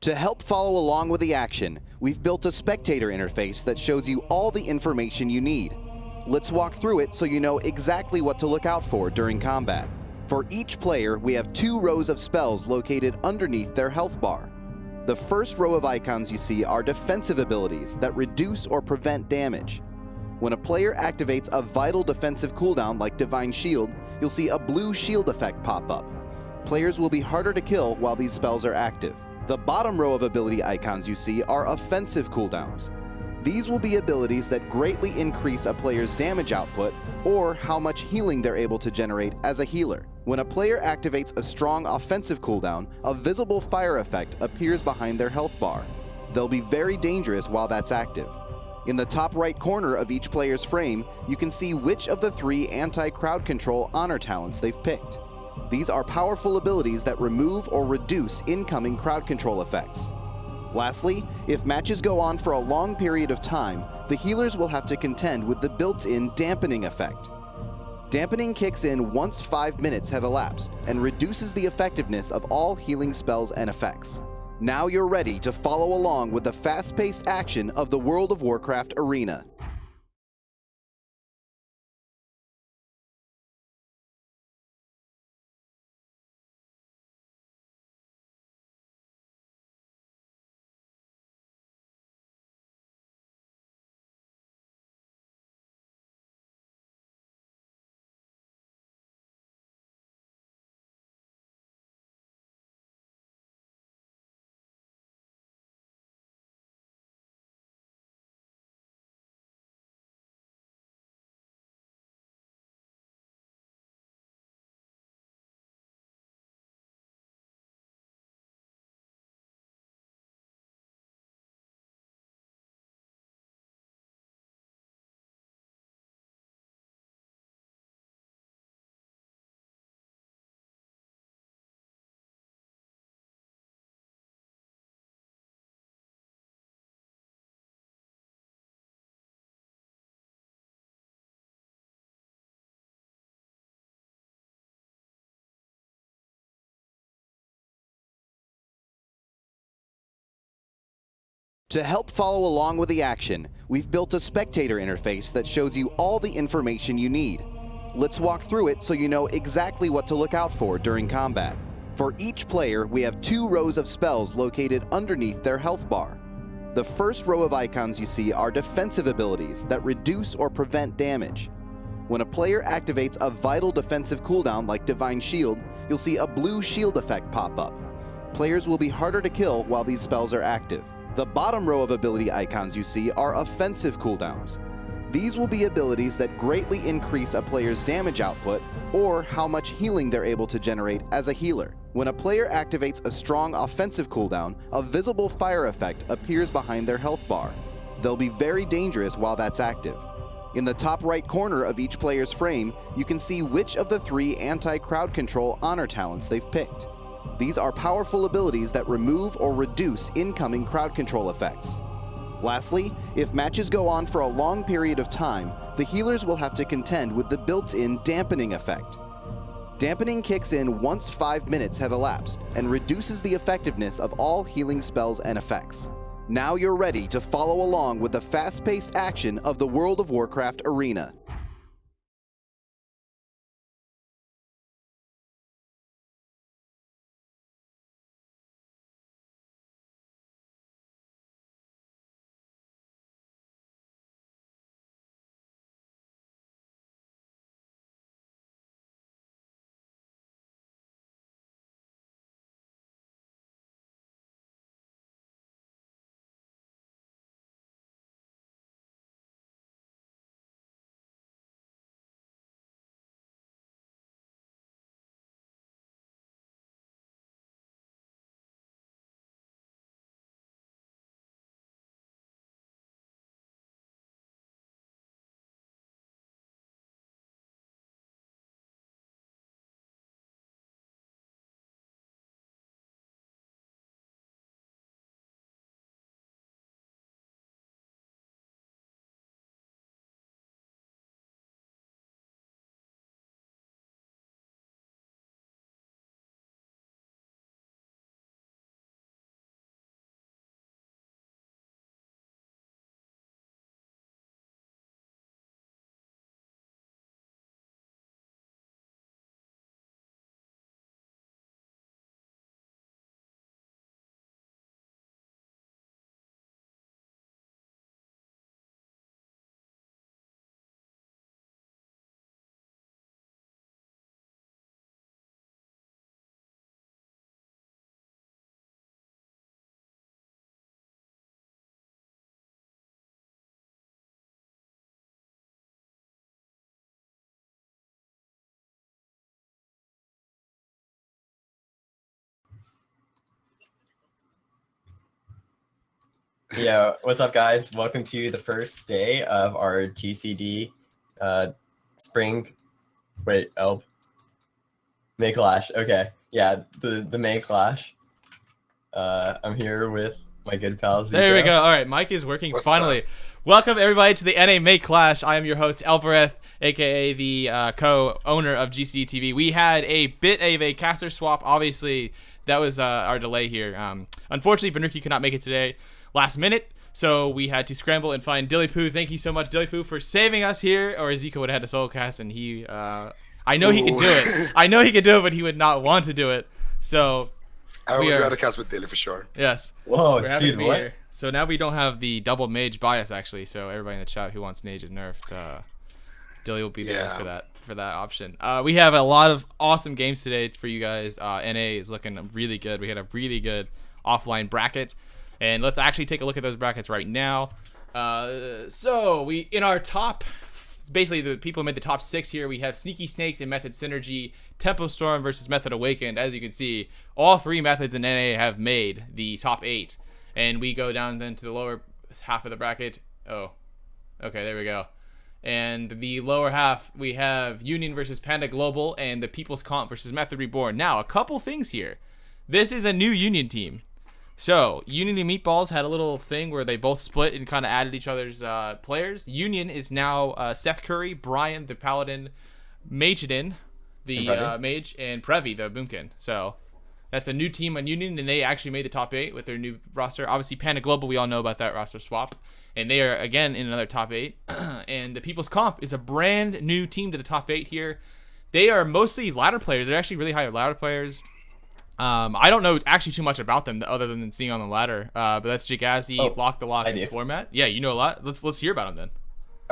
To help follow along with the action, we've built a spectator interface that shows you all the information you need. Let's walk through it so you know exactly what to look out for during combat. For each player, we have 2 rows of spells located underneath their health bar. The first row of icons you see are defensive abilities that reduce or prevent damage. When a player activates a vital defensive cooldown like Divine Shield, you'll see a blue shield effect pop up. Players will be harder to kill while these spells are active. The bottom row of ability icons you see are offensive cooldowns. These will be abilities that greatly increase a player's damage output or how much healing they're able to generate as a healer. When a player activates a strong offensive cooldown, a visible fire effect appears behind their health bar. They'll be very dangerous while that's active. In the top right corner of each player's frame, you can see which of the 3 anti-crowd control honor talents they've picked. These are powerful abilities that remove or reduce incoming crowd control effects. Lastly, if matches go on for a long period of time, the healers will have to contend with the built-in dampening effect. Dampening kicks in once 5 minutes have elapsed and reduces the effectiveness of all healing spells and effects. Now you're ready to follow along with the fast-paced action of the World of Warcraft arena. To help follow along with the action, we've built a spectator interface that shows you all the information you need. Let's walk through it so you know exactly what to look out for during combat. For each player, we have 2 rows of spells located underneath their health bar. The first row of icons you see are defensive abilities that reduce or prevent damage. When a player activates a vital defensive cooldown like Divine Shield, you'll see a blue shield effect pop up. Players will be harder to kill while these spells are active. The bottom row of ability icons you see are offensive cooldowns. These will be abilities that greatly increase a player's damage output or how much healing they're able to generate as a healer. When a player activates a strong offensive cooldown, a visible fire effect appears behind their health bar. They'll be very dangerous while that's active. In the top right corner of each player's frame, you can see which of the 3 anti-crowd control honor talents they've picked. These are powerful abilities that remove or reduce incoming crowd control effects. Lastly, if matches go on for a long period of time, the healers will have to contend with the built-in dampening effect. Dampening kicks in once 5 minutes have elapsed and reduces the effectiveness of all healing spells and effects. Now you're ready to follow along with the fast-paced action of the World of Warcraft arena. Yeah, what's up, guys? Welcome to the first day of our GCD spring. Wait, May Clash. Okay, yeah, the May Clash. I'm here with my good pal Zico. There we go. All right, mic is working finally. up? Welcome everybody to the NA May Clash. I am your host Elbereth, aka the co-owner of GCD TV. We had a bit of a caster swap. Obviously, that was our delay here. Unfortunately, Benuki could not make it today, last minute. So we had to scramble and find Dilly Poo. Thank you so much, Dilly Poo, for saving us here. Or Zico would have had a solo cast, and he, I know he could do it. I know he could do it, but he would not want to do it. So I would rather cast with Dilly for sure. yes. Whoa, We're happy dude, to be what? here. So now we don't have the double mage bias actually. So everybody in the chat who wants Mage is nerfed, Dilly will be there for that option. We have a lot of awesome games today for you guys. NA is looking really good. We had a really good offline bracket, and let's actually take a look at those brackets right now. So we in our top. Basically, the people who made the top 6 here, we have Sneaky Snakes and Method Synergy, Tempo Storm versus Method Awakened. As you can see, all 3 methods in NA have made the top 8. And we go down then to the lower half of the bracket. Oh, okay, there we go. And the lower half, we have Union versus Panda Global and the People's Comp versus Method Reborn. Now, a couple things here. This is a new Union team. So, Union and Meatballs had a little thing where they both split and kind of added each other's players. Union is now Seth Curry, Brian, the Paladin, Majidin, the Mage, and Previ, the Boomkin. So, that's a new team on Union, and they actually made the top 8 with their new roster. Obviously, Panda Global, we all know about that roster swap. And they are, again, in another top 8. And the People's Comp is a brand new team to the top 8 here. They are mostly ladder players. They're actually really high ladder players. I don't know actually too much about them other than seeing on the ladder. But that's Jagazi, Lock the Lock, and Floormat. Yeah, you know a lot. Let's hear about them then.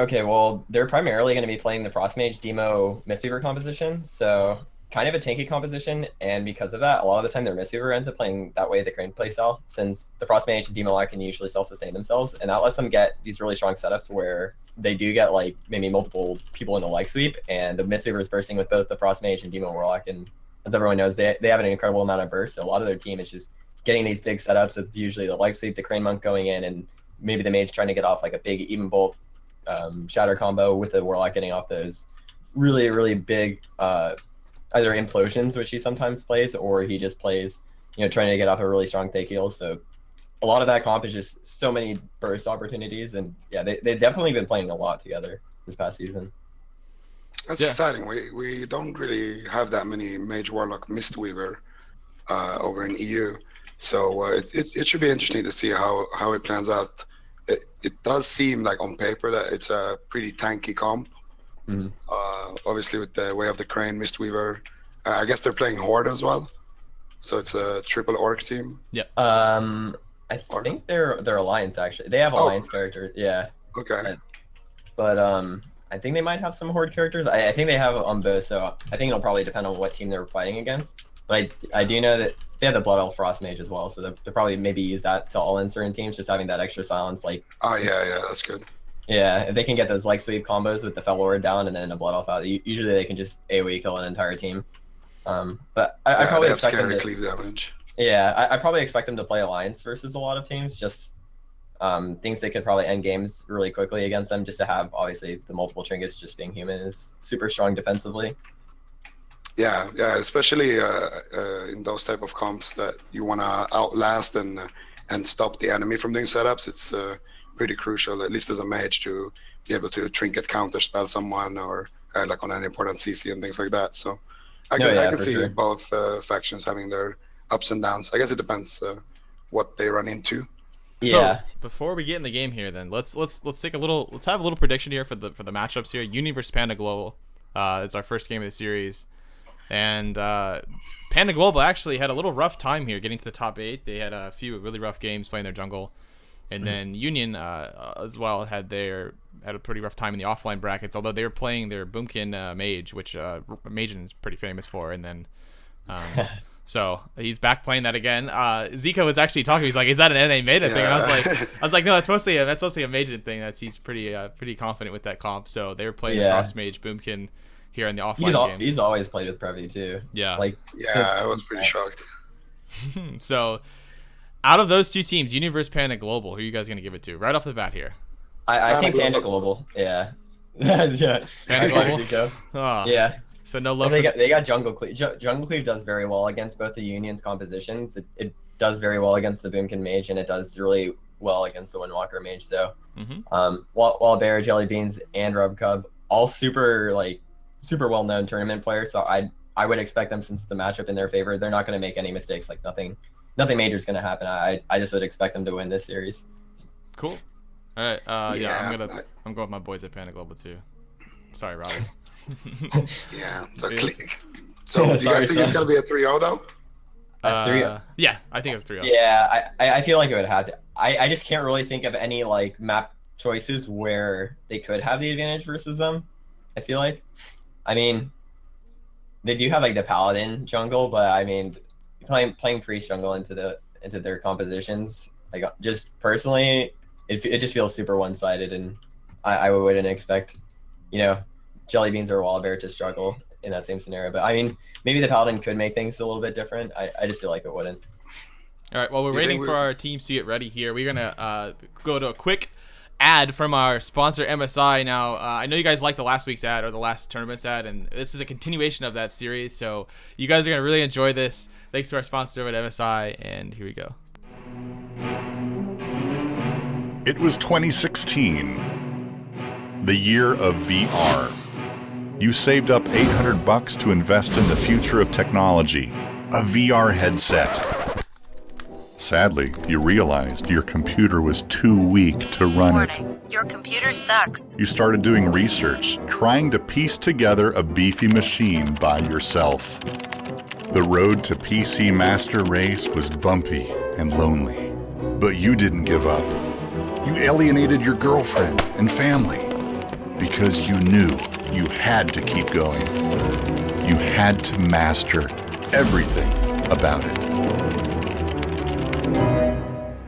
Okay, well, they're primarily going to be playing the Frostmage Demo Mistweaver composition, so kind of a tanky composition, and because of that, a lot of the time their Mistweaver ends up playing that way the Crane playstyle, since the Frostmage and Demo Lock can usually self-sustain themselves, and that lets them get these really strong setups where they do get like maybe multiple people in a like sweep, and the Mistweaver is bursting with both the Frostmage and Demo Warlock, and as everyone knows, they have an incredible amount of burst, so a lot of their team is just getting these big setups with usually the like sweep, the Crane Monk going in, and maybe the Mage trying to get off like a big even bolt shatter combo with the Warlock getting off those really, really big either implosions, which he sometimes plays, or he just plays, trying to get off a really strong fake heal. So a lot of that comp is just so many burst opportunities, and yeah, they've definitely been playing a lot together this past season. That's exciting. We don't really have that many Mage Warlock Mistweaver over in EU, so it should be interesting to see how it plans out. It does seem like on paper that it's a pretty tanky comp. Mm-hmm. Obviously, with the Way of the Crane Mistweaver, I guess they're playing Horde as well, so it's a triple orc team. Yep. I think they're Alliance actually. They have Alliance characters. Yeah. Okay. But I think they might have some Horde characters. I think they have on both, so I think it'll probably depend on what team they're fighting against. But I do know that they have the Blood Elf Frost Mage as well, so they'll probably maybe use that to all in certain teams, just having that extra silence. Like, oh yeah, that's good. Yeah, if they can get those like sweep combos with the Fel Lord down and then a Blood Elf out, usually they can just AoE kill an entire team. But I probably expect them to cleave damage. Yeah, I probably expect them to play Alliance versus a lot of teams. Just things that could probably end games really quickly against them, just to have obviously the multiple trinkets. Just being human is super strong defensively. Yeah, especially in those type of comps that you want to outlast and stop the enemy from doing setups. It's pretty crucial, at least as a mage, to be able to trinket counterspell someone or like on an important CC and things like that. So I can see both factions having their ups and downs. I guess it depends what they run into. Yeah. So before we get in the game here, then let's have a little prediction here for the matchups here. Union versus Panda Global. It's our first game of the series, and Panda Global actually had a little rough time here getting to the top 8. They had a few really rough games playing their jungle, and then Union as well had a pretty rough time in the offline brackets. Although they were playing their Boomkin Mage, which Majin is pretty famous for, and then. So he's back playing that again. Zico was actually talking. He's like, "Is that an NA meta thing?" And I was like, "No, that's mostly a Majin thing. He's pretty confident with that comp." So they were playing the Frost Mage Boomkin here in the offline games. He's always played with Previ too. Yeah. I was pretty shocked. So Out of those two teams, Universe, Panda, Global, who are you guys going to give it to? Right off the bat here. I think Panda Global. Yeah. Yeah. Panda Global? Go. Oh, Yeah. so no love They for... got Jungle Cleave. Jungle Cleave does very well against both the Union's compositions. It does very well against the Boomkin Mage, and it does really well against the Windwalker Mage. So, Wall Bear, Jelly Beans, and Rub Cub, all super well-known tournament players. So I would expect them, since it's a matchup in their favor, they're not going to make any mistakes. Like nothing major is going to happen. I just would expect them to win this series. Cool. All right. I'm going with my boys at Panda Global too. Sorry, Robert. Yeah. So do you guys think it's going to be a 3-0 though? 3-0. Yeah, I think it's 3-0. Yeah, I feel like it would have to. I just can't really think of any like map choices where they could have the advantage versus them. I feel like, I mean, they do have like the Paladin jungle, but I mean, playing Priest jungle into their compositions, like just personally, it just feels super one-sided, and I wouldn't expect, Jelly Beans or Wallbear to struggle in that same scenario. But I mean, maybe the Paladin could make things a little bit different. I just feel like it wouldn't. All right, well, we're waiting for our teams to get ready here. We're going to go to a quick ad from our sponsor, MSI. Now, I know you guys liked the last week's ad, or the last tournament's ad, and this is a continuation of that series, so you guys are going to really enjoy this. Thanks to our sponsor at MSI, and here we go. It was 2016, the year of VR. You saved up $800 to invest in the future of technology, a VR headset. Sadly, you realized your computer was too weak to run it. Your computer sucks. You started doing research, trying to piece together a beefy machine by yourself. The road to PC Master Race was bumpy and lonely, but you didn't give up. You alienated your girlfriend and family because you knew you had to keep going. You had to master everything about it.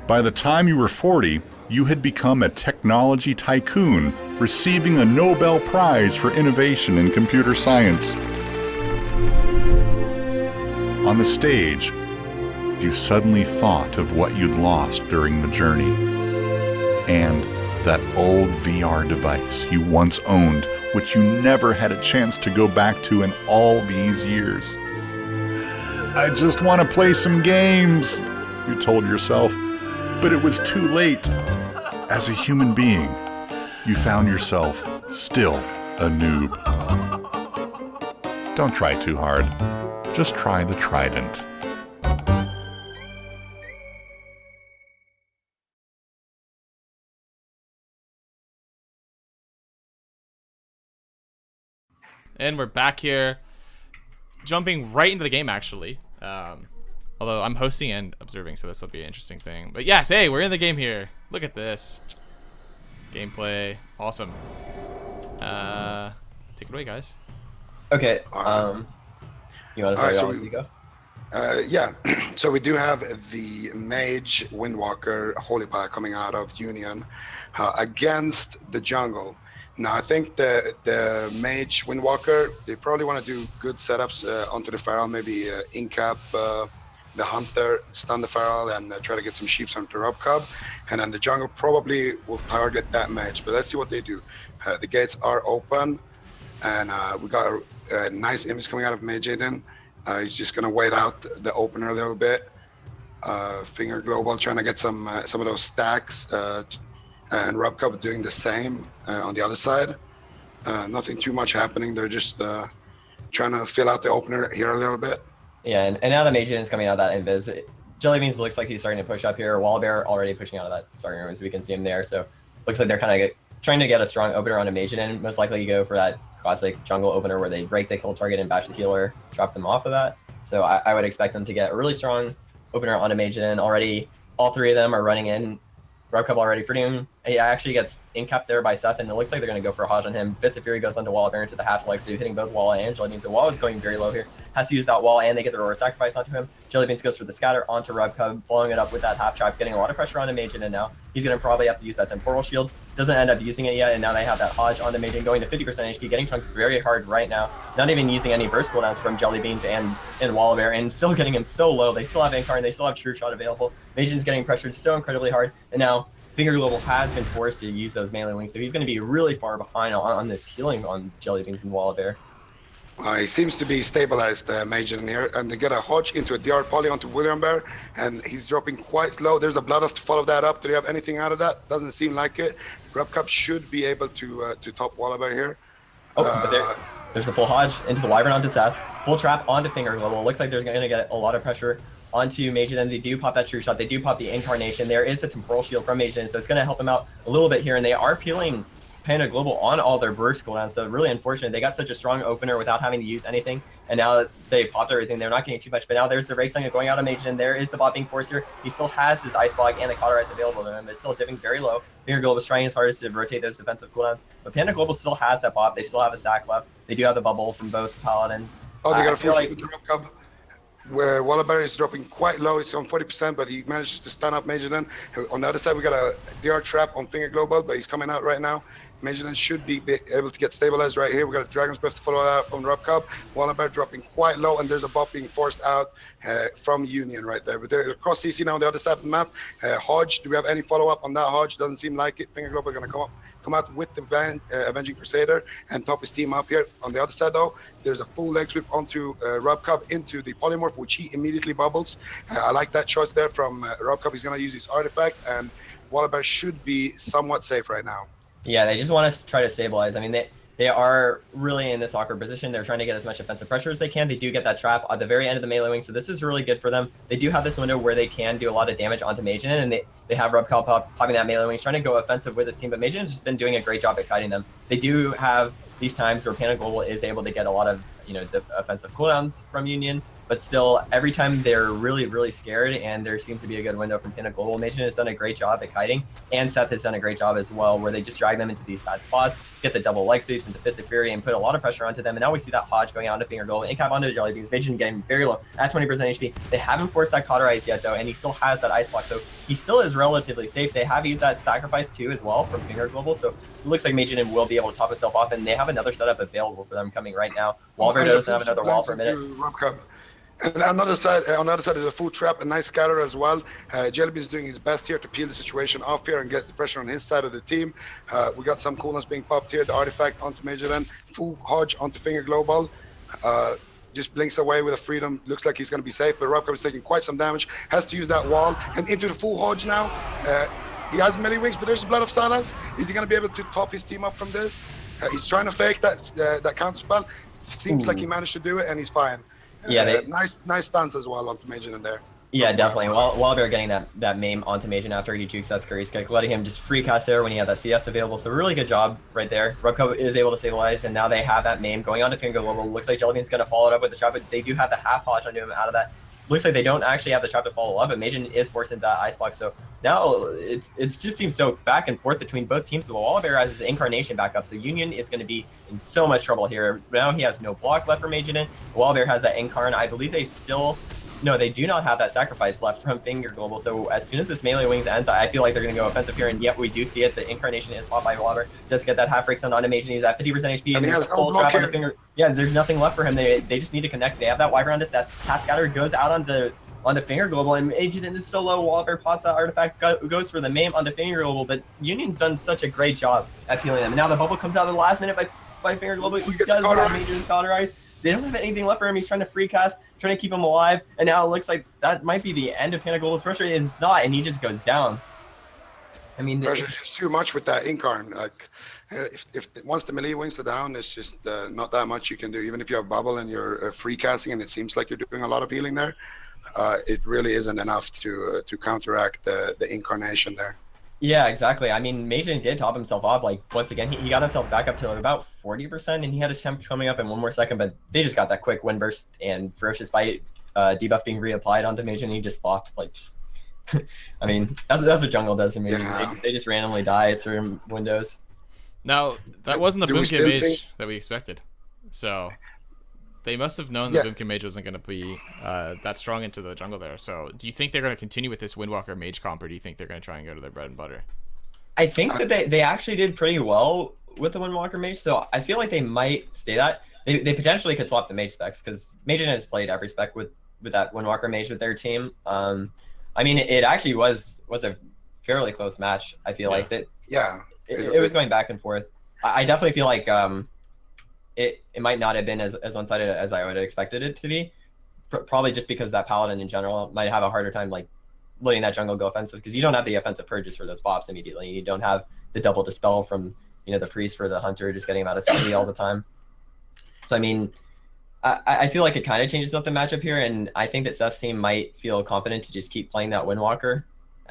By the time you were 40, you had become a technology tycoon, receiving a Nobel Prize for innovation in computer science. On the stage, you suddenly thought of what you'd lost during the journey, and that old VR device you once owned, which you never had a chance to go back to in all these years. I just want to play some games, you told yourself, but it was too late. As a human being, you found yourself still a noob. Don't try too hard. Just try the Trident. And we're back here, jumping right into the game, actually. Although I'm hosting and observing, so this will be an interesting thing. But yes, hey, we're in the game here. Look at this. Gameplay. Awesome. Take it away, guys. Okay. You want to start so off, Zico? Yeah, so we do have the Mage Windwalker Holy Pie coming out of Union against the jungle. Now, I think the Mage Windwalker, they probably want to do good setups onto the Feral, maybe in-cap the Hunter, stun the Feral, and try to get some sheeps onto Rob Cub. And then the jungle probably will target that Mage, but let's see what they do. The gates are open, and we got a nice image coming out of Mage Aiden. He's just going to wait out the opener a little bit. Finger Global trying to get some of those stacks, and Rob Cub doing the same on the other side. Nothing too much happening. They're just trying to fill out the opener here a little bit. Yeah, and now the Mage is coming out of that invis. Jelly Beans looks like he's starting to push up here. Wallbear already pushing out of that starting room, so we can see him there. So looks like they're kind of trying to get a strong opener on a Mage, and most likely you go for that classic jungle opener where they break the kill target and bash the healer, drop them off of that. So I would expect them to get a really strong opener on a Mage, and already all three of them are running in. Rob Couple already freeing he actually gets in-capped there by Seth, and it looks like they're going to go for a Hodge on him. Fist of Fury goes onto Wall of Bear into the half leg, so he's hitting both Wall and Jelly Beans. So Wall is going very low here. Has to use that Wall, and they get the Roar Sacrifice onto him. Jelly Beans goes for the Scatter onto Rub Cub, following it up with that half trap, getting a lot of pressure onto Majin, and now he's going to probably have to use that Temporal Shield. Doesn't end up using it yet, and now they have that Hodge onto Majin, going to 50% HP, getting chunked very hard right now. Not even using any burst cooldowns from Jelly Beans and Wall of Bear, and still getting him so low. They still have Incarn, they still have True Shot available. Majin's getting pressured so incredibly hard, and now Finger Global has been forced to use those melee wings, so he's going to be really far behind on this healing on Jelly Beans and Wall of Bear. He seems to be stabilized, Major in here, and they get a Hodge into a DR Poly onto William Bear, and he's dropping quite low. There's a Blood to follow that up. Do they have anything out of that? Doesn't seem like it. Rub Cup should be able to top Wall of Bear here. Oh, but there's the full Hodge into the Wyvern onto Seth, full trap onto Finger Global. It looks like there's going to get a lot of pressure onto Majin, and they do pop that True Shot, they do pop the Incarnation. There is the Temporal Shield from Majin, so it's going to help him out a little bit here, and they are peeling Panda Global on all their burst cooldowns, so really unfortunate. They got such a strong opener without having to use anything, and now that they popped everything, they're not getting too much, but now there's the Rake Sling going out of Majin, there is the bot being forced here. He still has his Ice Block and the Cauterize available to him, but it's still dipping very low. Finger Global is trying his hardest to rotate those defensive cooldowns, but Panda Global still has that bot, they still have a sack left, they do have the bubble from both Paladins. Oh, they got a full with the Rub Cub. Where Wall of Bear is dropping quite low, it's on 40%, but he manages to stun up Major Den. On the other side, we got a DR trap on Finger Global, but he's coming out right now. Major Den should be able to get stabilized right here. We got a Dragon's Breath to follow that on Rub Cub. Wall of Bear dropping quite low, and there's a bot being forced out from Union right there. But they're across CC now on the other side of the map. Hodge, do we have any follow-up on that Hodge? Doesn't seem like it. Finger Global going to come out with the Avenging Crusader and top his team up here. On the other side though, there's a full leg sweep onto Rub Cub into the Polymorph, which he immediately bubbles. I like that choice there from Rub Cub. He's going to use his artifact, and Wall of Bear should be somewhat safe right now. Yeah, they just want to try to stabilize. I mean, they are really in this awkward position. They're trying to get as much offensive pressure as they can. They do get that trap at the very end of the melee wing, so this is really good for them. They do have this window where they can do a lot of damage onto Majin, and they have Rub Cub popping that melee wing, trying to go offensive with this team, but Majin has just been doing a great job at kiting them. They do have these times where Panda Global is able to get a lot of, the offensive cooldowns from Union, but still, every time they're really, really scared, and there seems to be a good window from Panda Global. Majin has done a great job at kiting, and Seth has done a great job as well, where they just drag them into these bad spots, get the double leg sweeps into Fist of Fury, and put a lot of pressure onto them. And now we see that Hodge going out into Finger Global, in cap onto Jelly Beans. Majin getting very low at 20% HP. They haven't forced that Cauterize yet, though, and he still has that Ice Block, so he still is relatively safe. They have used that Sacrifice too as well from Finger Global, so it looks like Majin will be able to top himself off, and they have another setup available for them coming right now. Wallbear doesn't have another wall for a minute. And on the other side, there's a full trap, a nice scatter as well. Jellybean's doing his best here to peel the situation off here and get the pressure on his side of the team. We got some coolness being popped here. The artifact onto Major Den, full Hodge onto Finger Global. Just blinks away with a freedom. Looks like he's going to be safe, but Rub Cub is taking quite some damage. Has to use that wall and into the full Hodge now. He has melee wings, but there's the Blood of Silence. Is he going to be able to top his team up from this? He's trying to fake that counter spell. Seems like he managed to do it, and he's fine. Yeah, nice stance as well onto Majin in there. Yeah, definitely. Wallbear getting that maim onto Majin after he jukes Seth Curry's kick, letting him just free cast there when he had that CS available. So really good job right there. Rub Cub is able to stabilize, and now they have that maim going on to Finger Global. Looks like Jellybean's going to follow it up with the trap, but they do have the half Hodge onto him out of that. Looks like they don't actually have the trap to follow up, but Majin is forced into that Ice Block. So now it just seems so back and forth between both teams. But Wallbear has his Incarnation back up, so Union is going to be in so much trouble here. Now he has no block left for Majin. Wallbear has that Incarn. I believe they do not have that Sacrifice left from Finger Global. So as soon as this melee wings ends, I feel like they're going to go offensive here. And yet we do see it. The Incarnation is popped by Wallbear. Does get that half break on Animation. He's at 50% HP. And he has full trap on the Finger. Yeah, there's nothing left for him. They just need to connect. They have that Wyvern onto Seth. Cast Scatter goes out onto Finger Global, and Majin is so low. Wallbear pops that artifact, goes for the maim onto Finger Global, but Union's done such a great job at peeling them. And now the bubble comes out in the last minute by Finger Global. He does have Majin's Cauterize. They don't have anything left for him. He's trying to free cast, trying to keep him alive, and now it looks like that might be the end of Panda Global's pressure. It's not, and he just goes down. I mean, pressure's just too much with that Incarn. Like, if once the melee wings are down, it's just not that much you can do. Even if you have bubble and you're free casting, and it seems like you're doing a lot of healing there, it really isn't enough to counteract the Incarnation there. Yeah, exactly. I mean, Majin did top himself up. Like, once again, he got himself back up to about 40%, and he had his temp coming up in one more second, but they just got that quick wind burst and Ferocious Bite debuff being reapplied onto Majin, and he just flopped. Like, just I mean, that's what jungle does to me. Yeah. They just randomly die at certain windows. Now, that wasn't the Do we Boomkin still Mage think- that we expected. So, they must have known Yeah. the Boomkin Mage wasn't going to be that strong into the jungle there. So, do you think they're going to continue with this Windwalker Mage comp, or do you think they're going to try and go to their bread and butter? I think that they actually did pretty well with the Windwalker Mage, so I feel like they might stay that. They potentially could swap the Mage specs, because Magein has played every spec with that Windwalker Mage with their team. I mean, it actually was a fairly close match. I feel like that. Yeah. It was going back and forth. I definitely feel like it might not have been as one-sided as I would have expected it to be. Probably just because that Paladin in general might have a harder time like letting that jungle go offensive, because you don't have the offensive purges for those bops immediately. You don't have the double dispel from the priest for the hunter just getting him out of CD all the time. So I mean, I feel like it kind of changes up the matchup here, and I think that Seth's team might feel confident to just keep playing that Windwalker.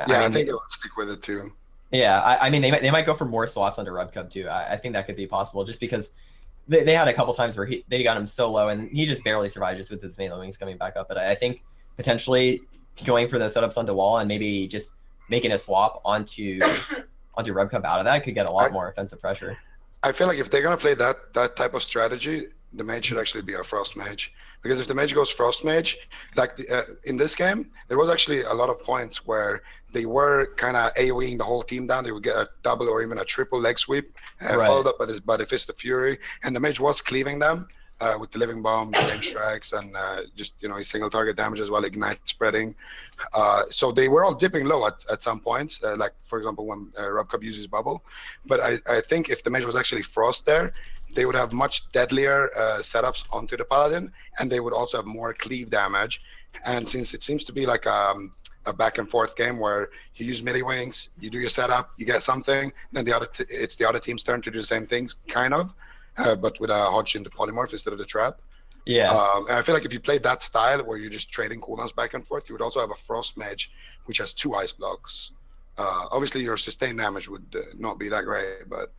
Yeah, I mean, think they'll stick with it too. Yeah, I mean, they might go for more swaps under Rubcub too. I think that could be possible, just because they had a couple times where they got him so low, and he just barely survived just with his melee wings coming back up. But I think potentially going for those setups onto wall and maybe just making a swap onto Rubcub out of that could get a lot more offensive pressure. I feel like if they're gonna play that type of strategy, the mage should actually be a Frost Mage. Because if the mage goes Frost Mage, like in this game, there was actually a lot of points where they were kind of AoEing the whole team down. They would get a double or even a triple leg sweep, followed up by the Fist of Fury, and the mage was cleaving them with the Living Bomb, the Flame Strikes, and just his single target damage as well, Ignite spreading. So they were all dipping low at some points, like for example when Rubcub uses Bubble. But I think if the mage was actually Frost there, they would have much deadlier setups onto the Paladin, and they would also have more cleave damage. And since it seems to be like a back and forth game where you use melee wings, you do your setup, you get something, then it's the other team's turn to do the same things, kind of, but with a Hodge into Polymorph instead of the trap. Yeah. And I feel like if you played that style where you're just trading cooldowns back and forth, you would also have a Frost Mage, which has 2 ice blocks. Obviously, your sustained damage would not be that great, but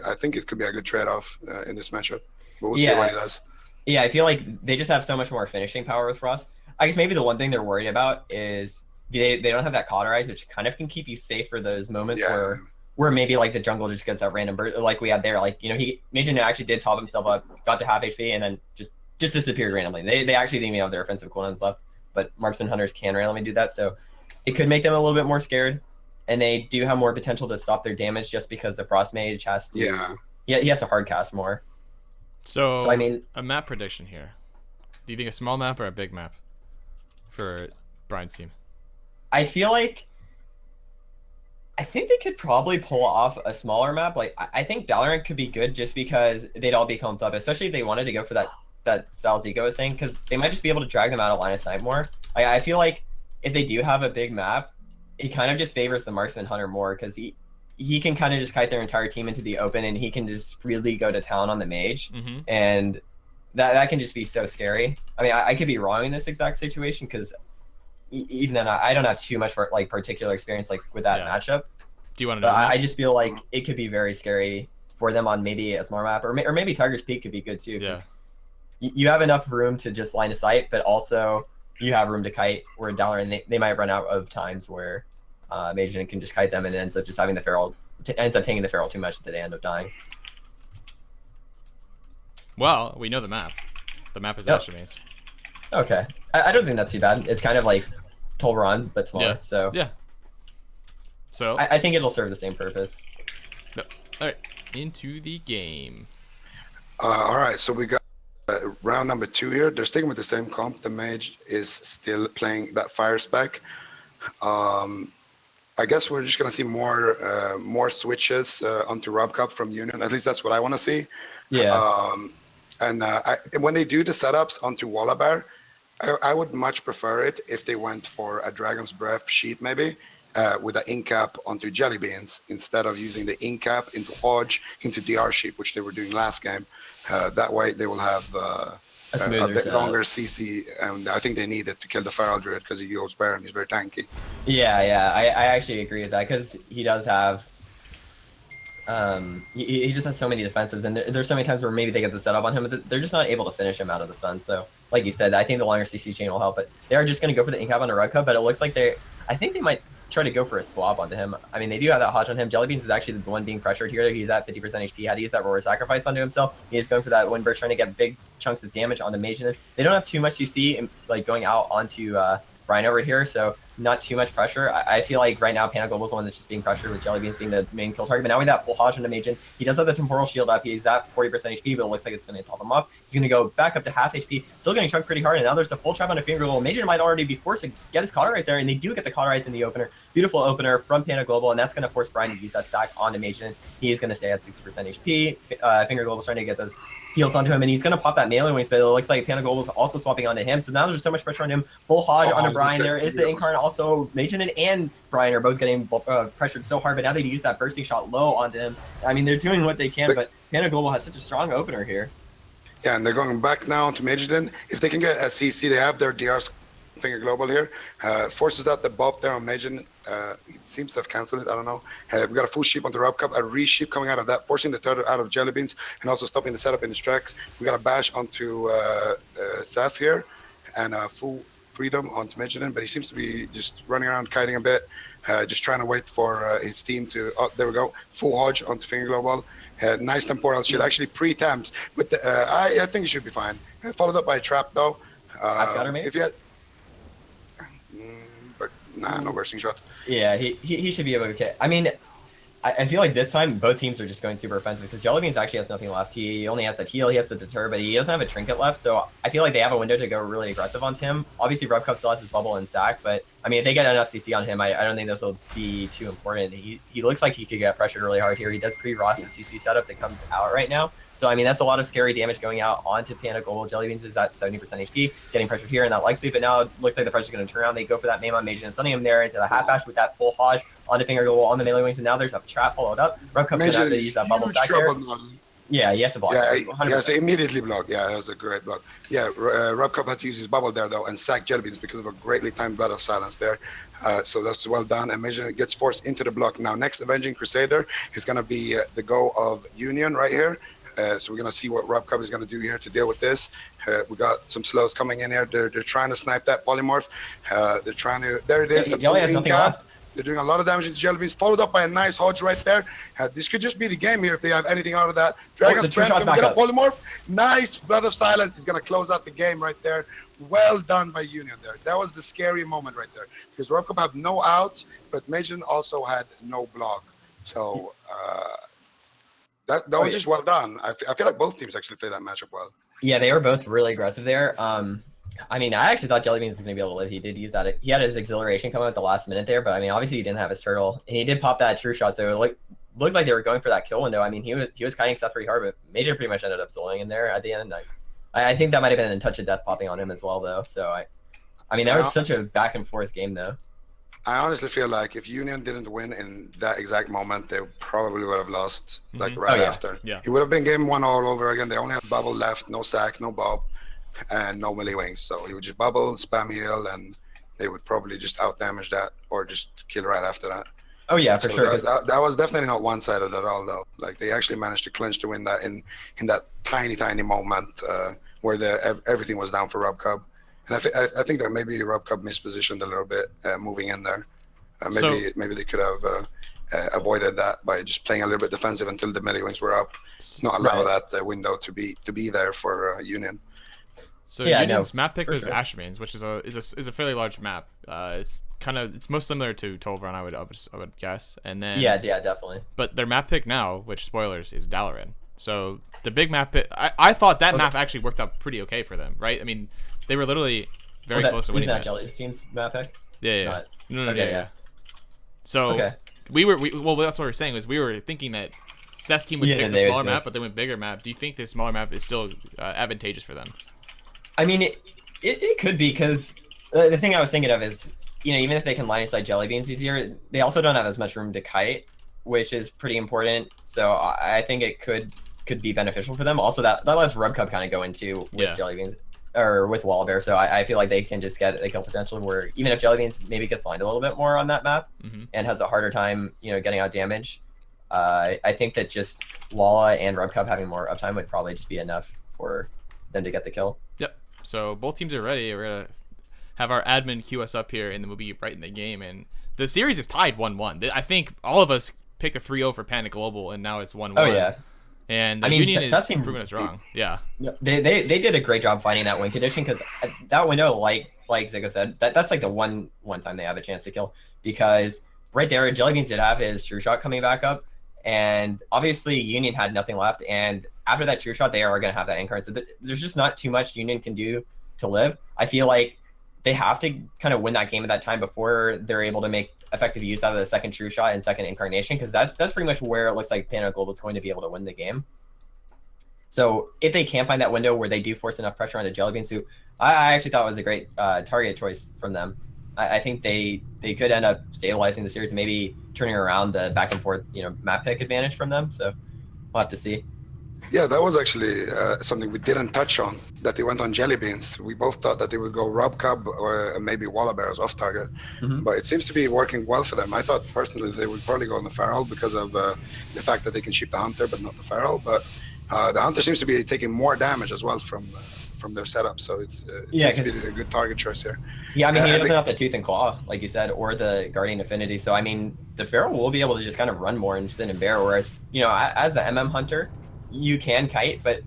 I think it could be a good trade-off in this matchup. But we'll see what he does. Yeah, I feel like they just have so much more finishing power with Frost. I guess maybe the one thing they're worried about is they don't have that Cauterize, which kind of can keep you safe for those moments where maybe like the jungle just gets that random burst, like we had there. Like Magein actually did top himself up, got to half HP, and then just disappeared randomly. They actually didn't even have their offensive cooldowns left, but marksman hunters can randomly do that, so it could make them a little bit more scared. And they do have more potential to stop their damage just because the Frost Mage has to. Yeah, he has to hard cast more. So I mean, a map prediction here. Do you think a small map or a big map for Brian's team? I feel like I think they could probably pull off a smaller map. Like I think Dalaran could be good just because they'd all be clumped up, especially if they wanted to go for that style Zico was saying, because they might just be able to drag them out of line of sight more. I feel like if they do have a big map, it kind of just favors the marksman hunter more, because he can kind of just kite their entire team into the open, and he can just freely go to town on the mage, and that can just be so scary. I mean, I could be wrong in this exact situation, because even then I don't have too much like particular experience like with that matchup. Do you want to know? I just feel like it could be very scary for them on maybe a small map, or maybe Tiger's Peak could be good too, because you have enough room to just line of sight, but also you have room to kite. Where Dalaran, they might run out of times where Magein can just kite them, and it ends up just having the feral, ends up taking the feral too much that they end up dying. Well, we know the map. The map is Ashamaze. Okay, I don't think that's too bad. It's kind of like Tol'Vran, but smaller. So So I think it'll serve the same purpose. All right, into the game. All right, so we got round number 2 here. They're sticking with the same comp. The mage is still playing that fire spec. I guess we're just gonna see more switches onto Rubcub from Union. At least that's what I want to see. Yeah. When they do the setups onto Wallabear, I would much prefer it if they went for a Dragon's Breath sheet maybe, with an ink cap onto Jelly Beans instead of using the ink cap into Hodge into DR sheep, which they were doing last game. That way they will have a bit longer CC, and I think they need it to kill the Feral Druid because he goes bare and he's very tanky. Yeah, I actually agree with that, because he does have he just has so many defensives, and there's so many times where maybe they get the setup on him, but they're just not able to finish him out of the stun. So like you said, I think the longer CC chain will help, but they are just going to go for the ink cap on a Rubcub, but it looks like I think they might try to go for a swap onto him. I mean, they do have that Hodge on him. Jellybeans is actually the one being pressured here. He's at 50% HP. Had to use that Roar Sacrifice onto himself. He is going for that Windburst, trying to get big chunks of damage onto Mageddon. They don't have too much CC, like going out onto Brian over here, so not too much pressure. I feel like right now Panda Global's the one that's just being pressured, with Jellybeans being the main kill target. But now with that full Hodge onto Mageddon, he does have the Temporal Shield up. He's at 40% HP, but it looks like it's going to top him up. He's going to go back up to half HP, still getting chunked pretty hard, and now there's a full trap on a Finger Global. Mageddon might already be forced to get his Cauterize there, and they do get the Cauterize in the opener. Beautiful opener from Panda Global, and that's going to force Brian to use that stack onto Mageddon. He is going to stay at 60% HP. Finger Global's trying to get those heals onto him, and he's going to pop that melee wings, but it looks like Panda Global's also swapping onto him, so now there's so much pressure on him. Full Hodge onto Brian. There is the Incarnate, also Mageddon and Brian are both getting pressured so hard, but now they use that bursting shot low onto him. I mean, they're doing what they can, but Panda Global has such a strong opener here. Yeah, and they're going back now to Mageddon. If they can get a CC, they have their DR Finger Global here. Forces out the bop there on Mageddon. He seems to have cancelled it. I don't know. We got a full sheep onto Rob Cup, a re-sheep coming out of that, forcing the turtle out of Jellybeans, and also stopping the setup in his tracks. We got a bash onto Seth here, and a full freedom onto Mageddon, but he seems to be just running around kiting a bit, just trying to wait for his team to. Oh, there we go. Full Hodge onto Finger Global. Nice temporal shield, actually pre-tamped, but I think he should be fine. Followed up by a trap though. Maybe? If you had, no bursting shot. Yeah, he should be able to. I mean, I feel like this time both teams are just going super offensive, because Jellybeans actually has nothing left. He only has that heal, he has the deter, but he doesn't have a trinket left, so I feel like they have a window to go really aggressive on him. Obviously, Rubcup still has his bubble and sack, but I mean, if they get enough CC on him, I don't think this will be too important. He looks like he could get pressured really hard here. He does pre-Ross the CC setup that comes out right now. So, I mean, that's a lot of scary damage going out onto Panda Global. Jellybeans is at 70% HP, getting pressured here in that leg sweep, but now it looks like the pressure's going to turn around. They go for that main on Mageddon and sending him there into the half bash with that full Hodge onto Finger Global on the melee wings, and now there's a trap followed up. Rubcup's going to have to use that bubble stack here. Yeah, he has to block. Yeah, he has to immediately block. Yeah, that was a great block. Yeah, Rubcup had to use his bubble there, though, and sack Jellybeans because of a greatly timed Blood of Silence there. So that's well done. And Mageddon gets forced into the block. Now, next Avenging Crusader is going to be the go of Union right here. So we're going to see what Rubcup is going to do here to deal with this. We got some slows coming in here. They're trying to snipe that polymorph. They're trying to. There it is. Yeah, Jelly has nothing left. They're doing a lot of damage to Jellybeans, followed up by a nice Hodge right there. This could just be the game here if they have anything out of that. Dragon's Breath, can we get a polymorph? Nice Blood of Silence. He's going to close out the game right there. Well done by Union there. That was the scary moment right there, because Rubcup have no outs, but Mageddon also had no block. So that was just well done. I feel like both teams actually played that matchup well. Yeah, they were both really aggressive there. I mean, I actually thought Jellybeans was going to be able to live. He did use that. He had his Exhilaration come out at the last minute there, but I mean, obviously he didn't have his turtle. And he did pop that true shot, so it looked like they were going for that kill window. I mean, he was kiting Seth pretty hard, but Major pretty much ended up soloing in there at the end. I think that might have been a touch of death popping on him as well, though. So I mean, that was such a back and forth game, though. I honestly feel like if Union didn't win in that exact moment, they probably would have lost like right after. Yeah. It would have been game one all over again. They only had bubble left, no sack, no bob, and no melee wings. So he would just bubble, spam heal, and they would probably just out damage that or just kill right after that. Oh yeah, for sure. That was definitely not one-sided at all, though. Like they actually managed to clinch to win that in that tiny moment where everything was down for Rubcup. And I think that maybe Rubcup mispositioned a little bit moving in there. Maybe they could have avoided that by just playing a little bit defensive until the melee wings were up, not allow that window to be there for Union. So yeah, Union's map pick was Ashmanes, which is a fairly large map. It's most similar to Tol'Vran, I would guess. And then yeah, definitely. But their map pick now, which spoilers, is Dalaran. So the big map pick, I thought that map actually worked out pretty okay for them, right? I mean, they were literally very close to winning that. Jelly's team's map pick? Yeah. No, okay, yeah. So well, that's what we were saying was we were thinking that Seth's team would pick the smaller map, but they went bigger map. Do you think the smaller map is still advantageous for them? I mean, it could be, because the thing I was thinking of is, even if they can line inside Jellybeans easier, they also don't have as much room to kite, which is pretty important. So I think it could be beneficial for them. Also, that lets Rubcup kind of go into with Jellybeans or with Wallabear. So I feel like they can just get a kill potential where even if Jellybeans maybe gets lined a little bit more on that map and has a harder time, getting out damage, I think that just Walla and Rubcup having more uptime would probably just be enough for them to get the kill. Yep. So both teams are ready. We're gonna have our admin queue us up here, and then we'll be right in the game. And the series is tied 1-1. I think all of us picked a 3-0 for Panic Global, and now it's 1-1. Oh yeah. And I mean, Union is Seth seemed- proving us wrong. Yeah. They did a great job finding that win condition, because that window, like Zigo said, that's like the one time they have a chance to kill, because right there Jellybeans did have his true shot coming back up, and obviously Union had nothing left, and after that true shot they are going to have that end card, so there's just not too much Union can do to live. I feel like they have to kind of win that game at that time before they're able to make effective use out of the second true shot and second incarnation, because that's pretty much where it looks like Panic Global is going to be able to win the game. So if they can find that window where they do force enough pressure onto Jellybeans, who I actually thought was a great target choice from them, I think they could end up stabilizing the series and maybe turning around the back and forth map pick advantage from them. So we'll have to see. Yeah, that was actually something we didn't touch on, that they went on Jellybeans. We both thought that they would go Rob Cub or maybe Walla Bear as off target, but it seems to be working well for them. I thought personally they would probably go on the Feral because of the fact that they can shoot the Hunter but not the Feral, but the Hunter seems to be taking more damage as well from their setup, so it seems to be a good target choice here. Yeah, I mean, he doesn't have the Tooth and Claw, like you said, or the Guardian Affinity, so I mean, the Feral will be able to just kind of run more and sit and bear, whereas, as the MM Hunter, you can kite, but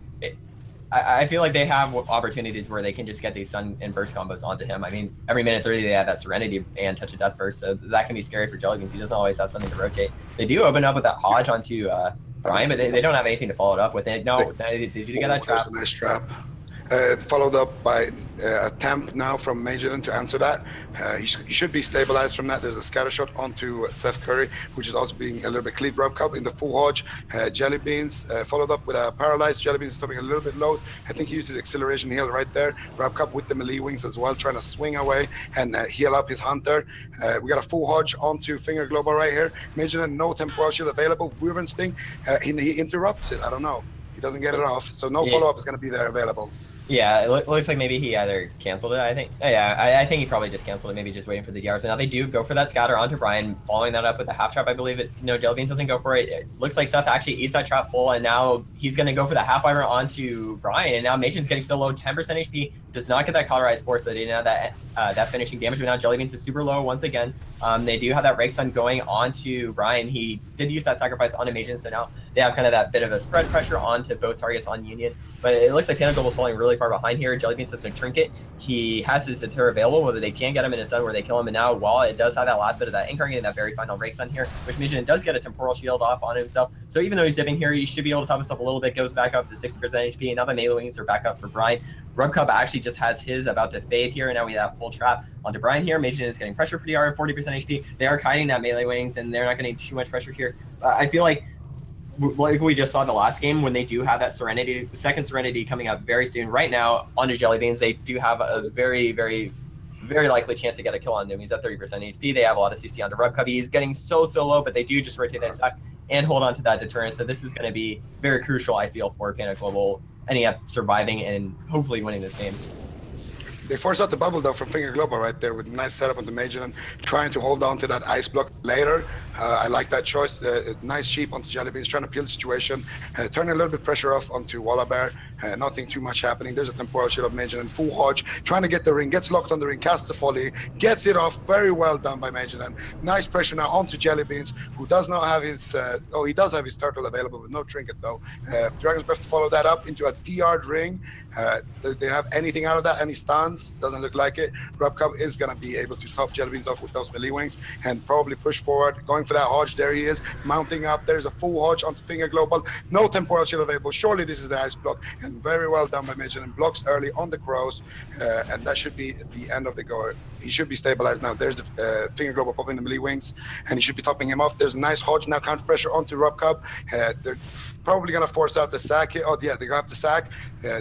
I feel like they have opportunities where they can just get these stun and burst combos onto him. I mean, every minute 30 they have that Serenity and Touch of Death burst, so that can be scary for Jellybeans. He doesn't always have something to rotate. They do open up with that Hodge onto Brian, but they don't have anything to follow it up with it. No, they do get that trap. That's a nice trap. Followed up by a temp now from Majordan to answer that. He should be stabilized from that. There's a scatter shot onto Seth Curry, which is also being a little bit cleaved. Rob Cup in the full Hodge. Jellybeans followed up with a paralyzed. Jellybeans is stopping a little bit low. I think he used his acceleration heal right there. Rob Cup with the melee wings as well, trying to swing away and heal up his Hunter. We got a full Hodge onto Finger Global right here. Majordan, no temporal shield available. Wyvern Sting, he interrupts it. I don't know. He doesn't get it off, so no follow-up is going to be there available. Yeah, it looks like maybe he either canceled it, I think. I think he probably just canceled it, maybe just waiting for the DRs. But now they do go for that scatter onto Brian, following that up with the half trap, I believe. Jellybeans doesn't go for it. It looks like Seth actually eats that trap full, and now he's going to go for the half wyvern onto Brian. And now Mation's getting so low, 10% HP, does not get that cauterized force, so they didn't have that finishing damage. But now Jellybeans is super low once again. They do have that Rake Stun going onto Brian. He did use that sacrifice onto Majon, so now they have kind of that bit of a spread pressure onto both targets on Union. But it looks like Panic Global is falling really far behind here. Jellybeans has a trinket. He has his Satyr available, whether they can get him in a stun where they kill him. And now, while it does have that last bit of that incarnate, that very final Rake Stun here, which Majon does get a temporal shield off on himself. So even though he's dipping here, he should be able to top himself a little bit, goes back up to 60% HP. And now the melee wings are back up for Brian. Rub Cub actually just has his about to fade here, and now we have full trap onto Brian here. Majon is getting pressure for DR at 40% HP. They are kiting that melee wings, and they're not getting too much pressure here. I feel like we just saw in the last game, when they do have that Serenity, the second Serenity coming up very soon. Right now, onto Jellybeans, they do have a very, very, very likely chance to get a kill on him. He's at 30% HP. They have a lot of CC onto Rub Cub. He's getting so low, but they do just rotate that stack and hold on to that deterrent. So this is going to be very crucial, I feel, for Panic Global ending up surviving and hopefully winning this game. They forced out the bubble though from Finger Global right there with a nice setup on the Major and trying to hold on to that ice block later. I like that choice. Nice sheep onto Jellybeans, trying to peel the situation, turning a little bit pressure off onto Walla Bear. Nothing too much happening. There's a temporal shield of Major and full Hodge, trying to get the ring, gets locked on the ring, casts the poly, gets it off. Very well done by Major. And nice pressure now onto Jellybeans, who does not have his, he does have his turtle available with no trinket though. Dragon's Breath to follow that up into a DR'd ring. They have anything out of that, any stuns? Doesn't look like it. Rub Cub is going to be able to top Jellybeans off with those melee wings and probably push forward, going for that Hodge. There he is, mounting up. There's a full Hodge onto Finger Global. No temporal shield available. Surely this is the ice block, and very well done by Major, and blocks early on the crows, and that should be the end of the go. He should be stabilized now. There's the Finger Global popping the melee wings, and he should be topping him off. There's a nice Hodge now, counter pressure onto Rub Cub. They're probably going to force out the sack here. Oh yeah, they got the sack.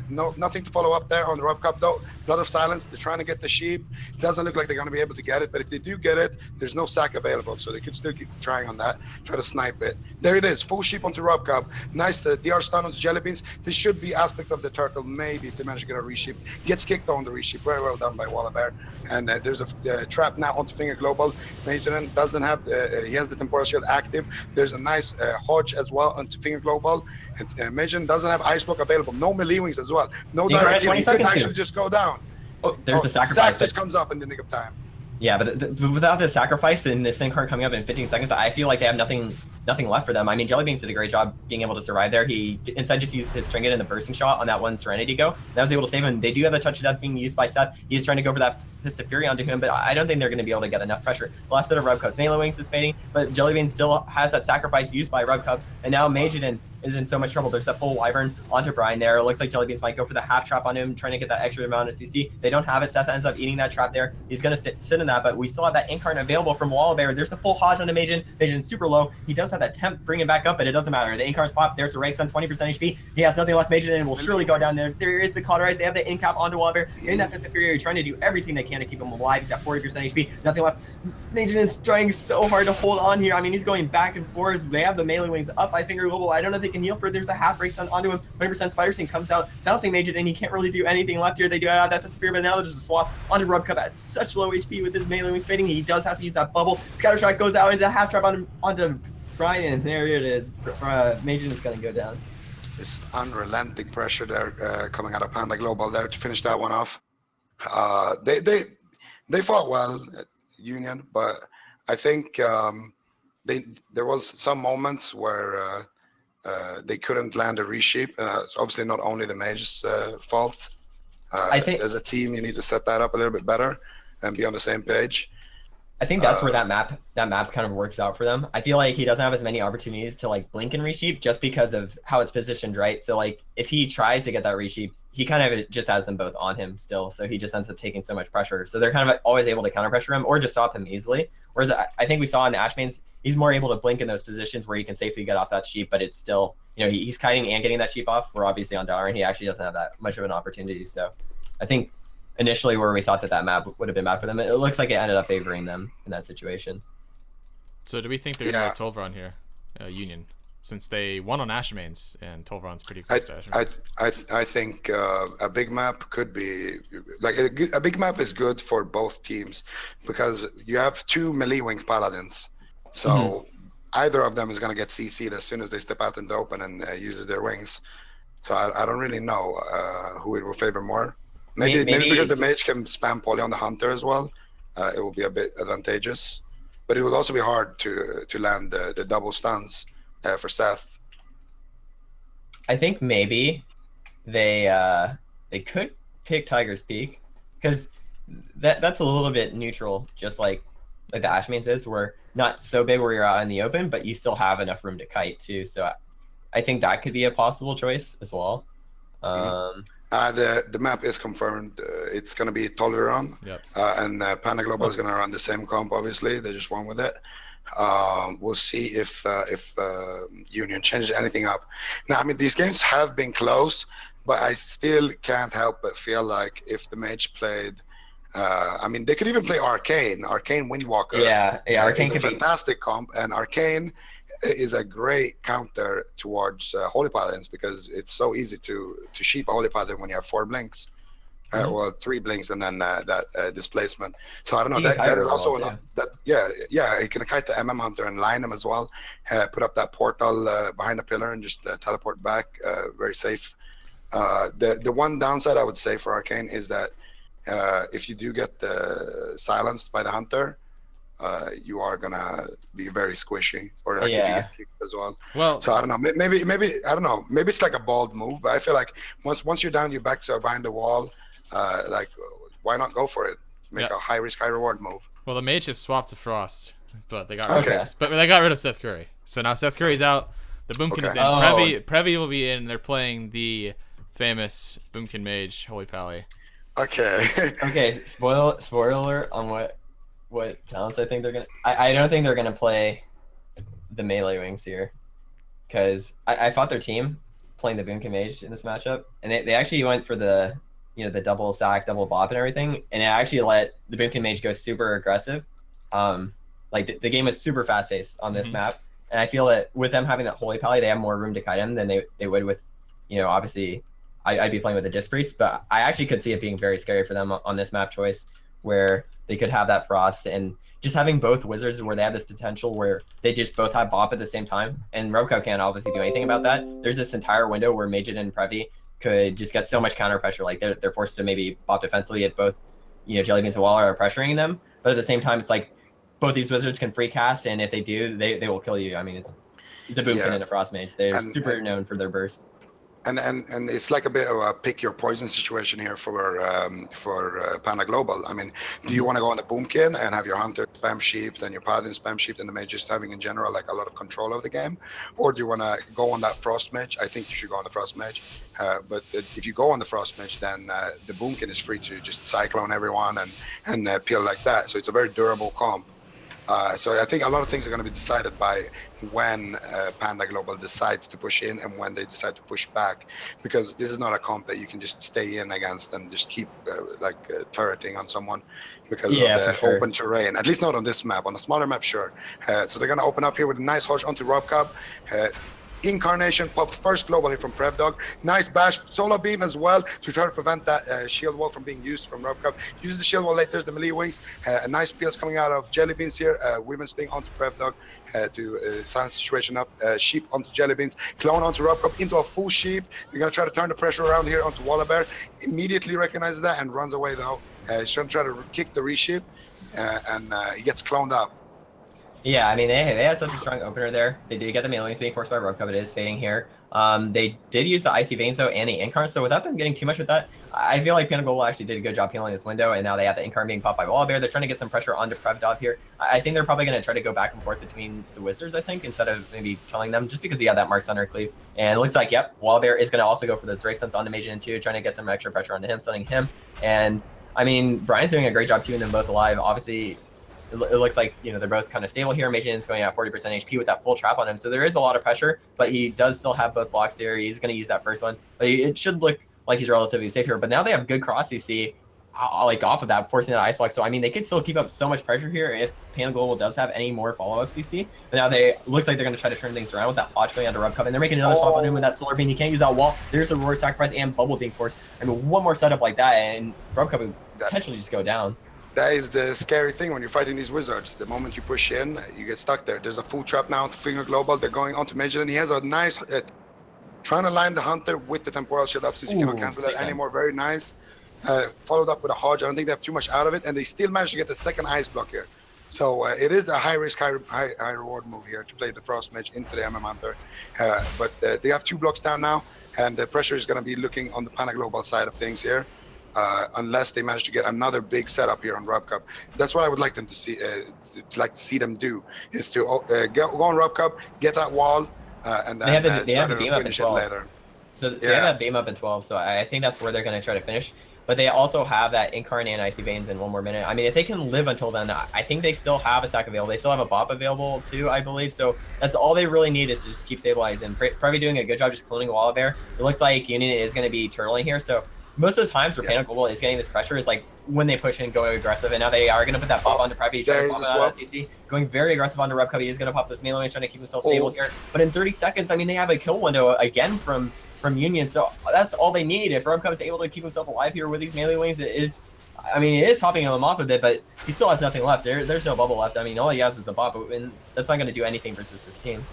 Nothing to follow up there on the Rub Cub though. A lot of silence. They're trying to get the sheep. Doesn't look like they're going to be able to get it, but if they do get it, there's no sack available, so they could still keep trying on that, try to snipe it. There it is, full sheep onto Rub Cub. Nice DR stun onto Jellybeans. This should be aspect of the turtle, maybe if they manage to get a resheep. Gets kicked on the resheep. Very well done by Walla Bear. And there's a trap now onto Finger Global. Majoran doesn't have, he has the temporal shield active. There's a nice Hodge as well onto Finger Global. And Majoran doesn't have ice block available. No melee wings as well. No direct. He could actually just go down. Oh, there's Oh, a sacrifice. Zach just comes up in the nick of time. Yeah, but without the sacrifice and this Sin card coming up in 15 seconds, I feel like they have nothing left for them. I mean, Jellybeans did a great job being able to survive there. He instead just used his Trinket and the bursting shot on that one Serenity go. That was able to save him. They do have the touch of death being used by Seth. He's trying to go for that Fist of Fury onto him, but I don't think they're going to be able to get enough pressure. The last bit of Rubcup's Melee Wings is fading, but Jellybean still has that sacrifice used by Rubcup, and now Majidin is in so much trouble. There's that full Wyvern onto Brian there. It looks like Jellybeans might go for the half trap on him, trying to get that extra amount of CC. They don't have it. Seth ends up eating that trap there. He's going to sit in that, but we still have that Incarnate available from Wallabear. There's the full Hodge onto Majin. Majin's super low. He does have that temp bringing back up, but it doesn't matter. The Incarnate's pop. There's the Ranks on 20% HP. He has nothing left. Majin will surely go down there. There is the Cauterize. They have the Incap onto Wallabear. In that Fist of Fury, trying to do everything they can to keep him alive. He's got 40% HP. Nothing left. Majin is trying so hard to hold on here. I mean, he's going back and forth. They have the Melee Wings up. I Finger Global. I don't know if they can heal for. There's the half breaks onto him. 100% Spider Sting comes out. Silencing Majin, and he can't really do anything left here. They do have that Fist of Fury, but now there's just a swap onto Rubcup at such low HP with his Melee Wings fading. He does have to use that bubble. Scatter Shot goes out into the half trap onto Brian. There it is. Majin is going to go down. This unrelenting pressure there coming out of Panda Global there to finish that one off. They fought well at Union, but I think there was some moments where they couldn't land a resheep. It's obviously not only the Mage's fault. I think as a team, you need to set that up a little bit better and be on the same page. I think that's where that map kind of works out for them. I feel like he doesn't have as many opportunities to like blink and resheep just because of how it's positioned, right? So like if he tries to get that resheep, he kind of just has them both on him still, so he just ends up taking so much pressure. So they're kind of always able to counter pressure him or just stop him easily. Whereas I think we saw in Ashmane's, he's more able to blink in those positions where he can safely get off that sheep, but it's still, you know, he's kiting and getting that sheep off. We're obviously on Dalaran, he actually doesn't have that much of an opportunity. So I think initially where we thought that map would have been bad for them, it looks like it ended up favoring them in that situation. So do we think they're going to go Tolvaron here, Union, since they won on Ashmane's and Tolvaron's pretty close to Ashmane's? I think a big map could be like a big map is good for both teams because you have two melee wing paladins, so either of them is going to get CC'd as soon as they step out in the open and uses their wings. So I don't really know who it will favor more. Maybe because the mage can spam poly on the hunter as well, it will be a bit advantageous. But it would also be hard to land the double stuns for Seth. I think maybe they could pick Tiger's Peak because that's a little bit neutral, just like the Ashmane's is. We're not so big where you're out in the open, but you still have enough room to kite too. So I think that could be a possible choice as well. The map is confirmed. It's going to be Tolvaron. Yep. And Panda Global is going to run the same comp, obviously. They just won with it. We'll see if Union changes anything up. Now, I mean, these games have been close, but I still can't help but feel like if the Mage played, I mean, they could even play Arcane Windwalker. Yeah, Arcane could be a fantastic comp, and Arcane is a great counter towards Holy Paladins because it's so easy to sheep a Holy Paladin when you have 4 blinks. Well, 3 blinks and then that displacement. So I don't know. That is also yeah. You can kite the MM Hunter and line him as well. Put up that portal behind the pillar and just teleport back. Very safe. The one downside I would say for Arcane is that if you do get silenced by the Hunter, you are gonna be very squishy, or like if you get kicked as well. Well, so I don't know. Maybe I don't know. Maybe it's like a bold move, but I feel like once you're down, you're back to behind the wall. Like, why not go for it? Make a high risk, high reward move. Well, the Mage has swapped to Frost, but they got rid of Seth Curry. So now Seth Curry's out. The Boomkin is in. Previ will be in. They're playing the famous Boomkin Mage, Holy Pally. Okay. Okay. Spoiler on what talents I think they're gonna. I don't think they're gonna play the melee wings here, because I fought their team playing the Boomkin Mage in this matchup, and they actually went for the the double sack, double bop, and everything, and it actually let the Boomkin Mage go super aggressive. Like the game was super fast paced on this map, and I feel that with them having that Holy Pally, they have more room to kite him than they would with, obviously I'd be playing with a Disc Priest, but I actually could see it being very scary for them on this map choice, where they could have that Frost, and just having both Wizards where they have this potential where they just both have bop at the same time, and Robco can't obviously do anything about that. There's this entire window where Majid and Previ could just get so much counter pressure. Like they're forced to maybe pop defensively if both, Jellybeans and Waller are pressuring them. But at the same time, it's like both these wizards can free cast, and if they do, they will kill you. I mean, it's a boomkin and a frost mage. They're super known for their burst. And it's like a bit of a pick your poison situation here for Panda Global. I mean, do you want to go on the Boomkin and have your Hunter spam sheep, then your Paladin spam sheep, and the mage just having in general like a lot of control of the game? Or do you want to go on that Frost Mage? I think you should go on the Frost Mage. But if you go on the Frost Mage, then the Boomkin is free to just cyclone everyone and peel like that. So it's a very durable comp. So I think a lot of things are going to be decided by when Panda Global decides to push in and when they decide to push back, because this is not a comp that you can just stay in against and just keep turreting on someone because of the open terrain. At least not on this map. On a smaller map, sure. So they're going to open up here with a nice hodge onto Rob Cub. Incarnation pop first global hit from Prevdog. Nice bash, solar beam as well to try to prevent that shield wall from being used from Rob Cup. Uses the shield wall late, there's the melee wings. A nice peels coming out of Jellybeans here. Women's Sting onto Prevdog to silence the situation up. Sheep onto Jellybeans. Clone onto Rob Cup into a full sheep. They're going to try to turn the pressure around here onto Wallabear. Immediately recognizes that and runs away though. He's going to try to kick the resheep and he gets cloned up. Yeah, I mean, they had such a strong opener there. They did get the melee wings being forced by Rogue Cup. It is fading here. They did use the Icy Veins, though, and the Incarn, so without them getting too much with that, I feel like Panda Global actually did a good job healing this window, and now they have the Incarn being popped by Wallabear. They're trying to get some pressure onto Prevdov here. I think they're probably going to try to go back and forth between the Wizards, I think, instead of maybe killing them, just because he had that Mark Sunner cleave. And it looks like, yep, Wallabear is going to also go for those Ray Stuns onto Mage too, trying to get some extra pressure onto him, stunning him. And, I mean, Brian's doing a great job keeping them both alive. Obviously, it looks like, they're both kind of stable here. Magin's going at 40% HP with that full trap on him. So there is a lot of pressure, but he does still have both blocks here. He's going to use that first one, but it should look like he's relatively safe here. But now they have good cross CC off of that, forcing that ice block. So, I mean, they could still keep up so much pressure here if Panda Global does have any more follow-up CC. But now looks like they're going to try to turn things around with that Hodge going onto Rub Cup. And they're making another swap on him with that Solar Beam. He can't use that wall. There's a Roar Sacrifice and Bubble being forced. I mean, one more setup like that, and Rub Cup would potentially just go down. That is the scary thing when you're fighting these wizards. The moment you push in, you get stuck there. There's a full trap now to Finger Global. They're going on to Major, and he has a nice trying to line the Hunter with the Temporal Shield up since you cannot cancel that anymore. Very nice. Followed up with a Hodge. I don't think they have too much out of it, and they still managed to get the second ice block here. So it is a high risk, high reward move here to play the Frost Mage into the MM Hunter. But they have 2 blocks down now, and the pressure is going to be looking on the Panda Global side of things here. Unless they manage to get another big setup here on Rob Cup. That's what I would like them to see. Like to see them do is to go on Rob Cup, get that wall, and then they have the beam up in 12. Later. So they have that beam up in 12. So I think that's where they're going to try to finish. But they also have that Incarn and Icy Veins in 1 more minute. I mean, if they can live until then, I think they still have a sack available. They still have a bop available too, I believe. So that's all they really need is to just keep stabilizing. Probably doing a good job just cloning Wallabear. It looks like Union is going to be turtling here. So most of the times where Panda Global is getting this pressure is like when they push in, go aggressive, and now they are going to put that pop onto Private, trying to pop out of CC, going very aggressive onto Rub Cubby. He's going to pop this melee and trying to keep himself stable here. But in 30 seconds, I mean, they have a kill window again from Union, so that's all they need. If Rub Cub is able to keep himself alive here with these melee wings, it is topping him off a bit, but he still has nothing left. There's no bubble left. I mean, all he has is a bop, and that's not going to do anything versus this team.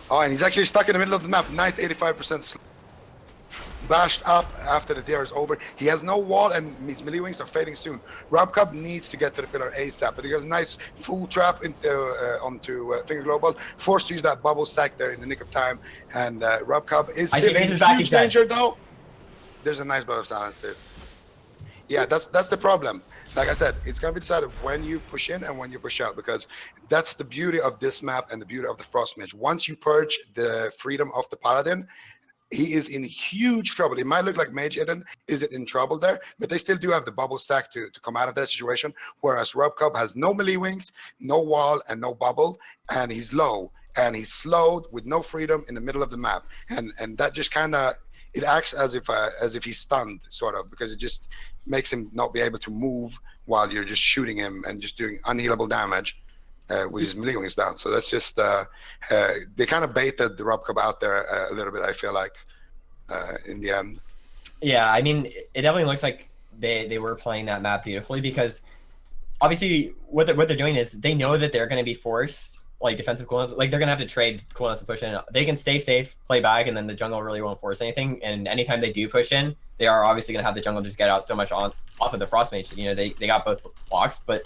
Oh, and he's actually stuck in the middle of the map. Nice 85% bashed up after the DR is over. He has no wall, and his melee wings are fading soon. Rob Cup needs to get to the pillar ASAP, but he has a nice full trap onto Finger Global, forced to use that bubble stack there in the nick of time, and Rob Cup is still in huge danger though. There's a nice blood of silence there. Yeah, that's the problem. Like I said, it's going to be decided when you push in and when you push out, because that's the beauty of this map and the beauty of the Frost Mage. Once you purge the freedom of the Paladin, he is in huge trouble. It might look like Mage Eden isn't in trouble there, but they still do have the bubble stack to come out of that situation, whereas Rob Cup has no melee wings, no wall, and no bubble, and he's low, and he's slowed with no freedom in the middle of the map. And that just kind of, it acts as if he's stunned, sort of, because it just makes him not be able to move while you're just shooting him and just doing unhealable damage. With his melee wings down. So that's just, they kind of baited the Rob Cup out there a little bit, I feel like, in the end. Yeah, I mean, it definitely looks like they were playing that map beautifully, because obviously what they're doing is they know that they're going to be forced like defensive cooldowns, like they're gonna have to trade cooldowns to push in. They can stay safe, play back, and then the jungle really won't force anything. And anytime they do push in, they are obviously gonna have the jungle just get out so much off of the frost mage. You know, they got both blocks, but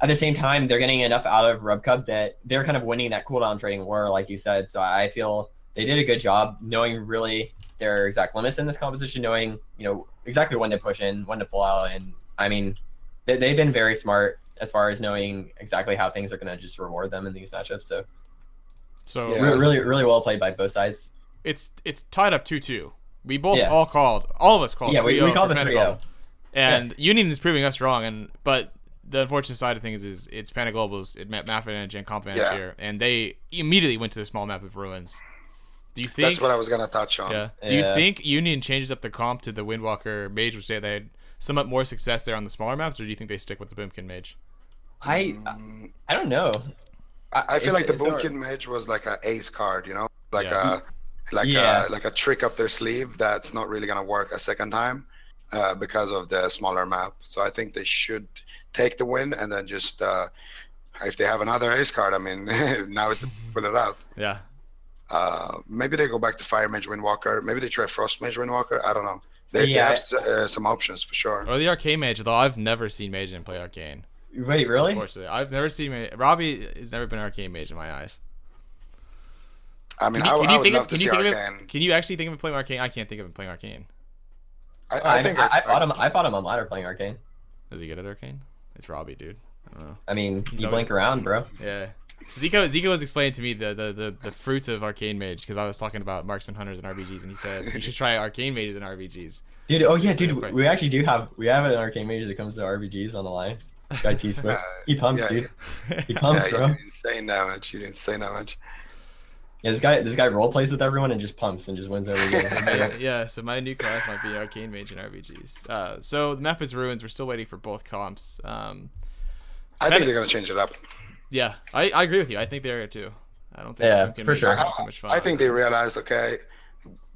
at the same time, they're getting enough out of Rubcub that they're kind of winning that cooldown trading war, like you said. So I feel they did a good job knowing really their exact limits in this composition, knowing, you know, exactly when to push in, when to pull out. And I mean, they've been very smart as far as knowing exactly how things are going to just reward them in these matchups. So Yeah. really well played by both sides. It's tied up 2-2. We both Yeah. all of us called. Yeah, we 3-0 called for the Panda 3-0. Global. And Union is proving us wrong. But the unfortunate side of things is it's Panda Global's map advantage and comp advantage here, and they immediately went to the small map of Ruins. Do you think That's what I was gonna touch on. Yeah. Do you think Union changes up the comp to the Windwalker Mage, which they had somewhat more success there on the smaller maps, or do you think they stick with the Boomkin Mage? I don't know. I feel like the It's hard. Boomkin Mage was like an ace card, you know, like Yeah. a trick up their sleeve that's not really gonna work a second time because of the smaller map. So I think they should take the win and then just if they have another ace card, I mean, now is to pull it out. Yeah. Maybe they go back to Fire Mage Windwalker. Maybe they try Frost Mage Windwalker. I don't know. They have some options for sure. Or the Arcane Mage, though I've never seen Mage and play Arcane. Wait, really? Unfortunately, I've never seen Robbie has never been an Arcane Mage in my eyes. I mean, Can I you would think love of? to Can you see think of Arcane. him? Can you actually think of him playing Arcane? I can't think of him playing Arcane. I fought him on ladder playing Arcane. Is he good at Arcane? It's Robbie, dude. I don't know. I mean, you always- blink around, bro. Yeah. Zico was explaining to me the fruits of Arcane Mage because I was talking about Marksman Hunters and RBGs, and he said you should try Arcane Mages and RBGs. Dude, oh yeah, So dude, quick. we actually have an Arcane Mage that comes to RBGs on Alliance. Guy T Swift. He pumps, yeah. dude. He pumps, Yeah, bro. you do insane damage. You do insane damage. Yeah, this guy role plays with everyone and just pumps and just wins every game. Yeah, so my new class might be Arcane Mage and RBGs. So the map is Ruins. We're still waiting for both comps. I think they're gonna change it up. Yeah, I agree with you. I think they're too. I don't think Yeah, Pumpkin for Mage sure. is having too much fun. I think they realized, okay,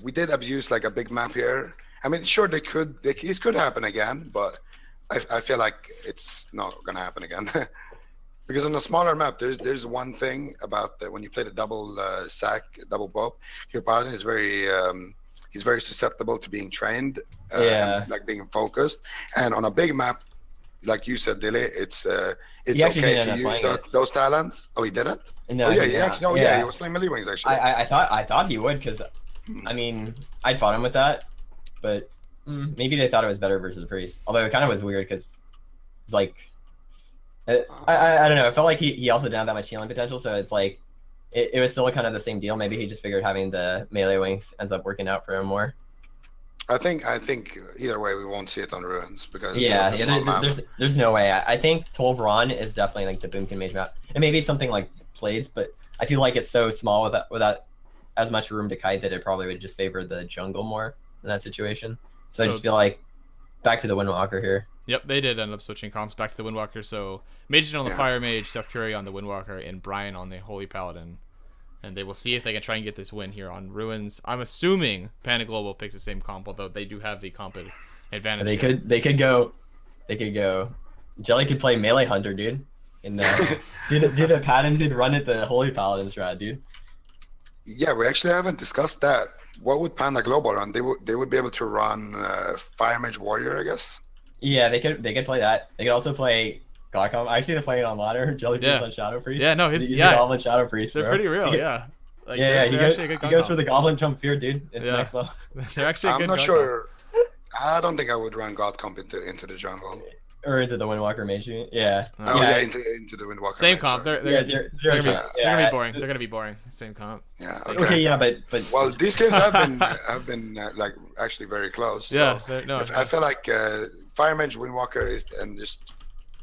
we did abuse like a big map here. I mean, sure, it could happen again, but I feel like it's not gonna happen again. Because on a smaller map, there's one thing about when you play the double sack, double bob, your paladin is he's very susceptible to being trained, and, like being focused. And on a big map, like you said, Dilly, it's He actually okay didn't to end up use playing it. those talents. Oh, he didn't. No, Oh yeah, he he didn't. actually, he was playing melee wings actually. I thought he would because, I mean, I'd fought him with that, but maybe they thought it was better versus Priest. Although it kind of was weird because it's like, I don't know. It felt like he also didn't have that much healing potential, so it's like it was still kind of the same deal. Maybe he just figured having the melee wings ends up working out for him more. I think either way we won't see it on Ruins because Yeah, it's a small map. there's no way. I think Tolvaron is definitely like the Boomkin Mage map. It may be something like Blades, but I feel like it's so small without as much room to kite that it probably would just favor the jungle more in that situation. So I just feel like back to the Windwalker here. Yep, they did end up switching comps back to the Windwalker. So Mage on the Fire Mage, Seth Curry on the Windwalker, and Brian on the Holy Paladin. And they will see if they can try and get this win here on Ruins. I'm assuming Panda Global picks the same comp, although they do have the comp advantage. They could go. Jelly could play melee hunter, dude. And do the patterns and run it the Holy Paladin strat, dude. Yeah, we actually haven't discussed that. What would Panda Global run? They would be able to run Fire Mage Warrior, I guess. Yeah, they could play that. They could also play Godcom. I see them playing it on ladder. Jelly plays on Shadow Priest. Yeah, no, He's a Goblin Shadow Priest. They're bro. pretty real, yeah. Like, He goes for the Goblin Jump Fear, dude. It's next level. They're actually. I'm good not God sure. I don't think I would run God Comp into the jungle. Or into the Windwalker Mage. Yeah. Oh yeah, into the Windwalker. Same Mage, comp. sorry. They're zero gonna chance. be boring. They're gonna be boring. Same comp. Yeah. Okay, yeah, but well, these games have been like actually very close. Yeah. So I feel like Fire Mage Windwalker is and just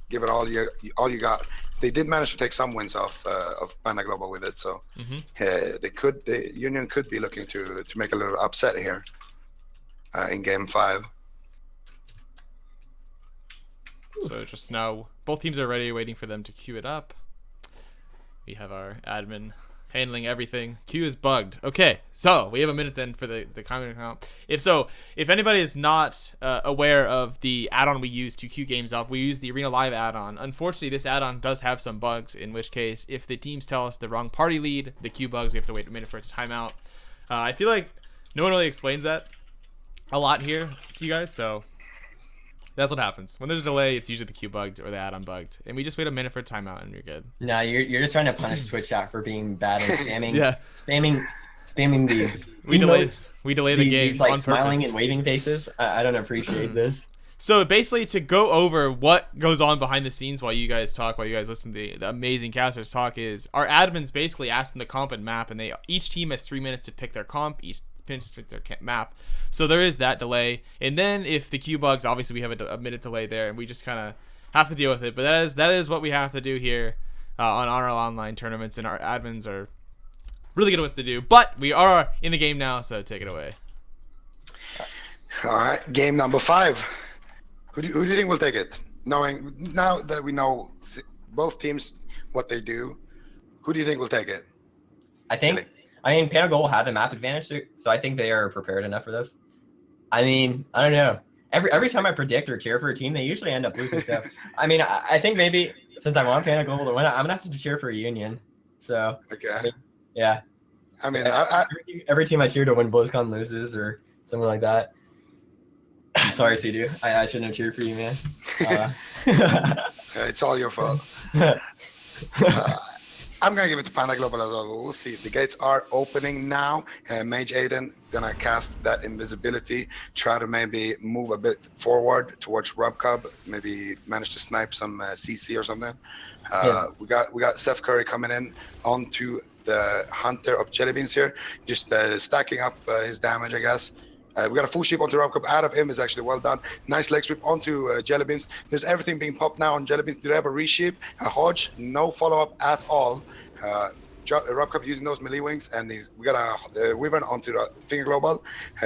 give it all you got. They did manage to take some wins off of Panda Global with it, so the Union could be looking to make a little upset here in Game 5. So just now, both teams are ready, waiting for them to queue it up. We have our admin handling everything. Q is bugged. Okay, so we have a minute then for the comment account. If anybody is not aware of the add-on we use to queue games up, we use the Arena Live add-on. Unfortunately, this add-on does have some bugs, in which case, if the teams tell us the wrong party lead, the queue bugs, we have to wait a minute for it to time out. I feel like no one really explains that a lot here to you guys, so that's what happens. When there's a delay, it's usually the queue bugged or the add-on bugged. And we just wait a minute for a timeout and you're good. No, you're just trying to punish Twitch chat for being bad and spamming Yeah. spamming these We delay the game these like on smiling purpose. and waving faces. I don't appreciate this. So basically, to go over what goes on behind the scenes while you guys talk, while you guys listen to the amazing casters talk, is our admins basically ask them the comp and map, and each team has 3 minutes to pick their comp, each team to pick their map. So there is that delay, and then if the queue bugs, obviously we have a minute delay there, and we just kind of have to deal with it. But that is what we have to do here on our online tournaments, and our admins are really good at what to do. But we are in the game now, so take it away. All right, game number 5. Who do you think will take it? Knowing now that we know both teams what they do, who do you think will take it? I mean, Panda Gold will have the map advantage, so I think they are prepared enough for this. I mean, I don't know. Every time I predict or cheer for a team, they usually end up losing stuff. I mean, I think maybe since I want Panda Gold to win, I'm gonna have to cheer for Union. So Okay. Yeah. I mean, every team I cheer to win BlizzCon loses or something like that. Sorry, Sidu. I shouldn't have cheered for you, man. it's all your fault. I'm gonna give it to Panda Global as well. We'll see. The gates are opening now. Mage Aiden gonna cast that invisibility. Try to maybe move a bit forward towards Rob Cub. Maybe manage to snipe some CC or something. Yes. We got Seth Curry coming in onto the Hunter of Jellybeans here, just stacking up his damage, I guess. We got a full sweep onto Rob Cup. Out of him is actually well done. Nice leg sweep onto Jellybeans. There's everything being popped now on Jellybeans. Do they have a resheep? A Hodge? No follow-up at all. Rob Cup using those melee wings, and we got a Wyvern onto the Finger Global.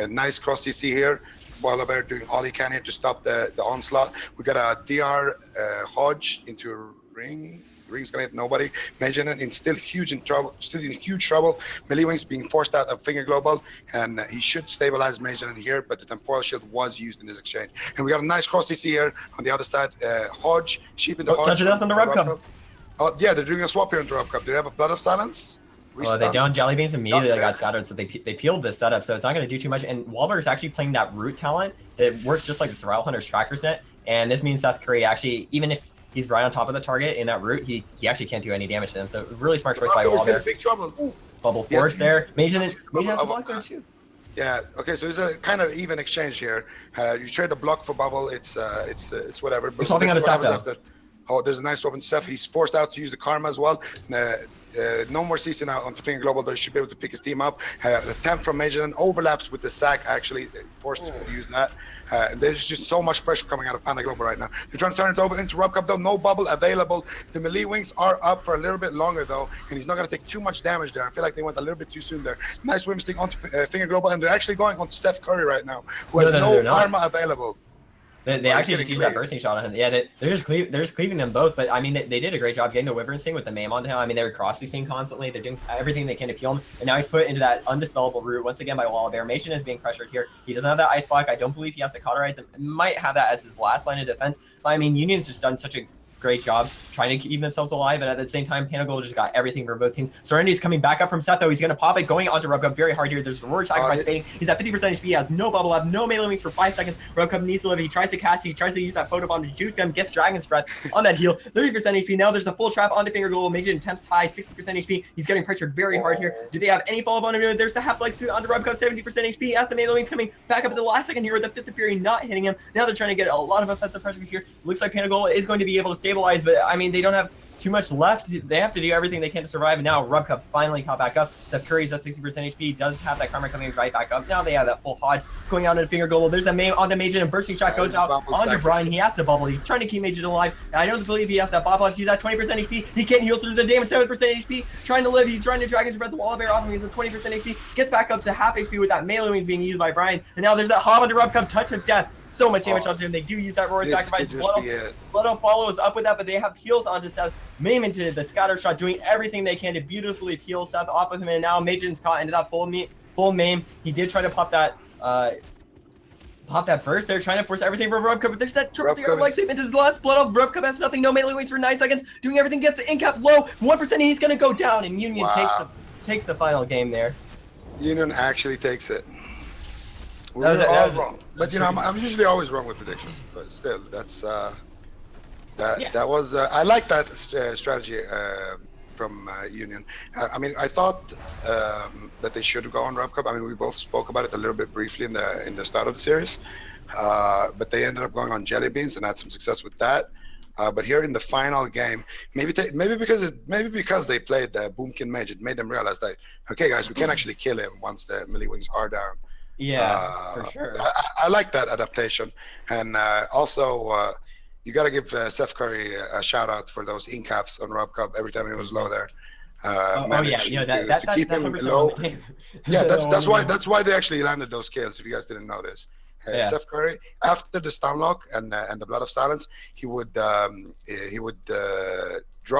Nice cross CC here. Boiler Bear doing all he can here to stop the onslaught. We got a DR Hodge into a ring. Ring's gonna hit nobody. Majorin in still in huge trouble. Melee Wings being forced out of Finger Global, and he should stabilize Majorin here, but the Temporal Shield was used in this exchange. And we got a nice cross CC here on the other side. Hodge, sheep in the Hodge. Touch it up on the Rob Cup. Oh yeah, they're doing a swap here on the Rob Cup. Do they have a Blood of Silence? Well, they don't. Jellybeans immediately got scattered, so they peeled this setup, so it's not going to do too much. And Wahlberg's actually playing that root talent. It works just like the Survival Hunter's tracker set, and this means Seth Curry actually, even if he's right on top of the target in that route, he actually can't do any damage to them. So really smart choice by Wahlberg. Big trouble. Ooh. Bubble Force there. Majorin has a block there too. Yeah. Okay. So it's a kind of even exchange here. You trade a block for Bubble. It's whatever. But swapping out a Seth after. Oh, there's a nice swap on Seth. He's forced out to use the Karma as well. No more CC now onto Finger Global. They should be able to pick his team up. The temp from Majorin overlaps with the sack. Actually, forced to use that. There's just so much pressure coming out of Panda Global right now. They're trying to turn it over into Rob Cup though. No bubble available. The melee wings are up for a little bit longer though, and he's not going to take too much damage there. I feel like they went a little bit too soon there. Nice whim stick onto Finger Global, and they're actually going onto Seth Curry right now, who has no armor available. They actually just used that bursting shot on him. Yeah, they're just cleaving them both. But I mean, they did a great job getting the Wyvern Sting with the Maim onto him. I mean, they were cross CCing constantly. They're doing everything they can to kill him. And now he's put into that undispellable route once again by Wallabear. Mason is being pressured here. He doesn't have that ice block. I don't believe he has the cauterize. And might have that as his last line of defense. But I mean, Union's just done such a great job trying to keep themselves alive, and at the same time, Panda Gold just got everything for both teams. Serenity's coming back up from Seth, though. He's going to pop it, going onto Rub Cup very hard here. There's the Roar Sacrifice fading. He's at 50% HP. He has no bubble left, no melee wings for 5 seconds. Rub Cup needs to live. He tries to cast, he tries to use that photobomb to juke them, gets Dragon's Breath on that heal. 30% HP. Now there's a full trap onto Finger Gold. Major attempts high, 60% HP. He's getting pressured very hard here. Do they have any follow-up on him? There's the half-leg suit onto Rub Cup, 70% HP. As the melee wings coming back up at the last second here with the Fist of Fury not hitting him. Now they're trying to get a lot of offensive pressure here. Looks like Panda Gold is going to be able to stabilize, but I mean, they don't have too much left. They have to do everything they can to survive, and now Rub Cup finally caught back up. Seth Curry's at 60% HP, does have that karma coming right back up. Now they have that full Hodge going out into Finger Gold. There's a Maim onto Majin, and bursting shot goes out onto Brian. He has to bubble. He's trying to keep Majin alive. And I don't believe he has that bop left. He's at 20% HP. He can't heal through the damage. 7% HP. Trying to live. He's trying to Dragon's Breath the Wall of Air off him. He's at 20% HP. Gets back up to half HP with that melee wings being used by Brian. And now there's that Hob onto Rub Cup. Touch of Death. so much damage onto him. They do use that Roar This Sacrifice. could just be it. Blood follows up with that, but they have heals onto Seth. Maim into the scatter shot, doing everything they can to beautifully peel Seth off of him, and now Majin's caught into that full maim. He did try to pop that burst. They're trying to force everything from Rubcup, but there's that triple DR leg sweep into the last blood off. Rubcup has nothing, no melee waits for 9 seconds, doing everything, gets the incap low, 1%, and he's gonna go down, and Union takes the final game there. Union actually takes it. We were all wrong, but you know, I'm usually always wrong with predictions. But still, that's that was I like that strategy from Union. I mean, I thought that they should go on Rubcup. I mean, we both spoke about it a little bit briefly in the start of the series, but they ended up going on Jelly Beans and had some success with that. But here in the final game, maybe because they played the Boomkin Mage, it made them realize that, okay, guys, we can actually kill him once the melee wings are down. Yeah, for sure. I like that adaptation, and also you got to give Seth Curry a shout out for those incaps on Rubcup every time he was low there. That's keep him low. Yeah, that's why they actually landed those kills. If you guys didn't notice. Seth Curry, after the stun lock and the Blood of Silence, he would drop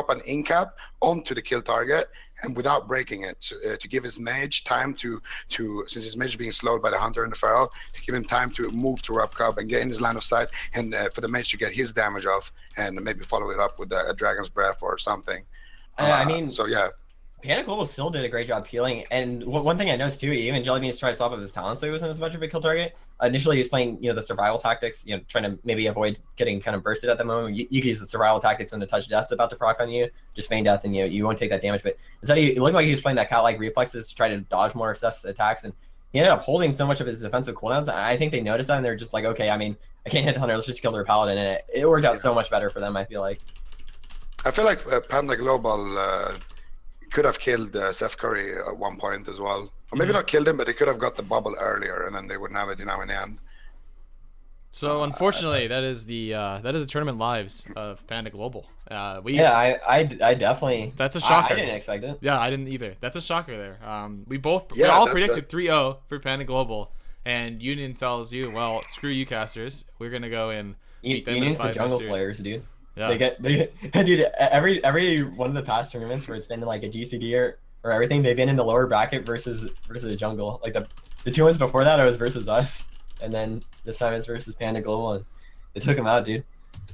an incap onto the kill target, and without breaking it, to give his mage time to since his mage is being slowed by the hunter and the feral, to give him time to move to Rubcup and get in his line of sight, and for the mage to get his damage off, and maybe follow it up with a Dragon's Breath or something. I mean, so yeah. Panic Global still did a great job peeling, and one thing I noticed too, even Jelly Beans tried to stop up his talent, so he wasn't as much of a kill target. Initially, he was playing, the survival tactics, trying to maybe avoid getting kind of bursted at the moment. You could use the survival tactics when the touch death's about to proc on you, just feign death, and you won't take that damage. But instead, it looked like he was playing that cat-like reflexes to try to dodge more of Seth's attacks, and he ended up holding so much of his defensive cooldowns. I think they noticed that, and they're just like, okay, I mean, I can't hit the hunter, let's just kill their paladin, and it worked out so much better for them, I feel like. I feel like Panda Global could have killed Seth Curry at one point as well. Or maybe not killed him, but they could have got the bubble earlier, and then they wouldn't have it, in the end. So unfortunately, that is the tournament lives of Panda Global. I definitely. That's a shocker. I didn't expect it. Yeah, I didn't either. That's a shocker there. We all predicted 3-0 for Panda Global, and Union tells you, well, screw you casters. We're gonna go and beat them. Union's the Jungle Slayers, dude. Yeah. Dude, every one of the past tournaments where it's been like a GCD or everything, they've been in the lower bracket versus a jungle. Like the 2 ones before that, it was versus us, and then this time it's versus Panda Global, and they took them out, dude.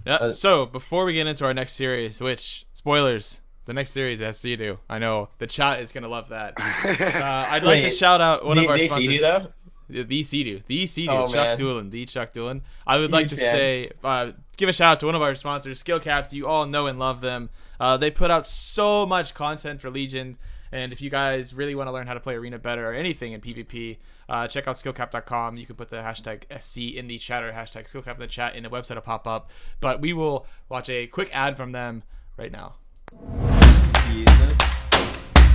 Yeah. So before we get into our next series, which spoilers, the next series is SC2. I know the chat is gonna love that. I'd like to shout out one of our sponsors. CDU, though? The CDU, Oh, Chuck Doolin. I would like to say, give a shout out to one of our sponsors, Skillcapped. You all know and love them. They put out so much content for Legion, and if you guys really want to learn how to play Arena better or anything in PvP, check out skillcap.com. You can put the hashtag SC in the chat or hashtag skillcap in the chat, and the website will pop up. But we will watch a quick ad from them right now. Jesus.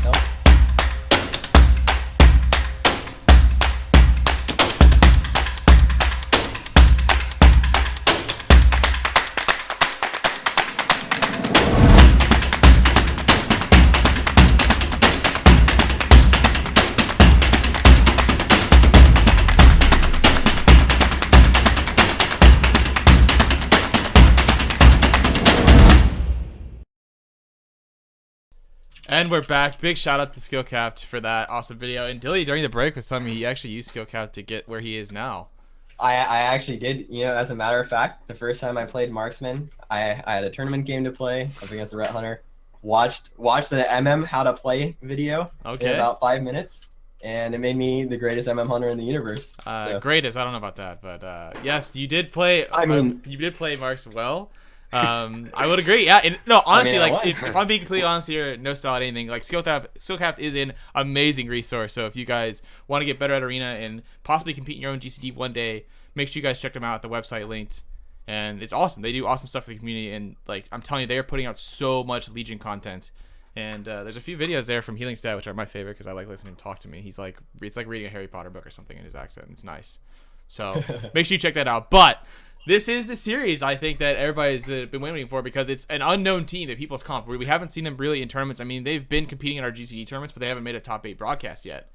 Nope. And we're back. Big shout out to Skillcapped for that awesome video. And Dilly, during the break, was telling me he actually used Skillcapped to get where he is now. I actually did. As a matter of fact, the first time I played Marksman, I had a tournament game to play up against a Ret Hunter. Watched the MM how to play video in about 5 minutes, and it made me the greatest MM hunter in the universe. Greatest, I don't know about that, but yes, you did play. You did play Marks well. I would agree. Yeah, and no, honestly, if I'm being completely honest here, no sell at anything. Like Skillcapped is an amazing resource. So if you guys want to get better at Arena and possibly compete in your own GCD one day, make sure you guys check them out at the website linked. And it's awesome. They do awesome stuff for the community, and like I'm telling you, they are putting out so much Legion content. And there's a few videos there from Healing Stat, which are my favorite because I like listening to him talk to me. It's like reading a Harry Potter book or something in his accent. It's nice. So make sure you check that out. But this is the series I think that everybody's been waiting for, because it's an unknown team that People's Comp. We haven't seen them really in tournaments. I mean, they've been competing in our GCD tournaments, but they haven't made a top 8 broadcast yet.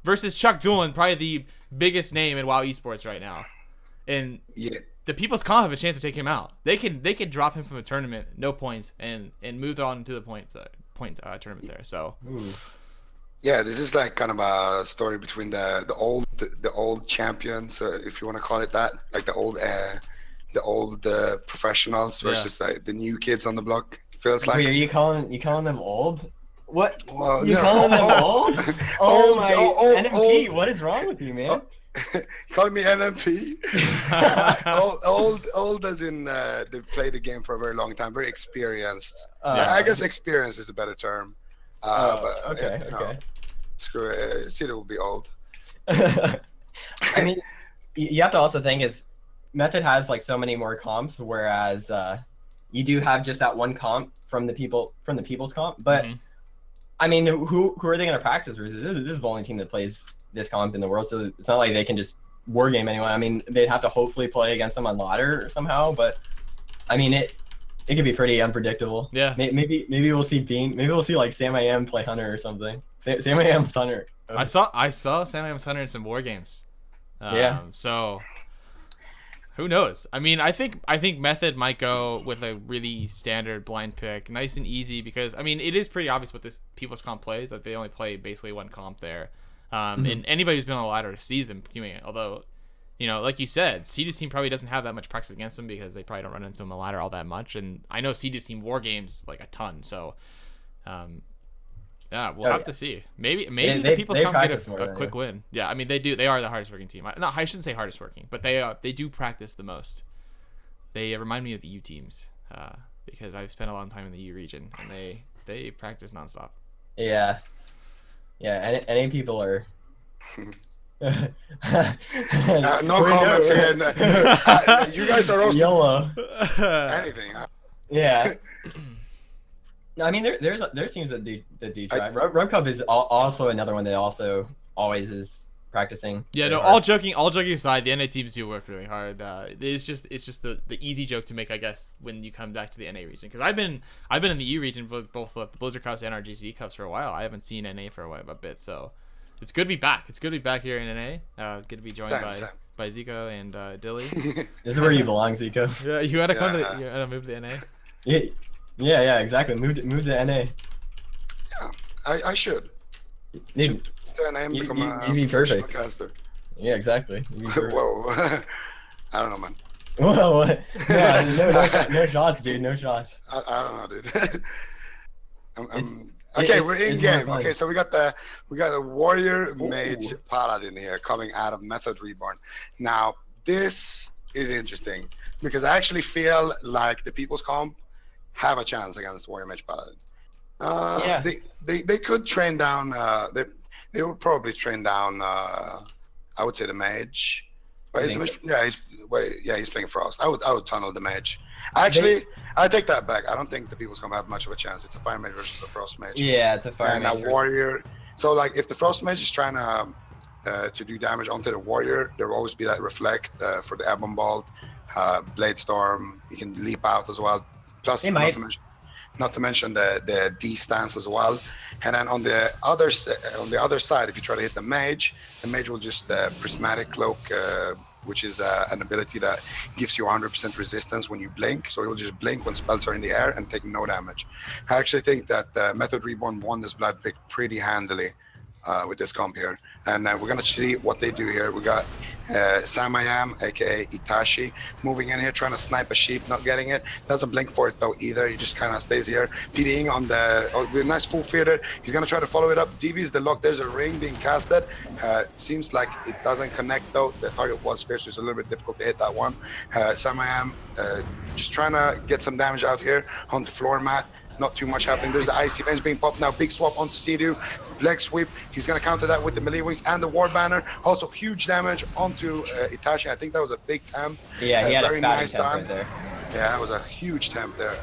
Versus Chuck Doolin, probably the biggest name in WoW esports right now. and Yeah. the People's Comp have a chance to take him out. They can drop him from a tournament, no points, and move on to the point tournaments there. So. Ooh. Yeah, this is like kind of a story between the old champions, if you want to call it that, like the old professionals versus like the new kids on the block. Feels like. Wait, are you calling them old? What? Well, You no, calling them old? Oh my NMP! old. What is wrong with you, man? Calling me NMP? old as in they've played the game for a very long time, very experienced. I guess experience is a better term. But okay, you know, okay. screw it. Cedar will be old. I mean, you have to also think is Method has like so many more comps, whereas you do have just that one comp from the People's Comp. But I mean, who are they going to practice versus? This is the only team that plays this comp in the world, so it's not like they can just war game anyone. I mean, they'd have to hopefully play against them on ladder somehow, but I mean it could be pretty unpredictable. Yeah. Maybe we'll see Bean. Maybe we'll see like Sam I Am play Hunter or something. Sam I Am's Hunter. I saw Sam Am's Hunter in some war games. Yeah. So who knows? I mean, I think Method might go with a really standard blind pick, nice and easy, because I mean it is pretty obvious what this People's Comp plays. Like they only play basically one comp there. And anybody who's been on the ladder sees them doing it. Although, you know, like you said, C2's team probably doesn't have that much practice against them because they probably don't run into them on the ladder all that much. And I know C2's team war games like a ton. So, yeah, we'll have to see. Maybe the People's Comp get a quick win. Yeah, I mean they do. They are the hardest working team. No, I shouldn't say hardest working, but they do practice the most. They remind me of the U teams because I've spent a long time in the U region and they practice nonstop. Yeah. Yeah, NA people are. No comments here. You guys are also yellow. Anything. Yeah. No, I mean there's teams that do try. Rub Cup is also another one that also always is practicing. Yeah, no. All joking aside, the NA teams do work really hard. It's just the easy joke to make, I guess, when you come back to the NA region. Because I've been in the U region for both the Blizzard Cups and our GCD Cups for a while. I haven't seen NA for a bit, so it's good to be back. It's good to be back here in NA. Good to be joined by Zico and Dilly. This is where you belong, Zico. Yeah, you gotta come to you gotta move to NA. Yeah, exactly. Move to NA. Yeah, I should. Dude, You'd be perfect. Caster. Yeah, exactly. Whoa. I don't know, man. Whoa. No shots, dude. No shots. I don't know, dude. Okay, we're in game. Okay, so we got the Warrior Mage Paladin here coming out of Method Reborn. Now, this is interesting because I actually feel like the People's Comp have a chance against Warrior Mage Paladin. Yeah. They could train down. They would probably train down. I would say the Mage. But he's playing Frost. I would tunnel the Mage. Actually, I take that back. I don't think the People's Comp have much of a chance. It's a Fire Mage versus a Frost Mage. Yeah, it's a Fire Mage. And a Warrior. So like, if the Frost Mage is trying to do damage onto the Warrior, there will always be that Reflect for the Ebon Bolt, Blade Storm. You can leap out as well. Plus, not to mention the D stance as well. And then on the other side, if you try to hit the mage will just prismatic cloak, which is an ability that gives you 100% resistance when you blink. So you'll just blink when spells are in the air and take no damage. I actually think that Method Reborn won this blood pick pretty handily with this comp here. And we're going to see what they do here. We got Sam I Am, aka Itachi, moving in here, trying to snipe a sheep, not getting it. Doesn't blink for it though either. He just kind of stays here, PDing on the nice full feeder. He's going to try to follow it up. DB's the lock. There's a ring being casted. Seems like it doesn't connect though. The target was fierce, so it's a little bit difficult to hit that one. Sam I Am just trying to get some damage out here on the floor mat. Not too much happening. There's the icy vents being popped now. Big swap onto Sidu. Leg sweep. He's going to counter that with the melee wings and the war banner. Also huge damage onto Itachi. I think that was a big temp. Yeah, he had very a fatty nice temp time. right there. Yeah, that was a huge temp there.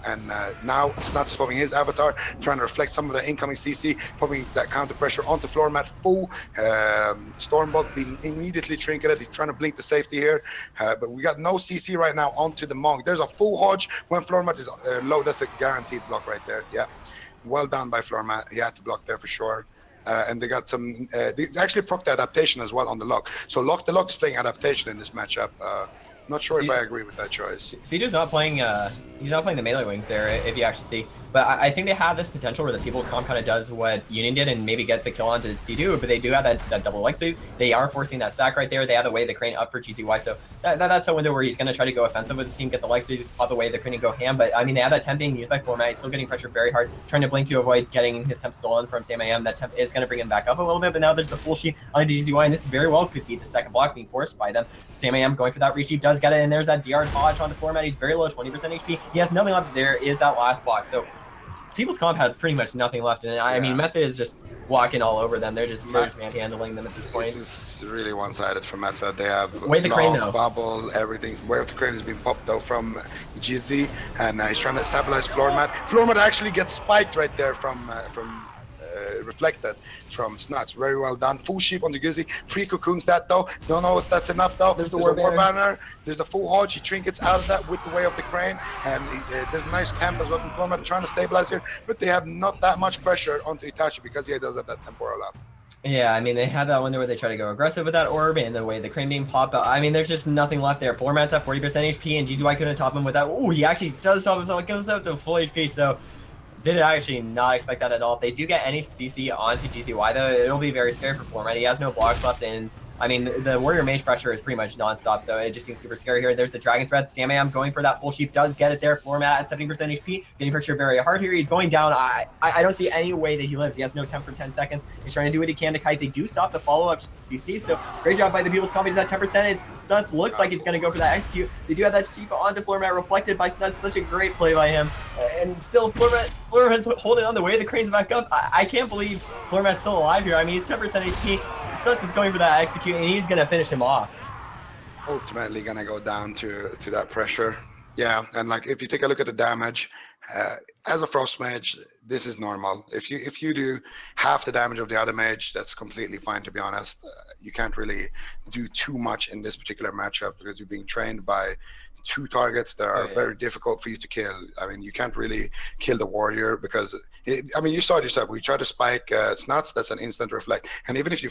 And now Snuts popping his avatar, trying to reflect some of the incoming CC, popping that counter pressure onto floor mat. Full Stormbolt being immediately trinketed. He's trying to blink the safety here. But we got no CC right now onto the Monk. There's a full Hodge when floor mat is low. That's a guaranteed block right there. Yeah. Well done by floor mat. He had to block there for sure. and they got some. They actually proc the adaptation as well on the lock. So the lock is playing adaptation in this matchup. Not sure if I agree with that choice. Cedew's not playing. He's not playing the melee wings there, if you actually see. But I think they have this potential where the People's Comp kind of does what Union did and maybe gets a kill onto Cedu, but they do have that double leg sweep. They are forcing that sack right there. They have the way the crane up for GZY, so that's a window where he's going to try to go offensive with his team, get the leg sweep out the way, the crane and go ham. But I mean, they have that temp being used by format. He's still getting pressure very hard, trying to blink to avoid getting his temp stolen from Sam AM. That temp is going to bring him back up a little bit, but now there's the full sheep on a GZY, and this very well could be the second block being forced by them. Sam AM going for that resheep, does get it, and there's that DR Hodge on the format. He's very low, 20% HP. He has nothing left. There is that last block. So People's Comp had pretty much nothing left, and I mean, Method is just walking all over them. They're just manhandling them at this point. This is really one-sided for Method. They have Way the crane though. Bubble, everything. Way of the crane is being popped though from GZ, and he's trying to stabilize floor mat. Floor mat actually gets spiked right there from reflected from Snuts. Very well done. Full sheep on the Guzzi. Pre-cocoons that though. Don't know if that's enough though. There's a war banner. There's a full Hodge. He trinkets out of that with the way of the crane. And there's a nice temp as well from Floor mat trying to stabilize here. But they have not that much pressure onto Itachi because he does have that temporal up. Yeah, I mean, they had that window where they try to go aggressive with that orb and the way the crane being popped out. I mean, there's just nothing left there. Floor mat's at 40% HP and GZY couldn't top him with that. Oh, he actually does top himself. It goes up to full HP. So did actually not expect that at all. If they do get any CC onto GZY though, it'll be very scary for Format. He has no blocks left, and I mean, the Warrior Mage pressure is pretty much non-stop, so it just seems super scary here. There's the Dragon Spread. Sam Am going for that full sheep, does get it there. Format at 70% HP, getting pressure very hard here. He's going down. I don't see any way that he lives. He has no temp for 10 seconds. He's trying to do what he can to kite. They do stop the follow-up CC, so great job by the People's Comp. He's at 10%. It's Snuts looks like he's going to go for that execute. They do have that sheep onto Format reflected by Snuts. Such a great play by him. And still, Format's holding on the way. The crane's back up. I can't believe Format's still alive here. I mean, he's 10% HP. Snuts is going for that execute, and he's going to finish him off. Ultimately going to go down to that pressure. Yeah, and like if you take a look at the damage, as a Frost Mage, this is normal. If you do half the damage of the other mage, that's completely fine, to be honest. You can't really do too much in this particular matchup because you're being trained by two targets that are very difficult for you to kill. I mean, you can't really kill the warrior because I mean, you saw it yourself. We try to spike Snuts, that's an instant reflect. And even if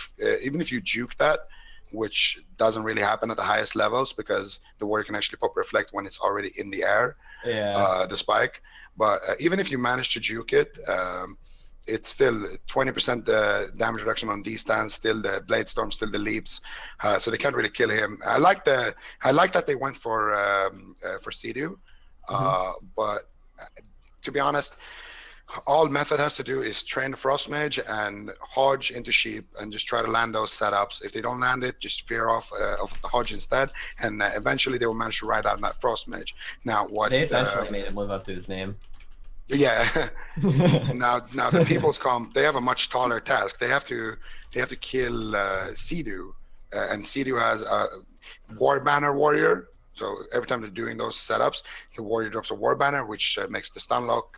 you juke that, which doesn't really happen at the highest levels because the warrior can actually pop reflect when it's already in the air, the spike. But even if you manage to juke it, it's still 20% damage reduction on D-stance, still the Blade Storm, still the leaps, so they can't really kill him. I like that they went for Cedu, but to be honest, all Method has to do is train the Frost Mage and Hodge into Sheep and just try to land those setups. If they don't land it, just fear off of the Hodge instead, and eventually they will manage to ride out that Frost Mage. Now, what they essentially made him live up to his name. Yeah. now the People's Comp, they have a much taller task. They have to kill Cedu, and Cedu has a War Banner Warrior. So every time they're doing those setups, the warrior drops a war banner, which makes the stun lock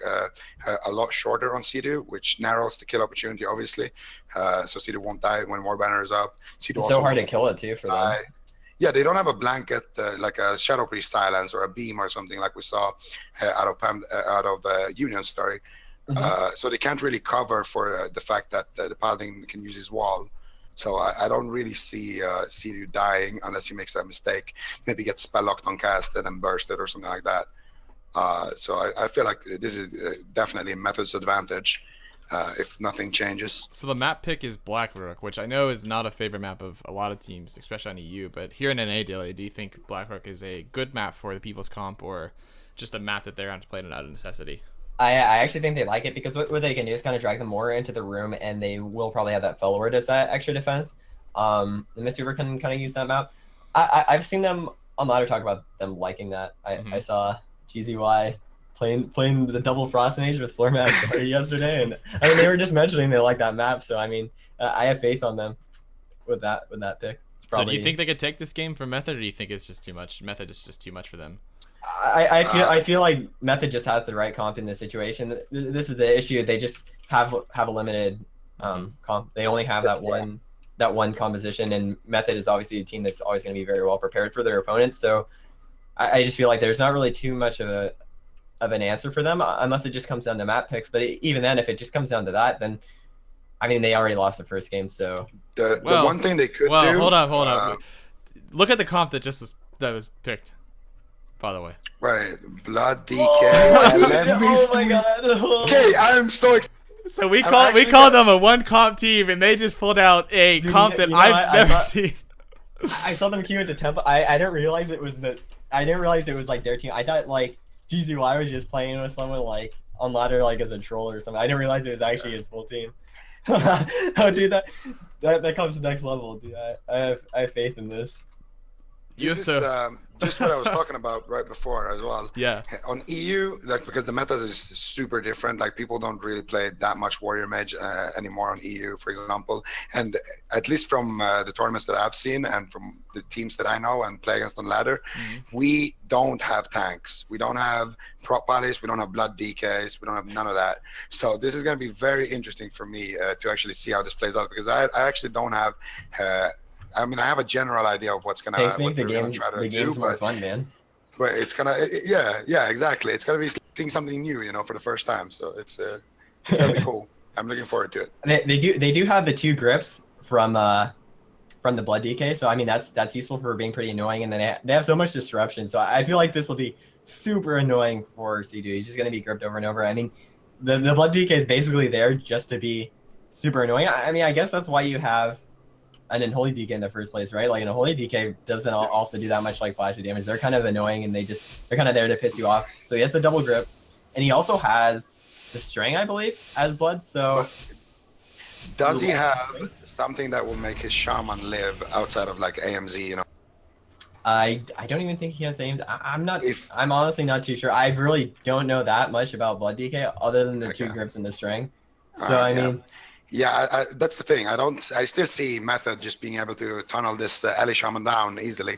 a lot shorter on Cedu, which narrows the kill opportunity, obviously. So Cedu won't die when war banner is up. Cedu it's so hard to kill it too for them. Yeah, they don't have a blanket like a Shadow Priest silence or a beam or something like we saw out of Union story. So they can't really cover for the fact that the Paladin can use his wall. So I don't really see Cedu dying unless he makes that mistake. Maybe get spell locked on cast and then burst it or something like that. So I feel like this is definitely a Method's advantage if nothing changes. So the map pick is Blackrook, which I know is not a favorite map of a lot of teams, especially on EU. But here in NA daily, do you think Blackrook is a good map for the People's Comp or just a map that they're going to play out of necessity? I actually think they like it because what they can do is kind of drag them more into the room, and they will probably have that Fellward as that extra defense. The Mistweaver can kind of use that map. I've seen them on ladder talk about them liking that. I saw GZY playing the double Frost Mage with floor mat yesterday, and I mean they were just mentioning they like that map. So I mean I have faith on them with that pick. So do you think they could take this game from Method, or do you think it's just too much? Method is just too much for them. I feel like Method just has the right comp in this situation. This is the issue. They just have a limited comp. They only have that one composition, and Method is obviously a team that's always going to be very well prepared for their opponents. So I just feel like there's not really too much of an answer for them unless it just comes down to map picks. But even then, if it just comes down to that, then I mean, they already lost the first game, so The Well, one thing they could do. hold on. Look at the comp that was picked. By the way. Right, Blood DK. oh my god! Okay, I'm so excited. So we called them a one comp team, and they just pulled out a comp that I've never seen. I saw them queue into Temple. I didn't realize it was like their team. I thought like GZY was just playing with someone like on ladder like as a troll or something. I didn't realize it was actually his full team. Oh, dude, that comes to next level, dude. I have faith in this. This is just what I was talking about right before as well. Yeah. On EU, like because the meta is super different. Like people don't really play that much warrior mage anymore on EU, for example. And at least from the tournaments that I've seen and from the teams that I know and play against on ladder, we don't have tanks. We don't have prop pallies. We don't have blood DKs. We don't have none of that. So this is going to be very interesting for me to actually see how this plays out, because I actually don't have. I mean, I have a general idea of what's gonna The game's more fun, man. But it's gonna, yeah, exactly. It's gonna be seeing something new, you know, for the first time. So it's gonna be cool. I'm looking forward to it. They do have the 2 grips from the blood DK, so I mean that's useful for being pretty annoying, and then they have so much disruption. So I feel like this will be super annoying for C2. He's just gonna be gripped over and over. I mean, the blood DK is basically there just to be super annoying. I mean, I guess that's why you have an Unholy DK in the first place, right? Like an Unholy DK doesn't also do that much like flashy damage. They're kind of annoying, and they're kind of there to piss you off. So he has the double grip, and he also has the string, I believe, as blood. So does he have something that will make his shaman live outside of like AMZ? You know, I don't even think he has aims. I'm honestly not too sure. I really don't know that much about blood DK other than the 2 grips and the string. So I mean. Yeah, that's the thing. I still see Method just being able to tunnel this Ellie Shaman down easily.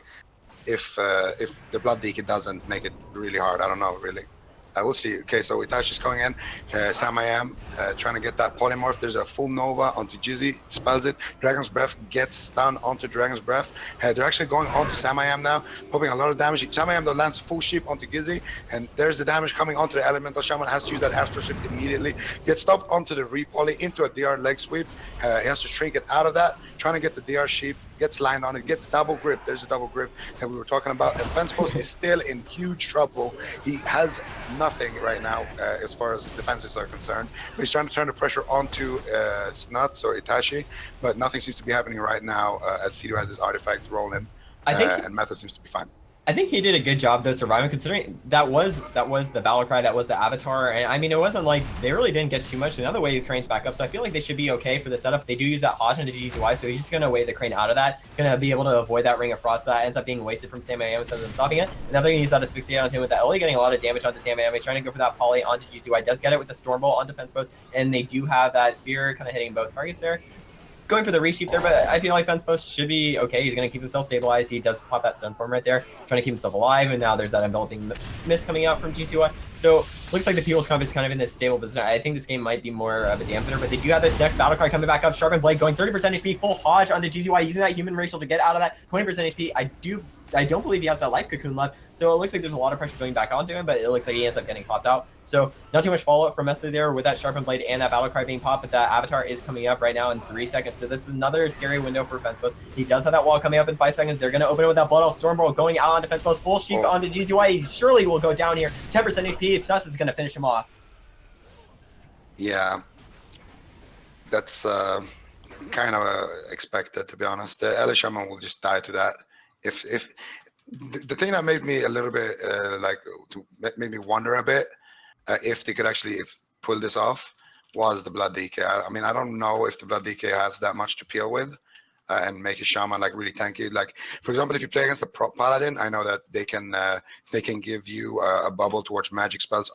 If the Blood DK doesn't make it really hard, I don't know really. We'll see. Okay, so Itachi's going in. Sam I am trying to get that polymorph. There's a full Nova onto Jizzy, spells it. Dragon's Breath gets stunned onto Dragon's Breath. They're actually going onto Sam I am now, popping a lot of damage. Sam I am lands full sheep onto Gizzy, and there's the damage coming onto the Elemental Shaman. Has to use that Astro Shift immediately. Gets stopped onto the Repoly into a DR leg sweep. He has to shrink it out of that, trying to get the DR sheep. Gets lined on it, gets double grip. There's a double grip that we were talking about. And Fence Post is still in huge trouble. He has nothing right now as far as defenses are concerned. But he's trying to turn the pressure onto Snuts or Itachi, but nothing seems to be happening right now as C2 has his artifact rolling. And Method seems to be fine. I think he did a good job though surviving, considering that was the battle cry, that was the avatar, and I mean it wasn't like they really didn't get too much. Another way the crane's back up, so I feel like they should be okay for the setup. They do use that Hodge into GZY, so he's just gonna wait the crane out of that, gonna be able to avoid that ring of frost that ends up being wasted from Sam AM instead of them stopping it. And now they're gonna use that asphyxiate on him with that Ellie getting a lot of damage onto Sam AM. He's trying to go for that poly onto GZY, does get it with the storm bolt on defense post, and they do have that fear kind of hitting both targets there. Going for the resheep there, but I feel like Fence Post should be okay. He's going to keep himself stabilized. He does pop that stun form right there, trying to keep himself alive, and now there's that enveloping mist coming out from GCY. So looks like the People's Comp is kind of in this stable position. I think this game might be more of a dampener, but they do have this next battle card coming back up. Sharpened Blade going 30% HP, full Hodge onto GCY, using that human racial to get out of that 20% HP. I don't believe he has that life cocoon left, so it looks like there's a lot of pressure going back onto him, but it looks like he ends up getting popped out. So not too much follow-up from Method there with that Sharpened Blade and that Battle Cry being popped, but that Avatar is coming up right now in 3 seconds, so this is another scary window for Fence Post. He does have that wall coming up in 5 seconds. They're going to open it with that Blood Elf Storm Bolt going out on Defense Post, full sheep onto GZY. He surely will go down here. 10% HP, Sus is going to finish him off. Yeah, that's kind of expected, to be honest. Ellie Shaman will just die to that. If the thing that made me a little bit made me wonder a bit if they could actually pull this off was the Blood DK. I mean, I don't know if the Blood DK has that much to peel with and make a shaman like really tanky. Like for example, if you play against the prop paladin, I know that they can give you a bubble towards magic spells.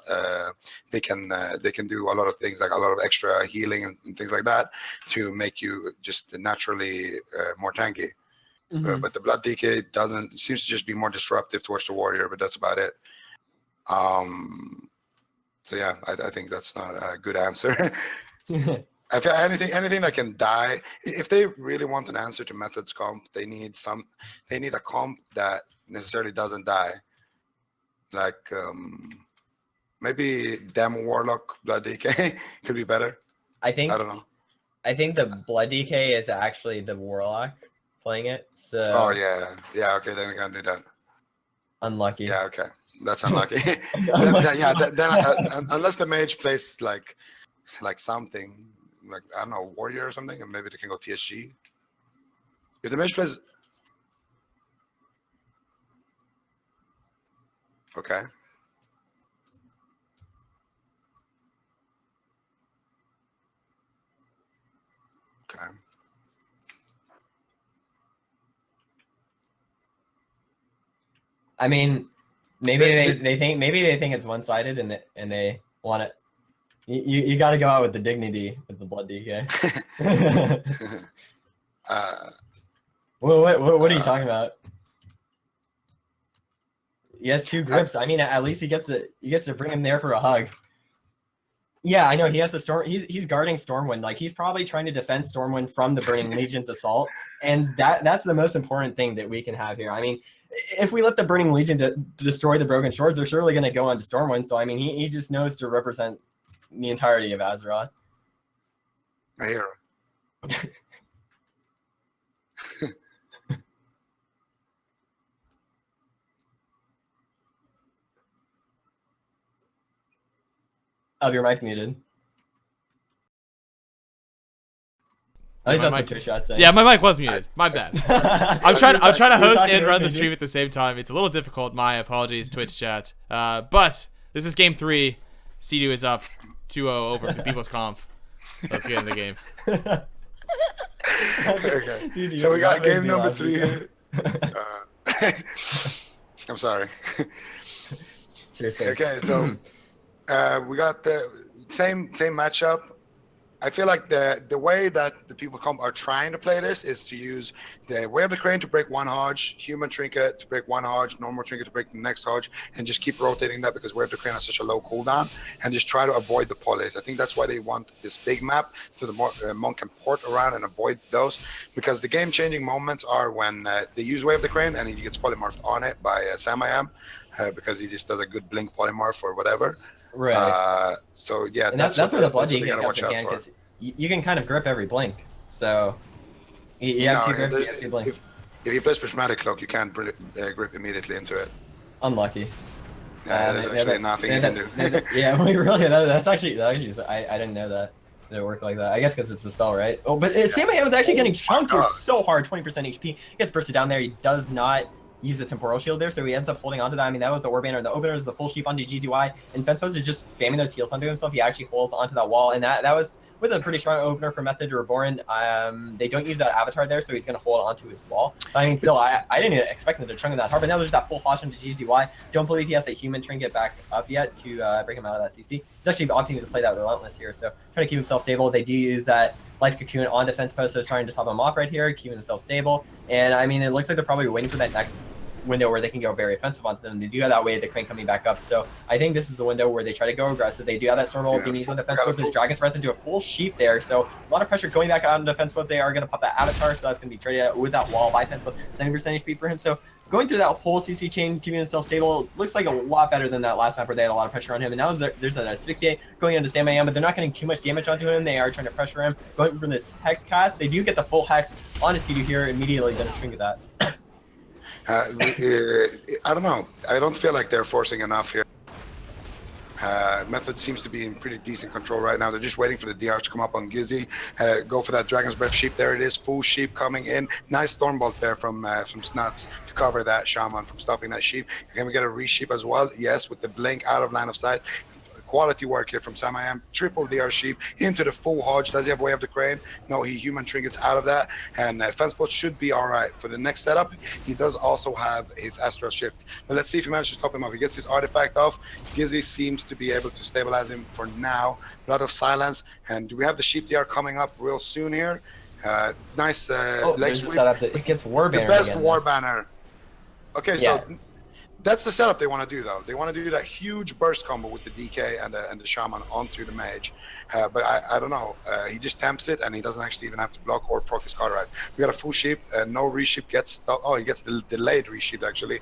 They can do a lot of things, like a lot of extra healing and things like that to make you just naturally more tanky. But the Blood DK seems to just be more disruptive towards the warrior, but that's about it. So yeah, I think that's not a good answer. I feel anything that can die. If they really want an answer to Method's comp, they need a comp that necessarily doesn't die. Like maybe Demo Warlock Blood DK could be better. I think I don't know. I think the Blood DK is actually the Warlock playing it. So. Oh yeah. Okay, then I gotta do that. Unlucky. Yeah. Okay, that's unlucky. Unlucky. Unless the mage plays like something like I don't know, warrior or something, and maybe they can go TSG. If the mage plays, okay. Okay. I mean, maybe they think it's one-sided and they want it. You got to go out with the dignity with the Blood DK. What are you talking about? He has 2 grips. I mean, at least he gets to bring him there for a hug. Yeah, I know he has the storm. He's guarding Stormwind. Like he's probably trying to defend Stormwind from the Burning Legion's assault, and that's the most important thing that we can have here. I mean, if we let the Burning Legion destroy the Broken Shores, they're surely going to go on to Stormwind. So I mean, he just knows to represent the entirety of Azeroth. I hear him. Your mic's muted. At least that's what Twitch saying. Yeah, my mic was muted. My bad. I'm trying to host and run the stream at the same time. It's a little difficult. My apologies, Twitch chat. But this is game 3. C2 is up 2-0 over the People's Conf. So let's get into the game. Okay. Dude, so we got game number 3 here. I'm sorry. Serious face. Okay, so we got the same matchup. I feel like the way that the people are trying to play this is to use the Way of the Crane to break 1 Hodge, Human Trinket to break 1 Hodge, Normal Trinket to break the next Hodge, and just keep rotating that because Way of the Crane has such a low cooldown, and just try to avoid the polys. I think that's why they want this big map so the monk can port around and avoid those, because the game-changing moments are when they use Way of the Crane and he gets polymorphed on it by Samayam, because he just does a good blink polymorph or whatever. Right. So yeah, and that's where the Blood DK comes again, because you can kind of grip every blink. So you have 2 grips, you have 2 blinks. If you play Prismatic Cloak, you can't grip immediately into it. Unlucky. Yeah, there's actually nothing you can do. Yeah, really, that's actually I didn't know that it worked like that. I guess because it's the spell, right? Oh, but Samayam was actually getting chunked here so hard, 20% HP. He gets bursted down there. He does not use a temporal shield there, so he ends up holding onto that. I mean, that was the Orb Banner. The opener is the full sheep onto GZY, and Fence Post is just spamming those heals onto himself. He actually holds onto that wall, and that was with a pretty strong opener for Method to Reborn. They don't use that avatar there, so he's going to hold onto his wall. I mean, still, I didn't even expect him to chunk him that hard, but now there's that full Hosh into GZY. Don't believe he has a Human Trinket back up yet to break him out of that CC. He's actually opting to play that Relentless here, so trying to keep himself stable. They do use that Life Cocoon on Defense Post, so trying to top him off right here, keeping himself stable. And I mean, it looks like they're probably waiting for that next window where they can go very offensive onto them. They do have that Way of the Crane coming back up, so I think this is the window where they try to go aggressive. They do have that Stormroll beanies on defense with Dragon's Breath into a full sheep there, so a lot of pressure going back out on defense with. They are going to pop that avatar, so that's going to be traded out with that wall by fence with 70% HP for him. So going through that whole CC chain, keeping himself stable, looks like a lot better than that last map where they had a lot of pressure on him. And now there's an asphyxiate going into Samayam, but they're not getting too much damage onto him. They are trying to pressure him. Going for this Hex cast, they do get the full Hex onto C2 here, immediately going to shrink that. I don't know. I don't feel like they're forcing enough here. Method seems to be in pretty decent control right now. They're just waiting for the DR to come up on Gizzy. Go for that Dragon's Breath sheep. There it is. Full sheep coming in. Nice Stormbolt there from Snuts to cover that Shaman from stopping that sheep. Can we get a re-sheep as well? Yes, with the blink out of line of sight. Quality work here from Samayam. Triple DR sheep into the full Hodge. Does he have Way of the Crane? No, he Human Trinkets out of that. And Fenceport should be all right. For the next setup, he does also have his Astral Shift. But let's see if he manages to top him off. He gets his artifact off. Gizzy seems to be able to stabilize him for now. A lot of silence. And do we have the sheep DR coming up real soon here? Nice leg sweep. Setup that it gets War Banner. The best again, War Banner. Okay, yeah. So That's the setup they want to do, though. They want to do that huge burst combo with the DK and the Shaman onto the Mage. But I don't know. He just tempts it, and he doesn't actually even have to block or proc his Cauterize. We got a full sheep. No resheep gets... Oh, he gets the delayed resheep, actually.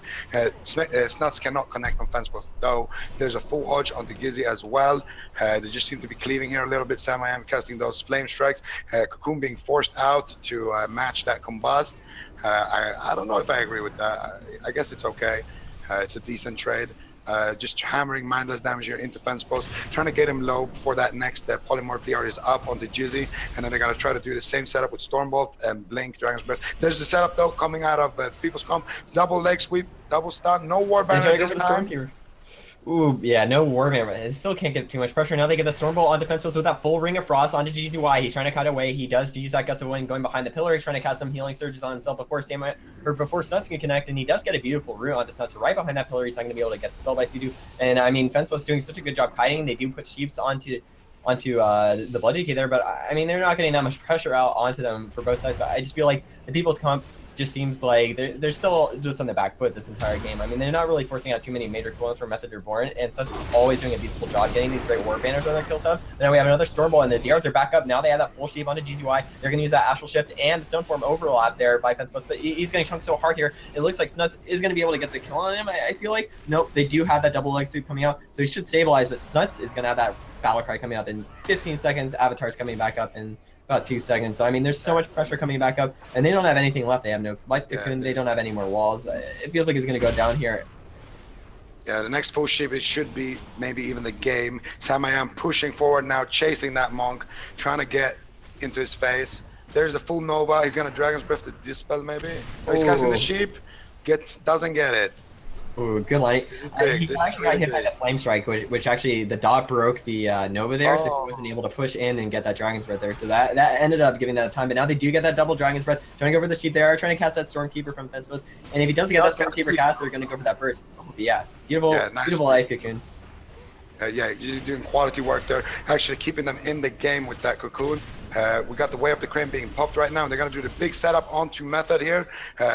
Snuts cannot connect on fence post, though. There's a full hodge onto Gizzy as well. They just seem to be cleaving here a little bit. Sam casting those flame strikes. Cocoon being forced out to match that combust. I don't know if I agree with that. I guess it's okay. It's a decent trade. Just hammering mindless damage here into fence post, trying to get him low before that next polymorph DR is up onto Jizzy, and then they're gonna try to do the same setup with Stormbolt and Blink, Dragon's Breath. There's the setup though coming out of People's Comp, double leg sweep, double stun, no war banner this time. Ooh, yeah, no Warbanner. It still can't get too much pressure. Now they get the Stormbolt on defense post with that full Ring of Frost onto GZY. He's trying to cut away. He does use that Gust of Wind going behind the pillar. He's trying to cast some healing surges on himself before Snuts can connect, and he does get a beautiful root onto Snuts right behind that pillar. He's not going to be able to get the spell by Sidu. And I mean, Fence Post doing such a good job kiting. They do put sheeps onto the Blood DK there, but I mean, they're not getting that much pressure out onto them for both sides. But I just feel like the People's Comp just seems like they're still just on the back foot this entire game. I mean, they're not really forcing out too many major clones from Method Reborn, and Suns is always doing a beautiful job getting these great war banners on their kill stops. Then we have another Stormbolt, and the DRs are back up. Now they have that full sheep onto GZY. They're going to use that Astral Shift and Stoneform overlap there by Fence Post, but he's going to chunk so hard here. It looks like Snuts is going to be able to get the kill on him, I feel like. Nope, they do have that double leg sweep coming out, so he should stabilize, but Snuts is going to have that Battle Cry coming up in 15 seconds. Avatar's coming back up in about 2 seconds. So I mean, there's so much pressure coming back up, and they don't have anything left. They have no life cocoon. They don't have any more walls. It feels like it's going to go down here. Yeah, the next full ship, it should be maybe even the game. Samayam pushing forward now, chasing that monk, trying to get into his face. There's the full Nova. He's going to Dragon's Breath to dispel maybe. Oh, he's casting the sheep. Doesn't get it. Ooh, good line. He actually got hit by the Flame Strike, which actually the dot broke the Nova there, so he wasn't able to push in and get that Dragon's Breath there. So that ended up giving that time, but now they do get that double Dragon's Breath. Trying to go for the sheep, they are trying to cast that Stormkeeper from Fence Post, and if he doesn't get that Stormkeeper cast, they're going to go for that burst. Oh, yeah, beautiful, nice. Beautiful life cocoon. Yeah, you're doing quality work there, actually keeping them in the game with that cocoon. We got the Way Up the Crane being popped right now, and they're going to do the big setup onto Method here.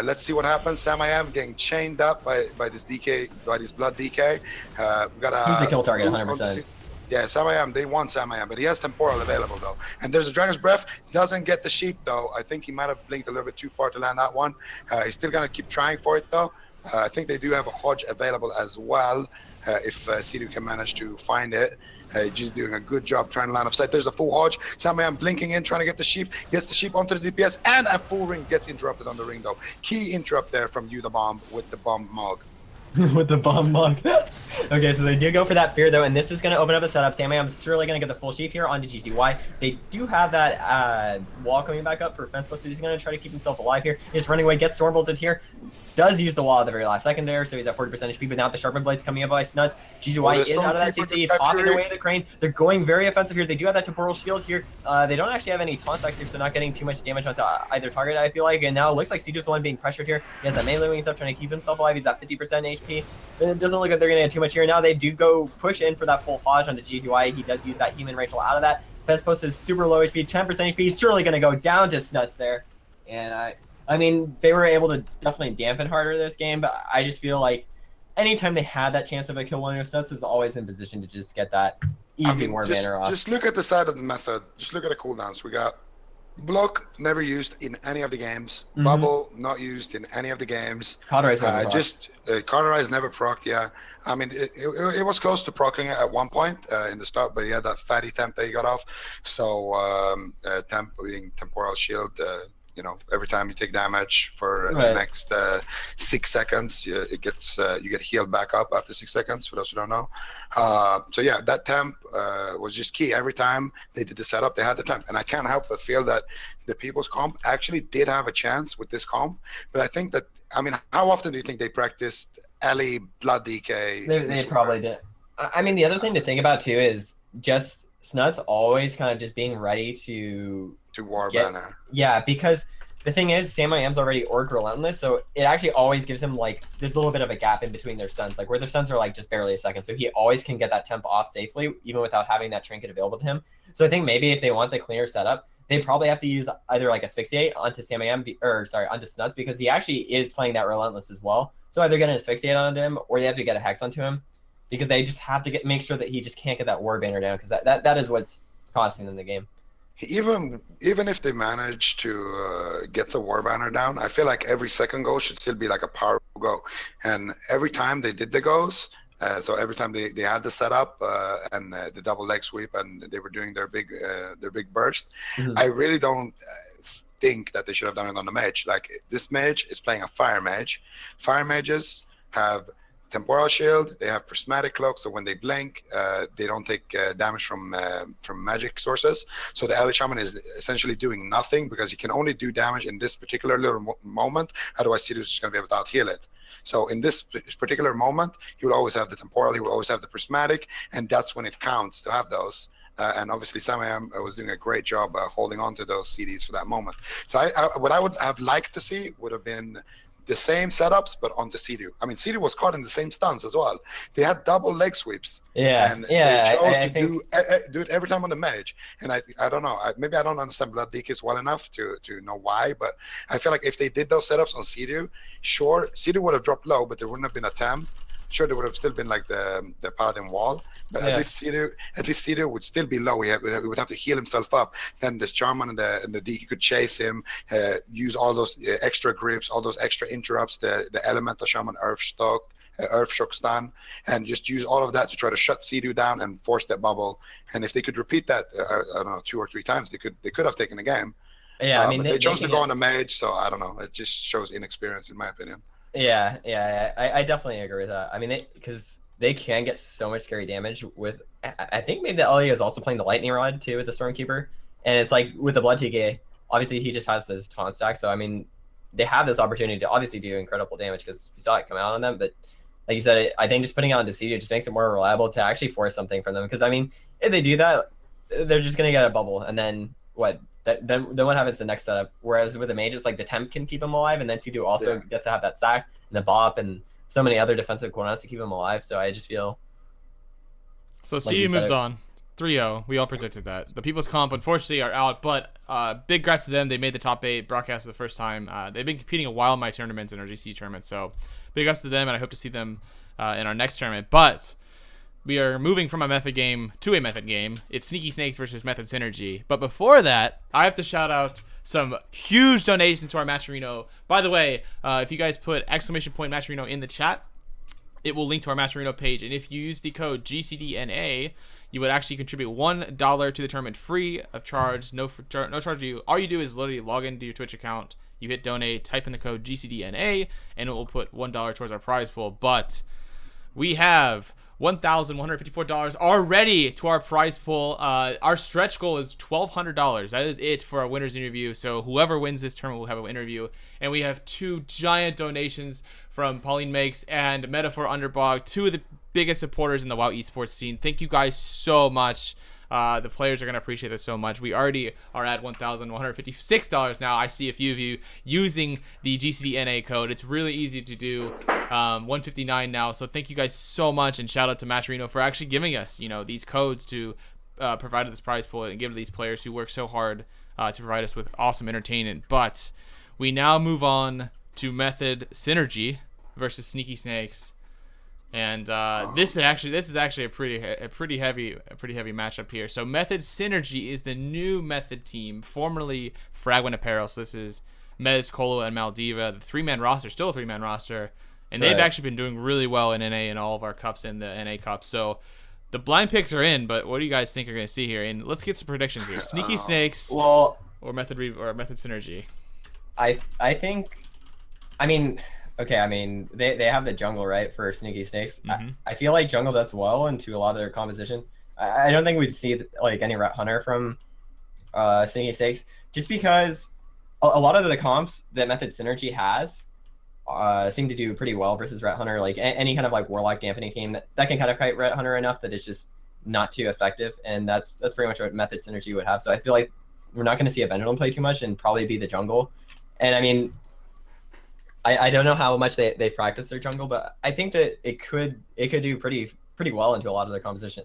Let's see what happens. Samayam getting chained up by this DK, by this Blood DK. We got he's the kill target, 100%. Yeah, Samayam, they want Samayam, but he has Temporal available, though. And there's a Dragon's Breath. Doesn't get the sheep, though. I think he might have blinked a little bit too far to land that one. He's still going to keep trying for it, though. I think they do have a Hodge available as well, if Sidu can manage to find it. Just doing a good job trying to line of sight. There's a full Hodge. Samayam blinking in, trying to get the sheep. Gets the sheep onto the DPS, and a full ring gets interrupted on the ring, though. Key interrupt there from you, the bomb, with the bomb mug. With the bomb mug. Okay, so they do go for that fear, though, and this is going to open up a setup. Samayam's surely going to get the full sheep here onto GCY. They do have that wall coming back up for Fence Post, so he's going to try to keep himself alive here. He's running away, gets Stormbolted here. Does use the wall at the very last second there, so he's at 40% HP, but now the Sharpened Blade's coming up by Snuts. GCY is out of that CC, popping away the crane. They're going very offensive here. They do have that Temporal Shield here. They don't actually have any taunt stacks here, so not getting too much damage onto either target, I feel like. And now it looks like Siege's the one being pressured here. He has that melee wings up, trying to keep himself alive. He's at 50% HP. It doesn't look like they're going to get too much here. Now they do go push in for that full Hodge onto GZY. He does use that Human Rachel out of that. Fence Post is super low HP, 10% HP. He's surely going to go down to Snuts there. And I mean, they were able to definitely dampen harder this game, but I just feel like anytime they had that chance of a kill winner, Snuts was always in position to just get that easy war banner off. Just look at the side of the Method. Just look at the cooldowns. We got Block, never used in any of the games. Bubble, not used in any of the games. Cauterize Cauterize never procced, yeah. I mean, it was close to proccing it at one point in the start, but yeah, that fatty temp that he got off. So temp being Temporal Shield, you know, every time you take damage for the next 6 seconds, it gets you get healed back up after 6 seconds, for those who don't know. So yeah, that temp was just key. Every time they did the setup, they had the temp. And I can't help but feel that the People's Comp actually did have a chance with this comp. But I think that, I mean, how often do you think they practiced Ellie, Blood DK? They probably did. I mean, the other thing to think about too is just Snuts always kind of just being ready to war banner. Yeah, because the thing is, Samayam's already Orc Relentless, so it actually always gives him like this little bit of a gap in between their stuns, like where their stuns are like just barely a second, so he always can get that temp off safely, even without having that trinket available to him. So I think maybe if they want the cleaner setup, they probably have to use either like asphyxiate onto Sam or sorry, onto Snuts, because he actually is playing that relentless as well. So either get an asphyxiate onto him or they have to get a hex onto him, because they just have to make sure that he just can't get that war banner down, because that is what's costing them the game. Even if they manage to get the war banner down, I feel like every second go should still be like a powerful go. And every time they did the goes, so every time they had the setup and the double leg sweep, and they were doing their big burst, I really don't think that they should have done it on the mage. Like, this mage is playing a fire mage. Fire mages have temporal shield, they have prismatic cloak, so when they blink, they don't take damage from magic sources. So the Elite Shaman is essentially doing nothing, because he can only do damage in this particular little moment, otherwise Sidhu's just going to be able to out heal it. So in this particular moment, he will always have the temporal, he will always have the prismatic, and that's when it counts to have those. And obviously Sam was doing a great job holding on to those CDs for that moment. So what I would have liked to see would have been the same setups, but onto Sidhu. I mean, Sidhu was caught in the same stuns as well. They had double leg sweeps. Yeah, and yeah. They chose I to do it every time on the mage. And I don't know. Maybe I don't understand Blood Deacons well enough to know why, but I feel like if they did those setups on Sidhu, sure, Sidhu would have dropped low, but there wouldn't have been a TAM. Sure, there would have still been like the Paladin wall, but at least Sidhu would still be low. He would have to heal himself up. Then the Shaman and the DK could chase him, use all those extra grips, all those extra interrupts, the Elemental Shaman Earth Shock stun, and just use all of that to try to shut Sidhu down and force that bubble. And if they could repeat that, I don't know, 2 or 3 times, they could have taken the game. Yeah, I mean, they chose to go on the mage, so I don't know. It just shows inexperience, in my opinion. Yeah. I definitely agree with that. I mean, because they can get so much scary damage with. I think maybe the LA is also playing the Lightning Rod too with the Stormkeeper, and it's like with the Blood TK. Obviously, he just has this taunt stack, so I mean, they have this opportunity to obviously do incredible damage because we saw it come out on them. But like you said, I think just putting it on Decidio just makes it more reliable to actually force something from them. Because I mean, if they do that, they're just gonna get a bubble, and then what? Then what happens the next setup? Whereas with the mage, it's like the temp can keep him alive, and then C2 also gets to have that sack and the bop and so many other defensive cooldowns to keep him alive. So I just feel. So C2 moves on 3-0. We all predicted that. The People's Comp unfortunately are out, but big congrats to them. They made the top 8 broadcast for the first time. They've been competing a while in my tournaments and our GCD tournaments, so big ups to them, and I hope to see them in our next tournament. But we are moving from a method game to a method game. It's Sneaky Snakes versus Method Synergy. But before that, I have to shout out some huge donations to our Matcherino. By the way, if you guys put ! Matcherino in the chat, it will link to our Matcherino page. And if you use the code GCD NA, you would actually contribute $1 to the tournament free of charge. No charge to you. All you do is literally log into your Twitch account. You hit donate, type in the code GCD NA, and it will put $1 towards our prize pool. But we have $1,154 already to our prize pool. Our stretch goal is $1,200. That is it for our winner's interview. So whoever wins this tournament will have an interview. And we have 2 giant donations from Pauline Makes and Metaphor Underbog, 2 of the biggest supporters in the WoW esports scene. Thank you guys so much. The players are going to appreciate this so much. We already are at $1,156 now. I see a few of you using the GCD NA code. It's really easy to do. 159 now. So thank you guys so much, and shout out to Matcherino for actually giving us, these codes to provide this prize pool and give to these players who work so hard to provide us with awesome entertainment. But we now move on to Method Synergy versus Sneaky Snakes. And this is actually a pretty heavy matchup here. So Method Synergy is the new Method team, formerly Fragment Apparel. So this is Mez, Colo, and Maldiva. The 3-man roster, still a 3-man roster, and they've actually been doing really well in NA in all of our cups in the NA Cup. So the blind picks are in, but what do you guys think are going to see here? And let's get some predictions here. Sneaky Snakes, or Method Synergy. I think, they have the jungle, right, for Sneaky Snakes. Mm-hmm. I feel like jungle does well into a lot of their compositions. I don't think we'd see like any Rat Hunter from Sneaky Snakes, just because a lot of the comps that Method Synergy has seem to do pretty well versus Rat Hunter. Like any kind of like Warlock dampening team that can kind of kite Rat Hunter enough that it's just not too effective, and that's pretty much what Method Synergy would have. So I feel like we're not going to see a Vendulum play too much and probably be the jungle. And I mean, I don't know how much they've practiced their jungle, but I think that it could do pretty well into a lot of their composition.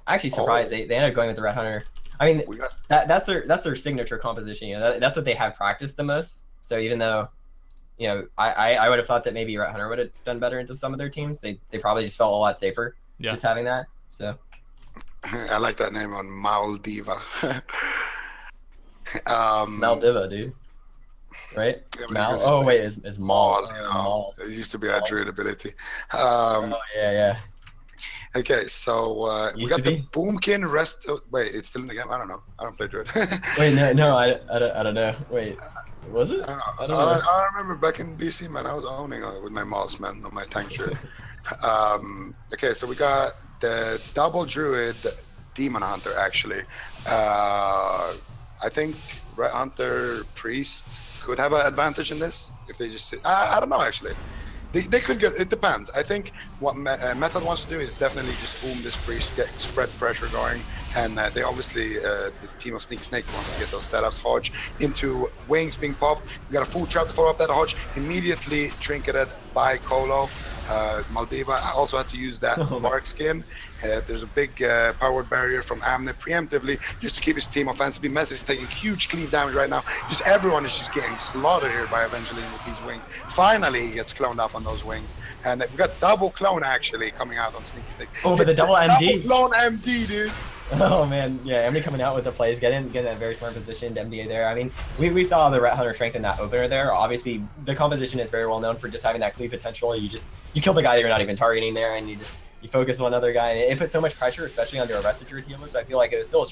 I'm actually surprised they ended up going with the Rat Hunter. I mean, We got that's their signature composition. You know, that's what they have practiced the most. So even though, you know, I would have thought that maybe Ret Hunter would have done better into some of their teams. They probably just felt a lot safer just having that. So I like that name on Maldiva. Maldiva, dude. Right? Yeah, but Mal. because Oh wait, it's Maul. you know, Maul. it used to be a druid ability. Oh yeah. Okay, so we Used got to the be. Boomkin rest. Wait, it's still in the game? I don't know. I don't play druid. Wait, no, I don't know. Wait, was it? I don't know. I remember back in BC, man, I was owning with my mouse, man, on my tank shirt. Okay, so we got the double druid demon hunter, actually. I think Red Hunter Priest could have an advantage in this if they just sit. I don't know, actually. They could get, it depends. I think what Method wants to do is definitely just boom this Priest, get spread pressure going, and they obviously, the team of Sneaky Snake wants to get those setups. Hodge into wings being popped. We got a full trap to follow up that Hodge, immediately trinketed by Colo. Maldiva also had to use that bark skin. There's a big powered barrier from Amne preemptively just to keep his team offensively. Messi is taking huge clean damage right now. Just everyone is just getting slaughtered here by Evangeline with these wings. Finally, he gets cloned up on those wings. And we got double clone actually coming out on Sneaky Snake. Oh, but the double MD. Double clone MD, dude. Oh man, yeah, MD coming out with the plays, getting a very smart position to MDA there. I mean, we saw the Ret Hunter strength in that opener there. Obviously, the composition is very well known for just having that cleave potential. You kill the guy that you're not even targeting there, and you focus on another guy. And it puts so much pressure, especially under a Rested Druid healer. So I feel like it was still a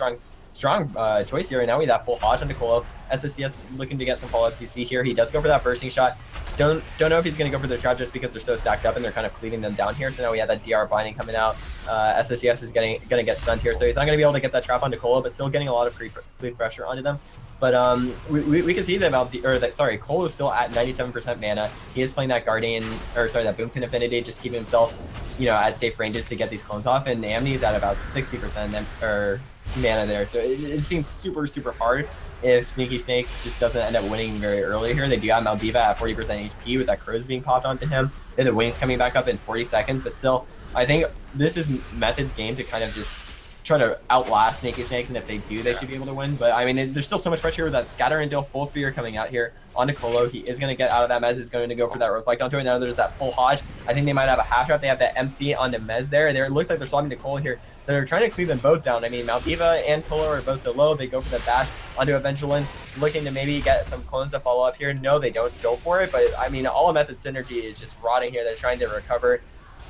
strong choice here. And now we have that full Hodge on Nicolo. SSCS looking to get some follow-up CC here. He does go for that bursting shot. Don't know if he's going to go for the trap just because they're so stacked up and they're kind of cleaving them down here. So now we have that DR binding coming out. SSCS is going to get stunned here. So he's not going to be able to get that trap on Nicolo, but still getting a lot of cleave pressure onto them. But we can see that Cole is still at 97% mana. He is playing that that Boomkin Affinity, just keeping himself, you know, at safe ranges to get these clones off. And Amni is at about 60% mana there. So it seems super hard if Sneaky Snakes just doesn't end up winning very early here. They do have Maldiva at 40% HP with that crows being popped onto him. And the wings coming back up in 40 seconds. But still, I think this is Method's game to kind of just try to outlast Sneaky Snakes, and if they do, they should be able to win. But I mean, there's still so much pressure with that Scatter and Deal full fear coming out here on Nicolo. He is going to get out of that Mez, is going to go for that Reflect onto it. Now there's that full Hodge. I think they might have a half trap. They have that MC on the Mez there. It looks like they're swapping Nicolo here. They're trying to cleave them both down. I mean, Maldiva and Colo are both so low. They go for the bash onto Evangeline, looking to maybe get some clones to follow up here. No, they don't go for it. But I mean, all of Method synergy is just rotting here. They're trying to recover.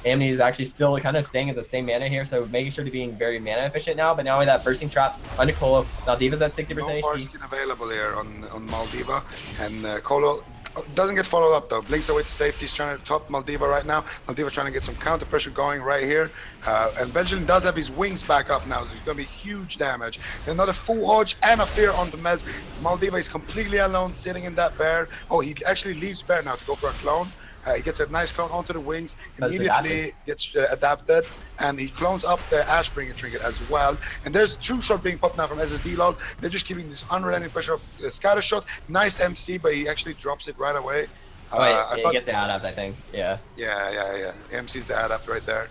Amni is actually still kind of staying at the same mana here, so making sure to being very mana efficient now. But now with that bursting trap on Colo, Maldiva's at 60% no HP. skin available here on Maldiva, and Colo doesn't get followed up though. Blinks away to safety. He's trying to top Maldiva right now. Maldiva trying to get some counter pressure going right here. And Benjamin does have his wings back up now, so it's going to be huge damage. Another full Hodge and a fear on the Mez. Maldiva is completely alone sitting in that bear. Oh, he actually leaves bear now to go for a clone. He gets a nice clone onto the wings, immediately gets adapted, and he clones up the Ashbringer trinket as well. And there's true shot being popped now from SSD lol. They're just giving this unrelenting pressure of scatter shot. Nice MC, but he actually drops it right away. He gets the adapt, I think. Yeah. Yeah. MC's the adapt right there.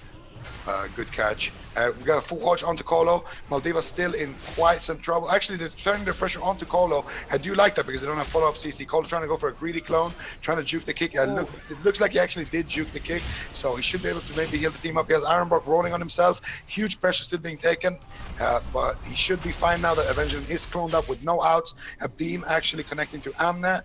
Good catch. We got a full Hodge onto Colo. Maldiva still in quite some trouble. Actually, they're turning their pressure onto Colo. I do like that because they don't have follow-up CC. Colo trying to go for a greedy clone, trying to juke the kick. It looks like he actually did juke the kick, so he should be able to maybe heal the team up. He has Ironbark rolling on himself. Huge pressure still being taken, but he should be fine now that Evangeline is cloned up with no outs. A beam actually connecting to Amna.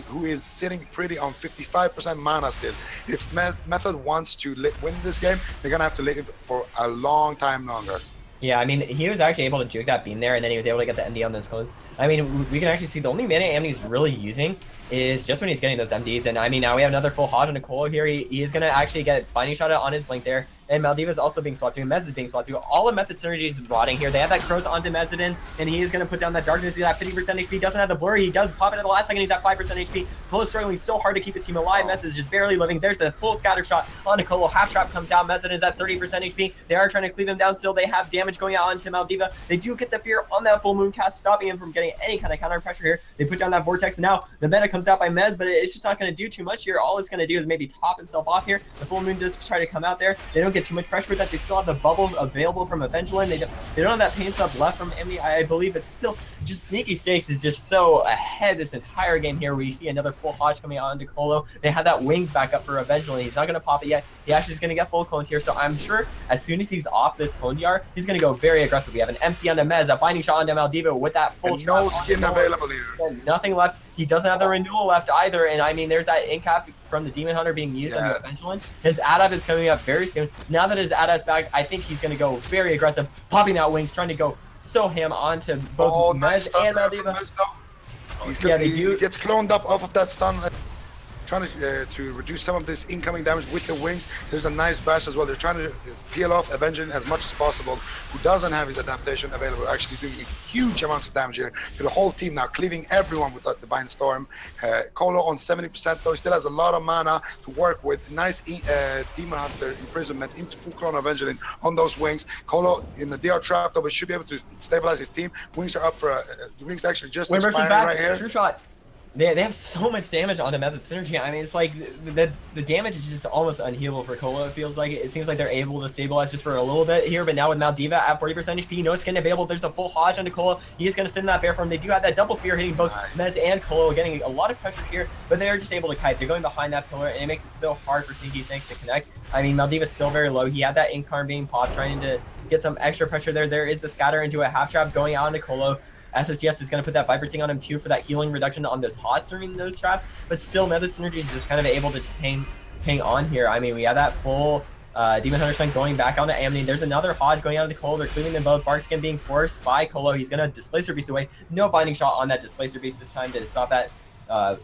Who is sitting pretty on 55% mana still. If Method wants to win this game, they're gonna have to live for a long time longer. Yeah, I mean, he was actually able to juke that beam there, and then he was able to get the MD on those clones. I mean, we can actually see the only mana Amni's really using is just when he's getting those MDs. And I mean, now we have another full Hodge on Nicolo here. He is going to actually get Binding Shot on his Blink there. And Maldiva is also being swapped to, and Mez is being swapped to. All of Method synergy is rotting here. They have that Crows onto Mezzadin, and he is going to put down that Darkness. He's at 50% HP. Doesn't have the Blur. He does pop it at the last second. He's at 5% HP. Colo is struggling so hard to keep his team alive. Mez is just barely living. There's a full scatter shot on Nicolo. Half trap comes out. Mezzadin is at 30% HP. They are trying to cleave him down still. They have damage going out onto Maldiva. They do get the fear on that full moon cast, stopping him from getting any kind of counter pressure here. They put down that Vortex, and now the meta comes out by Mez, but it's just not going to do too much here. All it's going to do is maybe top himself off here. The full moon does try to come out there. They don't get get too much pressure with that. They still have the bubbles available from Avengilin. They don't have that pain sub left from Emily, I believe, but still, just Sneaky Stakes is just so ahead this entire game here, where you see another full Hodge coming out onto Colo. They have that wings back up for Avengilin. He's not going to pop it yet. He actually is going to get full cloned here, so I'm sure as soon as he's off this clone DR, he's going to go very aggressive. We have an MC on the Mez, a binding shot on Maldiva with that full no skin available here. Nothing left. He doesn't have the renewal left either, and I mean, there's that incap from the Demon Hunter being used on the Avengilin. His ADAP is coming up very soon. Now that his ADAP's back, I think he's going to go very aggressive, popping out wings, trying to go so ham onto both Mez and Maldiva. He gets cloned up off of that stun. Trying to reduce some of this incoming damage with the wings. There's a nice bash as well. They're trying to peel off Avenging as much as possible. Who doesn't have his adaptation available, actually doing huge amounts of damage here to the whole team now, cleaving everyone with that Divine Storm. Colo on 70% though, he still has a lot of mana to work with. Nice Demon Hunter imprisonment into full clone Avenging on those wings. Colo in the DR trap though, but should be able to stabilize his team. Wings are up for the wings actually just expiring right here. True shot. They have so much damage onto Method Synergy. I mean, it's like the damage is just almost unhealable for Colo. It feels like it seems like they're able to stabilize just for a little bit here, but now with Maldiva at 40% HP, no skin available. There's a full Hodge onto Colo. He is going to sit in that bear form. They do have that double fear hitting both Mez and Colo, getting a lot of pressure here, but they are just able to kite. They're going behind that pillar, and it makes it so hard for Sneaky Snakes to connect. I mean, Maldiva's still very low. He had that Incarn being popped, trying to get some extra pressure there. There is the scatter into a half trap going out into Colo. SSDS is going to put that Viper Sting on him too for that healing reduction on those HOTS during those traps, but still Method Synergy is just kind of able to just hang on here. I mean, we have that full Demon Hunter Stun going back onto Amity. There's another Hodge going out of the Colo. They're cleaving them both. Barkskin being forced by Colo. He's going to Displacer Beast away. No binding shot on that Displacer Beast this time to stop that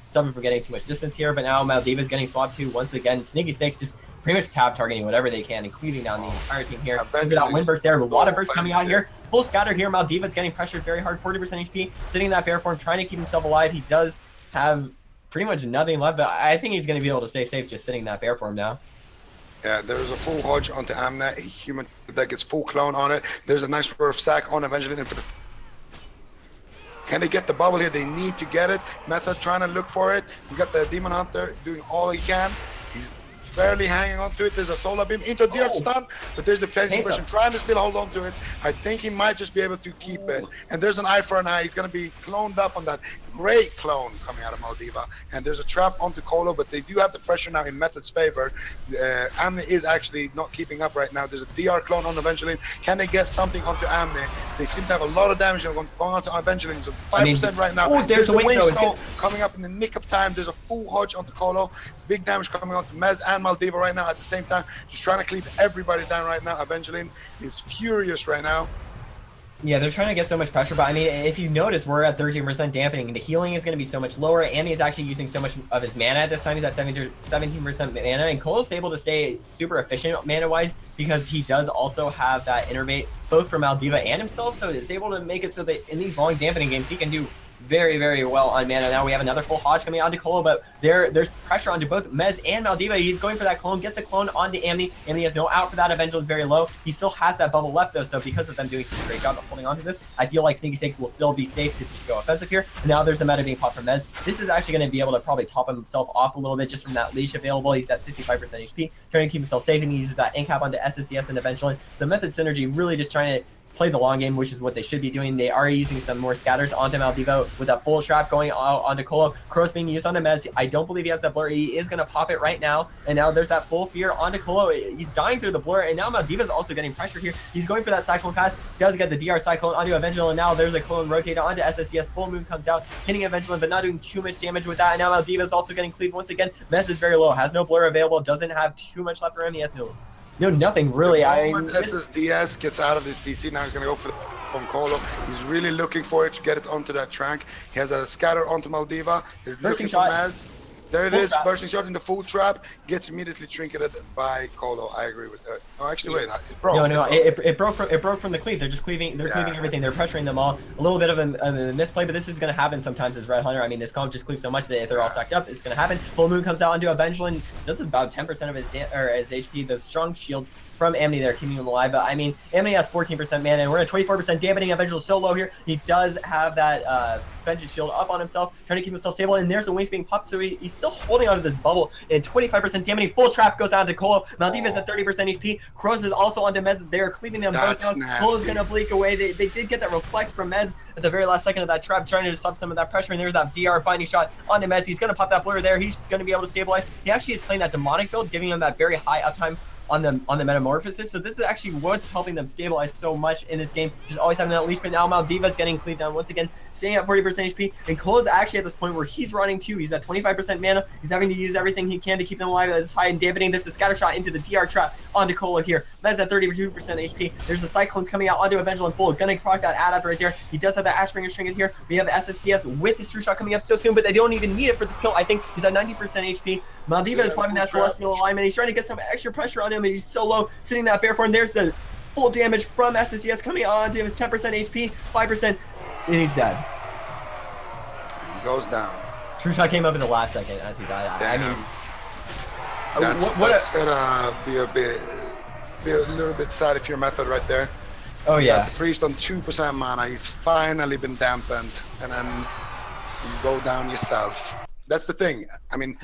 stop him from getting too much distance here, but now Maldiva's getting swapped too once again. Sneaky Snakes just pretty much tab targeting whatever they can, including down the entire team here. Look at that wind burst there. A lot of bursts coming out here. Full scatter here. Maldiva's getting pressured very hard. 40% HP. Sitting in that bear form, trying to keep himself alive. He does have pretty much nothing left, but I think he's going to be able to stay safe just sitting in that bear form now. Yeah, there's a full Hodge onto Amna, a human that gets full clone on it. There's a nice swerve sack on Evangeline for the... Can they get the bubble here? They need to get it. Method trying to look for it. We got the Demon Hunter doing all he can. He's barely hanging on to it. There's a solar beam into the earth stun, but there's the placing version trying to still hold on to it. I think he might just be able to keep it. And there's an eye for an eye. He's going to be cloned up on that great clone coming out of Maldiva. And there's a trap onto Colo, but they do have the pressure now in Method's favor. Amne is actually not keeping up right now. There's a DR clone on Evangeline. Can they get something onto Amne? They seem to have a lot of damage going onto Evangeline. So 5% right now. Oh, there's a wing stone coming up in the nick of time. There's a full Hodge onto Colo. Big damage coming onto Mez and Maldiva right now at the same time. Just trying to cleave everybody down right now. Evangeline is furious right now. Yeah, they're trying to get so much pressure, but I mean, if you notice, we're at 13% dampening, and the healing is going to be so much lower. Amy is actually using so much of his mana at this time. He's at 17% mana, and Colo's able to stay super efficient mana-wise because he does also have that innervate both from Maldiva and himself, so it's able to make it so that in these long dampening games, he can do very, very well on mana. Now we have another full Hodge coming onto Colo, but there's pressure onto both Mez and Maldiva. He's going for that clone, gets a clone onto Amity. Amity has no out for that. Evangel is very low. He still has that bubble left though, so because of them doing such a great job of holding onto this, I feel like Sneaky Snakes will still be safe to just go offensive here. And now there's the meta being popped from Mez. This is actually going to be able to probably top himself off a little bit just from that leash available. He's at 65% HP, trying to keep himself safe, and he uses that incap onto SSCS and eventually. So Method Synergy really just trying to play the long game, which is what they should be doing. They are using some more scatters onto Maldiva with that full trap going onto Colo. Cross being used onto Mez. I don't believe he has that blur. He is going to pop it right now. And now there's that full fear onto Colo. He's dying through the blur. And now Maldiva's also getting pressure here. He's going for that Cyclone pass. Does get the DR Cyclone onto Evangel. And now there's a clone rotate onto SSCS. Full Moon comes out, hitting Evangel, but not doing too much damage with that. And now Maldiva's also getting cleaved once again. Mez is very low. Has no blur available. Doesn't have too much left for him. He has nothing really. SSDS gets out of this CC. Now he's going to go for the on Colo. He's really looking for it to get it onto that trank. He has a scatter onto Maldiva. They're looking for Maz. There it is, bursting shot in the full trap, gets immediately trinketed by Colo. I agree with that. No, actually, wait, it broke. It broke from the cleave. They're just cleaving. They're cleaving everything. They're pressuring them all. A little bit of a misplay, but this is going to happen sometimes as Red Hunter. I mean, this comp just cleaves so much that if they're all stacked up, it's going to happen. Full Moon comes out onto Evangeline, does about 10% of his HP. Those strong shields from Amity there keeping him alive. But I mean, Amity has 14% mana, and we're at 24% dampening. Evangel is so low here. He does have that Vengeance shield up on himself, trying to keep himself stable, and there's the wings being popped, so he's still holding onto this bubble, and 25% damage. Full trap goes on to Colo. Maldiva's at 30% HP. Cross is also onto Mez. They're cleaving them both That's down. nasty. Cole is going to blink away. They did get that reflect from Mez at the very last second of that trap, trying to stop some of that pressure. And there's that DR binding shot onto Mez. He's going to pop that blur there. He's going to be able to stabilize. He actually is playing that demonic build, giving him that very high uptime on the metamorphosis. So this is actually what's helping them stabilize so much in this game. Just always having that leash, but now Maldiva's getting cleaved down once again, staying at 40% HP. And Cole is actually at this point where he's running too. He's at 25% mana. He's having to use everything he can to keep them alive at this high and dampening. There's a scatter shot into the DR trap onto Cola here. Mez at 32% HP. There's the Cyclones coming out onto Evangeline Bull. Gonna proc that ad up right there. He does have that Ashbringer string here. We have SSTS with his true shot coming up so soon, but they don't even need it for this kill. I think he's at 90% HP. Maldiva is blocking that Celestial alignment. He's trying to get some extra pressure on him, and he's so low, sitting that bear form. There's the full damage from SSTS coming on to him. It's 10% HP, 5%, and he's dead. He goes down. True shot came up in the last second as he died. Damn. I mean, That's gonna be a little bit sad if your method right there. oh yeah. The priest on 2% mana. He's finally been dampened, and then you go down yourself. That's the thing. I mean,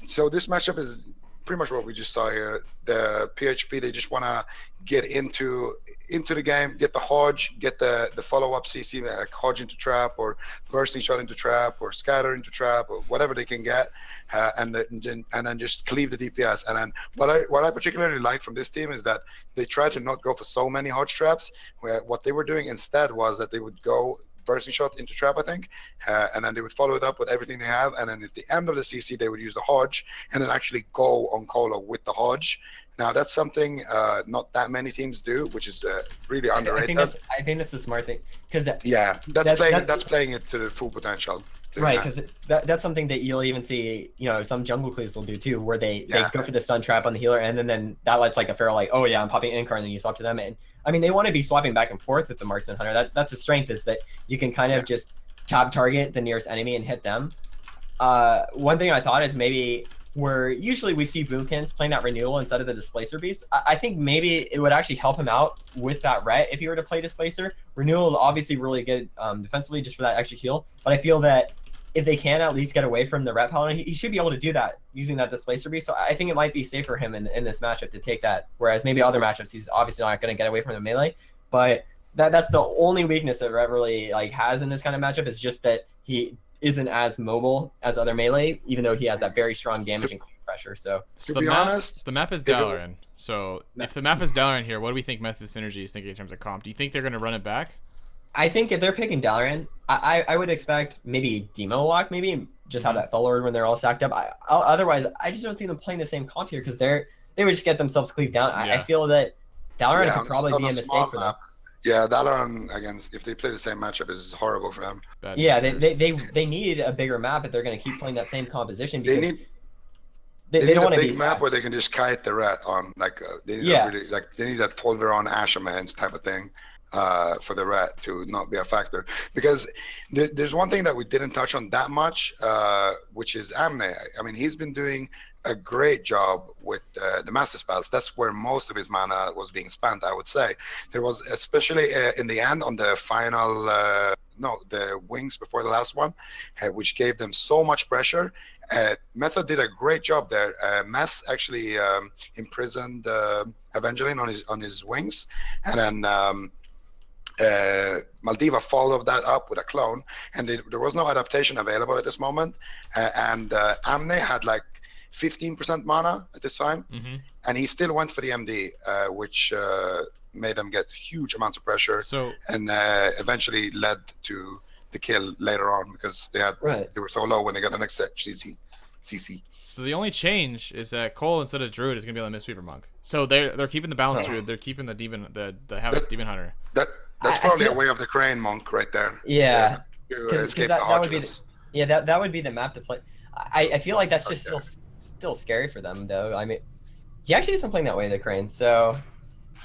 so this matchup is pretty much what we just saw here. The PHP, they just want to get into the game, get the Hodge, get the follow-up CC, like Hodge into trap, or bursting shot into trap, or scatter into trap, or whatever they can get, and then just cleave the DPS. And then what I particularly like from this team is that they try to not go for so many Hodge traps. Where what they were doing instead was that they would go bursting shot into trap, I think, and then they would follow it up with everything they have, and then at the end of the CC they would use the Hodge and then actually go on Colo with the Hodge. Now that's something not that many teams do, which is really underrated. I think that's the smart thing, because that's playing it to the full potential. Right, because that's something that you'll even see, some jungle cleaves will do too, where they go for the stun trap on the healer, and then that lets like a Pharaoh like, oh yeah, I'm popping Inkar, and then you swap to them. And I mean, they want to be swapping back and forth with the Marksman Hunter. That's the strength, is that you can kind of just tap target the nearest enemy and hit them. One thing I thought is maybe where usually we see Boomkins playing that Renewal instead of the Displacer Beast, I think maybe it would actually help him out with that Ret if he were to play Displacer. Renewal is obviously really good defensively just for that extra heal, but I feel that if they can at least get away from the Ret Paladin, he should be able to do that using that Displacer Beast. So I think it might be safe for him in this matchup to take that, whereas maybe other matchups he's obviously not going to get away from the melee. But that's the only weakness that Ret really has in this kind of matchup, is just that he isn't as mobile as other melee, even though he has that very strong damage and clean pressure. So to be honest, the map is Dalaran. So if the map is Dalaran here, what do we think Method Synergy is thinking in terms of comp? Do you think they're going to run it back? I think if they're picking Dalaran, I would expect maybe Demo Lock, maybe just have that Fell Lord when they're all stacked up. Otherwise, I just don't see them playing the same comp here, because they would just get themselves cleaved down. I feel that Dalaran could probably be a mistake for them. Yeah, Dalaran against, if they play the same matchup, is horrible for them. Yeah, they need a bigger map if they're going to keep playing that same composition. Because they don't want a big map where they can just kite the Ret on, like they need they need that Tolveron Ashamans type of thing. For the Ret to not be a factor, because there's one thing that we didn't touch on that much, which is Amne. I mean, he's been doing a great job with the Master Spells. That's where most of his mana was being spent, I would say. There was, especially in the end on the final, the wings before the last one, which gave them so much pressure. Method did a great job there. Mess actually imprisoned Evangeline on his wings, and then Maldiva followed that up with a clone, and there was no adaptation available at this moment, and Amne had like 15% mana at this time, and he still went for the MD, which made them get huge amounts of pressure, and eventually led to the kill later on, because they were so low when they got the next set CC. So the only change is that Cole instead of Druid is gonna be on the Mistweaver Monk. So they're keeping the balanced Druid, they're keeping the Demon, the Havoc Demon Hunter. That's probably a way of the Crane Monk right there. Yeah. To escape the Hodges. That would be the map to play. I feel like that's just still scary for them, though. I mean, he actually isn't playing that way, the Crane, so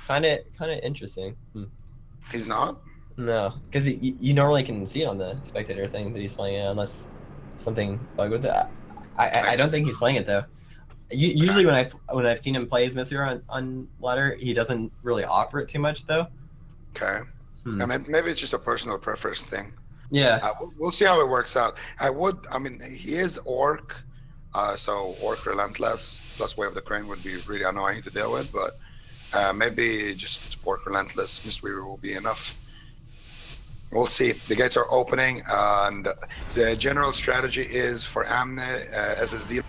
kind of interesting. He's not? No, because you normally can see it on the spectator thing that he's playing it, unless something bug with it. I don't think he's playing it, though. Usually when I've seen him play his Mistweaver on ladder, he doesn't really offer it too much, though. Okay. I mean, maybe it's just a personal preference thing. Yeah. We'll see how it works out. I mean, he is Orc, so Orc Relentless plus Way of the Crane would be really annoying to deal with, but Maybe just work relentless. Mistweaver will be enough. We'll see. The gates are opening, and the general strategy is for Amne SSD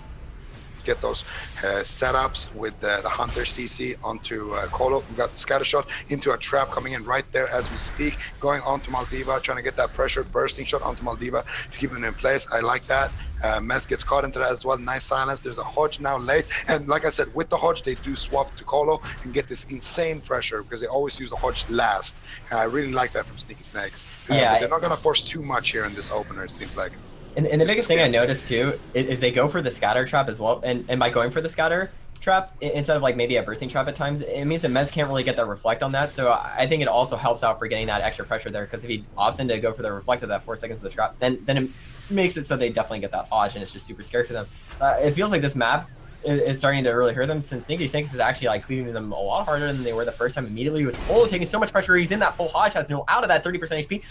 get those setups with the Hunter CC onto Colo. We got the scatter shot into a trap coming in right there as we speak, going onto Maldiva, trying to get that pressure bursting shot onto Maldiva to keep him in place. I like that. Mez gets caught into that as well. Nice silence. There's a Hodge now late, and like I said, with the Hodge they do swap to Colo and get this insane pressure because they always use the Hodge last. I really like that from Sneaky Snakes. Yeah, but they're not going to force too much here in this opener, it seems like. And the biggest thing I noticed too is they go for the scatter trap as well. And by going for the scatter trap instead of like maybe a bursting trap at times, it means that Mez can't really get that reflect on that. So I think it also helps out for getting that extra pressure there, because if he opts in to go for the reflect of that 4 seconds of the trap, then it makes it so they definitely get that Hodge, and it's just super scary for them. It feels like this map is starting to really hurt them, since Sneaky Snakes is actually like cleaving them a lot harder than they were the first time immediately, with Polo taking so much pressure. He's in that full Hodge, has no out of that 30% HP,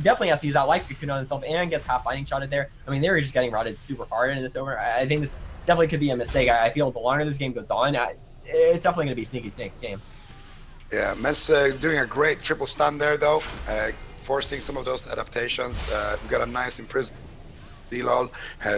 definitely has to use that life cocoon on himself, and gets half fighting shotted there. I mean, they were just getting routed super hard in this over. I think this definitely could be a mistake. I feel the longer this game goes on, it's definitely going to be Sneaky Snakes' game. Yeah, Mez doing a great triple stun there though, forcing some of those adaptations. We got a nice imprison D-Lol,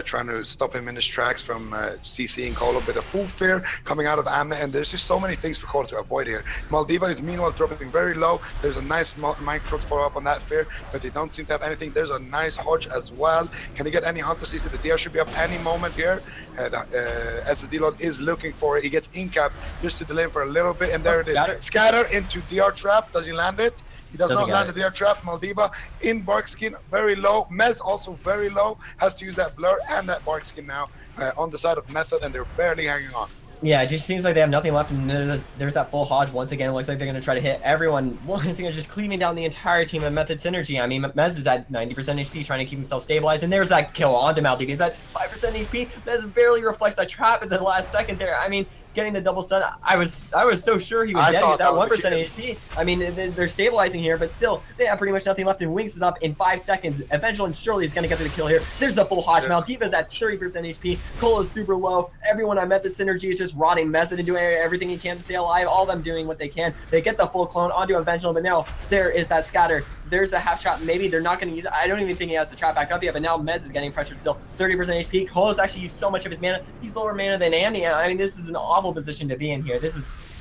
trying to stop him in his tracks from CC and Colo, bit of full fear coming out of Amna, and there's just so many things for Colo to avoid here. Maldiva is meanwhile dropping very low. There's a nice micro to follow up on that fear, but they don't seem to have anything. There's a nice Hodge as well. Can he get any Hunter CC? The DR should be up any moment here. SSD-Lol is looking for it. He gets in-cap just to delay him for a little bit, and there it is. Scatter into DR trap. Does he land it? He does not land the DR trap. Maldiva in bark skin, very low. Mez also very low. Has to use that blur and that bark skin now on the side of Method, and they're barely hanging on. Yeah, it just seems like they have nothing left, and there's that full Hodge once again. It looks like they're going to try to hit everyone. Once again, just cleaving down the entire team of Method Synergy. I mean, Mez is at 90% HP, trying to keep himself stabilized, and there's that kill onto Maldiva. He's at 5% HP. Mez barely reflects that trap at the last second there. I mean, getting the double stun, I was so sure he was dead. He's at 1% HP. I mean, they're stabilizing here, but still, they have pretty much nothing left, and Winx is up in 5 seconds. Eventually and surely is going to get to the kill here. There's the full Hodge. Maldiva's at 30% HP. Colo's super low. Everyone on Method Synergy is just rotting Method and doing everything he can to stay alive. All of them doing what they can. They get the full clone onto Eventual, but now there is that scatter. There's the half trap. Maybe they're not going to use it. I don't even think he has the trap back up yet, but now Mez is getting pressured still. 30% HP. Colo's actually used so much of his mana. He's lower mana than Andy. I mean, this is an awful position to be in here. This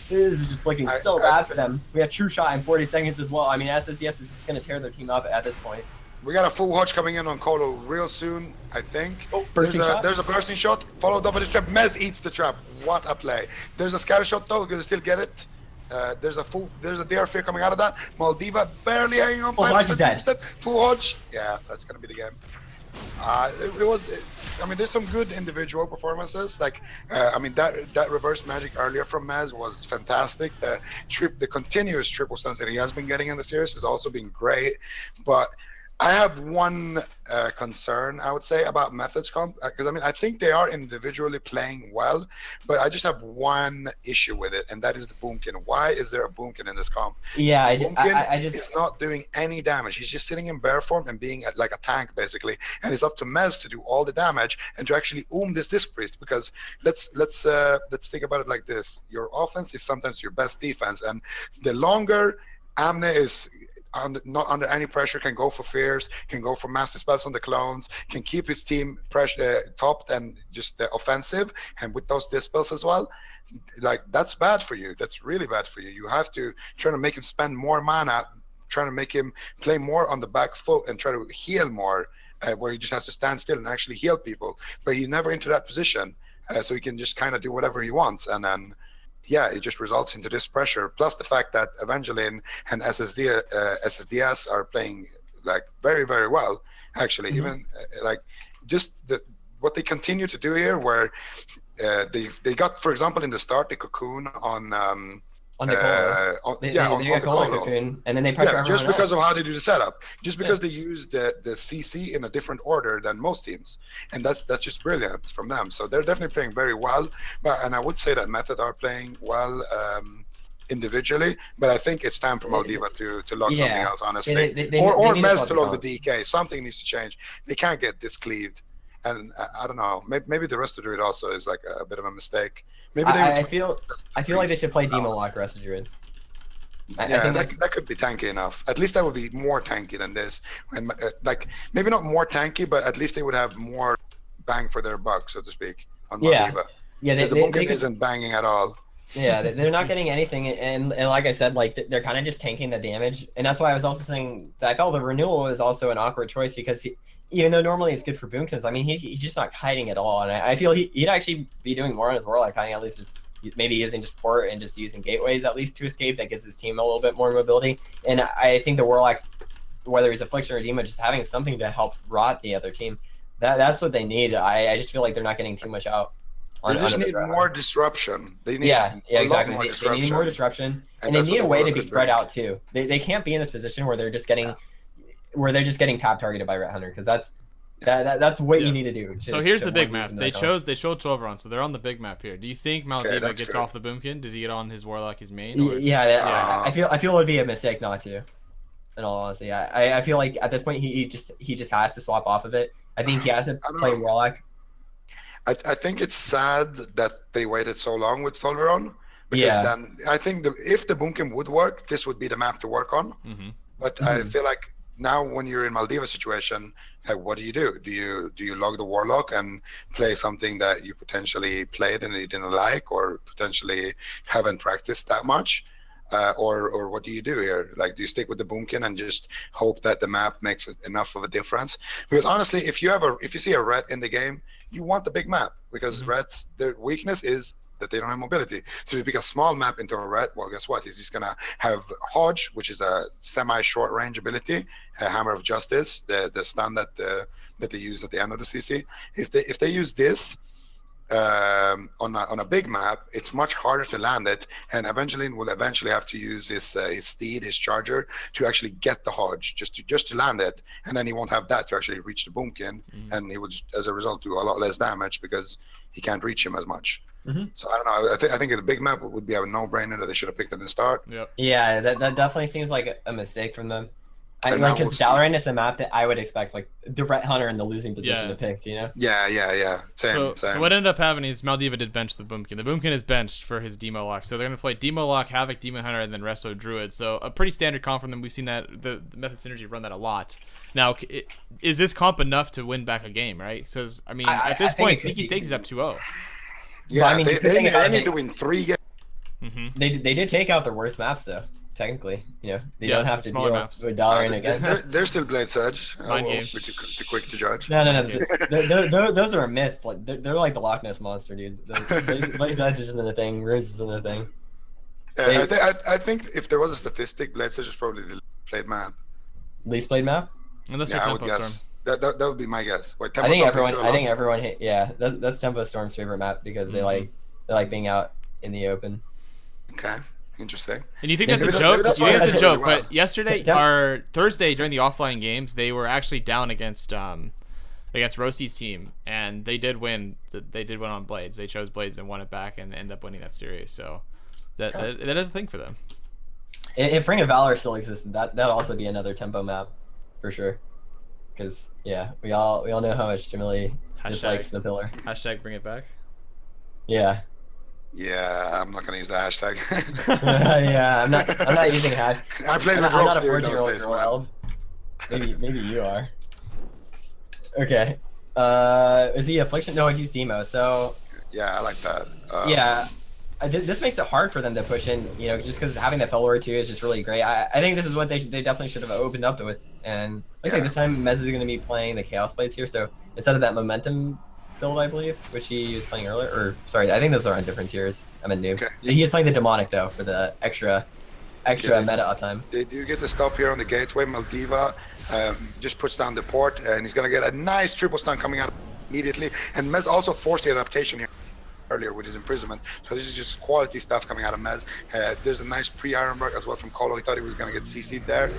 is just looking so bad for them. We have True Shot in 40 seconds as well. I mean, SSES is just going to tear their team up at this point. We got a full Hodge coming in on Colo real soon, I think. Oh, bursting shot. There's a bursting shot, followed up by the trap. Mez eats the trap. What a play. There's a scatter shot though, gonna still get it. There's a DR fear coming out of that. Maldiva barely hanging on. Hodge is dead. Full Hodge. Yeah, that's gonna be the game. I mean, there's some good individual performances. Like, I mean, that reverse magic earlier from Mez was fantastic. The continuous triple stuns that he has been getting in the series has also been great. But I have one concern, I would say, about Method's comp, because I mean, I think they are individually playing well, but I just have one issue with it, and that is the Boomkin. Why is there a Boomkin in this comp? Yeah, I just is not doing any damage. He's just sitting in bear form and being like a tank, basically, and it's up to Mez to do all the damage and to actually this Disc Priest, because let's think about it like this. Your offense is sometimes your best defense, and the longer Amne is not under any pressure, can go for fears, can go for massive spells on the clones, can keep his team topped and just offensive, and with those dispels as well, like, that's bad for you. That's really bad for you. You have to try to make him spend more mana, trying to make him play more on the back foot and try to heal more, where he just has to stand still and actually heal people. But he's never into that position, so he can just kind of do whatever he wants, and then yeah, it just results into this pressure. Plus the fact that Evangeline and SSDS are playing like very, very well, actually. Even like just what they continue to do here, where they got, for example, in the start, the cocoon on the Colo. They got Colo cocoon, and then they pressure everyone just because else. of how they do the setup, just because they use the CC in a different order than most teams, and that's just brilliant from them. So they're definitely playing very well, and I would say that Method are playing well individually, but I think it's time for Maldiva to log something else, honestly, or Mez to log the DK. Something needs to change. They can't get this cleaved. And I don't know, maybe the rest of Druid also is like a bit of a mistake. Maybe they I feel like they should play Demo Lock rest of Druid. Yeah, that could be tanky enough. At least that would be more tanky than this. And like maybe not more tanky, but at least they would have more bang for their buck, so to speak, on Maldiva. Yeah, the Bunkin isn't banging at all. Yeah, they're not getting anything, and like I said, like they're kind of just tanking the damage, and that's why I was also saying that I felt the renewal was also an awkward choice because even though normally it's good for Boomkins, I mean he's just not kiting at all, and I feel he'd actually be doing more on his Warlock kiting, at least just maybe using just port and just using gateways at least to escape. That gives his team a little bit more mobility, and I think the Warlock, whether he's Affliction or Demo, just having something to help rot the other team, that's what they need. I just feel like they're not getting too much out. They just need more disruption. They need exactly. They need more disruption, and they need a way to be spread out too. They can't be in this position where they're just getting tap targeted by Ret Hunter, because that's what you need to do. So here's the big map. They showed 12 rounds, so they're on the big map here. Do you think Maldiva gets off the Boomkin? Does he get on his Warlock, his main? Or? Yeah. I feel it would be a mistake not to. In all honesty, I feel like at this point he just has to swap off of it. I think he has to play Warlock. I think it's sad that they waited so long with Tolveron, because then I think if the Boomkin would work, this would be the map to work on. But I feel like now when you're in Maldiva situation, like, what do? Do you log the Warlock and play something that you potentially played and you didn't like, or potentially haven't practiced that much? Or what do you do here? Like, do you stick with the Boomkin and just hope that the map makes enough of a difference? Because honestly, if you see a Ret in the game, you want the big map, because Rets, their weakness is that they don't have mobility. So if you pick a small map into a Ret, well, guess what? He's just gonna have Hodge, which is a semi-short range ability, a Hammer of Justice, the stun that they use at the end of the CC. If they use this on a big map, it's much harder to land it, and Evangeline will eventually have to use his steed, his charger, to actually get the Hodge, just to land it, and then he won't have that to actually reach the Boomkin, and he will just, as a result, do a lot less damage because he can't reach him as much. So I don't know. I think the big map would be a no-brainer that they should have picked at the start. Yeah, that definitely seems like a mistake from them. Because Dalaran is a map that I would expect like the Ret Hunter in the losing position to pick, you know? Yeah. Same. So what ended up happening is Maldiva did bench the Boomkin. The Boomkin is benched for his Demo Lock. So they're going to play Demo Lock, Havoc, Demon Hunter, and then Resto Druid. So a pretty standard comp from them. We've seen that the Method Synergy run that a lot. Now, is this comp enough to win back a game, right? Because, I mean, at this point, Sneaky Stakes is up 2-0. Yeah, I mean, they need to win 3 games. They did take out their worst maps, though. Technically, you know, they don't have to deal maps. with Dalaran again. They're still Blade Surge. Mind games. Too quick to judge. No. Those are a myth. Like they're like the Loch Ness monster, dude. Blade Surge isn't a thing. Runes isn't a thing. I think if there was a statistic, Blade Surge is probably the played map. Least played map. Unless I would guess. That would be my guess. Wait, I think everyone. That's Tempo Storm's favorite map because they like being out in the open. Okay. Interesting. And you think that's a joke? You think that's a joke? But yesterday or Thursday during the offline games, they were actually down against Rossi's team, and they did win. They did win on Blades. They chose Blades and won it back, and ended up winning that series. So that is a thing for them. If Ring of Valor still existed, that'd also be another tempo map, for sure. Because we all know how much Jamili dislikes the pillar. Hashtag bring it back. Yeah. Yeah, I'm not gonna use the hashtag. Yeah, I'm not using hashtag. I played with Rob Steer those days, man. Maybe you are. Okay. Is he Affliction? No, he's Demo. So. Yeah, I like that. This makes it hard for them to push in, you know, just because having the Fell Lord 2 is just really great. I think this is what they definitely should have opened up with. And looks like this time Mez is going to be playing the Chaos Blades here. So instead of that Momentum build, I believe, which he was playing earlier, or sorry, I think those are on different tiers. I'm a noob. Okay. He is playing the Demonic though for the extra meta uptime. They do get to stop here on the gateway. Maldiva just puts down the port, and he's gonna get a nice triple stun coming out immediately. And Mez also forced the adaptation here earlier with his imprisonment. So this is just quality stuff coming out of Mez. There's a nice pre-Ironbark as well from Colo. He thought he was going to get CC'd there,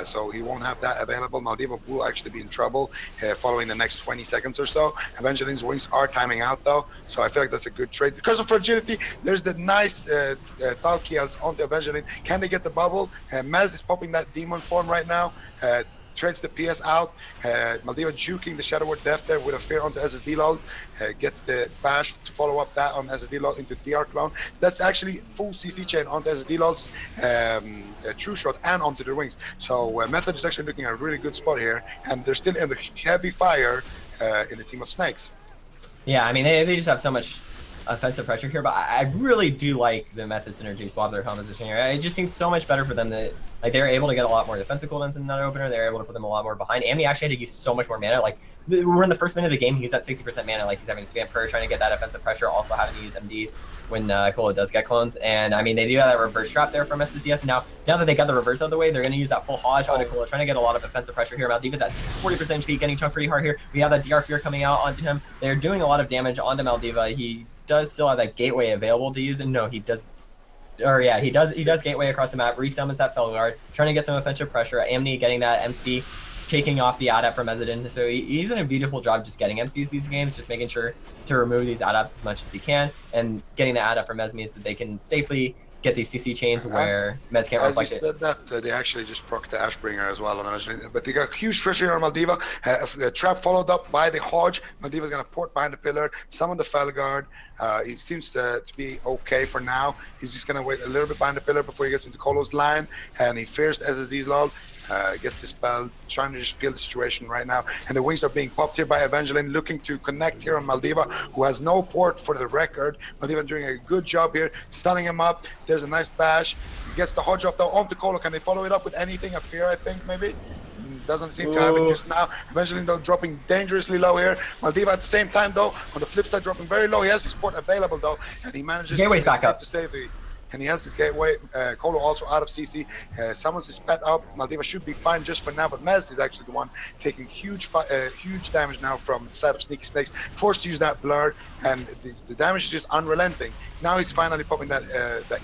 so he won't have that available. Maldiva will actually be in trouble following the next 20 seconds or so. Evangeline's wings are timing out though, so I feel like that's a good trade. Because of fragility, there's the nice Thalkiels onto Evangeline. Can they get the bubble? Mez is popping that demon form right now. trades the PS out. Maldiva juking the Shadow Word Death there with a Fear onto SSD lol. Gets the bash to follow up that on SSD lol into DR clone. That's actually full CC chain onto SSD lol's True Shot and onto the wings. So Method is actually looking at a really good spot here, and they're still in the heavy fire in the team of Snakes. Yeah, I mean, they just have so much offensive pressure here, but I really do like the Method synergy swap their composition here. It just seems so much better for them that like they're able to get a lot more defensive cooldowns in that opener. They're able to put them a lot more behind. Amni actually had to use so much more mana. Like we're in the first minute of the game, he's at 60% mana. Like he's having to spam prayer, trying to get that offensive pressure. Also having to use MDs when Kolo does get clones. And I mean, they do have that reverse trap there from SSDS. Now that they got the reverse out of the way, they're going to use that full Hodge onto Kolo, trying to get a lot of offensive pressure here. Maldiva's at 40% HP, getting chunked pretty hard here. We have that DR Fear coming out onto him. They're doing a lot of damage onto Maldiva. He does still have that gateway available to use, and no, he does. Or yeah, he does gateway across the map, resummons that fellow guard, trying to get some offensive pressure. Amni getting that MC, taking off the ADAP from Mezzadin. So he's doing a beautiful job just getting MCs these games, just making sure to remove these ADAPs as much as he can, and getting the ADAP from Mez means that they can safely get these CC chains where Mez can't reflect it. As you said that, they actually just proc the Ashbringer as well on Mezzadin. But they got huge pressure on Maldiva. The trap followed up by the Hodge. Maldiva's going to port behind the pillar, summon the Felguard. He seems to be okay for now. He's just going to wait a little bit behind the pillar before he gets into Kolo's line, and he fears SSD's lol. Gets the spell, trying to just feel the situation right now. And the wings are being popped here by Evangeline, looking to connect here on Maldiva, who has no port for the record. Maldiva doing a good job here, stunning him up. There's a nice bash. He gets the Hodge off though onto Kolo. Can they follow it up with anything? A Fear, I think, maybe? Doesn't seem to have it just now. Evangeline though dropping dangerously low here. Maldiva at the same time though, on the flip side dropping very low. He has his port available though, and he manages Gateway's back up to save the. And he has his gateway. Kolo also out of CC. Summons his pet up. Maldiva should be fine just for now, but Mez is actually the one taking huge damage now from the side of Sneaky Snakes. Forced to use that blur, and the damage is just unrelenting. Now he's finally popping that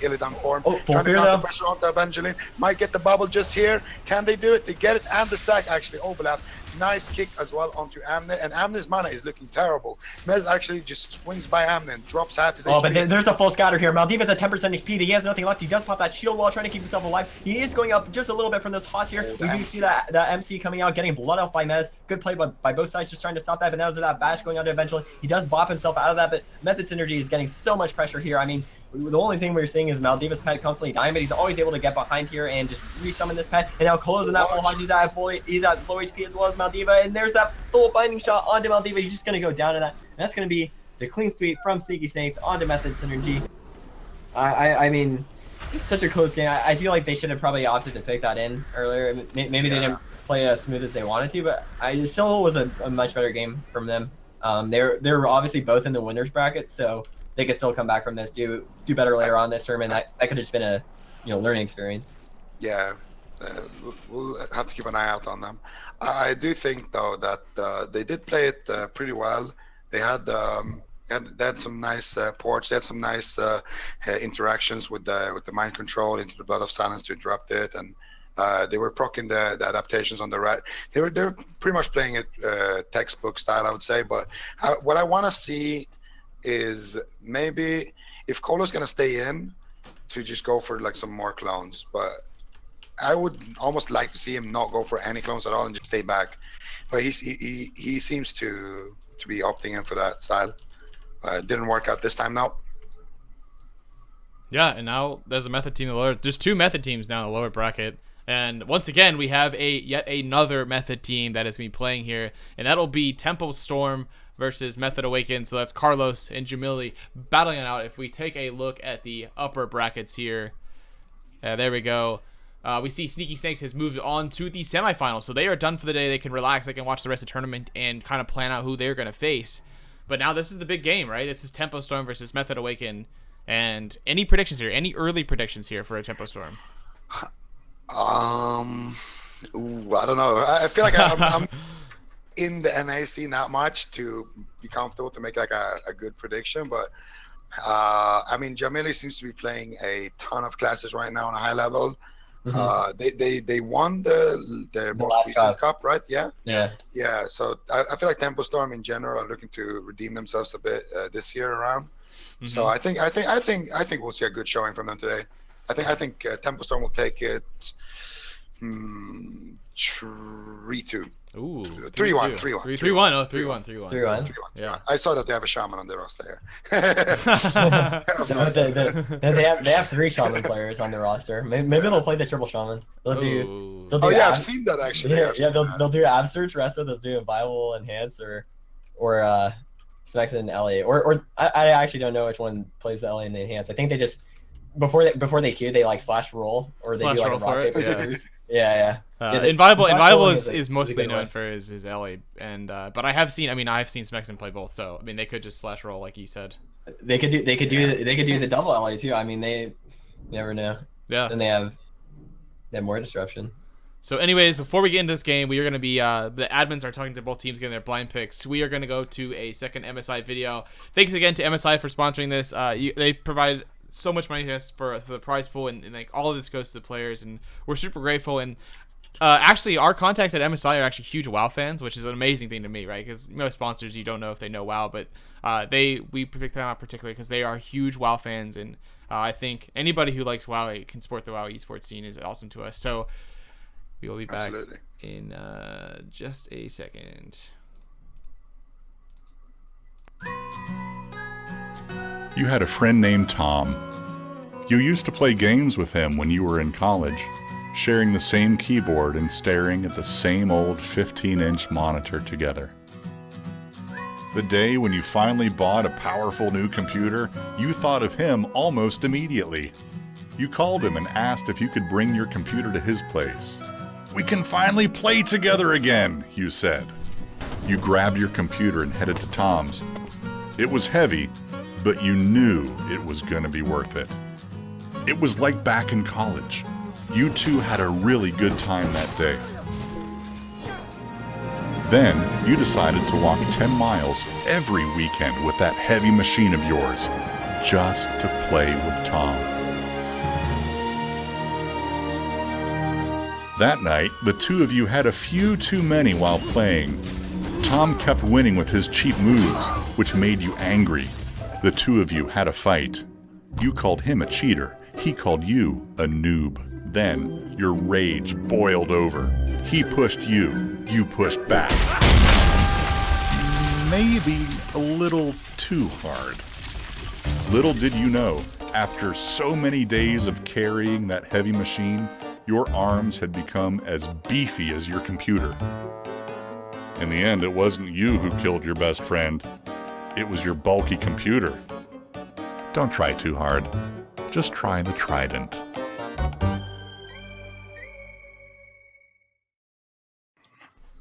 Illidan form. Trying to counter pressure onto Evangeline. Might get the bubble just here. Can they do it? They get it, and the sack actually overlap. Nice kick as well onto Amne, and Amne's mana is looking terrible. Mez actually just swings by Amne and drops half his HP. But there's a full scatter here. Maldiva's at 10% HP. He has nothing left. He does pop that shield wall, trying to keep himself alive. He is going up just a little bit from this Haas here. We do see that MC coming out, getting blood off by Mez. Good play by both sides, just trying to stop that. But now there's that bash going on to eventually. He does bop himself out of that, but Method Synergy is getting so much pressure here. I mean, the only thing we're seeing is Maldiva's pet constantly dying, but he's always able to get behind here and just resummon this pet. And now closing that full Hodge. He's at low HP as well as Maldiva, and there's that full binding shot onto Maldiva. He's just gonna go down to that. And that's gonna be the clean sweep from Sneaky Snakes onto Method Synergy. I mean, it's such a close game. I feel like they should have probably opted to pick that in earlier. Maybe they didn't play as smooth as they wanted to, but it still was a much better game from them. They're obviously both in the winners bracket, so they could still come back from this, do better later on this tournament. That could have just been a learning experience. Yeah, we'll have to keep an eye out on them. I do think though that they did play it pretty well. They had some nice ports. They had some nice interactions with the mind control into the Blood of Silence to interrupt it, and they were proccing the adaptations on the right. They were pretty much playing it textbook style, I would say. But what I want to see is maybe if Kolo's gonna stay in, to just go for like some more clones. But I would almost like to see him not go for any clones at all and just stay back. But he seems to be opting in for that style. Didn't work out this time now. Yeah, and now there's a Method team in the lower. There's two Method teams now in the lower bracket. And once again, we have yet another Method team that is me playing here, and that'll be Tempo Storm versus Method Awakened. So that's Carlos and Jamili battling it out. If we take a look at the upper brackets here, there we go. We see Sneaky Snakes has moved on to the semifinals, so they are done for the day. They can relax, they can watch the rest of the tournament and kind of plan out who they're going to face. But now this is the big game, right? This is Tempo Storm versus Method Awakened. And any predictions here? Any early predictions here for a Tempo Storm? I don't know. I feel like I'm in the NA scene that much to be comfortable to make like a good prediction, but I mean, Jamili seems to be playing a ton of classes right now on a high level. They won the most recent cup, right? Yeah. So I feel like Tempo Storm in general are looking to redeem themselves a bit this year around. So I think we'll see a good showing from them today. I think Tempo Storm will take it 3-2. Ooh, 3-1. 3-1. Oh, 3-1. 3-1. 3-1. Yeah. I saw that they have a shaman on their roster. They have 3 shaman players on their roster. Maybe they'll play the triple shaman. They'll do. Ooh. They'll do Oh yeah, I've ab- seen that actually. Yeah, I've seen that. they'll do ab search Ressa. They'll do a Bible enhance or Specs and Ellie. Or I actually don't know which one plays the Ellie and the enhance. I think they just before they queue they like slash roll or they Slash do like roll a rock for it, paper yeah. scissors. Yeah. Inviolable Slash rolling is a mostly good known one. for his Ellie, and but I've seen Smexon play both, so I mean they could just slash roll like you said. They could do the double Ellie too. I mean they never know. Yeah. Then they have more disruption. So anyways, before we get into this game, we are going to be, the admins are talking to both teams, getting their blind picks. We are going to go to a second MSI video. Thanks again to MSI for sponsoring this. They provide so much money to us for the prize pool, and like all of this goes to the players, and we're super grateful. And actually, our contacts at MSI are actually huge WoW fans, which is an amazing thing to me, right? Because most sponsors, you don't know if they know WoW, but we picked them out particularly because they are huge WoW fans, and I think anybody who likes WoW can support the WoW esports scene is awesome to us. So we will be back in just a second. You had a friend named Tom. You used to play games with him when you were in college, sharing the same keyboard and staring at the same old 15-inch monitor together. The day when you finally bought a powerful new computer, you thought of him almost immediately. You called him and asked if you could bring your computer to his place. "We can finally play together again," you said. You grabbed your computer and headed to Tom's. It was heavy, but you knew it was going to be worth it. It was like back in college. You two had a really good time that day. Then, you decided to walk 10 miles every weekend with that heavy machine of yours, just to play with Tom. That night, the two of you had a few too many while playing. Tom kept winning with his cheap moves, which made you angry. The two of you had a fight. You called him a cheater. He called you a noob. Then, your rage boiled over. He pushed you. You pushed back. Maybe a little too hard. Little did you know, after so many days of carrying that heavy machine, your arms had become as beefy as your computer. In the end, it wasn't you who killed your best friend. It was your bulky computer. Don't try too hard. Just try the Trident.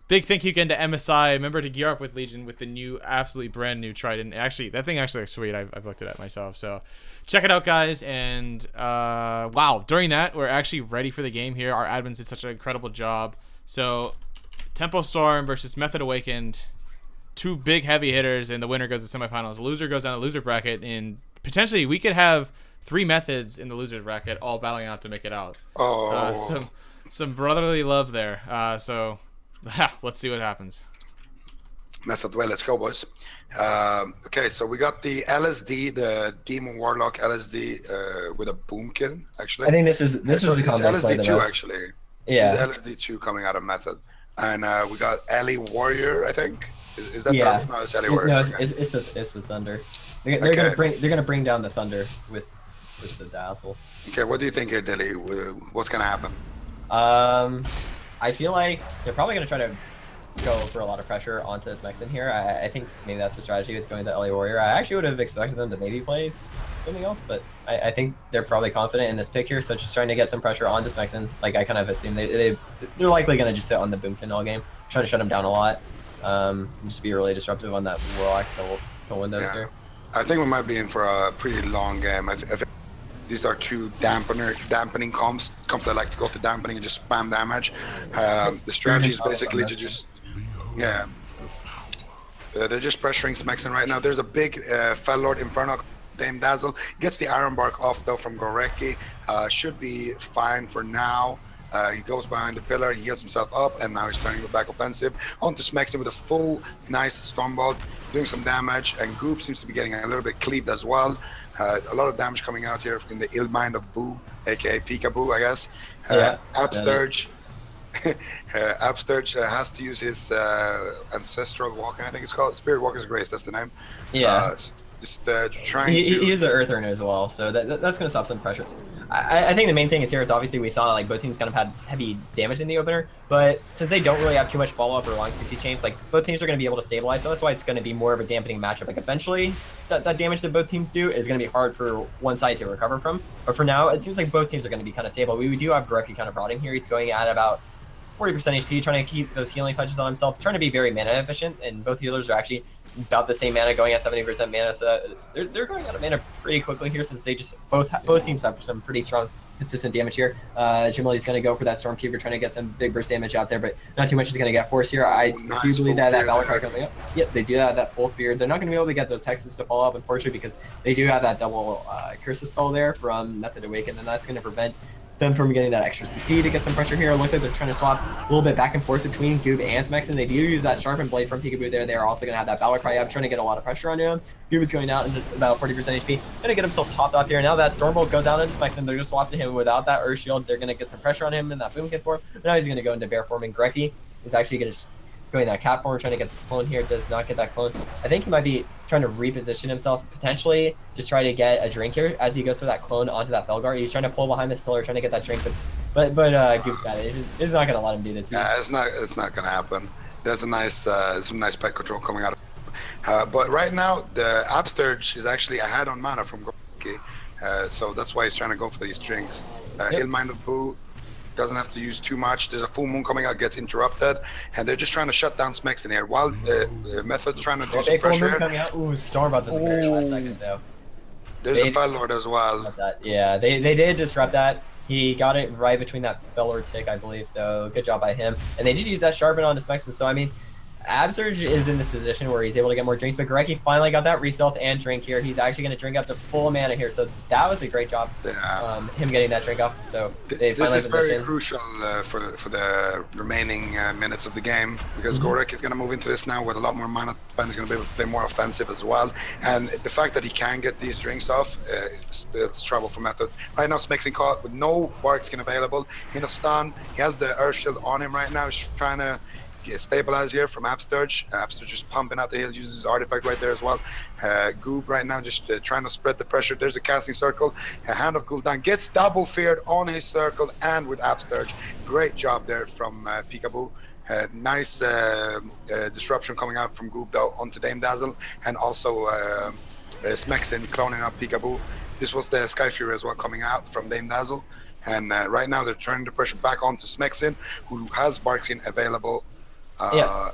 Big thank you again to MSI. Remember to gear up with Legion with the new, absolutely brand new Trident. Actually, that thing actually looks sweet. I've looked at it myself. So check it out, guys. And wow, during that, we're actually ready for the game here. Our admins did such an incredible job. So Tempo Storm versus Method Awakened. Two big heavy hitters, and the winner goes to semifinals. The loser goes down the loser bracket, and potentially we could have 3 methods in the loser bracket all battling out to make it out. Oh. Some brotherly love there. So let's see what happens. Method, well, let's go, boys. Okay, so we got the LSD, the Demon Warlock LSD with a boomkin, actually. I think this is the combo it's play the LSD2, most. actually. Yeah. It's LSD2 coming out of Method. And we got Ellie Warrior, I think. Is that Yeah. No, it's Ellie Warrior. No, okay. it's the Thunder. They're gonna bring down the Thunder with the Dazzle. Okay, what do you think here, Dilly? What's gonna happen? I feel like they're probably gonna try to go for a lot of pressure onto Smexon here. I think maybe that's the strategy with going to LA Warrior. I actually would have expected them to maybe play something else, but I think they're probably confident in this pick here, so just trying to get some pressure onto Smexon. Like I kind of assume they're likely gonna just sit on the Boomkin all game, try to shut him down a lot, and just be really disruptive on that Warlock kill windows here. I think we might be in for a pretty long game. I think these are two dampening comps that like to go to dampening and just spam damage. The strategy is basically to just, they're just pressuring Smexon right now. There's a big Fell Lord Inferno, Dame Dazzle, gets the Iron Bark off though from Gorecki. Should be fine for now. He goes behind the pillar, he heals himself up, and now he's turning the back offensive onto Smexon with a full, nice Stormbolt, doing some damage, and Goop seems to be getting a little bit cleaved as well. A lot of damage coming out here in the ill mind of Boo, aka Peekaboo, I guess. Upsturge. Upsturge has to use his ancestral walking, I think it's called. Spirit Walker's Grace, that's the name. Yeah. Just trying to... He is an Earther as well, so that's going to stop some pressure. I think the main thing is here is obviously we saw like both teams kind of had heavy damage in the opener, but since they don't really have too much follow-up or long CC chains, like both teams are going to be able to stabilize, so that's why it's going to be more of a dampening matchup. Like eventually, that damage that both teams do is going to be hard for one side to recover from, but for now, it seems like both teams are going to be kind of stable. We do have Gorecki kind of rotting here. He's going at about 40% HP, trying to keep those healing touches on himself, trying to be very mana efficient, and both healers are actually about the same mana, going at 70% mana, so they're going out of mana pretty quickly here, since they just both teams have some pretty strong consistent damage here. Jamili's going to go for that Stormkeeper, trying to get some big burst damage out there, but not too much is going to get forced here. I do believe that Valor Cry coming up. Yep, they do have that full fear. They're not going to be able to get those hexes to follow up, unfortunately, because they do have that double curse spell there from Method Awaken, and that's going to prevent them from getting that extra CC to get some pressure here. It looks like they're trying to swap a little bit back and forth between Goob and Smexen. They do use that Sharpened Blade from Peekaboo there. They're also going to have that Valor Cry up, trying to get a lot of pressure onto him. Goob is going out into about 40% HP. Going to get himself popped off here. Now that Stormbolt goes out into Smexen, they're going to swap to him without that Earth Shield. They're going to get some pressure on him in that Boomkin form. But now he's going to go into Bear form, and Gorecki is actually going to going that cat form, trying to get this clone here. Does not get that clone. I think he might be trying to reposition himself, potentially just try to get a drink here as he goes for that clone onto that Felgar. He's trying to pull behind this pillar, trying to get that drink, but Goob's got it. It's not going to let him do this. It's not going to happen. There's a nice some nice pet control coming out of but right now the Upsturge is actually ahead on mana from Gorecki, so that's why he's trying to go for these drinks. Ill-Minded Boo doesn't have to use too much. There's a full moon coming out, gets interrupted, and they're just trying to shut down Smexen here. While Method trying to do some pressure here. Coming out. Ooh, Storm about the very last second though. There's a Fell Lord as well. Yeah, they did disrupt that. He got it right between that Fell Lord tick, I believe. So good job by him. And they did use that Sharpen on Smexen. So I mean, Absurge is in this position where he's able to get more drinks, but Gorecki finally got that reself and drink here. He's actually going to drink up to full mana here, so that was a great job. Yeah. Him getting that drink off. So they this is very position. crucial for the remaining minutes of the game, because Gorecki is going to move into this now with a lot more mana spend. He's going to be able to play more offensive as well, and the fact that he can get these drinks off, it's trouble for Method. Right now, Smexen caught with no Bark Skin available in a stun. He has the Earth Shield on him right now. He's trying to stabilize here from Upsturge. Upsturge just pumping out the heal, uses his artifact right there as well. Goob right now just trying to spread the pressure. There's a casting circle. Hand of Gul'dan gets double feared on his circle and with Upsturge. Great job there from Peekaboo. Nice disruption coming out from Goob though onto Dame Dazzle, and also Smexen cloning up Peekaboo. This was the Sky Fury as well coming out from Dame Dazzle. And right now they're turning the pressure back onto Smexen, who has Barkskin available to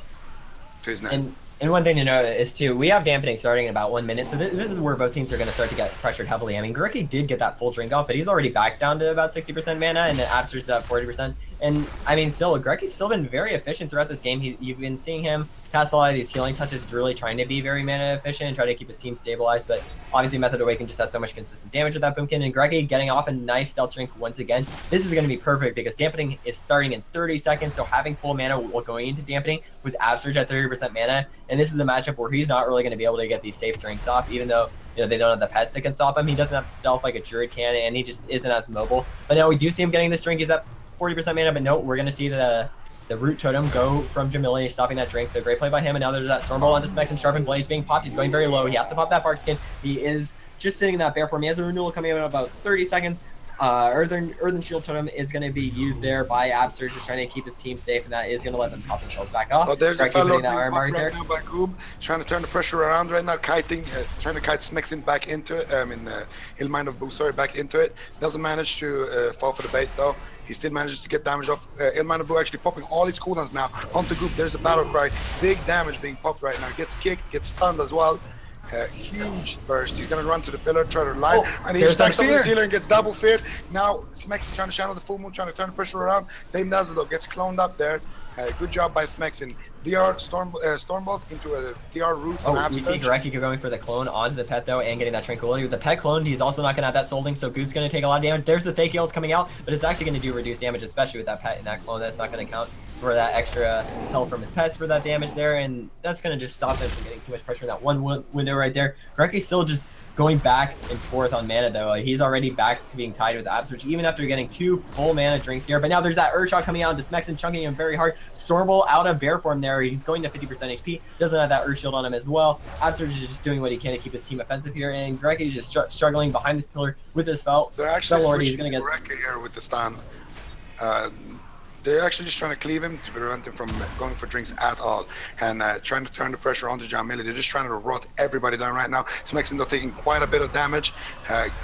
his name. And one thing to note is too, we have dampening starting in about 1 minute, so this is where both teams are going to start to get pressured heavily. I mean, Gorecki did get that full drink off, but he's already back down to about 60% mana, and then Absurge's at 40%. And I mean, still, Gorecki's still been very efficient throughout this game. You've been seeing him cast a lot of these healing touches, really trying to be very mana efficient and try to keep his team stabilized. But obviously, Method Awaken just has so much consistent damage with that Boomkin, and Gorecki getting off a nice stealth drink once again. This is going to be perfect because dampening is starting in 30 seconds, so having full mana while going into dampening with Absurge at 30% mana, and this is a matchup where he's not really going to be able to get these safe drinks off, even though they don't have the pets that can stop him. He doesn't have stealth like a Druid can, and he just isn't as mobile. But now we do see him getting this drink. He's at 40% mana, but no, we're going to see the Root Totem go from Jamili, stopping that drink. So great play by him, and now there's that Stormbolt onto Smexen. Sharpened Blade being popped. He's going very low. He has to pop that Bark Skin. He is just sitting in that bear form. He has a renewal coming in about 30 seconds. Earthen Shield Totem is going to be used there by Absurge, just trying to keep his team safe, and that is going to let them pop themselves back off. Oh, there's a fellow right now by Goob, trying to turn the pressure around right now, kiting, trying to kite Smexen back into it. Ill-Minded Boo, sorry, back into it. Doesn't manage to fall for the bait though. He still manages to get damage off. Ill-Minded Boo actually popping all his cooldowns now onto Goob. There's the Battle Cry. Big damage being popped right now. Gets kicked, gets stunned as well. Huge burst. He's going to run to the pillar, try to line, and he stacks up his healer and gets double feared. Now Smexen trying to channel the full moon, trying to turn the pressure around. Dame Dazzle though gets cloned up there. Good job by Smexen. DR Stormbolt into a DR root Oh, from we see Upstage. Gareki going for the clone onto the pet though, and getting that tranquility. With the pet cloned, he's also not gonna have that solding, so Goop's gonna take a lot of damage. There's the fake heals coming out, but it's actually gonna do reduced damage, especially with that pet and that clone. That's not gonna count for that extra health from his pets for that damage there, and that's gonna just stop him from getting too much pressure in that one window right there. Gareki's still just going back and forth on mana though. Like, he's already back to being tied with Upsurge, even after getting 2 full mana drinks here. But now there's that Earthshock coming out into Smexen, chunking him very hard. Stormbolt out of bear form there. He's going to 50% HP. Doesn't have that Earth Shield on him as well. Upsurge is just doing what he can to keep his team offensive here, and Gareki is just struggling behind this pillar with his felt. They're actually Lord, he's switching gonna get Gareki here with the stun. They're actually just trying to cleave him to prevent him from going for drinks at all, and trying to turn the pressure onto Jamili. They're just trying to rot everybody down right now. Smexen though taking quite a bit of damage,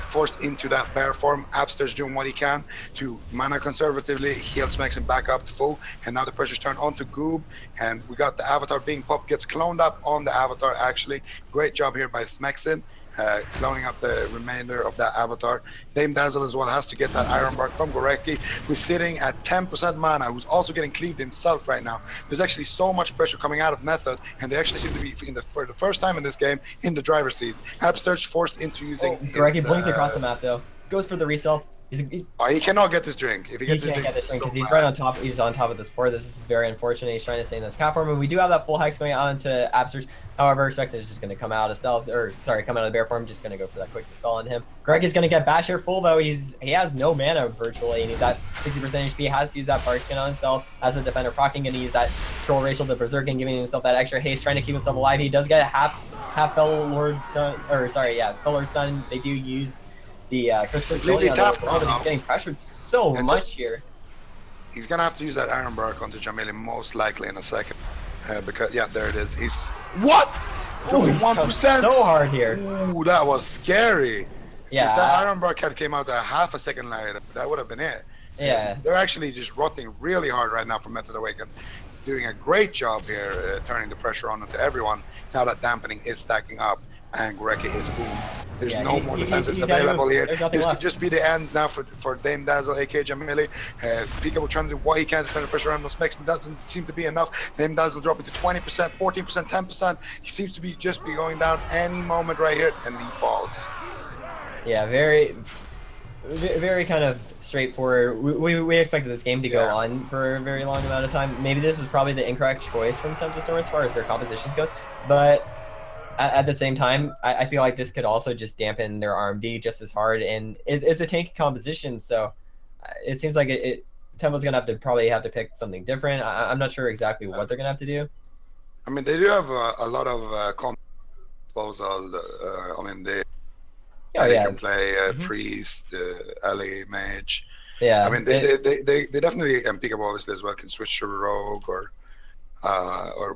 forced into that bear form. Upstairs doing what he can to mana conservatively, heal Smexen back up to full, and now the pressure's turned onto Goob, and we got the avatar being popped, gets cloned up on the avatar actually. Great job here by Smexen. Cloning up the remainder of that avatar. Dame Dazzle as well has to get that Iron Bark from Gareki, who's sitting at 10% mana, who's also getting cleaved himself right now. There's actually so much pressure coming out of Method, and they actually seem to be, for the first time in this game, in the driver's seats. Upstage forced into using Gareki blinks across the map though. Goes for the resell. He cannot get this drink. If he gets He this can't drink, get this ring it's because so he's bad. right on top. He's on top of this port. This is very unfortunate. He's trying to stay in this cap form, and we do have that full hex going on to Upsurge. However, Smexen is just going to come out of stealth, or sorry, come out of the bear form. Just going to go for that quick dispel on him. Greg is going to get bash here full though. He has no mana virtually, and he's at 60% HP. Has to use that bark skin on himself as a defender. Procking going to use that troll racial to berserk and giving himself that extra haste, trying to keep himself alive. He does get a half fellow lord stun, or sorry, yeah, fellow lord stun. They do use the crystal Completely tapped but on he's getting pressured so And much here. He's gonna have to use that Iron Bark onto Jamili most likely in a second, because yeah, there it is. He's what? Oh, Only he's 1%. so hard here. Ooh, that was scary. Yeah. If that Iron Bark had came out a half a second later, that would have been it. Yeah. They're actually just rotting really hard right now from Method Awaken. Doing a great job here, turning the pressure on to everyone. Now that dampening is stacking up, and Gareki is boom. There's Yeah, no more defensives he's gotta available move. here. There's nothing This left. could just be the end now for Dame Dazzle, aka Jamili. Peekaboo trying to do what he can to turn the pressure on those Smexen. Doesn't seem to be enough. Dame Dazzle dropping to 20%, 14%, 10%. He seems to be just be going down any moment right here, and he falls. Yeah, very kind of straightforward. We expected this game to go Yeah. on for a very long amount of time. Maybe this was probably the incorrect choice from Tempest Storm as far as their compositions go, but at the same time, I feel like this could also just dampen their RMD just as hard, and it's a tanky composition, so it seems like Temple's gonna probably have to pick something different. I'm not sure exactly what they're gonna have to do. I mean, they do have a lot of disposal. I mean, they can play Priest, Ali, Mage. Yeah. I mean, they definitely, and Peekaboo obviously as well, can switch to Rogue or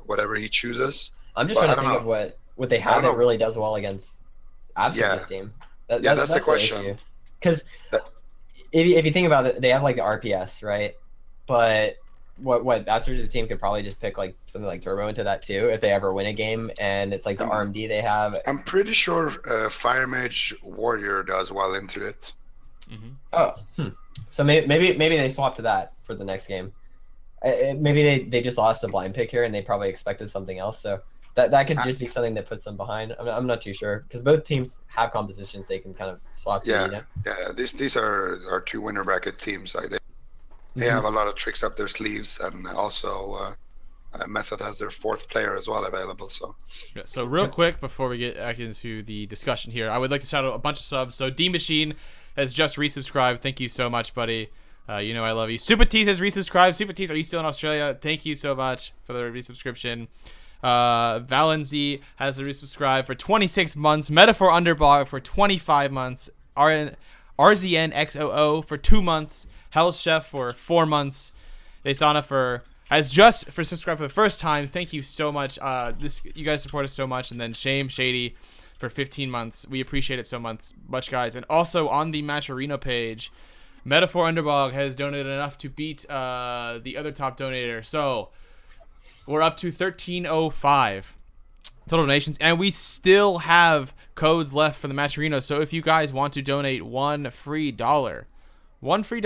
whatever he chooses. I'm just But trying to I think don't of what they have that really does well against Absolute's team. That's the question. Because if you think about it, they have like the RPS, right? But what Absolute's team could probably just pick like something like Turbo into that too if they ever win a game, and it's like the RMD they have. I'm pretty sure Fire Mage Warrior does well into it. Oh, so maybe they swap to that for the next game. Maybe they just lost the blind pick here, and they probably expected something else. So that could just be something that puts them behind. I'm not too sure because both teams have compositions they can kind of swap to. Yeah, You know? yeah. These are two winner bracket teams. Like they have a lot of tricks up their sleeves, and also Method has their fourth player as well available. So yeah, so real quick before we get back into the discussion here, I would like to shout out a bunch of subs. So D Machine has just resubscribed. Thank you so much, buddy. You know I love you. Super Tease has resubscribed. Super Tease, are you still in Australia? Thank you so much for the resubscription. Valenzy has a resubscribe for 26 months. Metaphor Underbog for 25 months. RZNXOO for 2 months. Hell's Chef for 4 months. Desana has just subscribed for the first time. Thank you so much. You guys support us so much. And then Shame Shady for 15 months. We appreciate it so much, guys. And also on the Matcherino page, Metaphor Underbog has donated enough to beat the other top donator. So we're up to 1305 total donations, and we still have codes left for the Matcherino. So if you guys want to donate $1 free, $1 free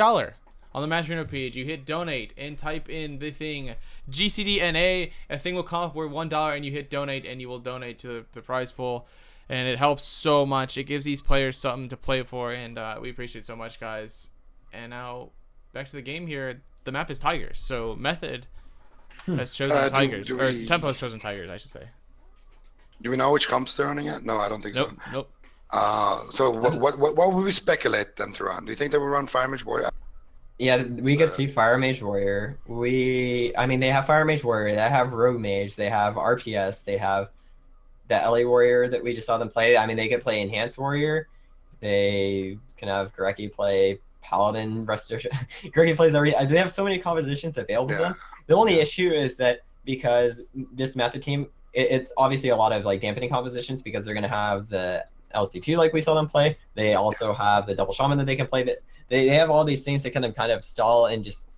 on the Match Arena page, you hit donate and type in the thing GCD NA. A thing will come up worth $1, and you hit donate, and you will donate to the prize pool. And it helps so much. It gives these players something to play for, and we appreciate it so much, guys. And now back to the game here. The map is Tigers, so Method has chosen Tigers, or Tempo has chosen Tigers, I should say. Do we know which comps they're running at? No, I don't think Nope, so. nope. So what would we speculate them to run? Do you think they will run Fire Mage Warrior? Yeah, we could see Fire Mage Warrior. I mean, they have Fire Mage Warrior, they have Rogue Mage, they have RPS, they have the LA Warrior that we just saw them play. I mean, they could play Enhanced Warrior. They can have Gareki play Paladin Restoration. Gareki plays they have so many compositions available to them. The only issue is that because this Method team, it's obviously a lot of like dampening compositions because they're going to have the LC2 like we saw them play. They also have the Double Shaman that they can play. That they have all these things that kind of stall and just.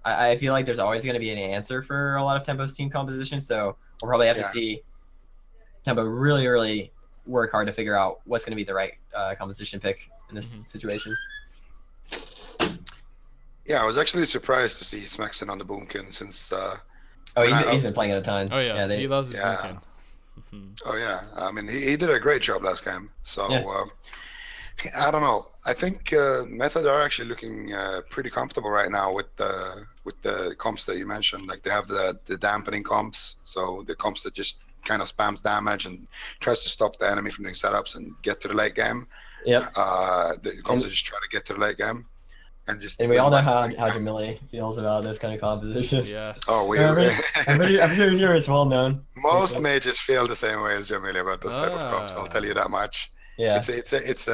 I feel like there's always going to be an answer for a lot of Tempo's team compositions. So we'll probably have to see Tempo really, really work hard to figure out what's going to be the right composition pick in this situation. Yeah, I was actually surprised to see Smexon on the Boomkin since. He's been playing it a ton. Oh yeah, he loves his yeah. Oh yeah, I mean he did a great job last game. So I don't know. I think Method are actually looking pretty comfortable right now with the comps that you mentioned. Like they have the dampening comps, so the comps that just kind of spams damage and tries to stop the enemy from doing setups and get to the late game. Yep. The comps that just try to get to the late game. And we all know how Jamili feels about this kind of composition. Yes. Oh, I'm sure it's well known. Most mages feel the same way as Jamili about those type of comps. I'll tell you that much. Yeah. It's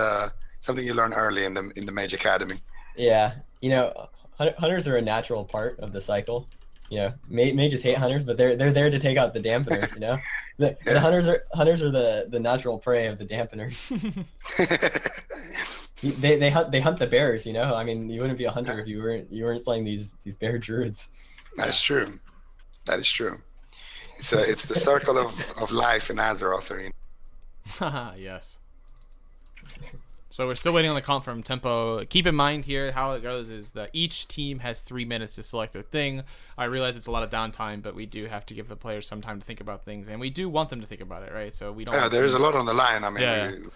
something you learn early in the Mage Academy. Yeah. You know, hunters are a natural part of the cycle. You know, mages hate hunters, but they're there to take out the dampeners. You know, the hunters are the natural prey of the dampeners. They hunt the bears. You know, I mean, you wouldn't be a hunter if you weren't slaying these bear druids. That's true. That is true. It's the circle of life in Azeroth Arena. Yes. So we're still waiting on the comp from Tempo. Keep in mind here how it goes is that each team has 3 minutes to select their thing. I realize it's a lot of downtime, but we do have to give the players some time to think about things, and we do want them to think about it, right? So we don't. Yeah, there's a lot on the line. I mean,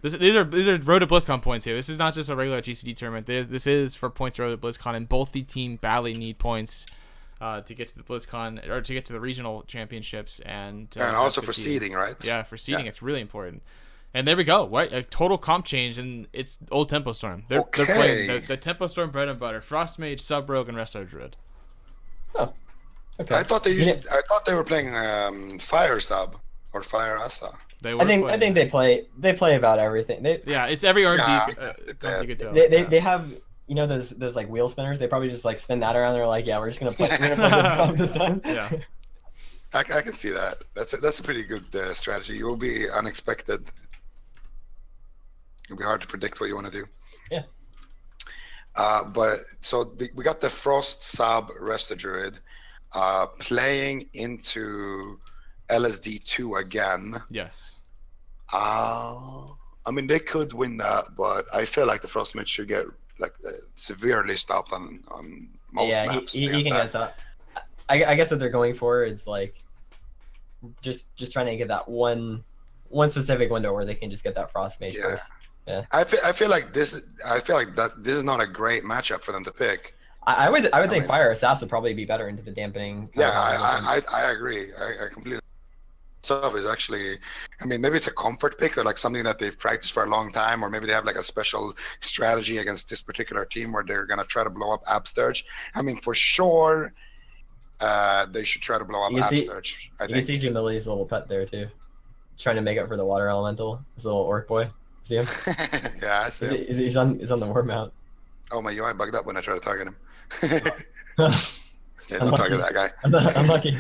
these are Road to BlizzCon points here. This is not just a regular GCD tournament. This is for points Road to BlizzCon, and both the team badly need points to get to the BlizzCon or to get to the regional championships, and also for seeding, right? Yeah, for seeding, it's really important. And there we go. Right, a total comp change, and it's old Tempo Storm. They're playing the Tempo Storm bread and butter: Frost Mage, Sub Rogue, and Resto Druid. Oh, okay. I thought they were playing Fire Sub or Fire Asa. I think they play about everything. It's every R&D. They have those like wheel spinners. They probably just like spin that around. They're like, we're gonna play this comp this time. Yeah. I can see that. That's a pretty good strategy. You will be unexpected. It'll be hard to predict what you want to do. Yeah. But we got the Frost Sub Resto Druid playing into LSD2 again. Yes. I mean, they could win that, but I feel like the Frost Mage should get severely stopped on most maps. He can get stopped. I guess what they're going for is like just trying to get that one specific window where they can just get that Frost Mage first. Yeah. I feel like this is not a great matchup for them to pick. I would think Fire Assassin would probably be better into the dampening. Yeah, I agree. I completely. Sub is actually, I mean, maybe it's a comfort pick or like something that they've practiced for a long time, or maybe they have like a special strategy against this particular team where they're gonna try to blow up Absturge. I mean, for sure, they should try to blow up Absturge. You can see Jamili's little pet there too, trying to make up for the water elemental. This little orc boy. See him? Yeah, I see him. He's on the war mount. Oh, my UI bugged up when I tried to target him. Yeah, don't target that guy. I'm lucky.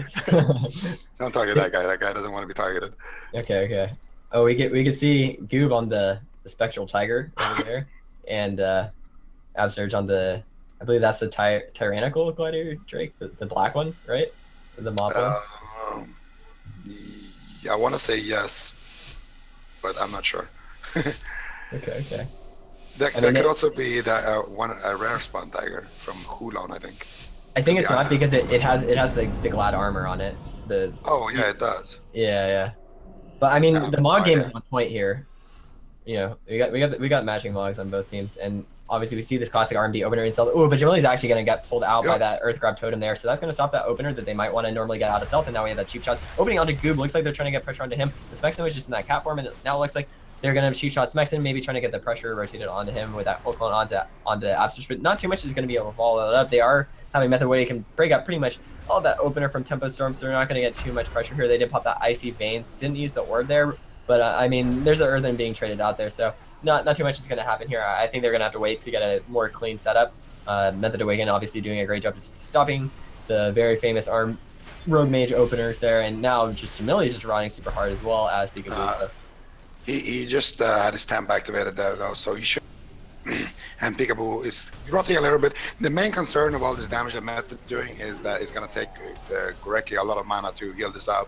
Don't target that guy. That guy doesn't want to be targeted. Okay. Oh, we could see Goob on the Spectral Tiger over there, and Absurge on the, I believe that's the Tyrannical Glider Drake, the black one, right? The mob one. Yeah, I want to say yes, but I'm not sure. Okay. That, I that mean, could also be that a rare spawn tiger from Hulon, I think. I think it's Yeah. not because it has the glad armor on it. Oh yeah, it does. Yeah. But I mean, the mod game yeah. is on point here. You know, we got matching logs on both teams, and obviously we see this classic RMD opener installed. Oh, but Jamili's actually going to get pulled out by that Earth Grab Totem there, so that's going to stop that opener that they might want to normally get out of stealth, and now we have that cheap shot. Opening onto Goob, looks like they're trying to get pressure onto him. The Smexen was just in that cat form, and now it looks like they're going to cheap shot Smexen, maybe trying to get the pressure rotated onto him with that full clone onto Absterge, but not too much is going to be able to follow it up. They are having a method where they can break up pretty much all that opener from Tempo Storm, so they're not going to get too much pressure here. They did pop that Icy Veins, didn't use the orb there, but I mean, there's an Earthen being traded out there, so not too much is going to happen here. I think they're going to have to wait to get a more clean setup. Method Awaken obviously doing a great job just stopping the very famous Rogue Mage openers there, and now just Jamili's just running super hard as well as Peekaboo. He just had his temp activated there though, so he should. And Peekaboo is rotting a little bit. The main concern of all this damage that Method doing is that it's going to take Goreki a lot of mana to heal this out.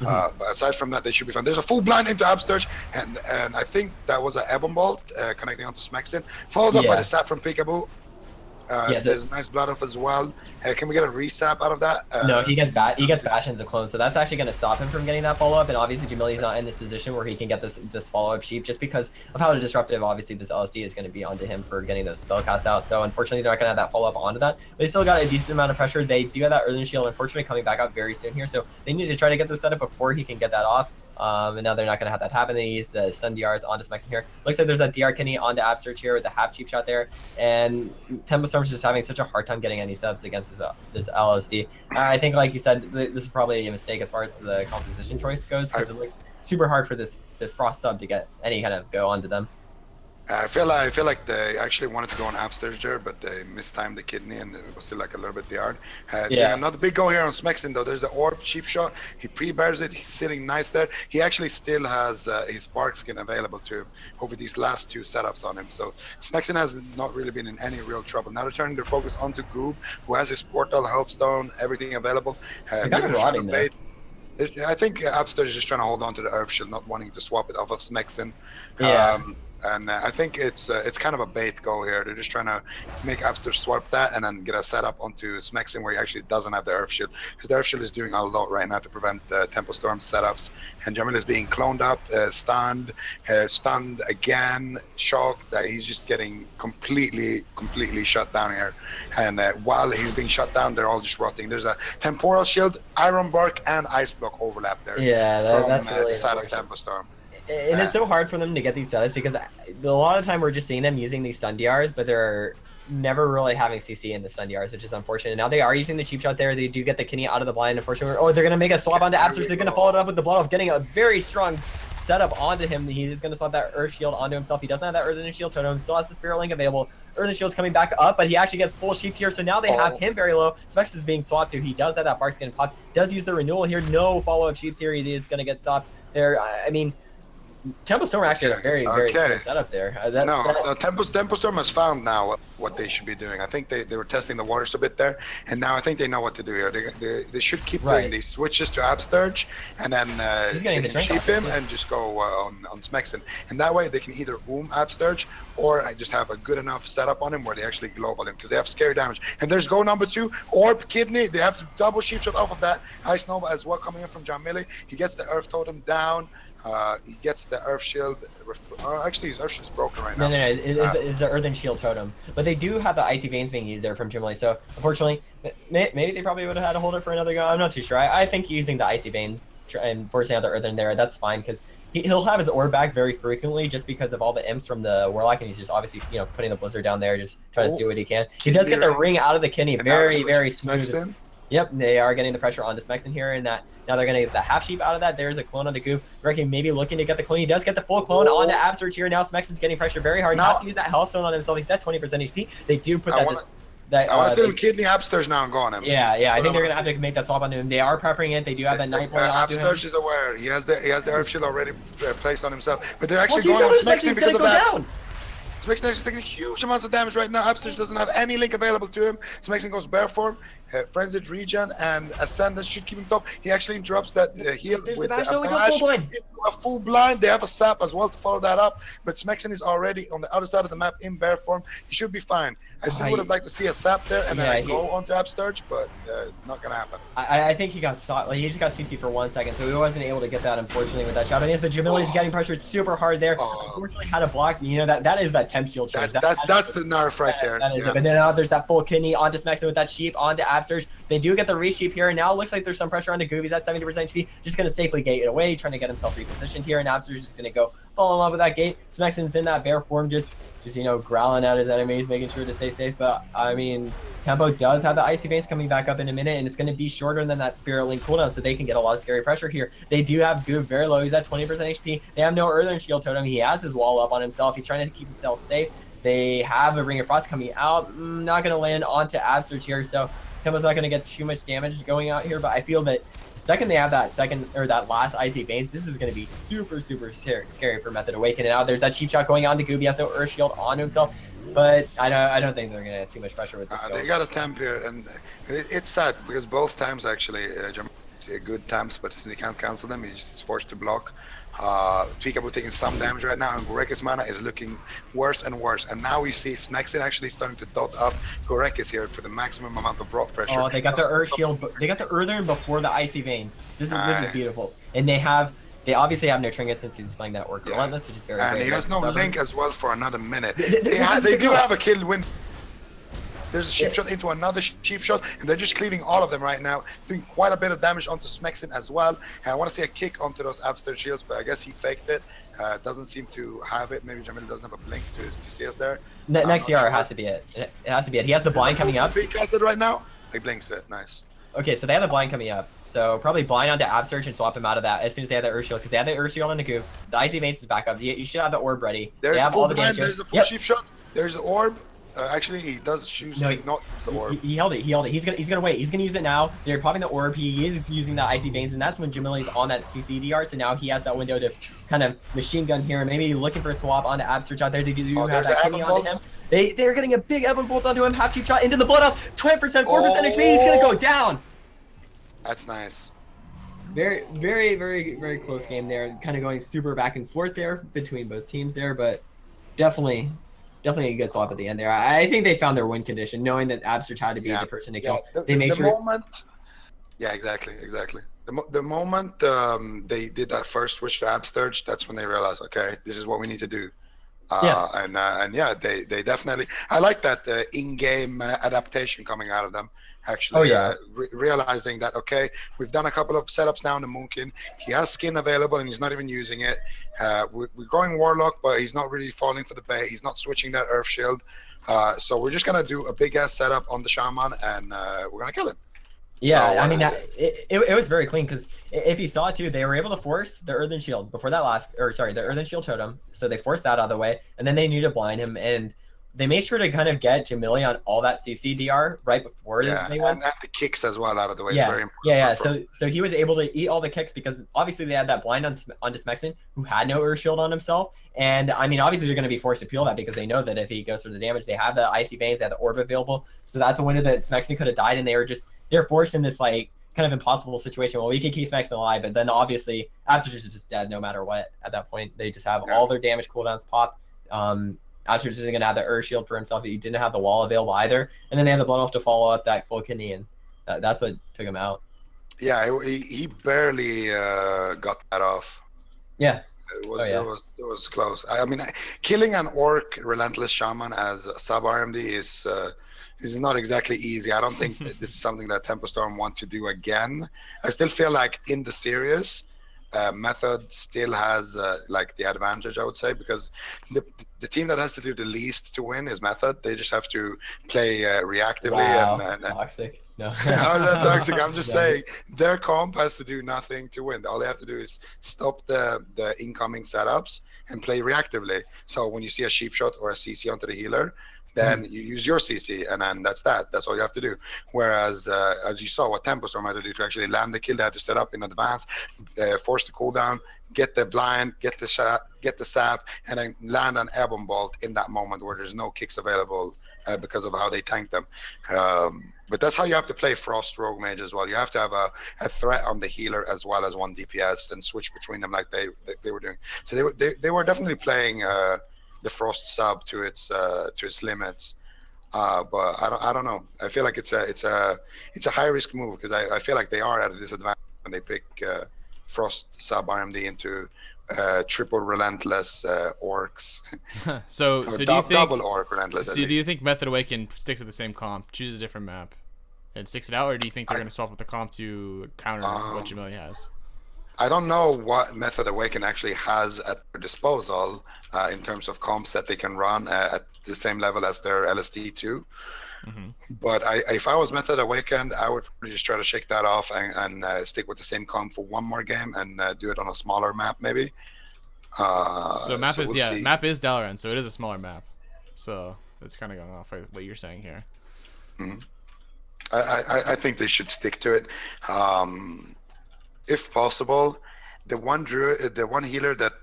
But aside from that, they should be fine. There's a full blind into Absterge, and I think that was an Ebon Bolt connecting onto Smexen, followed up by the sap from Peekaboo. There's a nice blood off as well. Can we get a resap out of that? No, he gets bashed into the clone, so that's actually going to stop him from getting that follow up. And obviously, Jamili's not in this position where he can get this follow up sheep, just because of how disruptive obviously this LSD is going to be onto him for getting the spell cast out. So unfortunately, they're not going to have that follow up onto that. But they still got a decent amount of pressure. They do have that Earthen Shield, unfortunately, coming back up very soon here. So they need to try to get this set up before he can get that off. And now they're not going to have that happen. They use the stun DRs onto Smexen here. Looks like there's that DR Kenny onto Absterge here with the half cheap shot there. And Tempo Storm's just having such a hard time getting any subs against this LSD. I think, like you said, this is probably a mistake as far as the composition choice goes, because it looks super hard for this Frost sub to get any kind of go onto them. I feel like they actually wanted to go on Absterge there, but they mistimed the kidney and it was still like a little bit hard. Another big go here on Smexen though. There's the orb cheap shot. He pre-bears it. He's sitting nice there. He actually still has his bark skin available to him over these last two setups on him. So Smexen has not really been in any real trouble. Now they're turning their focus onto Goob, who has his portal, health stone, everything available. I think Absterge is just trying to hold on to the Earth Shield, not wanting to swap it off of Smexen. And I think it's kind of a bait go here. They're just trying to make Absterge swap that and then get a setup onto Smexen where he actually doesn't have the Earth Shield, because the Earth Shield is doing a lot right now to prevent Tempo Storm setups. And Jamil is being cloned up, stunned again, shocked that he's just getting completely shut down here. And while he's being shut down, they're all just rotting. There's a Temporal Shield, Iron Bark, and Ice Block overlap there. That's from really the side of Tempo Storm. And it's so hard for them to get these setups because a lot of time we're just seeing them using these stun DRs, but they're never really having CC in the stun DRs, which is unfortunate. Now they are using the cheap shot there. They do get the Kenny out of the blind, unfortunately. Oh, they're going to make a swap onto Absterge. They're going to follow it up with the blood off, getting a very strong setup onto him. He's going to swap that Earth Shield onto himself. He doesn't have that Earthen Shield totem. Still has the Spirit Link available. Earthen Shield's coming back up, but he actually gets full sheep here. So now they have him very low. Specs is being swapped to. He does have that Bark Skin pop. Does use the renewal here. No follow-up sheeps here. He is going to get stopped there. I mean, Tempo Storm actually had a very good setup there. Tempo Storm has found now what they should be doing. I think they were testing the waters a bit there, and now I think they know what to do here. They should keep doing these switches to Absterge, and then they can sheep him and just go on Smexen. And that way they can either Absterge or just have a good enough setup on him where they actually global him, because they have scary damage. And there's go number 2, Orb Kidney. They have to double sheep shot off of that. Ice Nova as well coming in from Jamili. He gets the Earth Totem down. He gets the Earth Shield. Actually, his Earth Shield is broken right now. No. It's the Earthen Shield totem. But they do have the Icy Veins being used there from Jamili. So, unfortunately, maybe they probably would have had to hold it for another go. I'm not too sure. I think using the Icy Veins and forcing out the Earthen there, that's fine, because he'll have his orb back very frequently just because of all the imps from the Warlock, and he's just obviously, putting the Blizzard down there, just trying to do what he can. He does get the ring out of the Kenny very smooth. Yep, they are getting the pressure onto Smexen here, and that now they're going to get the half sheep out of that. There's a clone onto Goob. Goreki maybe looking to get the clone. He does get the full clone onto Absterge here. Now Smexen's getting pressure very hard. He has to use that Hellstone on himself. He's at 20% HP. They do put I want to see him kidney Absterge now and go on him. Yeah. I think they're going to have to make that swap onto him. They are prepping it. They do have that night point onto him. Absterge is aware. He has the Earth Shield already placed on himself, but they're actually going on Smexen because of that. Smexen is taking huge amounts of damage right now. Absterge doesn't have any link available to him. Smexen goes bare form. Frenzied Regen and Ascendant should keep him top. He actually interrupts that heal There's with the bash, the though, we got bash full blind. into a full blind. They have a sap as well to follow that up, but Smexon is already on the other side of the map in bear form. He should be fine. I still would have liked to see a sap there and then go onto Upsturge, but not gonna happen. I think he got stopped. Like, he just got CC for 1 second, so he wasn't able to get that, unfortunately, with that shot. But Jamili's getting pressured super hard there. Unfortunately, had a block. You know, that is that temp shield change. That's the nerf right there. That is it. But then now there's that full kidney onto Smexon with that sheep onto Upsurge. They do get the re-sheep here, and now it looks like there's some pressure onto Goob. He's at 70% HP, just going to safely gate it away, trying to get himself repositioned here, and Upsurge is just going to go fall in love with that gate. Smexon's in that bear form, just you know, growling at his enemies, making sure to stay safe. But I mean, Tempo does have the Icy Veins coming back up in a minute, and it's going to be shorter than that Spirit Link cooldown, so they can get a lot of scary pressure here. They do have Goob very low. He's at 20% HP. They have no Earthen Shield Totem. He has his wall up on himself. He's trying to keep himself safe. They have a Ring of Frost coming out. Not going to land onto Absurge here, so Tempo's not going to get too much damage going out here, but I feel that the second they have that last Icy Veins, this is going to be super scary for Method Awaken. And now there's that cheap shot going on to Goob. He has no Earth Shield on himself, but I don't think they're going to have too much pressure with this. They got a temp here, and it's sad because both times actually, good temps, but since he can't cancel them, he's just forced to block. Peekaboo taking some damage right now, and Goreki's mana is looking worse and worse. And now we see Smexon actually starting to dot up Gorekis here for the maximum amount of block pressure. Oh, they got the Earth Shield. They got the Earthen before the Icy Veins. This is beautiful. And they obviously have no trinket since he's playing that Orc Relentless, which is very And great. he has no link as well for another minute. They do have a kill win. There's a sheep shot into another sheep shot, and they're just cleaving all of them right now, doing quite a bit of damage onto Smexon as well. And I want to see a kick onto those Abster shields, but I guess he faked it. Doesn't seem to have it. Maybe Jamil doesn't have a blink to see us there. Next CR has to be it. It has to be it. He has the blind coming up. He casted right now. He blinks it. Nice. Okay, so they have the blind coming up. So probably blind onto Absurge and swap him out of that as soon as they have the Earth Shield, because they have the Earth Shield on the Goob. The Icy Veins is back up. You should have the orb ready. There's they have all the damage. There's a full sheep shot. There's the orb. Actually, he does choose to not use the orb. He held it. He's gonna wait. He's gonna use it now. They're popping the orb. He is using that Icy Veins, and that's when Jamili's on that CCDR. So now he has that window to kind of machine gun here, and maybe looking for a swap onto Absurge out there. They do have that coming onto him. They're getting a big Ebon Bolt onto him. Half cheap shot into the blood off. 20%, 4% HP. He's gonna go down. That's nice. Very, very, very, very close game there. Kind of going super back and forth there between both teams there, but definitely a good swap at the end there. I think they found their win condition, knowing that Absurge had to be the person to kill. They made sure. Yeah, exactly. The moment they did that first switch to Absurge, that's when they realized, okay, this is what we need to do. And yeah, they definitely. I like that in-game adaptation coming out of them. Actually, realizing that, okay, we've done a couple of setups now in the Moonkin. He has skin available and he's not even using it. We're going Warlock, but he's not really falling for the bait. He's not switching that Earth Shield. So we're just gonna do a big ass setup on the Shaman, and we're gonna kill him. Yeah, so, I mean, it was very clean, because if you saw it too, they were able to force the Earthen Shield before that the Earthen Shield Totem. So they forced that out of the way, and then they knew to blind him, and they made sure to kind of get Jamili on all that CCDR right before they went. And the kicks as well out of the way. Yeah, very important. So he was able to eat all the kicks, because obviously they had that blind on Smexon, who had no Earth Shield on himself. And I mean, obviously they're going to be forced to peel that, because they know that if he goes for the damage, they have the Icy Veins, they have the Orb available. So that's a window that Smexon could have died, and they're forced in this like kind of impossible situation. Well, we can keep Smexon alive, but then obviously Absurge is just dead no matter what at that point. They just have all their damage cooldowns popped. Absurge isn't going to have the Earth Shield for himself. He didn't have the wall available either. And then they have the Blood Off to follow up that full kidney, and that's what took him out. Yeah, he barely got that off. Yeah. It was close. I mean, killing an Orc Relentless Shaman as sub RMD is not exactly easy. I don't think that this is something that Tempo Storm want to do again. I still feel like in the series, Method still has like the advantage, I would say, because the team that has to do the least to win is Method. They just have to play reactively. Wow. and toxic. No. How is that toxic? I'm just saying their comp has to do nothing to win. All they have to do is stop the incoming setups and play reactively. So when you see a sheep shot or a CC onto the healer, then you use your CC, and then that's all you have to do. Whereas as you saw what Tempo Storm had to do to actually land the kill, they had to set up in advance, force the cooldown, get the blind, get the sap, and then land an Ebon Bolt in that moment where there's no kicks available because of how they tanked them. But that's how you have to play Frost Rogue Mage as well. You have to have a threat on the healer as well as one DPS and switch between them like they were doing. So they were definitely playing the Frost sub to its limits. But I don't know. I feel like it's a high risk move because I feel like they are at a disadvantage when they pick Frost sub RMD into triple relentless orcs. so do you think double orc relentless? So do you think Method Away can stick to the same comp, choose a different map, and sticks it out, or do you think they're going to swap with the comp to counter what Jamili has? I don't know what Method Awaken actually has at their disposal in terms of comps that they can run at the same level as their LSD2. But if I was Method Awakened, I would probably just try to shake that off and stick with the same comp for one more game and do it on a smaller map maybe. So map is Dalaran, so it is a smaller map. So that's kind of going off what you're saying here. I think they should stick to it. If possible, the one healer that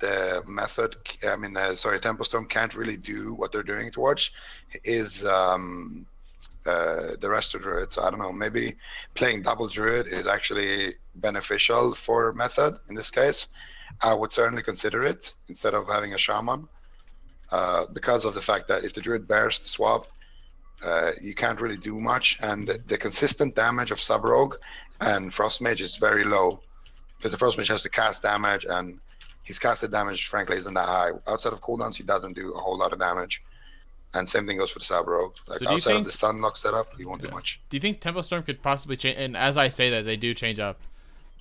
Tempo Storm can't really do what they're doing towards is the Resto Druid. So I don't know, maybe playing double Druid is actually beneficial for Method in this case. I would certainly consider it instead of having a Shaman because of the fact that if the Druid bears the swap, you can't really do much, and the consistent damage of Sub-Rogue and Frost Mage is very low. Because the Frost Mage has to cast damage, and his casted damage, frankly, isn't that high. Outside of cooldowns, he doesn't do a whole lot of damage. And same thing goes for the Sub-Rogue. Like, outside of the stun lock setup, he won't do much. Do you think Tempo Storm could possibly change? And as I say that, they do change up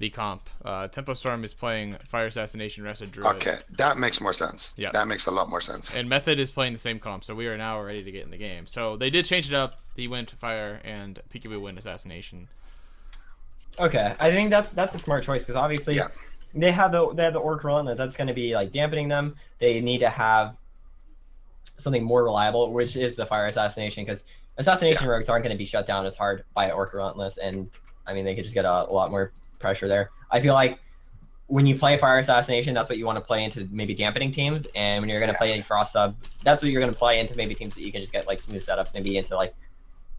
the comp. Tempo Storm is playing Fire Assassination, Rested Druid. Okay, that makes more sense. Yeah, that makes a lot more sense. And Method is playing the same comp, so we are now ready to get in the game. So they did change it up. He went Fire, and Peekaboo went Assassination. Okay, I think that's a smart choice because obviously they have the Orc Relentless that's going to be like dampening them. They need to have something more reliable, which is the Fire Assassination, because Assassination rogues aren't going to be shut down as hard by Orc Relentless, and I mean they could just get a lot more pressure there. I feel like when you play Fire Assassination, that's what you want to play into maybe dampening teams, and when you're going to play any Frost sub, that's what you're going to play into maybe teams that you can just get like smooth setups, maybe into like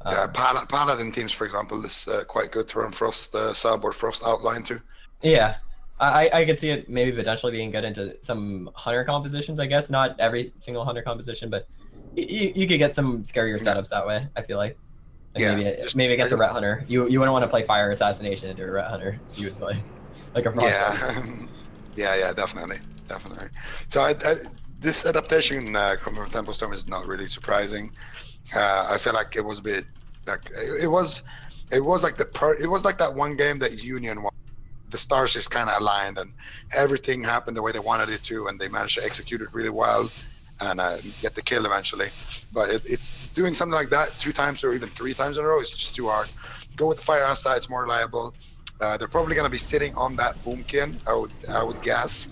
Paladin teams, for example, is quite good to run Frost sub or Frost outline too. Yeah, I could see it maybe potentially being good into some Hunter compositions, I guess. Not every single Hunter composition, but you could get some scarier setups that way, I feel like. And maybe against a Ret Hunter. You wouldn't want to play Fire Assassination into a Ret Hunter. You would play like a Frost sub. Yeah, definitely. So this adaptation coming from Tempo Storm is not really surprising. I feel like it was a bit like it was like that one game that Union won. The stars just kind of aligned and everything happened the way they wanted it to, and they managed to execute it really well and get the kill eventually. But it's doing something like that 2 times or even 3 times in a row is just too hard. Go with the Fire Asa, it's more reliable. They're probably going to be sitting on that Boomkin, I would guess.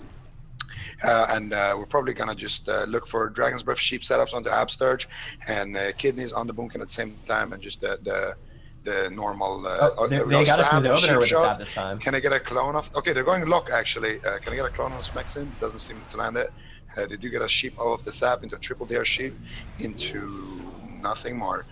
And we're probably gonna just look for Dragon's Breath sheep setups on the Absturge and kidneys on the Boomkin at the same time, and just the normal. They got us through the opener with the stab this time. Can I get a clone of? Okay, they're going lock actually. Can I get a clone of Smexin? Doesn't seem to land it. They do get a sheep off the sap into a triple DR sheep into nothing more.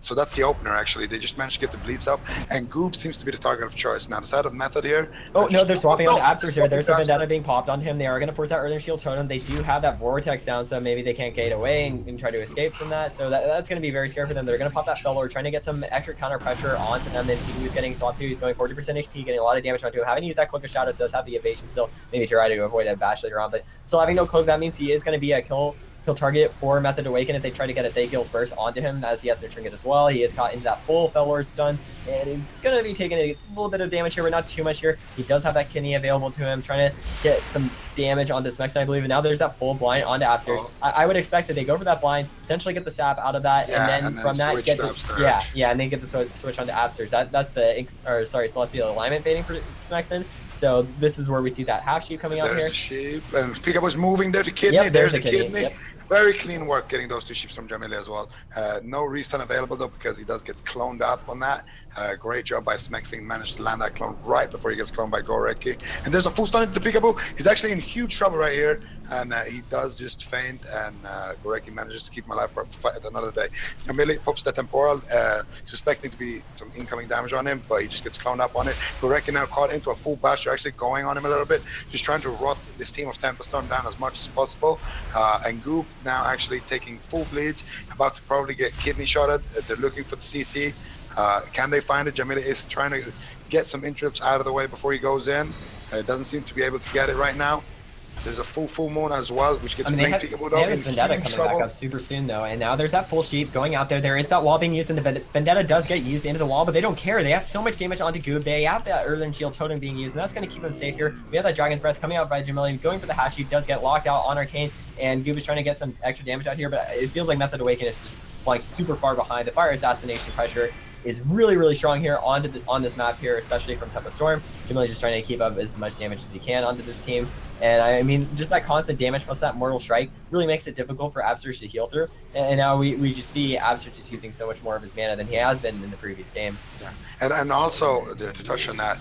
So that's the opener actually. They just managed to get the bleeds up, and Goob seems to be the target of choice. Now the side of Method here. Oh no, they're swapping on the Absurs here. There's the Vendetta being popped on him. They are going to force that Earthen Shield Totem. They do have that Vortex down, so maybe they can't gate away and try to escape from that. So that's going to be very scary for them. They're going to pop that Fellor, trying to get some extra counter pressure onto them. Then he was getting swapped too. He's going 40% HP, getting a lot of damage onto him. Having to use that Cloak of Shadows does have the evasion still. Maybe try to avoid a bash later on, but still having no cloak, that means he is going to be a kill target for Method Awaken if they try to get a Thagil's Burst onto him, as he has no trinket as well. He is caught into that full Fellor stun, and he's going to be taking a little bit of damage here, but not too much here. He does have that kidney available to him, trying to get some damage onto Smex, I believe, and now there's that full blind onto Abster. I would expect that they go for that blind, potentially get the sap out of that, and then from that get the and then get the switch onto Abster. That's the Celestial Alignment baiting for Smexon. So this is where we see that half sheep coming out here. Sheep, and Pika was moving there to kidney. Yep, there's a kidney. Yep. Very clean work getting those 2 sheeps from Jamili as well. No restun available though, because he does get cloned up on that. Great job by Smexing, managed to land that clone right before he gets cloned by Goreki. And there's a full stun into Peekaboo. He's actually in huge trouble right here. and he does just faint, and Gorecki manages to keep him alive for a fight another day. Jamili pops the temporal, suspecting to be some incoming damage on him, but he just gets cloned up on it. Gorecki now caught into a full bash. They're actually going on him a little bit, just trying to rot this team of Tempest Storm down as much as possible. And Goop now actually taking full bleeds, about to probably get kidney shotted. They're looking for the CC. Can they find it? Jamila is trying to get some interrupts out of the way before he goes in. Doesn't seem to be able to get it right now. There's a full moon as well, which gets they have his Vendetta coming back up super soon though, and now there's that full sheep going out there. There is that wall being used, and the Vendetta does get used into the wall, but they don't care. They have so much damage onto Goob. They have that Earthen Shield Totem being used, and that's going to keep him safe here. We have that Dragon's Breath coming out by Jamili, going for the half sheep, does get locked out on Arcane, and Goob is trying to get some extra damage out here, but it feels like Method Awaken is just falling super far behind. The Fire Assassination pressure is really strong here on this map here, especially from Tempest Storm. Jamili just trying to keep up as much damage as he can onto this team. And I mean, just that constant damage plus that Mortal Strike really makes it difficult for Absurge to heal through. And now we just see Absurge just using so much more of his mana than he has been in the previous games. Yeah. And also, to touch on that,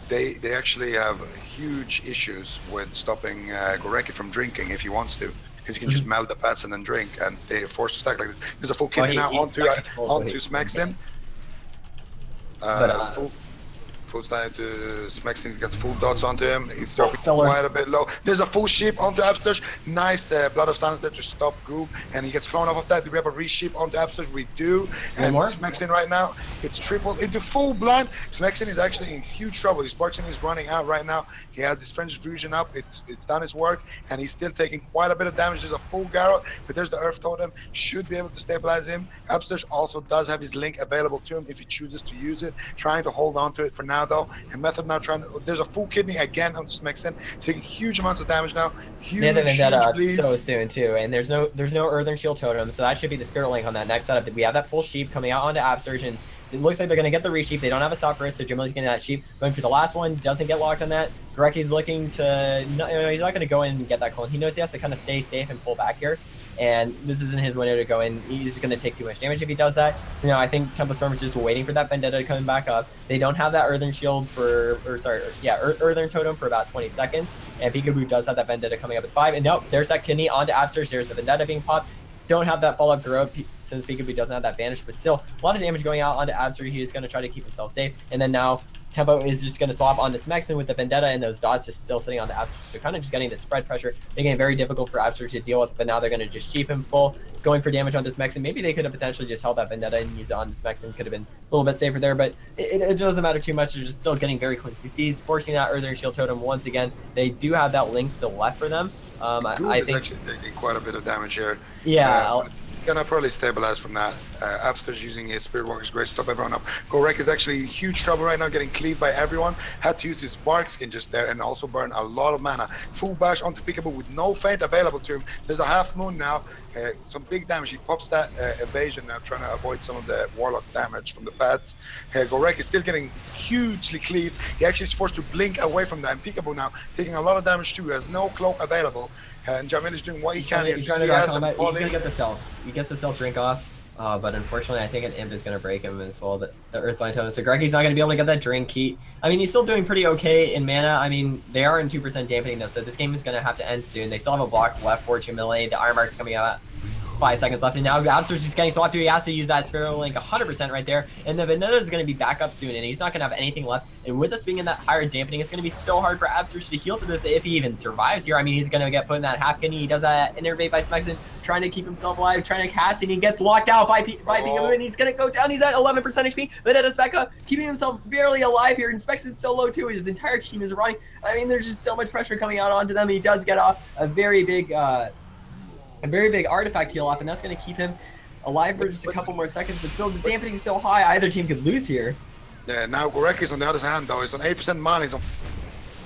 they actually have huge issues with stopping Gorecki from drinking if he wants to. Because you can just melt the pets and then drink, and they're forced to stack like this. There's a full kidney now onto Smexin. Full slide to Smexin, gets full dots onto him. He's dropping quite a bit low. There's a full sheep onto Absurge. Nice Blood of Silence there to stop Goop, and he gets cloned off of that. Do we have a re-sheep onto Absurge? We do. And Smexin right now, it's tripled into full blind. Smexin is actually in huge trouble. His Sparkson is running out right now. He has his French Fusion up. It's done its work, and he's still taking quite a bit of damage. There's a full Garrote, but there's the Earth Totem. Should be able to stabilize him. Absurge also does have his Link available to him if he chooses to use it. Trying to hold on to it for now though, and Method now trying to, there's a full kidney again onto Smexin, taking huge amounts of damage now. Huge Vendetta up bleeds. so soon too, and there's no Earthen Shield Totem, so that should be the Spirit Link on that next setup. We have that full sheep coming out onto Absurge, and it looks like they're going to get the re-sheep. They don't have a stop for it, so Jamili's getting that sheep. Going for the last one, doesn't get locked on that. Gorecki's looking to, he's not going to go in and get that clone. He knows he has to kind of stay safe and pull back here. And this isn't his window to go in. He's going to take too much damage if he does that. So now I think Tempest Storm is just waiting for that Vendetta coming back up. They don't have that Earthen Shield Earthen Totem for about 20 seconds. And Peekaboo does have that Vendetta coming up at 5. And nope, there's that kidney onto Absurge. There's the Vendetta being popped. Don't have that follow-up Garrote since Peekaboo doesn't have that Vanish, but still a lot of damage going out onto Absurge. He is going to try to keep himself safe. And then now Tempo is just going to swap onto Smexin with the Vendetta, and those dots just still sitting on the Absurge. So kind of just getting the spread pressure, making it very difficult for Absurge to deal with, but now they're going to just sheep him full, going for damage onto Smexin. Maybe they could have potentially just held that Vendetta and used it on Smexin. Could have been a little bit safer there, but it doesn't matter too much. They're just still getting very clean CCs, forcing that Earthen Shield Totem once again. They do have that Link still left for them. I think actually taking quite a bit of damage here. Yeah. Gonna probably stabilize from that. Absurge using his Spirit Walker's Grace to stop everyone up. Gorecki is actually in huge trouble right now, getting cleaved by everyone. Had to use his Bark Skin just there and also burn a lot of mana. Full bash onto Peekaboo with no feint available to him. There's a half moon now. Some big damage. He pops that evasion now, trying to avoid some of the Warlock damage from the pads. Gorecki is still getting hugely cleaved. He actually is forced to blink away from that. And Peekaboo now taking a lot of damage too. He has no cloak available. And Jamil is doing what he can. He's trying to combat. He's going to get the self. He gets the self drink off. But unfortunately, I think an imp is going to break him as well. The Earthbind Totem. So Gorecki's not going to be able to get that drink. He's still doing pretty okay in mana. I mean, they are in 2% dampening though, so this game is going to have to end soon. They still have a block left for Jamili. The Iron Mark's coming out. 5 seconds left, and now Absurge is getting swapped to. He has to use that Spirit Link 100% right there, and the Vendetta is going to be back up soon, and he's not going to have anything left. And with us being in that higher dampening, it's going to be so hard for Absurge to heal through this if he even survives here. I mean, he's going to get put in that half kidney. He does that innervate by Smexin, trying to keep himself alive, trying to cast, and he gets locked out by Peekaboo, and he's going to go down. He's at 11% HP. Vendetta's back up, keeping himself barely alive here, and Smexin's so low too. His entire team is running. I mean, there's just so much pressure coming out onto them. He does get off a very big artifact heal off, and that's going to keep him alive for just a couple more seconds, but still the dampening is so high, either team could lose here. Yeah, now Gorecki's on the other hand though. He's on 8% mana. He's on...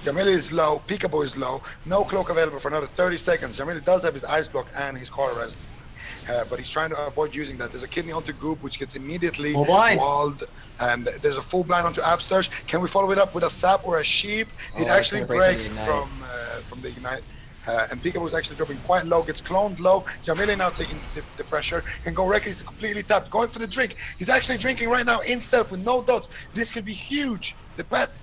Jamili is low, Peekaboo is low, no cloak available for another 30 seconds. Jamili does have his Ice Block and his Cauterized, but he's trying to avoid using that. There's a kidney onto Goop, which gets immediately walled, and there's a full blind onto Absurge. Can we follow it up with a Sap or a Sheep? It actually breaks from the Ignite. And Peekaboo is actually dropping quite low, gets cloned low. Jamili now taking the pressure, and Gorecki is completely tapped, going for the drink. He's actually drinking right now in stealth with no dots. This could be huge. The pet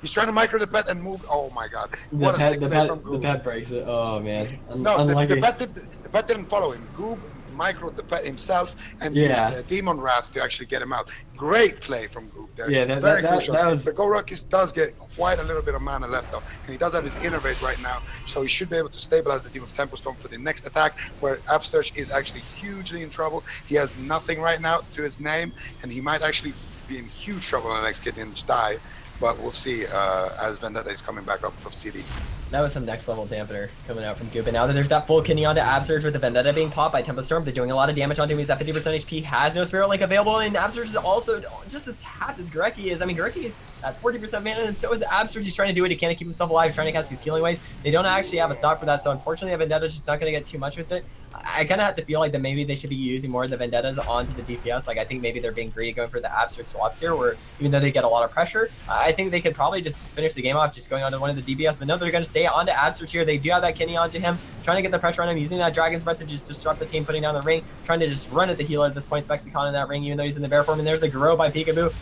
He's trying to micro the pet and move. Oh my god. The What a pet, sick the play pet, from the Goob. pet breaks it. Oh man, No, unlucky. the pet didn't follow him. Goob microed the pet himself and Yeah. used Demon Wrath to actually get him out. Great play from Goob there. Yeah, Very that crucial. was. The Gorakis does get quite a little bit of mana left though, and he does have his Innervate right now, so he should be able to stabilize the team of Tempo Storm for the next attack, where Upsturge is actually hugely in trouble. He has nothing right now to his name, and he might actually be in huge trouble on the next Kidney and die. But we'll see as Vendetta is coming back up of CD. That was some next level dampener coming out from Goop. And now that there's that full kidney onto Absurge with the Vendetta being popped by Tempo Storm, they're doing a lot of damage onto him. He's at 50% HP, has no Spirit Link available, and Absurge is also just as half as Gorecki is. I mean, Gorecki is at 40% mana, and so is Absurge. He's trying to do it. He can't keep himself alive. He's trying to cast these healing waves. They don't actually have a stop for that, so unfortunately, the Vendetta just not going to get too much with it. I kind of have to feel like that maybe they should be using more of the Vendettas onto the DPS. Like, I think maybe they're being greedy going for the Absurge swaps here, where even though they get a lot of pressure, I think they could probably just finish the game off just going onto one of the DPS. But no, they're going to stay onto Absurge here. They do have that kidney onto him, trying to get the pressure on him, using that Dragon's Breath to just disrupt the team, putting down the ring, trying to just run at the healer at this point. Spexicon in that ring, even though he's in the bear form. And there's the Grow by Peekaboo.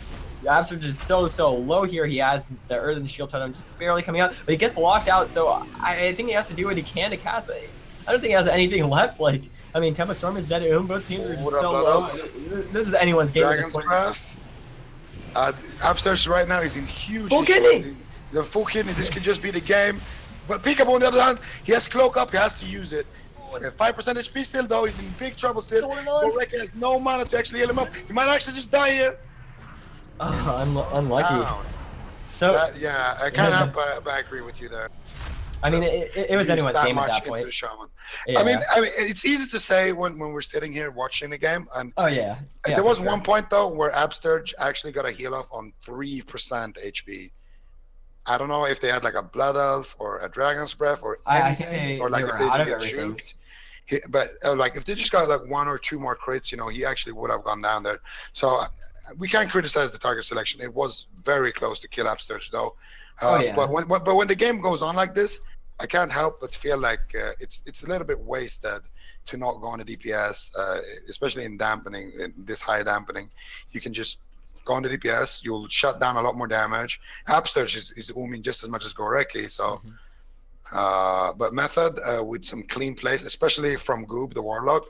Absurge is so low here. He has the Earth and Shield Totem just barely coming out, but he gets locked out. So I think he has to do what he can to cast, but I don't think he has anything left. Like, I mean, Tempo Storm is dead. Both teams are just so low. This is anyone's game. Dragon's Breath. Upstairs right now is in huge. Full kidney. The full kidney. This could just be the game. But Peekaboo on the other hand, he has Cloak up. He has to use it. 5% HP still though. He's in big trouble still. Gorecki has no mana to actually heal him up. He might actually just die here. Oh, unlucky. Down. So yeah, I can't help but I agree with you there. I mean, it was anyone's game at that point. Yeah. I mean, it's easy to say when we're sitting here watching the game, and oh yeah, there was one point though where Absturge actually got a heal off on 3% HP. I don't know if they had like a Blood Elf or a Dragon's Breath or anything, or like if they didn't get juked. But like if they just got like 1 or 2 more crits, you know, he actually would have gone down there. So we can't criticize the target selection. It was very close to kill Absturge though. But when the game goes on like this, I can't help but feel like it's a little bit wasted to not go on a DPS, especially in dampening, in this high dampening. You can just go on the DPS, you'll shut down a lot more damage. Absturge is ooming just as much as Gorecki, so. But Method with some clean plays, especially from Goob, the Warlock,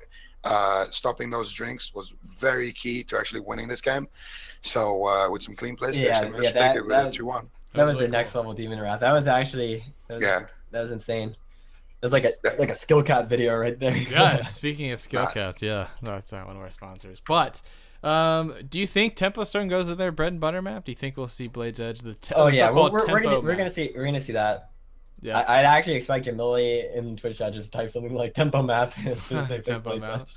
stopping those drinks was very key to actually winning this game. So with some clean plays, that 2-1. That was the next level Demon Wrath. That was actually that was insane. It was like a skill cap video right there. Yeah, speaking of skill caps, that's one of our sponsors. But do you think Tempo Storm goes to their bread and butter map? Do you think we'll see Blade's Edge? We're gonna see that. Yeah, I'd actually expect Jamili in Twitch chat just type something like tempo map as soon as they tempo map.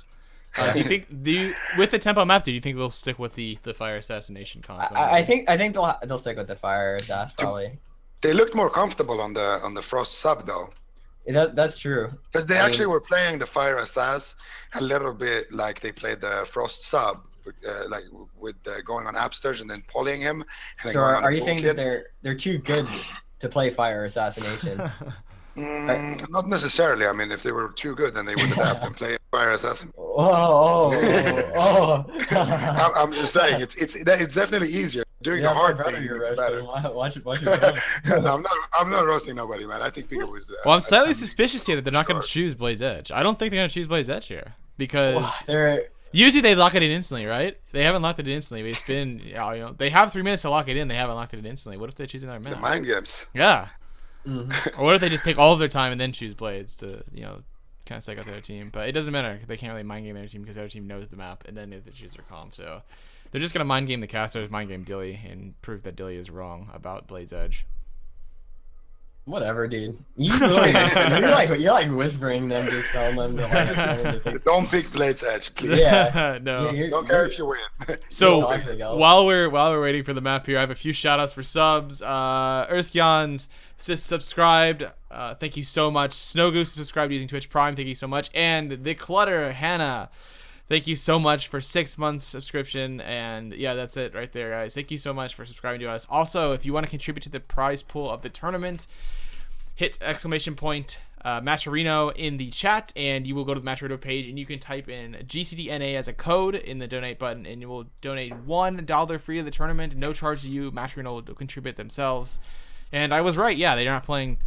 With the tempo map, do you think they'll stick with the fire assassination comp? I think they'll stick with the fire assassin probably. They looked more comfortable on the Frost sub though. That's true. Because they actually were playing the fire assassin a little bit like they played the Frost sub, like with going on Absturge and then pulling him. And so are you saying that they're too good to play fire assassination? Not necessarily. I mean, if they were too good, then they would adapt and play fire assassin. I'm just saying, it's definitely easier. Doing the hard thing is better. Watch it. I'm not roasting nobody, man. I think people was. Well, I'm slightly suspicious here that they're not going to choose Blade's Edge. I don't think they're going to choose Blade's Edge here because usually they lock it in instantly, right? They haven't locked it in instantly. It's been, they have 3 minutes to lock it in. They haven't locked it in instantly. What if they choose another minute? The mind games. Yeah. Or what if they just take all of their time and then choose Blades to, kind of psych out their team? But it doesn't matter. They can't really mind game their team because their team knows the map and then they choose their comp. So they're just going to mind game the casters, mind game Dilly, and prove that Dilly is wrong about Blade's Edge. Whatever, dude. You're like whispering them to tell them to don't pick Blade's Edge, please. Yeah. No. Don't care if you win. So while we're waiting for the map here, I have a few shout outs for subs. Erskjans subscribed. Thank you so much. Snowgoose subscribed using Twitch Prime. Thank you so much. And the Clutter Hannah. Thank you so much for 6 months subscription. And yeah, that's it right there, guys. Thank you so much for subscribing to us. Also, if you want to contribute to the prize pool of the tournament, hit exclamation point Matcherino in the chat, and you will go to the Matcherino page, and you can type in GCD NA as a code in the donate button, and you will donate $1 free to the tournament, no charge to you. Matcherino will contribute themselves. And I was right. Yeah, they're not playing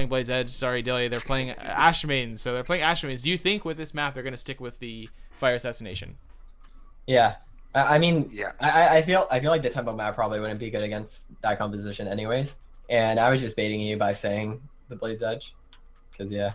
Blade's Edge. Sorry, Dilly. They're playing Ash Maidens. So they're playing Ash Maidens. Do you think with this map they're going to stick with the Fire Assassination? Yeah. I mean, Yeah. I feel like the tempo map probably wouldn't be good against that composition anyways. And I was just baiting you by saying the Blade's Edge. Because, yeah.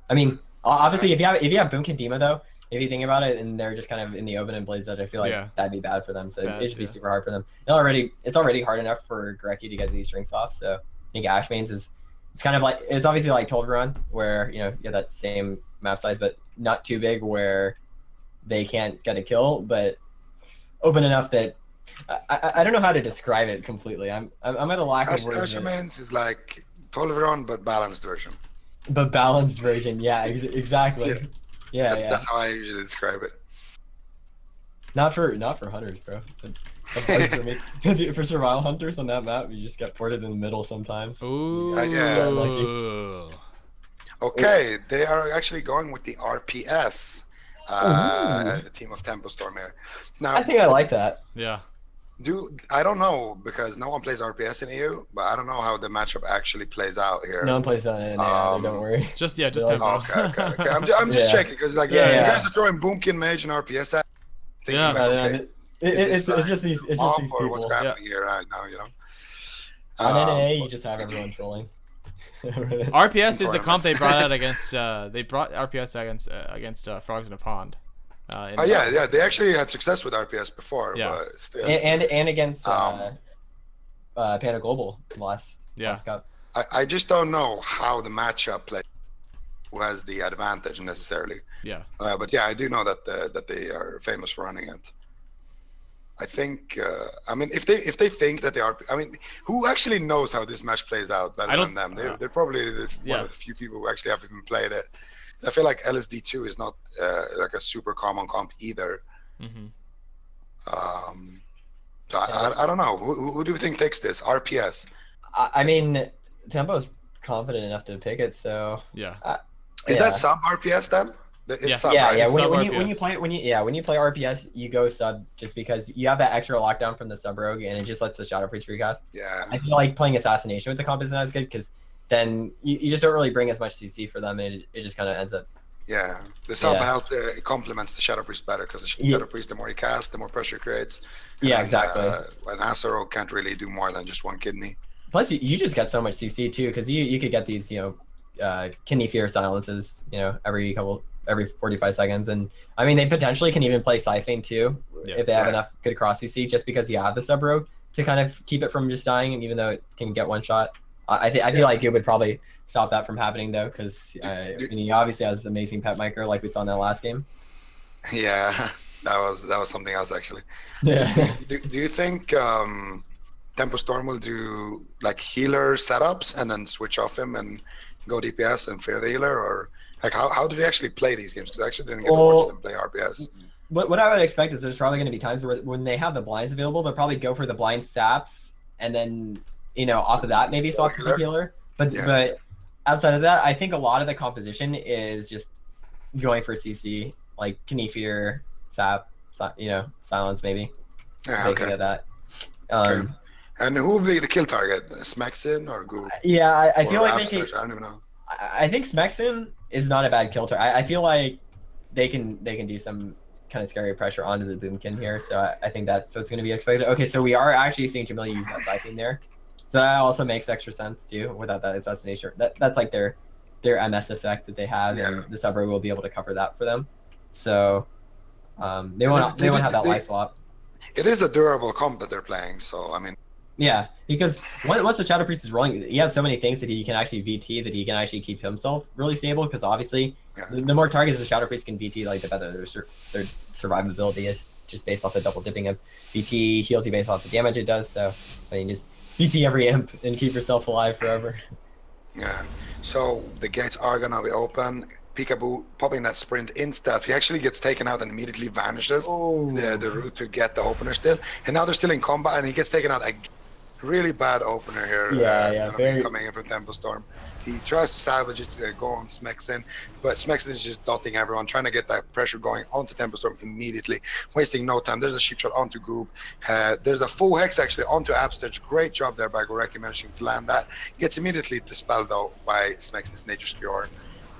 I mean, obviously, if you have Boomkin Demo, though, if you think about it, and they're just kind of in the open and Blade's Edge, I feel like that'd be bad for them. So it should be super hard for them. It's already hard enough for Gorecki to get these drinks off. So I think Ash Maidens it's kind of like, it's obviously like Tolveron, where, you know, you have that same map size, but not too big where they can't get a kill, but open enough that I don't know how to describe it completely. I'm at a lack of words. Ash Maidens is like Tolveron, but balanced version. But balanced version, yeah, exactly. Yeah, that's how I usually describe it. Not for hunters, bro. That's for me. For survival hunters on that map, you just get ported in the middle sometimes. Ooh. Okay, they are actually going with the RPS. The team of Tempo Storm here. Now, I think I like that. Yeah. I don't know, because no one plays RPS in EU, but I don't know how the matchup actually plays out here. No one plays on it. Don't worry. Just Tempo. Okay. I'm just checking, because like you guys are throwing Boomkin Mage and RPS at. It's just these people. What's happening here right now, you know? On NA, you just have everyone trolling. RPS is the comp they brought out against. They brought RPS against Frogs in a Pond. Yeah, they actually had success with RPS before, but still. And against Panda Global last cup. I just don't know how the matchup plays. Who has the advantage necessarily? Yeah. But yeah, I do know that they are famous for running it. I think. I mean, if they think that they are, I mean, who actually knows how this match plays out better than them? They're probably one of the few people who actually have even played it. I feel like LSD2 is not like a super common comp either. Mm-hmm. So I don't know. Who do you think takes this? RPS. I mean, Tempo's confident enough to pick it, so yeah. Is that sub RPS then? Yes. Sub, yeah, right? yeah. Sub When you play RPS, you go sub just because you have that extra lockdown from the sub rogue, and it just lets the Shadow Priest recast. Yeah. I feel like playing Assassination with the comp isn't as good because then you just don't really bring as much CC for them, and it just kind of ends up. Yeah, the sub help it complements the Shadow Priest better, because the Shadow Priest, the more he casts, the more pressure it creates. And exactly. An Asaro can't really do more than just one kidney. Plus, you just get so much CC too, because you could get these kidney fear silences every 45 seconds, and I mean they potentially can even play Siphane too if they have enough good cross CC, just because you have the sub rogue to kind of keep it from just dying, and even though it can get one shot. I feel like it would probably stop that from happening though, because he obviously has amazing pet micro like we saw in that last game. Yeah, that was something else actually. Yeah. Do you think Tempo Storm will do like healer setups and then switch off him and go DPS and fear the healer, or like how do they actually play these games? Because I actually didn't get to watch them play RPS. What I would expect is there's probably going to be times where when they have the blinds available, they'll probably go for the blind saps, and then off of that maybe swap to the healer. But outside of that, I think a lot of the composition is just going for CC, like Knifir, sap, silence maybe. Yeah, okay. Of that. Okay. And who will be the kill target? Smexin or Goo? Yeah, I feel like I don't even know. I think Smexin is not a bad kill target. I feel like they can do some kind of scary pressure onto the Boomkin here, so I think that's what's going to be expected. Okay, so we are actually seeing Jamila use that Siphon there, so that also makes extra sense too. Without that assassination, that's like their MS effect that they have, and the sub rogue will be able to cover that for them. So they won't have that life swap. It is a durable comp that they're playing, so I mean. Yeah, because once the Shadow Priest is rolling, he has so many things that he can actually VT, that he can actually keep himself really stable, because obviously the more targets the Shadow Priest can VT, like the better their survivability is, just based off the double dipping of VT heals you based off the damage it does. So I mean, just VT every imp and keep yourself alive forever. Yeah, so the gates are gonna be open. Peekaboo popping that sprint in stuff. He actually gets taken out and immediately vanishes. The route to get the opener still, and now they're still in combat, and he gets taken out again. really bad opener here. Coming in from Tempo Storm. He tries to salvage it, go on Smexen, but Smexen is just dotting everyone, trying to get that pressure going onto Tempo Storm immediately, wasting no time. There's a sheep shot onto Goob. There's a full hex actually onto Absturge. Great job there by Gorecki managing to land that. Gets immediately dispelled though by Smexen's Nature's Cure.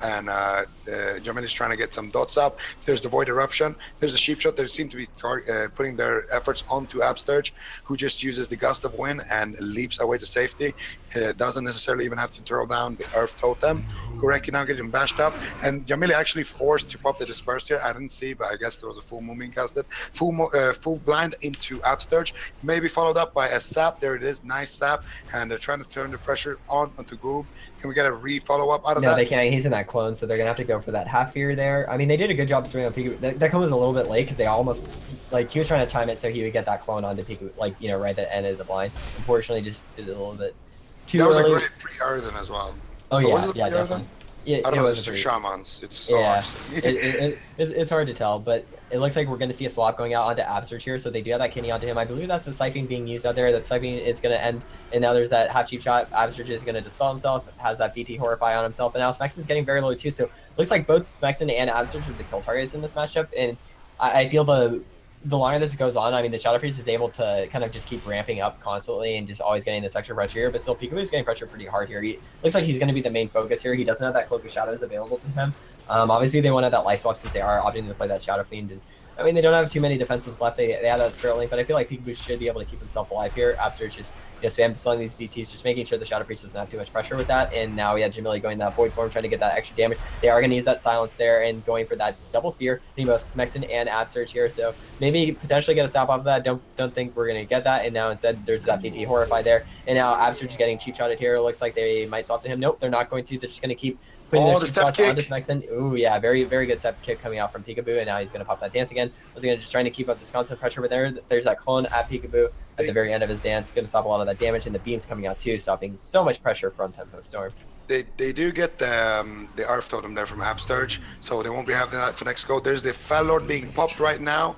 And Jamil is trying to get some dots up. There's the Void Eruption. There's a Sheep Shot. They seem to be putting their efforts onto Absturge, who just uses the Gust of Wind and leaps away to safety. Doesn't necessarily even have to throw down the Earth Totem. Gorecki now getting bashed up. And Jamili actually forced to pop the Disperse here. I didn't see, but I guess there was a full moon being casted. Full blind into Absturge. Maybe followed up by a Sap. There it is. Nice Sap. And they're trying to turn the pressure onto Goob. Can we get a re-follow up out of that? No, they can't. He's in that clone, so they're going to have to go for that half fear there. I mean, they did a good job swinging on Piku. That clone was a little bit late because they almost, like, he was trying to time it so he would get that clone onto Piku, like, you know, right at the end of the blind. Unfortunately, just did it a little bit too early. That was a great pre-Earthen as well. Oh, yeah, definitely. Yeah, I don't know, it's two shamans. It's so it's hard to tell, but it looks like we're going to see a swap going out onto Absturge here, so they do have that kidney onto him. I believe that's the Siphoning being used out there. That Siphoning is going to end, and now there's that half cheap shot. Absturge is going to dispel himself, has that VT Horrify on himself, and now Smexen's getting very low too, so it looks like both Smexen and Absturge are the kill targets in this matchup, and I feel the longer this goes on, I mean, the Shadow Priest is able to kind of just keep ramping up constantly and just always getting this extra pressure here, but still Peekaboo is getting pressure pretty hard here. He looks like he's going to be the main focus here. He doesn't have that Cloak of Shadows available to him. Obviously, they wanted that life swap since they are opting to play that Shadow Fiend, and I mean, they don't have too many defensives left. They have that Spirit Link, but I feel like Peekaboo should be able to keep himself alive here. Absturge just spam dispelling these VTs, just making sure the Shadow Priest doesn't have too much pressure with that. And now we have Jamili going that Void form, trying to get that extra damage. They are going to use that silence there and going for that double fear. They both Smexen and Absturge here, so maybe potentially get a stop off of that. Don't think we're going to get that. And now instead there's that VT Horrify there. And now Absturge getting cheap shotted here. It looks like they might swap to him. Nope, they're not going to. They're just going to keep putting the step kick onto Smexen. Ooh, yeah, very, very good step kick coming out from Peekaboo, and now he's going to pop that dance again. Was going to just trying to keep up this constant pressure, but there's that clone at Peekaboo at the very end of his dance. Going to stop a lot of that damage, and the beams coming out too, stopping so much pressure from Tempo Storm. They do get the Earth Totem there from Absturge, so they won't be having that for next go. There's the Fel Lord being popped right now.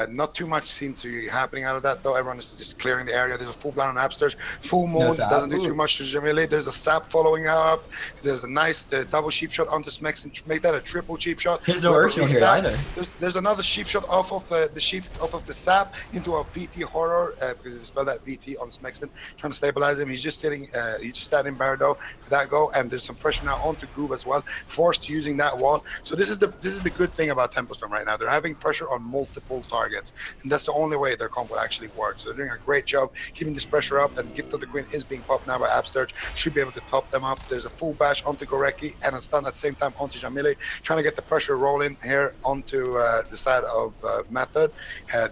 Not too much seems to be happening out of that though. Everyone is just clearing the area. There's a full blind on Absturge. Full moon doesn't do too much to Jamili. There's a Sap following up. There's a nice double sheep shot onto Smexen to make that a triple sheep shot. There's no Earth Shield here either. There's another sheep shot off of the Sap into a VT horror because he dispelled that VT on Smexen, trying to stabilize him. He's just sitting. He's just standing bare though for that go, and there's some pressure now onto Goob as well, forced to using that wall. So this is the good thing about Tempo Storm right now. They're having pressure on multiple targets, and that's the only way their combo actually works. So they're doing a great job keeping this pressure up, and Gift of the Queen is being popped now by Absturge. Should be able to top them up. There's a full bash onto Gorecki and a stun at the same time onto Jamili, trying to get the pressure rolling here onto the side of Method.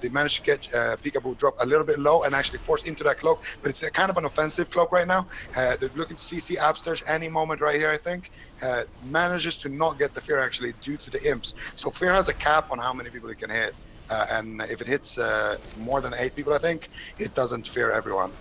They managed to get Peekaboo drop a little bit low and actually force into that cloak, but it's kind of an offensive cloak right now. They're looking to CC Absturge any moment right here, I think. Manages to not get the fear actually due to the imps. So fear has a cap on how many people it can hit. And if it hits more than 8 people, I think, it doesn't fear everyone.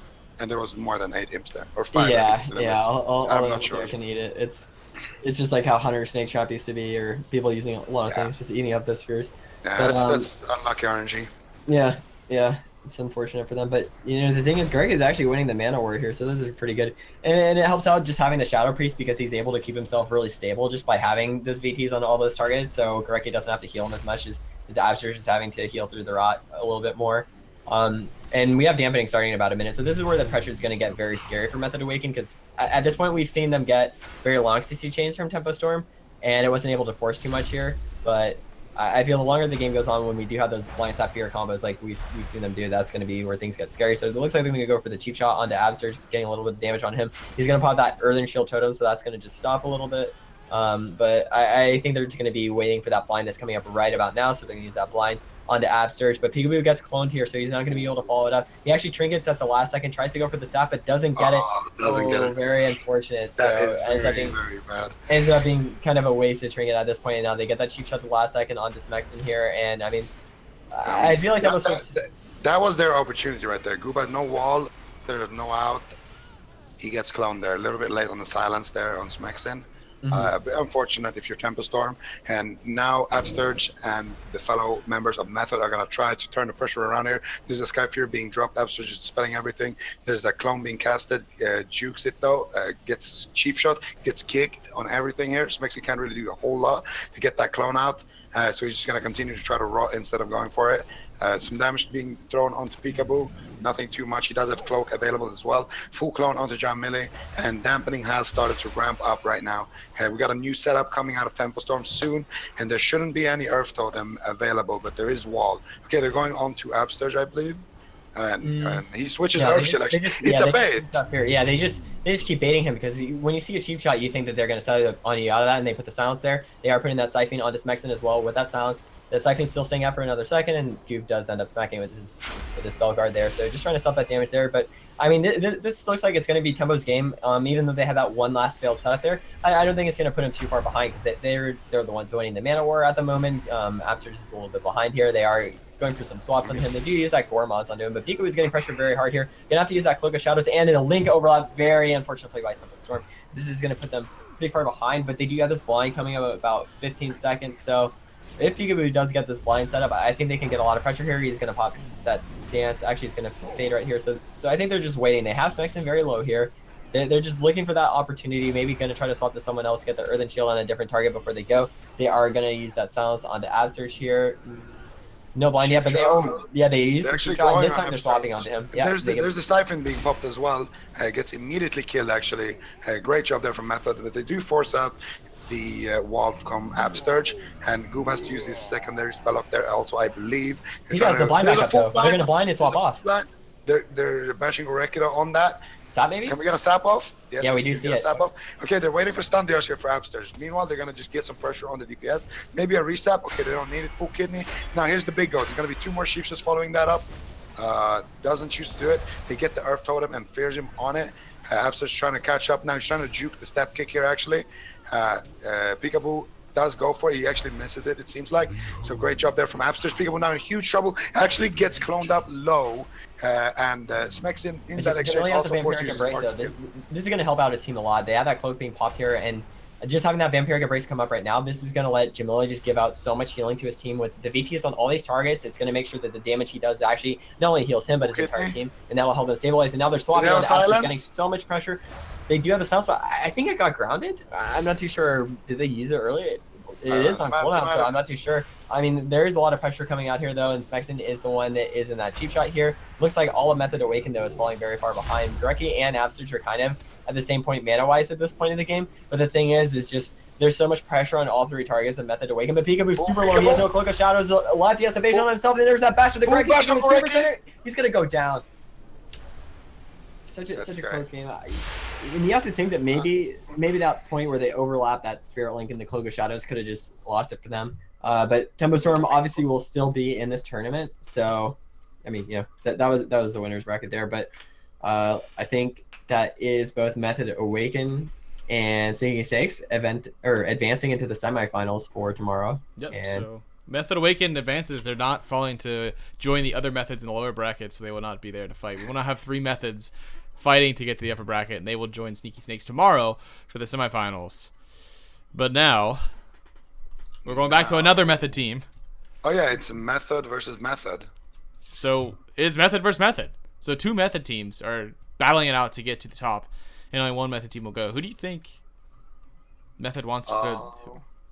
And there was more than 8 imps there, or 5. Yeah, I'm not sure. Can eat it. It's just like how Hunter Snake Trap used to be, or people using a lot of things, just eating up those spheres. Yeah, but, that's unlucky RNG. Yeah, it's unfortunate for them. But you know, the thing is, Greg is actually winning the mana war here, so this is pretty good. And it helps out just having the Shadow Priest because he's able to keep himself really stable just by having those VTs on all those targets. So Gorecki doesn't have to heal him as much as Absturge is having to heal through the rot a little bit more. And we have dampening starting in about a minute, so this is where the pressure is going to get very scary for Method Awaken, because at this point we've seen them get very long CC chains from Tempo Storm, and it wasn't able to force too much here. But I feel the longer the game goes on, when we do have those blind sapphire combos like we've seen them do, that's going to be where things get scary. So it looks like they're going to go for the cheap shot onto Absturge, getting a little bit of damage on him. He's going to pop that Earthen Shield Totem, so that's going to just stop a little bit. But I think they're just going to be waiting for that blind that's coming up right about now, so they're going to use that blind onto Absturge. But Peekaboo gets cloned here, so he's not going to be able to follow it up. He actually trinkets at the last second, tries to go for the sap, but doesn't get it. Doesn't get it. Very unfortunate. That is very bad. Ends up being kind of a wasted trinket at this point, and now they get that cheap shot at the last second onto Smexen here, and I mean, I feel like that was their opportunity right there. Goob had no wall, there's no out. He gets cloned there, a little bit late on the silence there on Smexen. A bit unfortunate if you're Tempo Storm. And now Upsturge and the fellow members of Method are going to try to turn the pressure around here. There's a Sky Fear being dropped. Upsturge is dispelling everything. There's a clone being casted. Jukes it though. Gets cheap shot. Gets kicked on everything here. Smexy can't really do a whole lot to get that clone out. So he's just going to continue to try to rot instead of going for it. Some damage being thrown onto Peekaboo. Nothing too much. He does have Cloak available as well. Full clone onto John Millie. And dampening has started to ramp up right now. We got a new setup coming out of Tempo Storm soon. And there shouldn't be any Earth Totem available, but there is Wall. Okay, they're going on to Upsturge, I believe. And he switches Earth Shield, actually. It's a bait. Yeah, they just keep baiting him because when you see a cheap shot, you think that they're going to set it on you out of that, and they put the silence there. They are putting that Siphon onto Smexon as well with that silence. The Siphon's still staying out for another second, and Goop does end up smacking with his spell guard there. So just trying to stop that damage there. But I mean, this looks like it's going to be Tempo's game. Even though they have that one last failed setup there, I don't think it's going to put him too far behind because they're the ones winning the mana war at the moment. Upsturge is a little bit behind here. They are going for some swaps on him. They do use that Gormaz onto him, but Pico is getting pressured very hard here. Gonna have to use that Cloak of Shadows and a Link overlap. Very unfortunate play by Tempo Storm. This is going to put them pretty far behind, but they do have this blind coming up about 15 seconds. So if Peekaboo does get this blind setup, I think they can get a lot of pressure here. He's going to pop that dance. Actually, he's going to fade right here. So I think they're just waiting. They have Smexon very low here. They're just looking for that opportunity. Maybe going to try to swap to someone else, get the Earthen Shield on a different target before they go. They are going to use that silence onto Absurge here. No blind yet, but they use the shot. This time they're swapping onto him. Yeah, there's the Siphon being popped as well. Gets immediately killed, actually. Great job there from Method, but they do force out the wall from Upsturge, and Goob has to use his secondary spell up there also, I believe. He has the blind back up though. They're going to blind and swap off. They're bashing Orekida on that. Sap maybe? Can we get a sap off? Yeah, we do see it. Sap off. Okay, they're waiting for stun dash here for Upsturge. Meanwhile, they're going to just get some pressure on the DPS. Maybe a resap. Okay, they don't need it. Full kidney. Now, here's the big go. There's going to be 2 more sheeps just following that up. Doesn't choose to do it. They get the Earth Totem and fears him on it. Upsturge trying to catch up. Now, he's trying to juke the step kick here, actually. Peekaboo does go for it. He actually misses it, it seems like. So great job there from Upsturge. Peekaboo now in huge trouble. Actually gets cloned up low. And Smexon in that exchange also forces his mark skill. This is going to help out his team a lot. They have that cloak being popped here, and just having that Vampiric Embrace come up right now, this is going to let Jamila just give out so much healing to his team. With the VTs on all these targets, it's going to make sure that the damage he does actually not only heals him, but his entire team, and that will help them stabilize. And now they're swapping on Alex, getting so much pressure. They do have the silence, but I think it got grounded. I'm not too sure. Did they use it early? It is on cooldown, so I'm not too sure. I mean, there is a lot of pressure coming out here, though, and Smexon is the one that is in that cheap shot here. Looks like all of Method Awakened, though, is falling very far behind. Dreki and Absurge are kind of at the same point mana-wise at this point in the game, but the thing is just there's so much pressure on all 3 targets of Method Awakened, but Peekaboo's super low. He has no Cloak of Shadows left. He has evasion on himself, and there's that bash of the Dreki. He's going to go down. Such a close game. And you have to think that maybe that point where they overlap that Spirit Link and the Cloak of Shadows could have just lost it for them. But Tempo Storm obviously will still be in this tournament. So, I mean, you know, that was the winner's bracket there. But I think that is both Method Awaken and Singing Stakes advancing into the semifinals for tomorrow. Yep. And so Method Awakened advances. They're not falling to join the other methods in the lower bracket, so they will not be there to fight. We want to have 3 methods fighting to get to the upper bracket, and they will join Sneaky Snakes tomorrow for the semifinals. But now we're going back to another Method team. Oh yeah, it's Method versus Method. So it's Method versus Method. So 2 Method teams are battling it out to get to the top, and only 1 Method team will go. Who do you think Method wants to?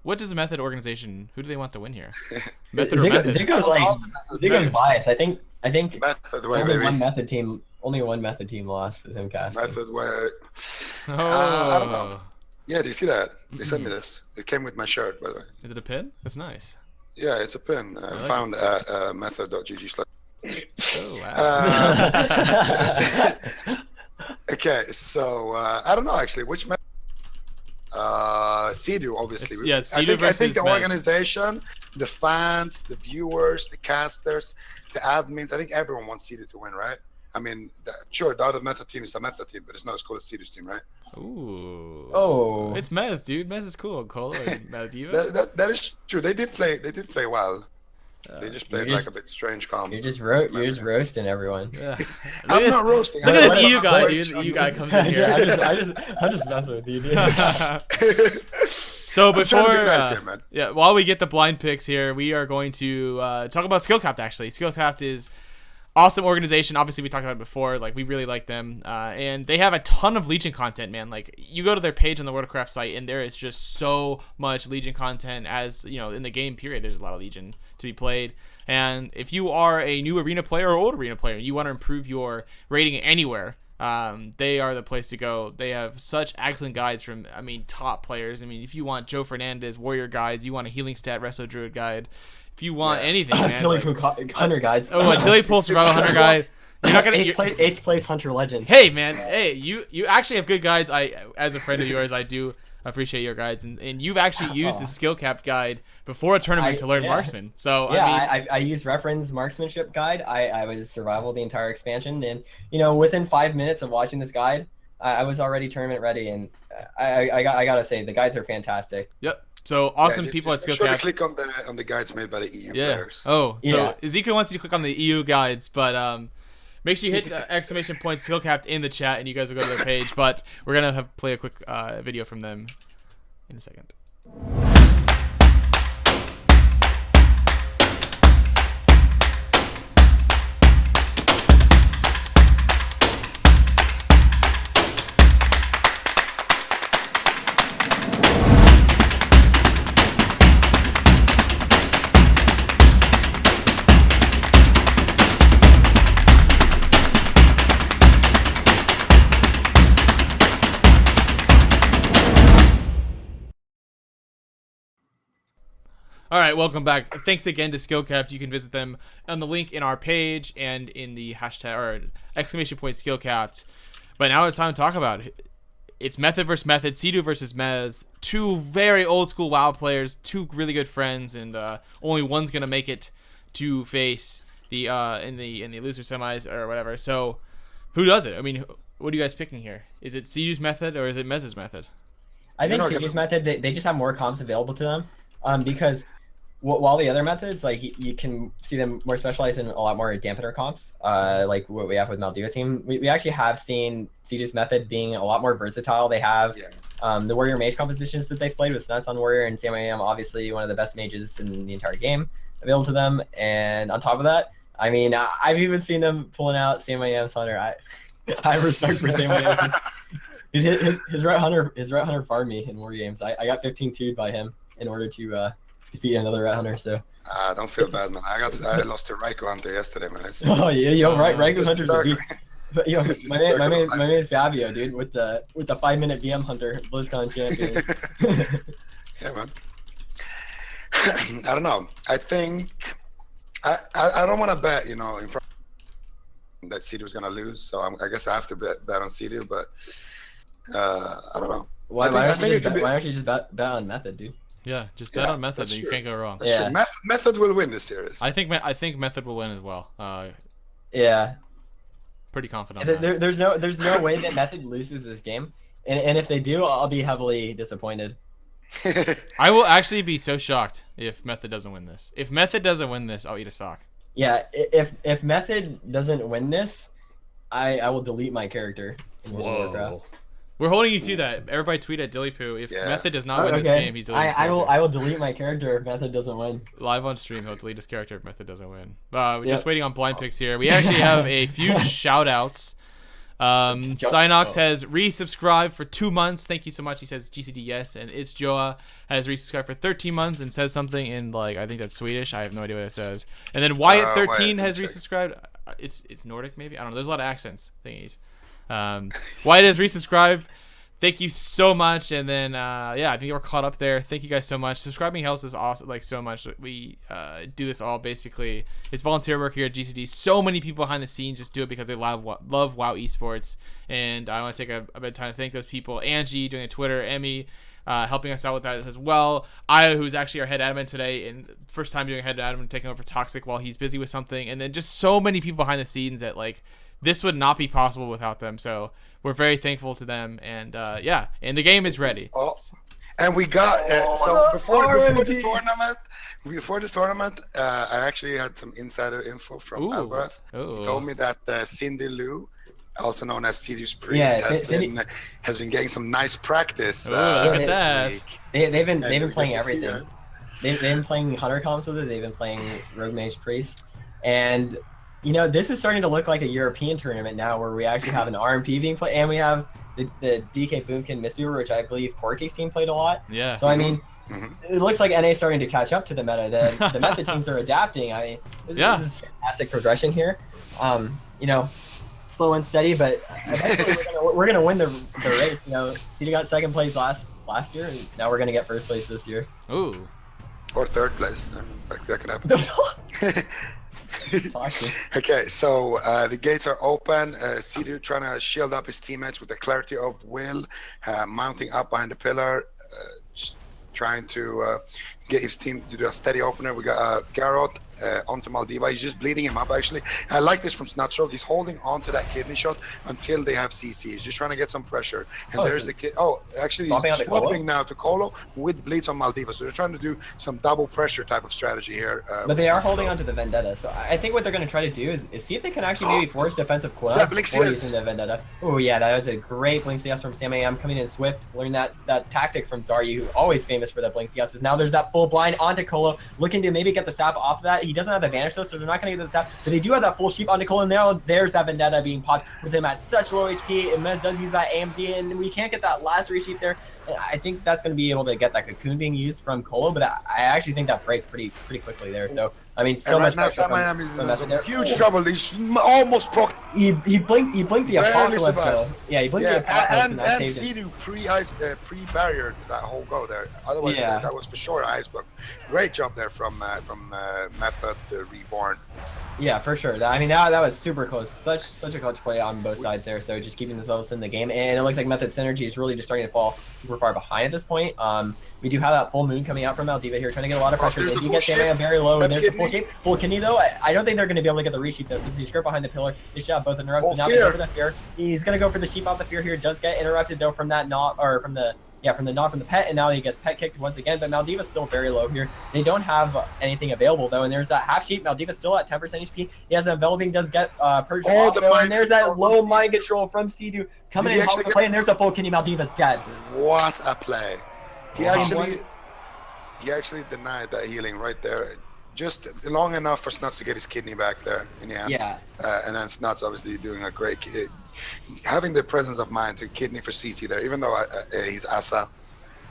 What does the Method organization? Who do they want to win here? Method or Method? Zico's biased. I think Method way, only baby. Only one Method team lost with him casting. Method way. Oh. I don't know. Yeah, do you see that? They sent me this. It came with my shirt, by the way. Is it a pin? That's nice. Yeah, it's a pin. I like found at method.gg/. Oh, wow. Okay, so I don't know actually which method. Sea-Doo, obviously. It's Sea-Doo I think the versus organization, the fans, the viewers, the casters, the admins, I think everyone wants Sea-Doo to win, right? I mean, sure, the other Method team is a Method team, but it's not as cool as Sea-Doo's team, right? Ooh. Oh. It's Mez, dude. Mez is cool. Cole and Maldiva. that is true. They did play well. They just played like a bit strange comp. You're just roasting everyone. Yeah. I'm not roasting. Look at this EU guy, I'm dude. The EU guy just- comes in here. I'm just messing with you, dude. So I'm trying before, to be nice here, man. yeah, while we get the blind picks here, we are going to talk about Skillcapped. Actually, Skillcapped is awesome organization. Obviously, we talked about it before. Like, we really like them, and they have a ton of Legion content, man. Like, you go to their page on the World of Warcraft site, and there is just so much Legion content. As you know, in the game period, there's a lot of Legion to be played. And if you are a new arena player or old arena player, you want to improve your rating anywhere, they are the place to go. They have such excellent guides from, I mean, top players. I mean, if you want Joe Fernandez warrior guides, you want a healing stat Resto Druid guide, if you want anything, man. Dilly Hunter guides. Oh, a Dilly Pool Survival Hunter guide. You're not gonna. Eighth place Hunter Legend. Hey, man. Hey, you actually have good guides. As a friend of yours, I do appreciate your guides, and you've actually used the skill cap guide before a tournament to learn marksman. So yeah, I mean, I used reference marksmanship guide. I was survival the entire expansion, and within 5 minutes of watching this guide, I was already tournament ready, and I gotta say the guides are fantastic. Yep. So awesome just- people just at make sure to Skillcap. click on the guides made by the EU Yeah. players. Oh, so Yeah. Ezekiel wants you to click on the EU guides, but make sure you hit exclamation point Skillcapped in the chat, and you guys will go to their page. But we're gonna play a quick video from them in a second. All right, welcome back. Thanks again to Skillcapped. You can visit them on the link in our page and in the hashtag or exclamation point Skillcapped. But now it's time to talk about it. It's Method versus Method, Sea-Doo versus Mez. Two very old school WoW players, two really good friends, and only one's gonna make it to face the in the loser semis or whatever. So, who does it? I mean, what are you guys picking here? Is it Sea-Doo's method or is it Mez's method? I think CG's method, they just have more comps available to them, because while the other methods, like you can see them more specialized in a lot more dampener comps, like what we have with Maldua's team. We actually have seen CG's method being a lot more versatile. They have the warrior mage compositions that they've played with Snuts on warrior, and Sam I Am, obviously one of the best mages in the entire game, available to them. And on top of that, I mean, I've even seen them pulling out Sam I Am's Hunter. I have respect for Sam I Am. His Ret Hunter farmed me in war games. I got 15-2'd by him in order to defeat another Ret Hunter. So. Don't feel bad, man. I lost to Raikou Hunter yesterday, man. Oh yeah, right. Raikou Hunter's a start- beast. But my man Fabio, dude, with the 5-minute VM Hunter, BlizzCon champion. Yeah, man. I don't know. I think I don't want to bet, in front that Sea-Doo was gonna lose. So I guess I have to bet on Sea-Doo, but I don't know. Why don't you just bet on Method, dude? Yeah, just bet on Method, and you can't go wrong. That's true. Method will win this series. I think Method will win as well. Yeah. Pretty confident. On that. There's no way that Method loses this game, and if they do, I'll be heavily disappointed. I will actually be so shocked if Method doesn't win this. If Method doesn't win this, I'll eat a sock. Yeah, if Method doesn't win this, I will delete my character in World of Warcraft. We're holding you to that. Everybody tweet at Dillypoo. If Method does not win this game, he's deleting his character. I will delete my character if Method doesn't win. Live on stream, he'll delete his character if Method doesn't win. We're just waiting on blind picks here. We actually have a few shout-outs. Synox has resubscribed for 2 months. Thank you so much. He says GCD yes, and It's Joa has resubscribed for 13 months and says something in I think that's Swedish. I have no idea what it says. And then Wyatt13 has resubscribed. It's Nordic maybe. I don't know. There's a lot of accents thingies. Wyatt has resubscribed. Thank you so much. And then I think we're caught up there. Thank you guys so much. Subscribing helps us awesome, so much. We do this all basically. It's volunteer work here at GCD. So many people behind the scenes just do it because they love WoW esports. And I want to take a bit of time to thank those people. Angie doing a Twitter, Emmy helping us out with that as well. Aya, who's actually our head admin today, and first time doing head admin, taking over Toxic while he's busy with something. And then just so many people behind the scenes that this would not be possible without them. So we're very thankful to them. And and the game is ready. Oh, And we got so the before RMP. the tournament, I actually had some insider info from Albrecht. Ooh. He told me that Cindy Lou, also known as Sirius Priest, Yeah, has been getting some nice practice Ooh, look at this that. week. They've been And we playing get to see everything. They've been playing Hunter comps with it. They've been playing Rogue Mage Priest, and you know this is starting to look like a European tournament now, where we actually have an RMP being played, and we have the DK Boomkin Missouri, which I believe Corky's team played a lot. Yeah. So I mean, Mhm. it looks like NA is starting to catch up to the meta. The meta teams are adapting. I mean, this is fantastic progression here. You know, slow and steady, but eventually we're gonna win the race. You know, CD got second place last year, and now we're gonna get first place this year. Ooh. Or third place. That could happen. Okay, so the gates are open. Cedu trying to shield up his teammates with the clarity of will, mounting up behind the pillar, trying to get his team to do a steady opener. We got Garrot onto Maldiva. He's just bleeding him up, actually. I like this from Snatstroke. He's holding on to that kidney shot until they have CC. He's just trying to get some pressure. And there's the kid. Oh, actually, he's swapping now to Colo with bleeds on Maldiva. So they're trying to do some double pressure type of strategy here. But they are holding on to the Vendetta. So I think what they're going to try to do is see if they can actually maybe force defensive cooldowns before using the Vendetta. Oh, yeah, that was a great Blink CS from Sam AM coming in swift. Learned that tactic from Zarya, who always famous for that Blink CS. Now there's that full blind onto Colo, looking to maybe get the sap off of that. He doesn't have the advantage though, so they're not going to get the sap, but they do have that full sheep onto Colo, and now there's that Vendetta being popped with him at such low HP, and Mez does use that AMZ, and we can't get that last resheep there. And I think that's going to be able to get that cocoon being used from Colo, but I actually think that breaks pretty quickly there. So I mean, so much pressure from Mez there. Huge trouble. He's almost broke. He blinked the apocalypse though. Yeah, he blinked the apocalypse and that saved him. Cedu pre-barriered that whole go there. Otherwise, that was for sure ice block. Great job there from Method Reborn. Yeah, for sure. I mean, that was super close. Such a clutch play on both sides there. So just keeping themselves in the game, and it looks like Method synergy is really just starting to fall super far behind at this point. We do have that full moon coming out from Maldiva here, trying to get a lot of pressure. They do get Sam very low, and there's the full shape. Full kidney though. I don't think they're going to be able to get the resheep though, since he's skirt behind the pillar. They should have both interrupts, but now they go for the fear. He's going to go for the sheep off the fear here. Does get interrupted though from that knot, or from the knot from the pet, and now he gets pet kicked once again. But Maldiva's still very low here. They don't have anything available though, and there's that half sheep. Maldiva's still at 10% HP. He has enveloping, does get purged off though, and there's that low mind control from Cedu coming in hot with the play, and there's the full kidney. Maldiva's dead. What a play! He actually denied that healing right there. Just long enough for Snuts to get his kidney back there in the end. Yeah. And then Snuts obviously doing a great, having the presence of mind to kidney for CT there, even though he's Asa.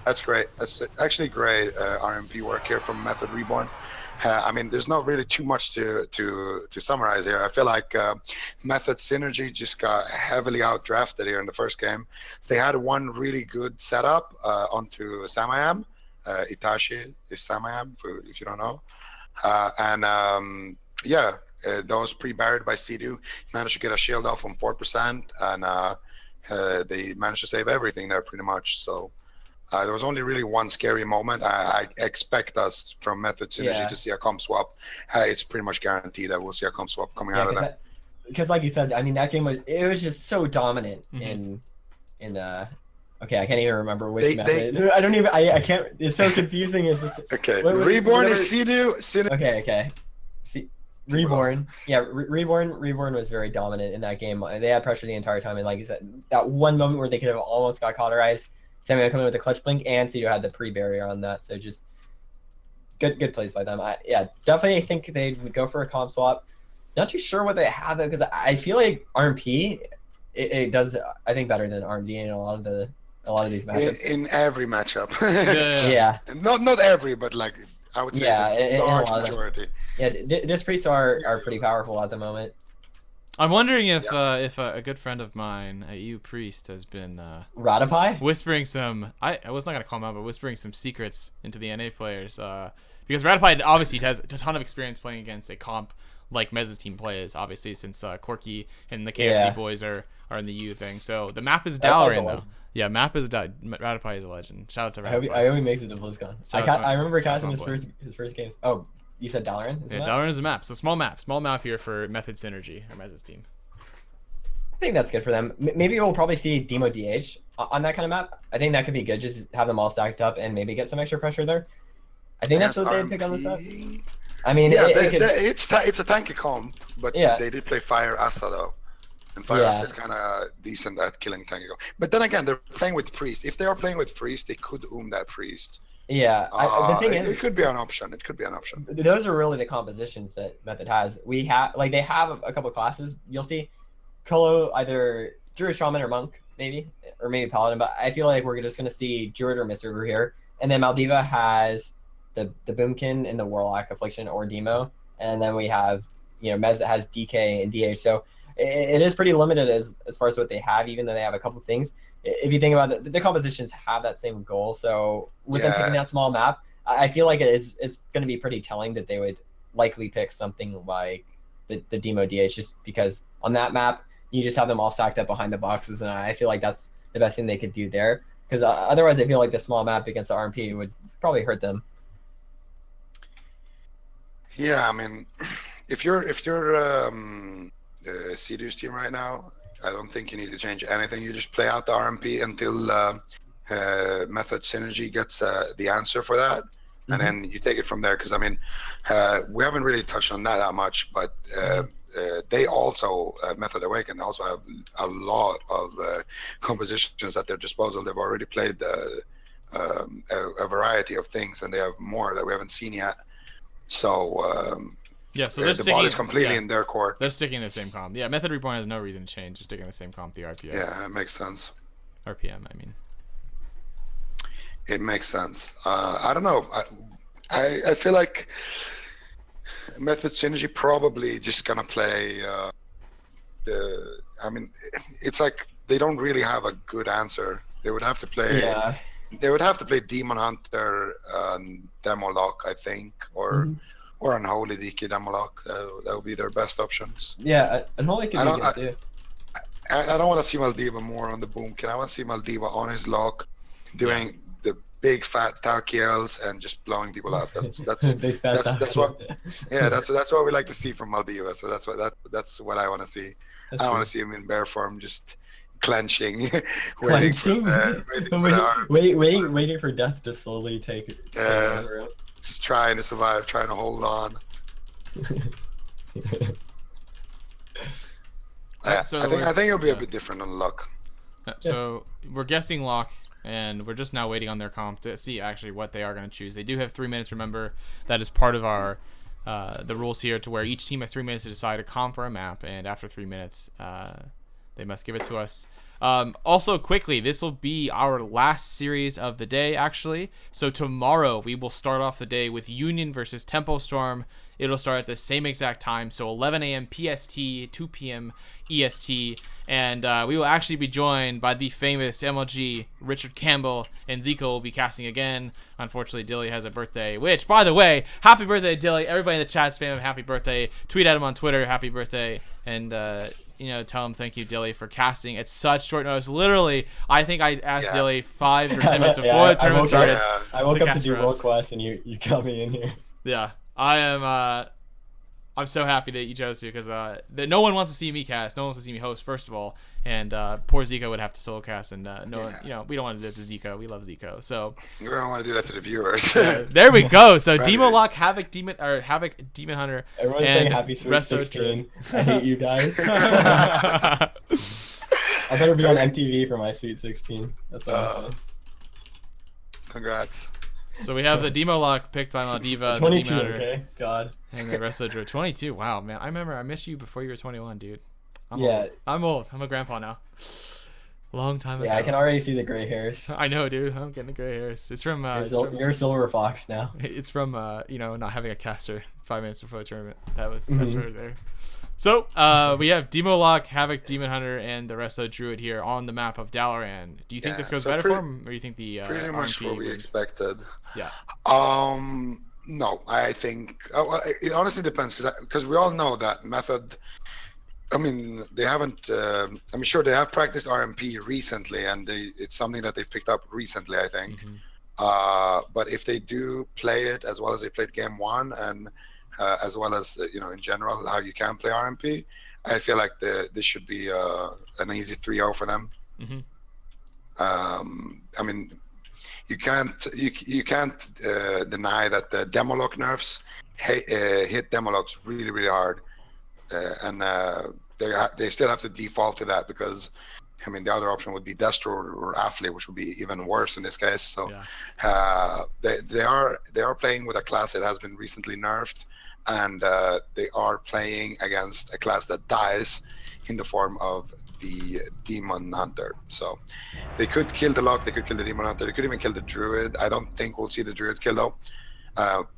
That's great. That's actually great RMP work here from Method Reborn. I mean, there's not really too much to summarize here. I feel like Method Synergy just got heavily outdrafted here in the first game. They had one really good setup onto Samayam. Itachi is Samayam, if you don't know. Those pre-barried by Cedu managed to get a shield off from 4%, and they managed to save everything there pretty much. So there was only really one scary moment. I expect us from Method Synergy to see a comp swap. It's pretty much guaranteed that we'll see a comp swap coming out of that. Because like you said, I mean, that game was just so dominant in okay, I can't even remember which method. I don't even. I can't. It's so confusing. It's just, okay. Reborn is Cedu. Okay. Reborn. Yeah, Reborn was very dominant in that game. They had pressure the entire time, and like you said, that one moment where they could have almost got cauterized. Samuel coming with the clutch blink, and Cedu had the pre-barrier on that. So just good plays by them. Definitely. I think they would go for a comp swap. Not too sure what they have though, because I feel like RMP it does I think better than RMD in a lot of these matchups. In every matchup. Yeah. Not every, but like I would say the large majority. Yeah, Disc Priests are pretty powerful at the moment. I'm wondering if a good friend of mine, EU Priest, has been Ratapai? whispering some. I was not gonna call him out, but whispering some secrets into the NA players. Because Ratapai obviously has a ton of experience playing against a comp like Mez's team plays, obviously, since Corky and the KFC boys are in the U thing. So the map is Dalaran though. Yeah, map is Ratapai is a legend. Shout out to Ratapai. I hope he makes it to BlizzCon. I remember casting his first games. Oh, you said Dalaran? Yeah, Dalaran is a map. So small map here for Method Synergy or Mez's team. think that's good for them. Maybe we'll probably see Demo DH on that kind of map. I think that could be good. Just have them all stacked up and maybe get some extra pressure there. I think that's what they'd pick on this map. I mean, yeah, it's it's a tanky comp, but yeah. they did play Fire Asa though, and Fire Asa is kind of decent at killing tanky comp. But then again, they're playing with Priest. If they are playing with Priest, they could that Priest. Yeah, the thing is, it could be an option. It could be an option. Those are really the compositions that Method has. We have they have a couple classes. You'll see, Colo either Druid, Shaman, or Monk, maybe Paladin. But I feel like we're just gonna see Druid or Mist over here, and then Maldiva has the Boomkin and the Warlock Affliction or Demo, and then we have Mez that has DK and DH. So it is pretty limited as far as what they have, even though they have a couple things. If you think about it, the compositions have that same goal. So with them picking that small map, I feel like it's going to be pretty telling that they would likely pick something like the Demo DH, just because on that map you just have them all stacked up behind the boxes, and I feel like that's the best thing they could do there. Because otherwise, I feel like the small map against the RMP would probably hurt them. Yeah, I mean, if you're Seduce team right now, I don't think you need to change anything. You just play out the RMP until Method Synergy gets the answer for that, and then you take it from there. Because I mean, we haven't really touched on that much, but they also Method Awaken also have a lot of compositions at their disposal. They've already played a variety of things, and they have more that we haven't seen yet. So yeah, so they're the ball is completely in their court. They're sticking the same comp. Yeah, Method Reborn has no reason to change. They're sticking the same comp, the RPS. Yeah, it makes sense. RPM, I mean. It makes sense. I don't know. I feel like Method Synergy probably just gonna play I mean, it's like they don't really have a good answer. They would have to play. Yeah. They would have to play Demon Hunter, Demo Lock, I think, or Unholy DK Demo Lock. That would be their best options. Yeah, Unholy could be good too. I don't want to see Maldiva more on the Boomkin. I want to see Maldiva on his lock, doing the big fat Takiels and just blowing people up. That's big fat that's what. Yeah, that's what we like to see from Maldiva. So that's what I want to see. I want to see him in bear form, just clenching, waiting for death to slowly take over. Just trying to survive, trying to hold on. So I think it'll be a bit different on Luck. So we're guessing Lock, and we're just now waiting on their comp to see actually what they are going to choose. They do have 3 minutes. Remember, that is part of our the rules here, to where each team has 3 minutes to decide a comp or a map, and after 3 minutes, they must give it to us. Also, quickly, this will be our last series of the day, actually. So tomorrow we will start off the day with Union versus Tempo Storm. It'll start at the same exact time, so 11 a.m. PST, 2 p.m. EST, and we will actually be joined by the famous MLG Richard Campbell, and Zico will be casting again. Unfortunately, Dilly has a birthday, which, by the way, happy birthday, Dilly. Everybody in the chat spam him happy birthday. Tweet at him on Twitter, happy birthday, and tell him thank you, Dilly, for casting at such short notice. Literally, I think I asked Dilly 5 or 10 minutes before the tournament started. I woke up to do World Quest, and you got me in here. Yeah. I'm so happy that you chose to, because that no one wants to see me cast, no one wants to see me host, first of all, and poor Zico would have to solo cast, and we don't want to do it to Zico. We love Zico, so we don't want to do that to the viewers. There we go. So Demo Lock, Havoc Demon Hunter. Everyone's saying happy Sweet 16. I hate you guys. I better be on MTV for my Sweet 16. That's what I'm saying. Congrats. So we have the Demo Lock picked by Maldiva. 22, okay? God. And the rest of the 22. Wow, man. I remember I missed you before you were 21, dude. I'm old. I'm a grandpa now. Long time ago. Yeah, I can already see the gray hairs. I know, dude. I'm getting the gray hairs. It's from... you're a silver fox now. It's from, not having a caster 5 minutes before the tournament. That's right there. So, we have Demo Lock, Havoc, Demon Hunter, and the rest of the Druid here on the map of Dalaran. Do you think this goes better for him, or do you think the pretty much RMP what we expected? Yeah. No, I think it honestly depends, because we all know that Method. I mean, they haven't. Sure, they have practiced RMP recently, and it's something that they've picked up recently, I think. But if they do play it as well as they played Game 1, and as well as in general how you can play RMP, I feel like this should be an easy 3-0 for them. Mm-hmm. I mean, you can't deny that the Demolock nerfs hit Demolocks really, really hard, and they still have to default to that because, I mean, the other option would be Destro or Affle, which would be even worse in this case. So they are playing with a class that has been recently nerfed, and they are playing against a class that dies in the form of the Demon Hunter. So they could kill the Lock, they could kill the Demon Hunter, they could even kill the Druid. I don't think we'll see the Druid kill though.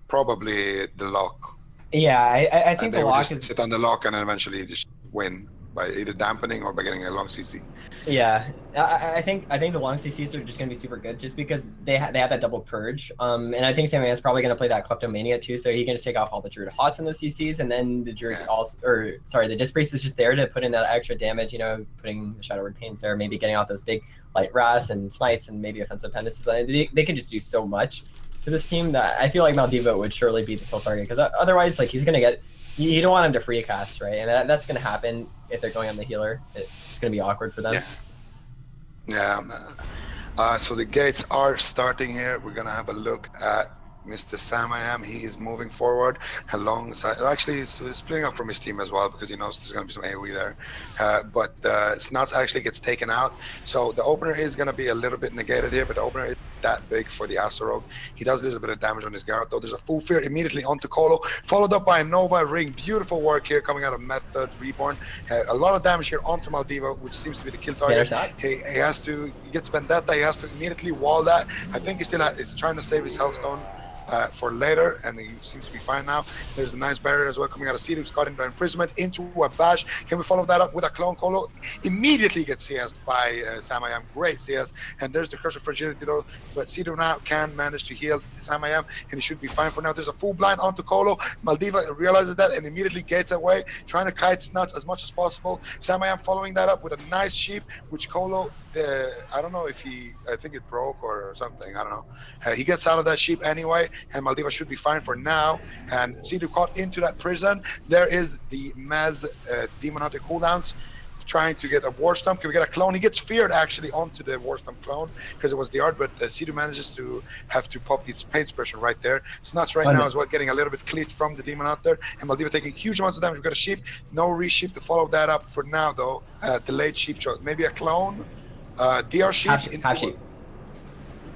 Probably the Lock. Yeah, I think the Lock is sit on the Lock and then eventually just win by either dampening or by getting a long CC. Yeah, I think the long CCs are just going to be super good just because they have that double purge. And I think Sam is probably going to play that Kleptomania too, so he can just take off all the Druid Hots in those CCs, and then the Druid the Disc Priest is just there to put in that extra damage, you know, putting the Shadow Word Pains there, maybe getting out those big Light Ras and Smites and maybe offensive penances. They can just do so much to this team that I feel like Maldiva would surely be the kill target, because otherwise, like, he's going to get... You don't want him to free cast, right? And that's going to happen if they're going on the healer. It's just going to be awkward for them. Yeah. So the gates are starting here. We're going to have a look at Mr. Samayam. He is moving forward alongside. Actually, he's splitting up from his team as well because he knows there's going to be some AoE there. But Snuts actually gets taken out. So the opener is going to be a little bit negated here, but the opener is that big for the Astaroth. He does lose a bit of damage on his Garrett, though. There's a full fear immediately onto Colo, followed up by a Nova Ring. Beautiful work here coming out of Method Reborn. A lot of damage here onto Maldiva, which seems to be the kill target. He gets Vendetta. He has to immediately wall that. I think he still is trying to save his Hellstone for later, and he seems to be fine now. There's a nice barrier as well coming out of Sidu, caught into imprisonment into a bash. Can we follow that up with a clone? Colo immediately gets CS'd by Samayam. Great CS, and there's the Curse of Fragility though, but Sidu now can manage to heal Samayam, and he should be fine for now. There's a full blind onto Colo. Maldiva realizes that and immediately gates away, trying to kite Snuts as much as possible. Samayam following that up with a nice sheep, which Colo, I don't know if I think it broke or something, I don't know. He gets out of that sheep anyway, and Maldiva should be fine for now. And Sidu caught into that prison. There is the Maz Demon Hunter cooldowns, trying to get a War Stump. Can we get a clone? He gets feared actually onto the War Stump clone because it was the art, but Sidu manages to have to pop his pain suppression right there. Snuts right now is what getting a little bit cleaved from the Demon Hunter, and Maldiva taking huge amounts of damage. We've got a sheep, no re-sheep to follow that up for now though. Delayed sheep shot, maybe a clone. DR sheep. Half sheep.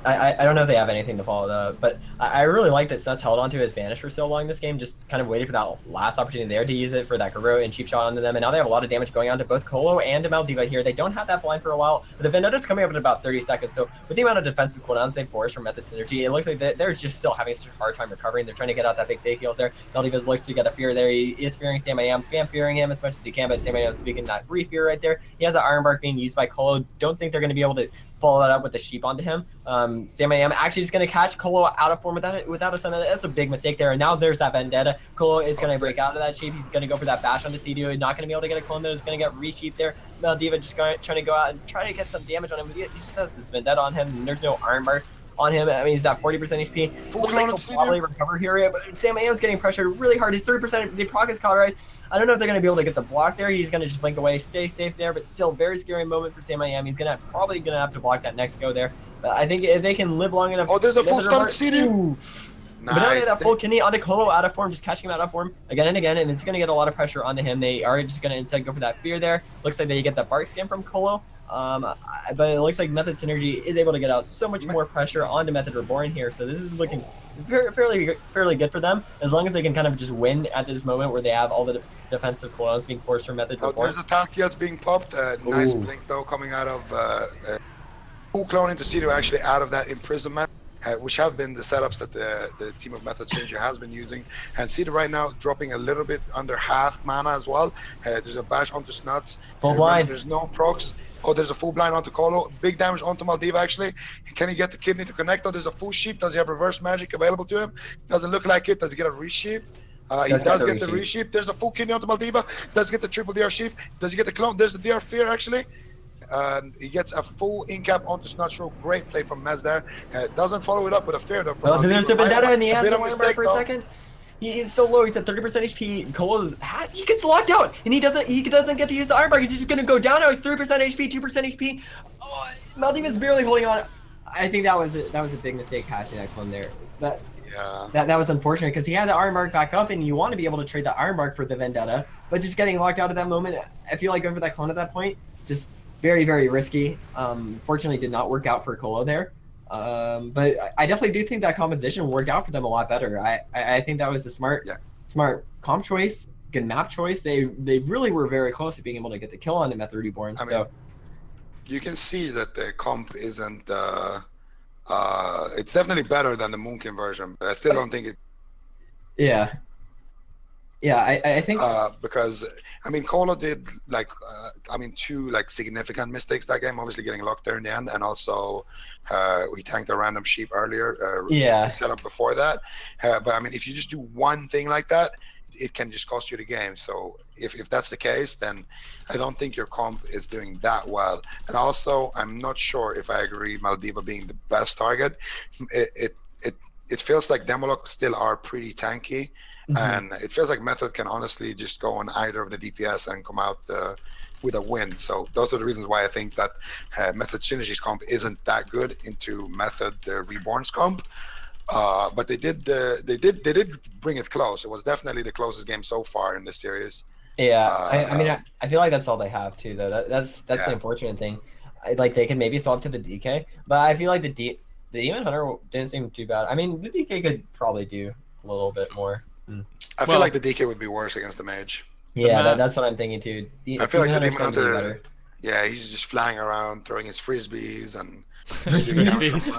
I don't know if they have anything to follow though, but I really like that Snuts held onto his Vanish for so long this game, just kind of waited for that last opportunity there to use it for that Garrote and cheap shot onto them, and now they have a lot of damage going on to both Colo and to Maldiva here. They don't have that blind for a while, but the Vendetta's coming up in about 30 seconds, so with the amount of defensive cooldowns they forced from Method Synergy, it looks like they're just still having such a hard time recovering. They're trying to get out that big day heals there. Maldiva looks to get a fear there. He is fearing Samayam, spam fearing him as much as he can, but Samayam speaking that re-fear right there. He has an Iron Bark being used by Colo. Don't think they're going to be able to follow that up with the sheep onto him. Samayam actually just going to catch Colo out of form without a sun. That's a big mistake there. And now there's that Vendetta. Colo is going to break out of that sheep. He's going to go for that bash onto Sidu. Not going to be able to get a clone though. He's going to get re-sheep there. Maldiva just trying to go out and try to get some damage on him. He just has this Vendetta on him, and there's no Iron Bark on him. I mean, he's at 40% HP. Looks like he'll probably recover here, but Samayam's getting pressured really hard. He's 30%. The proc is cauterized. I don't know if they're going to be able to get the block there. He's going to just blink away, stay safe there, but still very scary moment for Samayam. He's probably going to have to block that next go there. But I think if they can live long enough... Oh, there's a full stun Sidu! Nice. But now they have that full kidney onto Colo out of form, just catching him out of form again and again, and it's going to get a lot of pressure onto him. They are just going to instead go for that fear there. Looks like they get that Bark Skin from Colo. But it looks like Method Synergy is able to get out so much more pressure onto Method Reborn here. So this is looking fairly good for them, as long as they can kind of just win at this moment where they have all the defensive clones being forced from Method Reborn. There's a Talkias being popped. Nice blink though coming out of full clone into Sidu actually out of that imprisonment. Which have been the setups that the team of Method Synergy has been using. And Sidu right now dropping a little bit under half mana as well. There's a bash onto Snuts. Full blind. There's no procs. Oh, there's a full blind onto Colo. Big damage onto Maldiva actually. Can he get the kidney to connect? Oh, there's a full sheep. Does he have reverse magic available to him? Doesn't look like it. Does he get a re-sheep? He does get the re-sheep. There's a full kidney onto Maldiva. Does he get the triple DR sheep? Does he get the clone? There's the DR fear actually. He gets a full incap onto Snutshrow. Great play from Mez there. Doesn't follow it up with a fear though. Oh, there's the Vendetta in the end. For a second. He's so low. He's at 30% HP. Cole, he gets locked out, and he doesn't get to use the iron bar. He's just gonna go down now. He's 3% HP, 2% HP. Oh, Maldiva's barely holding on. I think that was a big mistake passing that clone there. That was unfortunate because he had the iron mark back up, and you want to be able to trade the iron mark for the vendetta, but just getting locked out at that moment, I feel like going for that clone at that point, just very, very risky. Fortunately, did not work out for Colo there. But I definitely do think that composition worked out for them a lot better. I think that was a smart comp choice, good map choice. They really were very close to being able to get the kill on the Method Reborn. I mean, you can see that the comp isn't. It's definitely better than the Moonkin version, but I still don't think it. Yeah. Yeah, I think because I mean Colo did two significant mistakes that game, obviously getting locked there in the end, and also we tanked a random sheep earlier. Set up before that, but I mean if you just do one thing like that, it can just cost you the game. So if that's the case, then I don't think your comp is doing that well. And also I'm not sure if I agree Maldiva being the best target. It feels like Demolok still are pretty tanky. And it feels like Method can honestly just go on either of the DPS and come out with a win. So those are the reasons why I think that Method Synergy's comp isn't that good into Method Reborn's comp. But they did bring it close. It was definitely the closest game so far in the series. Yeah, I mean I feel like that's all they have too though. That's the unfortunate thing. Like they can maybe swap to the DK, but I feel like the Demon Hunter didn't seem too bad. I mean the DK could probably do a little bit more. I feel like the DK would be worse against the mage. Yeah, that's what I'm thinking too. I feel like the Demon Hunter, he's just flying around, throwing his frisbees and frisbees.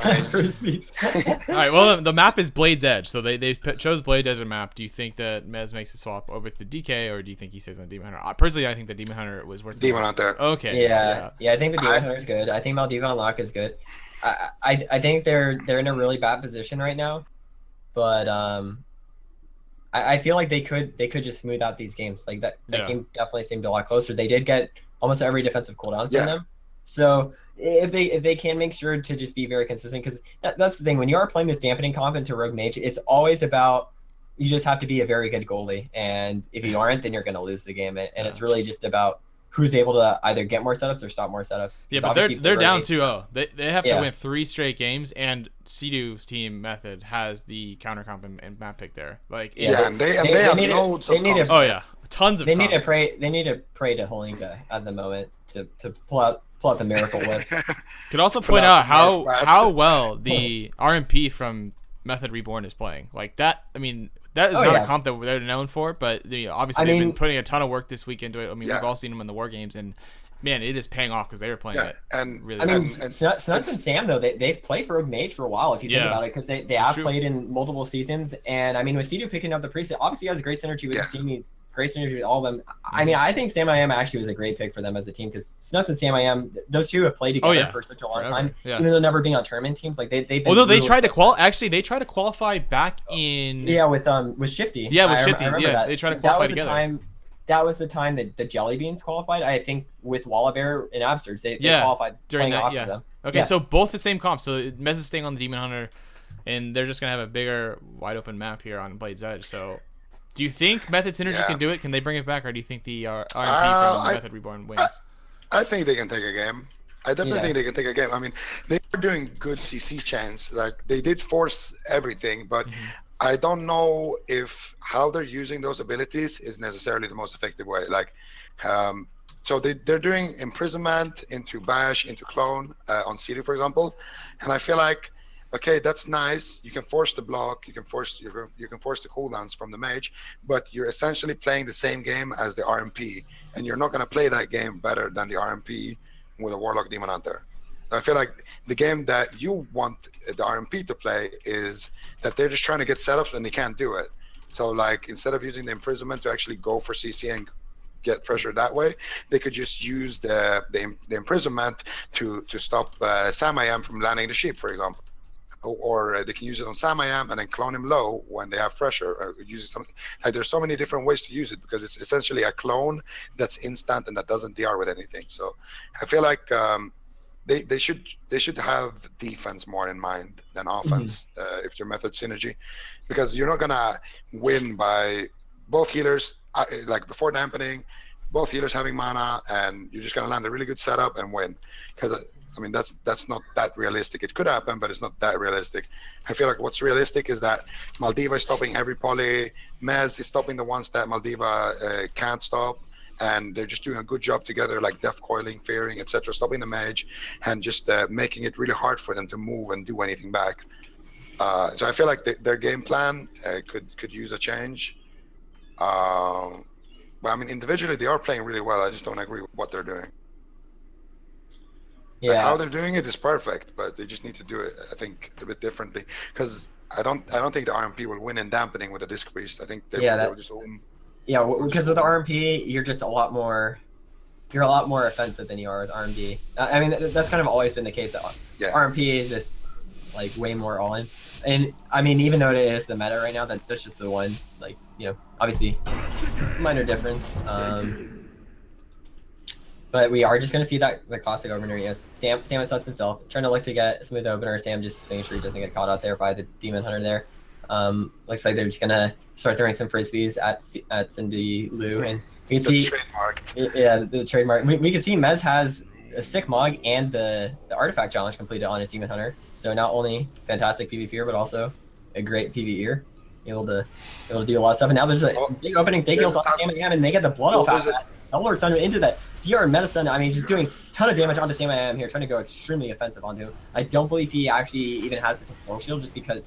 All right, well, the map is Blade's Edge, so they chose Blade as a map. Do you think that Mez makes a swap over to DK, or do you think he stays on Demon Hunter? Personally, I think the Demon Hunter was worth Demon Hunter. Okay. Yeah, I think the Demon Hunter is good. I think Maldiva Unlock is good. I think they're in a really bad position right now, but I feel like they could just smooth out these games. Like that game definitely seemed a lot closer. They did get almost every defensive cooldown from them. So if they can make sure to just be very consistent, because that's the thing, when you are playing this dampening comp into Rogue Mage, it's always about you just have to be a very good goalie, and if you aren't, then you're going to lose the game. And it's really just about who's able to either get more setups or stop more setups. Yeah, but they're down 2-0. They have to win 3 straight games, and Sidu's team Method has the counter comp and map pick there. Like they have loads of comps. Tons of. They need to pray to Holinga at the moment to pull out the miracle whip. Could also point out how well the RMP from Method Reborn is playing. Like that. I mean, that is not a comp that they're known for, but obviously they've been putting a ton of work this week into it. I mean, we've all seen them in the war games, and man, it is paying off because they were playing it. And really. I mean, Snuts and Sam though they've played for Rogue Mage for a while if you think about it, because they have played in multiple seasons, and I mean with Sidu picking up the preset, obviously he has a great synergy with his team. He's great synergy with all of them. I mean, I think Sam I Am actually was a great pick for them as a team, because Snuts and Sam I Am, those two have played together for such a long time, even though they're never being on tournament teams. Like they've been. Although they tried to Actually, they tried to qualify back in. Yeah, with Shifty. Yeah, with Shifty. I remember that. They tried to qualify together. That was the time that the Jelly Beans qualified. I think with Wallabear and Absurds, they qualified during that. For them. Okay, so both the same comp. So Mez is staying on the Demon Hunter, and they're just gonna have a bigger, wide open map here on Blade's Edge. So, do you think Method Synergy can do it? Can they bring it back, or do you think the RMP from Method Reborn wins? I think they can take a game. I definitely think they can take a game. I mean, they are doing good CC chains. Like they did force everything, but I don't know if how they're using those abilities is necessarily the most effective way. Like, so they're doing imprisonment into bash, into clone on CD, for example, and I feel like, okay, that's nice. You can force the block, you can force the cooldowns from the mage, but you're essentially playing the same game as the RMP, and you're not going to play that game better than the RMP with a Warlock Demon Hunter. I feel like the game that you want the RMP to play is that they're just trying to get setups and they can't do it. So like instead of using the imprisonment to actually go for CC and get pressure that way, they could just use the imprisonment to stop Sam I Am from landing the sheep, for example. Or they can use it on Sam I Am and then clone him low when they have pressure. Or use something like there's so many different ways to use it, because it's essentially a clone that's instant and that doesn't DR with anything. So I feel like they should have defense more in mind than offense if your method synergy, because you're not gonna win by both healers like before dampening, both healers having mana, and you're just gonna land a really good setup and win. Because I mean that's not that realistic. It could happen, but it's not that realistic. I feel like what's realistic is that Maldiva is stopping every poly, Mez is stopping the ones that Maldiva can't stop, and they're just doing a good job together, like def coiling, fearing, etc., stopping the mage, and just making it really hard for them to move and do anything back. So I feel like their game plan could use a change. But I mean, individually they are playing really well. I just don't agree with what they're doing. Yeah. Like how they're doing it is perfect, but they just need to do it, I think, a bit differently. Because I don't think the RMP will win in dampening with a disc priest. I think they will just own. Yeah, because with the RMP, you're just a lot more offensive than you are with RMD. I mean, that's kind of always been the case. That RMP is just like way more all in. And I mean, even though it is the meta right now, that's just the one, like, you know, obviously minor difference. But we are just going to see that the classic opener. Yes, Sam sucks himself, trying to look to get a smooth opener. Sam just making sure he doesn't get caught out there by the Demon Hunter there. Looks like they're just going to start throwing some frisbees at Cindy Lou, and we can see trademarked. Yeah, the trademark. We can see Mez has a sick Mog and the artifact challenge completed on his Demon Hunter. So not only fantastic PvPer, but also a great PvEer. Able to do a lot of stuff. And now there's a big opening take heals on Sam AM, and they get the blood off after that. Hellord Sun into that DR Meta Sun. I mean, just doing a ton of damage onto Sam AM here, trying to go extremely offensive onto him. I don't believe he actually even has the temporal shield, just because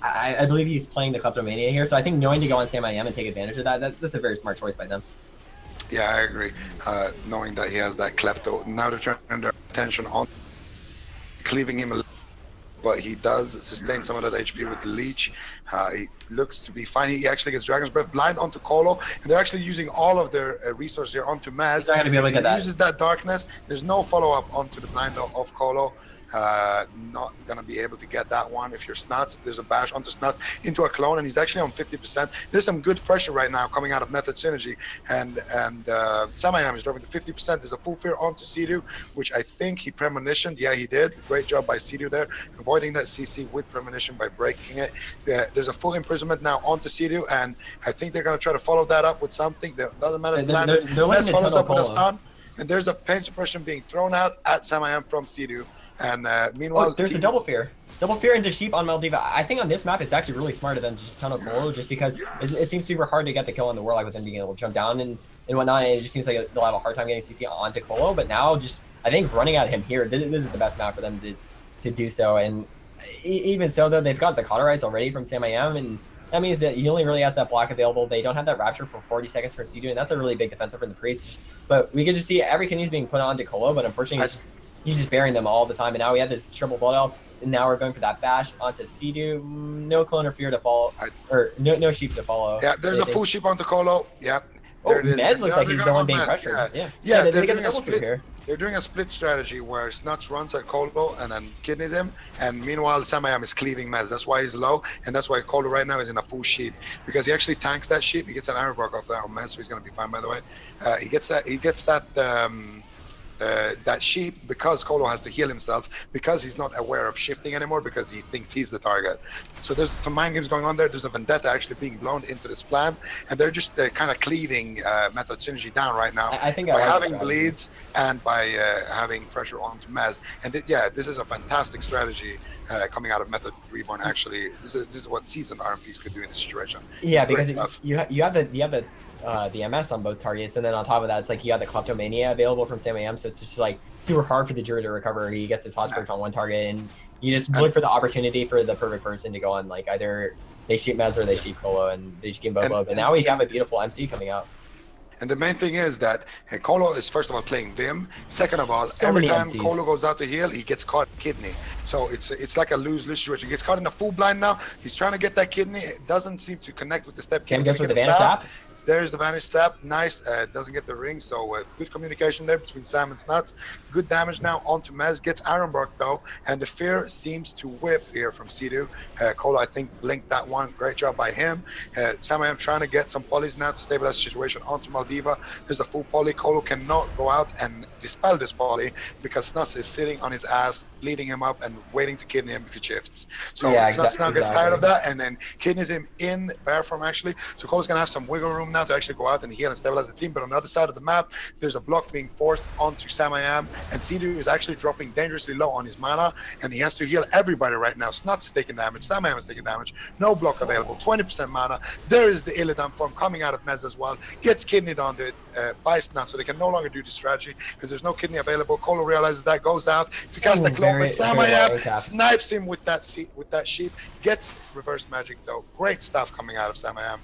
I believe he's playing the Kleptomania here. So I think knowing to go on Sam AM and take advantage of that's a very smart choice by them. Yeah, I agree. Knowing that he has that Klepto, now they're turning their attention on cleaving him a little, but he does sustain some of that HP with the leech. He looks to be fine. He actually gets Dragon's Breath blind onto Colo, and they're actually using all of their resources here onto Maz. He's not going to be able to get that. He uses that darkness. There's no follow-up onto the blind of Colo. Not going to be able to get that one. If you're Snuts, there's a bash onto Snut into a clone, and he's actually on 50%. There's some good pressure right now coming out of Method Synergy, and Samayam is dropping to 50%. There's a full fear onto Sidu, which I think he premonitioned. Yeah, he did. Great job by Sidu there, avoiding that CC with premonition by breaking it. There's a full imprisonment now onto Sidu, and I think they're going to try to follow that up with something. That doesn't matter. Let's follow up with a stun, and there's a pain suppression being thrown out at Samayam from Sidu. And meanwhile, there's a double fear into sheep on Maldiva. I think on this map it's actually really smart of them to just tunnel Colo, just because it seems super hard to get the kill in the Warlock with them being able to jump down and whatnot. And it just seems like they'll have a hard time getting CC onto Colo. But now, just I think running at him here, this is the best map for them to do so. And even so, though, they've got the Cauterize already from Sam AM, and that means that he only really has that block available. They don't have that Rapture for 40 seconds for Sidu, and that's a really big defensive from the Priest. But we could just see every Kenny's being put onto Colo, but unfortunately he's just burying them all the time. And now we have this triple blood elf, and now we're going for that bash onto Sidu. No clone or fear to follow, or no sheep to follow. Yeah, there's a full sheep onto Colo. Yeah. Mez looks like he's the one being pressured. Yeah, they're doing a split here. They're doing a split strategy where Snuts runs at Colo and then kidneys him, and meanwhile Samayam is cleaving Mez. That's why he's low, and that's why Colo right now is in a full sheep, because he actually tanks that sheep. He gets an arrow bark off that on Mez, so he's gonna be fine, by the way. He gets that sheep because Colo has to heal himself, because he's not aware of shifting anymore, because he thinks he's the target. So there's some mind games going on there. There's a vendetta actually being blown into this plan, and they're just kind of cleaving Method Synergy down right now. I think by having bleeds and by having pressure onto Mez. And this is a fantastic strategy coming out of Method Reborn. Actually, this is what seasoned RMPs could do in this situation. Yeah, because you have the MS on both targets, and then on top of that, it's like you have the Kleptomania available from Sam AM, so it's just like super hard for the Druid to recover. He gets his Hotspur on one target, and you just look for the opportunity for the perfect person to go on, like either they shoot Mez or they shoot Colo, and they just game both low. But now we have a beautiful MC coming out. And the main thing is that Colo is first of all playing Vim. Second of all, every time MCs. Colo goes out to heal, he gets caught kidney. So it's like a lose-lose situation. He gets caught in a full blind now. He's trying to get that kidney. It doesn't seem to connect with the step. Sam goes for the Vanish Trap. There's the Vanish Sap. Nice. Doesn't get the ring, so good communication there between Sam and Snuts. Good damage now onto Mez. Gets Ironbark though, and the fear seems to whip here from Sidu. Colo, I think, blinked that one. Great job by him. Sam I am trying to get some polys now to stabilize the situation onto Maldiva. There's a full poly. Colo cannot go out and dispel this poly because Snuts is sitting on his ass, leading him up and waiting to kidney him if he shifts. So Snuts now gets tired of that and then kidneys him in bear form actually. So Colo's gonna have some wiggle room now to actually go out and heal and stabilize the team. But on the other side of the map, there's a block being forced onto Sam I am, and Sidu is actually dropping dangerously low on his mana, and he has to heal everybody right now. Snuts is taking damage, Sam I am is taking damage, no block available, 20% mana. There is the Illidan form coming out of Mez as well, gets kidneyed on the by Snuts, so they can no longer do the strategy because there's no kidney available. Colo realizes that, goes out to cast a clone, but Sam I am snipes him with that sheep, gets reverse magic though. Great stuff coming out of Sam I am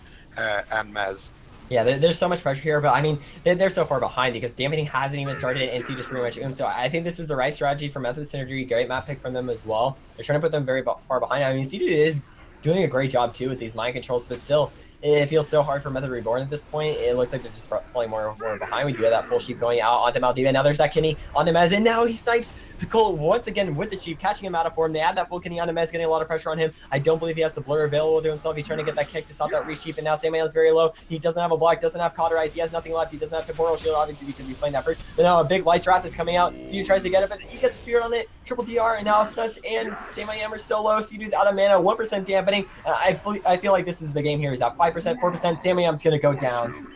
and Mez. Yeah, there's so much pressure here, but I mean, they're so far behind because damaging hasn't even started and NC just pretty much So I think this is the right strategy for Method Synergy. Great map pick from them as well. They're trying to put them very far behind. I mean, C2 is doing a great job too with these mind controls, but still, it feels so hard for Method Reborn at this point. It looks like they're just falling more behind. We do have that full sheep going out onto Maldiva. Now there's that kidney onto Mez, and now he snipes the Cole once again with the sheep, catching him out of form. They add that full kidney onto Mez, getting a lot of pressure on him. I don't believe he has the blur available to himself. He's trying to get that kick to stop that re-sheep, and now Samuel is very low. He doesn't have a block, doesn't have cauterize. He has nothing left. He doesn't have temporal shield, obviously, because he's playing that first. But now a big Light's Wrath is coming out. Sidu tries to get it, but he gets feared on it. Triple DR, and now Snuts and Samuel are so low. Sidu's out of mana, 1% dampening. I feel like this is the game here. He's at 5%, 4%. Samuel's gonna go down.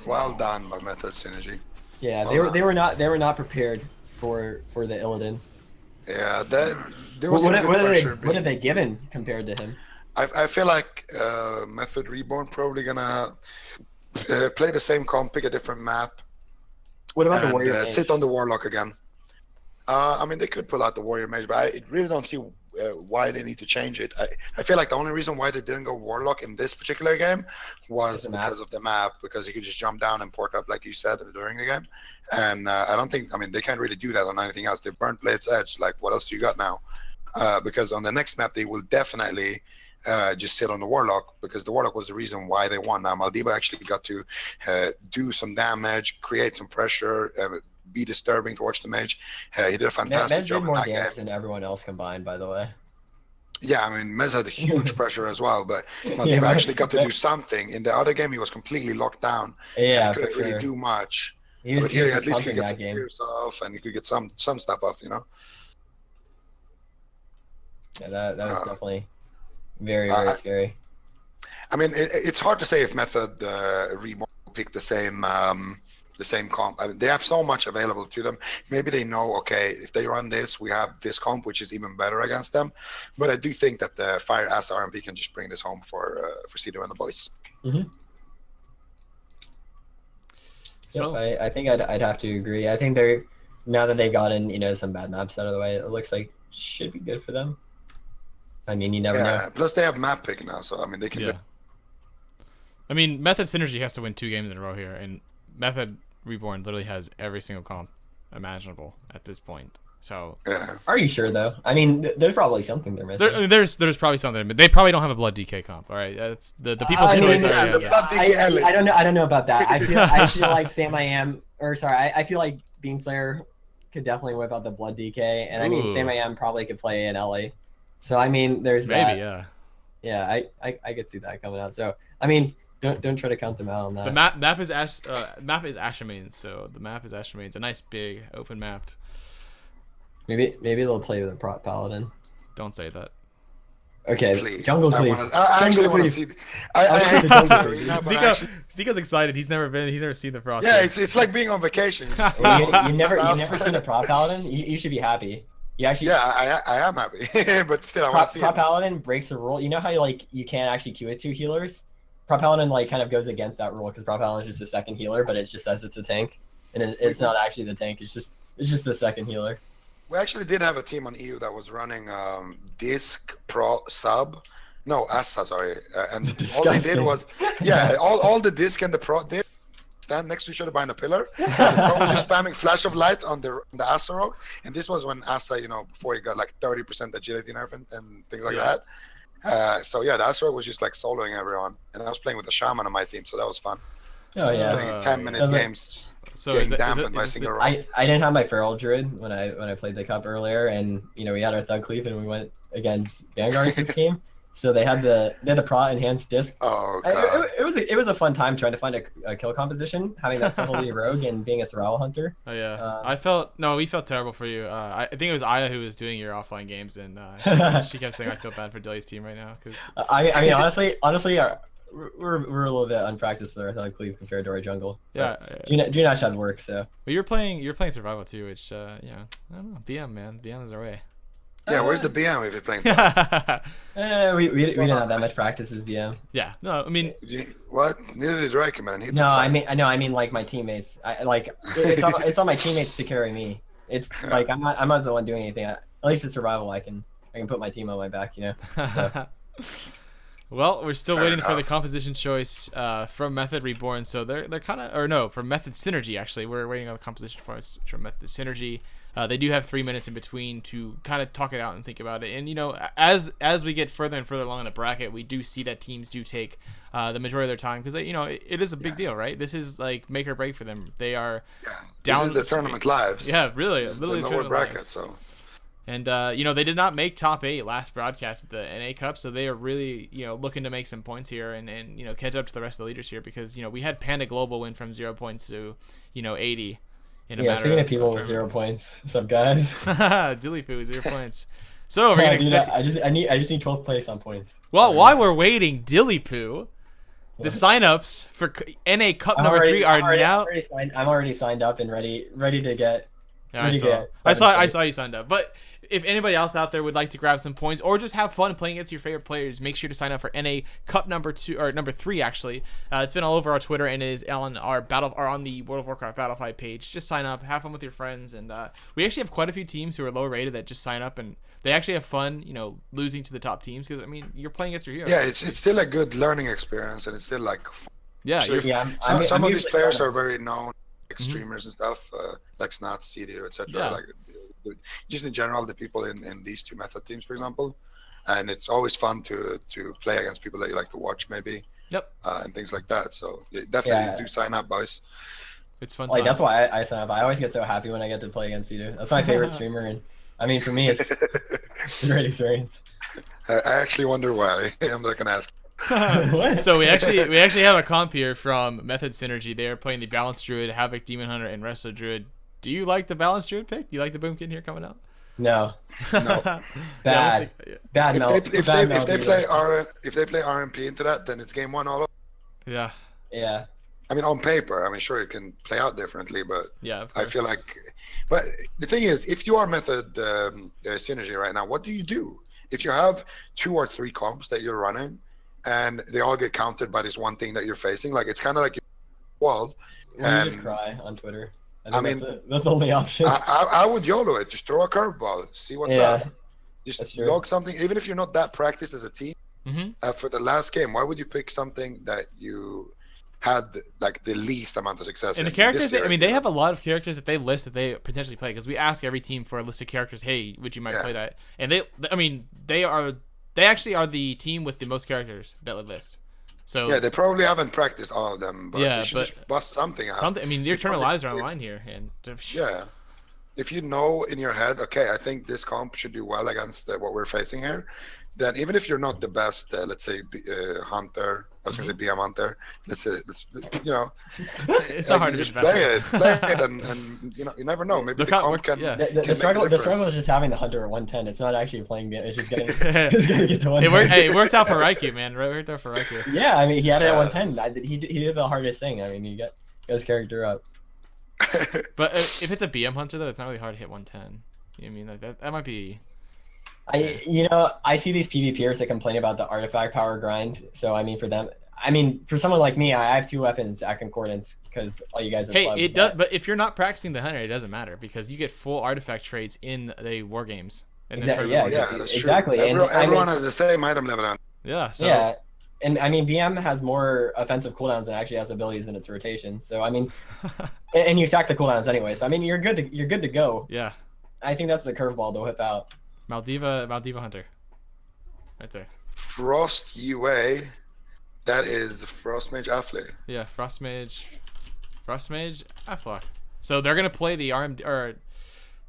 Well done by Method Synergy. Yeah, well they were not prepared for the Illidan. Yeah, there was what have they given compared to him? I feel like Method Reborn probably gonna play the same comp, pick a different map. What about the Warrior Mage? Sit on the Warlock again. I mean, they could pull out the Warrior Mage, but I really don't see why they need to change it. I feel like the only reason why they didn't go Warlock in this particular game was because of the map, because you could just jump down and port up, like you said, during the game. And I don't think, I mean, they can't really do that on anything else. They burnt Blade's Edge. Like, what else do you got now? Because on the next map, they will definitely just sit on the Warlock, because the Warlock was the reason why they won. Now, Maldiva actually got to do some damage, create some pressure, be disturbing to watch the mage. He did a fantastic job. Mez did more damage than everyone else combined, by the way. Yeah, I mean, Mez had a huge pressure as well, but Maldiva actually got to do something. In the other game, he was completely locked down. Yeah, he couldn't really do much. But here, at least he could get some gears off, and he could get some stuff off, you know? Yeah, that was definitely very, very scary. I mean, it's hard to say if Method Reborn picked the same comp. I mean, they have so much available to them. Maybe they know, okay, if they run this, we have this comp, which is even better against them. But I do think that the Fire Ass RMP can just bring this home for Sidu and the boys. Mm-hmm. So I think I'd have to agree. I think they're, now that they've gotten some bad maps out of the way, it looks like should be good for them. I mean, you never know. Plus they have map pick now, so I mean they can. Yeah. I mean, Method Synergy has to win 2 games in a row here, and Method Reborn literally has every single comp imaginable at this point. So are you sure though? I mean, there's probably something they're missing. There's probably something, but they probably don't have a Blood DK comp. All right, that's the people's choice. I don't know about that. I feel like I feel like Beanslayer could definitely whip out the Blood DK, and I mean Sam I Am probably could play in LA. So I mean, there's maybe that. Yeah, I could see that coming out. So I mean, don't try to count them out on that. The map is Ashermanes, so the map is Ashermanes, a nice big open map. Maybe they'll play with a prop paladin. Don't say that. Okay, please. Jungle Cleave. I actually want to see. Zika's excited. He's never seen the Frost. Yeah, it's like being on vacation. You've never seen a prop paladin. You should be happy. You actually. Yeah, I am happy, but still, I want to see. Prop paladin breaks the rule. You know how you can't actually queue with 2 healers. Prop paladin kind of goes against that rule because prop paladin is just a second healer, but it just says it's a tank, and it's not actually the tank. It's just the second healer. We actually did have a team on EU that was running Disc Pro Sub. No, Assa, sorry. And all they did was, all the Disc and the Pro did stand next to each other behind a pillar. And the Pro was just spamming Flash of Light on the Assa rogue. And this was when Assa, before he got like 30% agility nerf and things like that. So yeah, the Asteroid was just like soloing everyone, and I was playing with a shaman on my team, so that was fun. Oh I was yeah. playing 10-minute Sounds like- games, So getting is it, dampened by a is this single the, roll. I didn't have my Feral Druid when I played the cup earlier, and we had our Thug Cleave and we went against Vanguard's team. So they had the Prot enhanced disc. Oh god. It was a fun time trying to find a kill composition, having that Subtlety Rogue and being a Survival Hunter. Oh yeah, we felt terrible for you. I think it was Aya who was doing your offline games, and she kept saying I feel bad for Dilly's team right now because I mean honestly, we're a little bit unpracticed there. I thought Cleave compared to our jungle. yeah. Junash had work, so. But you're playing survival too, which I don't know. BM man, BM is our way. Yeah, where's the BM if you're playing? We didn't have that much practice as BM. Yeah, no, I mean, What? Neither did Riker, man. No, I mean like my teammates. It's on my teammates to carry me. It's like I'm not the one doing anything. At least in survival, I can put my team on my back, So. Well, we're still Fair waiting for the enough. composition choice from Method Reborn. So they're kind of, or no, from Method Synergy actually. We're waiting on the composition choice from Method Synergy. They do have 3 minutes in between to kind of talk it out and think about it. And as we get further and further along in the bracket, we do see that teams do take the majority of their time because it is a big deal, right? This is like make or break for them. They are down. This is the tournament lives. Yeah, really, This is literally the the lower tournament bracket, lives. so. And they did not make top 8 last broadcast at the NA Cup, so they are really looking to make some points here and catch up to the rest of the leaders here because we had Panda Global win from 0 points to 80 in a matter Speaking of of people with 0 points, what's up, guys? Dilly Foo 0 points. So we're gonna expect. I just need 12th place on points. Well, while we're waiting, Dilly Poo, the signups for NA Cup number 3 are now. I'm already signed up and ready to get. Yeah, I saw you signed up. But if anybody else out there would like to grab some points or just have fun playing against your favorite players, make sure to sign up for NA Cup number 3 actually. It's been all over our Twitter and is on our on the World of Warcraft Battlefied page. Just sign up, have fun with your friends, and we actually have quite a few teams who are low rated that just sign up and they actually have fun, losing to the top teams because you're playing against your hero. Yeah, it's still a good learning experience, and it's still like. Yeah, Some of these players are very known. Like streamers and stuff, like Snot, CD, etc. Yeah. Like just in general, the people in these 2 method teams, for example, and it's always fun to play against people that you like to watch, maybe. Yep. And things like that. So definitely do sign up, boys. It's fun. Like that's why I sign up. I always get so happy when I get to play against you. That's my favorite streamer, and for me, it's a great experience. I actually wonder why. I'm not gonna ask. What? So we actually have a comp here from Method Synergy. They are playing the Balanced Druid, Havoc Demon Hunter, and Wrestler Druid. Do you like the Balanced Druid pick? Do you like the Boomkin here coming out? No. No. Bad. Bad. If they play RMP into that, then it's game 1 all over. Yeah. Yeah. I mean, on paper, sure it can play out differently, but Yeah, of I feel course. like. But the thing is, if you are Method Synergy right now, what do you do? If you have 2 or 3 comps that you're running, and they all get countered by this one thing that you're facing, like it's kind of like your wall. You just cry on Twitter. I mean, that's the only option. I would YOLO it. Just throw a curveball. See what's up. Just log something. Even if you're not that practiced as a team, for the last game, why would you pick something that you had like the least amount of success And in? the characters, they have a lot of characters that they list that they potentially play because we ask every team for a list of characters. Hey, would you might play that? And they actually are the team with the most characters that we list. So yeah, they probably haven't practiced all of them, but they should just bust something out. Your tournament lives are online here, and yeah, if you know in your head, okay, I think this comp should do well against what we're facing here, then even if you're not the best, let's say hunter, I was gonna say BM hunter, let's it's not hard to just be play it, and you never know. Maybe the comp can. The struggle is just having the hunter at 110. It's not actually playing BM. It's just getting get to 110. It worked out for Raikou, man. It worked out for Raikou. Yeah, I mean he had it at 110. He did the hardest thing. I mean he got his character up. But if it's a BM hunter though, it's not really hard to hit 110. I mean like that might be. I see these PvPers that complain about the artifact power grind. So I mean, for someone like me, I have 2 weapons at Concordance because all you guys are. Hey, it does. But if you're not practicing the hunter, it doesn't matter because you get full artifact traits in the war games. Exactly. That's exactly. True. Everyone has the same item level on. Yeah. So. Yeah. And I mean, BM has more offensive cooldowns than actually has abilities in its rotation. So I mean, and you stack the cooldowns anyway. So I mean, you're good to go. Yeah. I think that's the curveball to whip out. Maldiva Hunter. Right there. Frost UA, that is Frost Mage Affle. Yeah, Frost Mage, Afflock. So they're gonna play the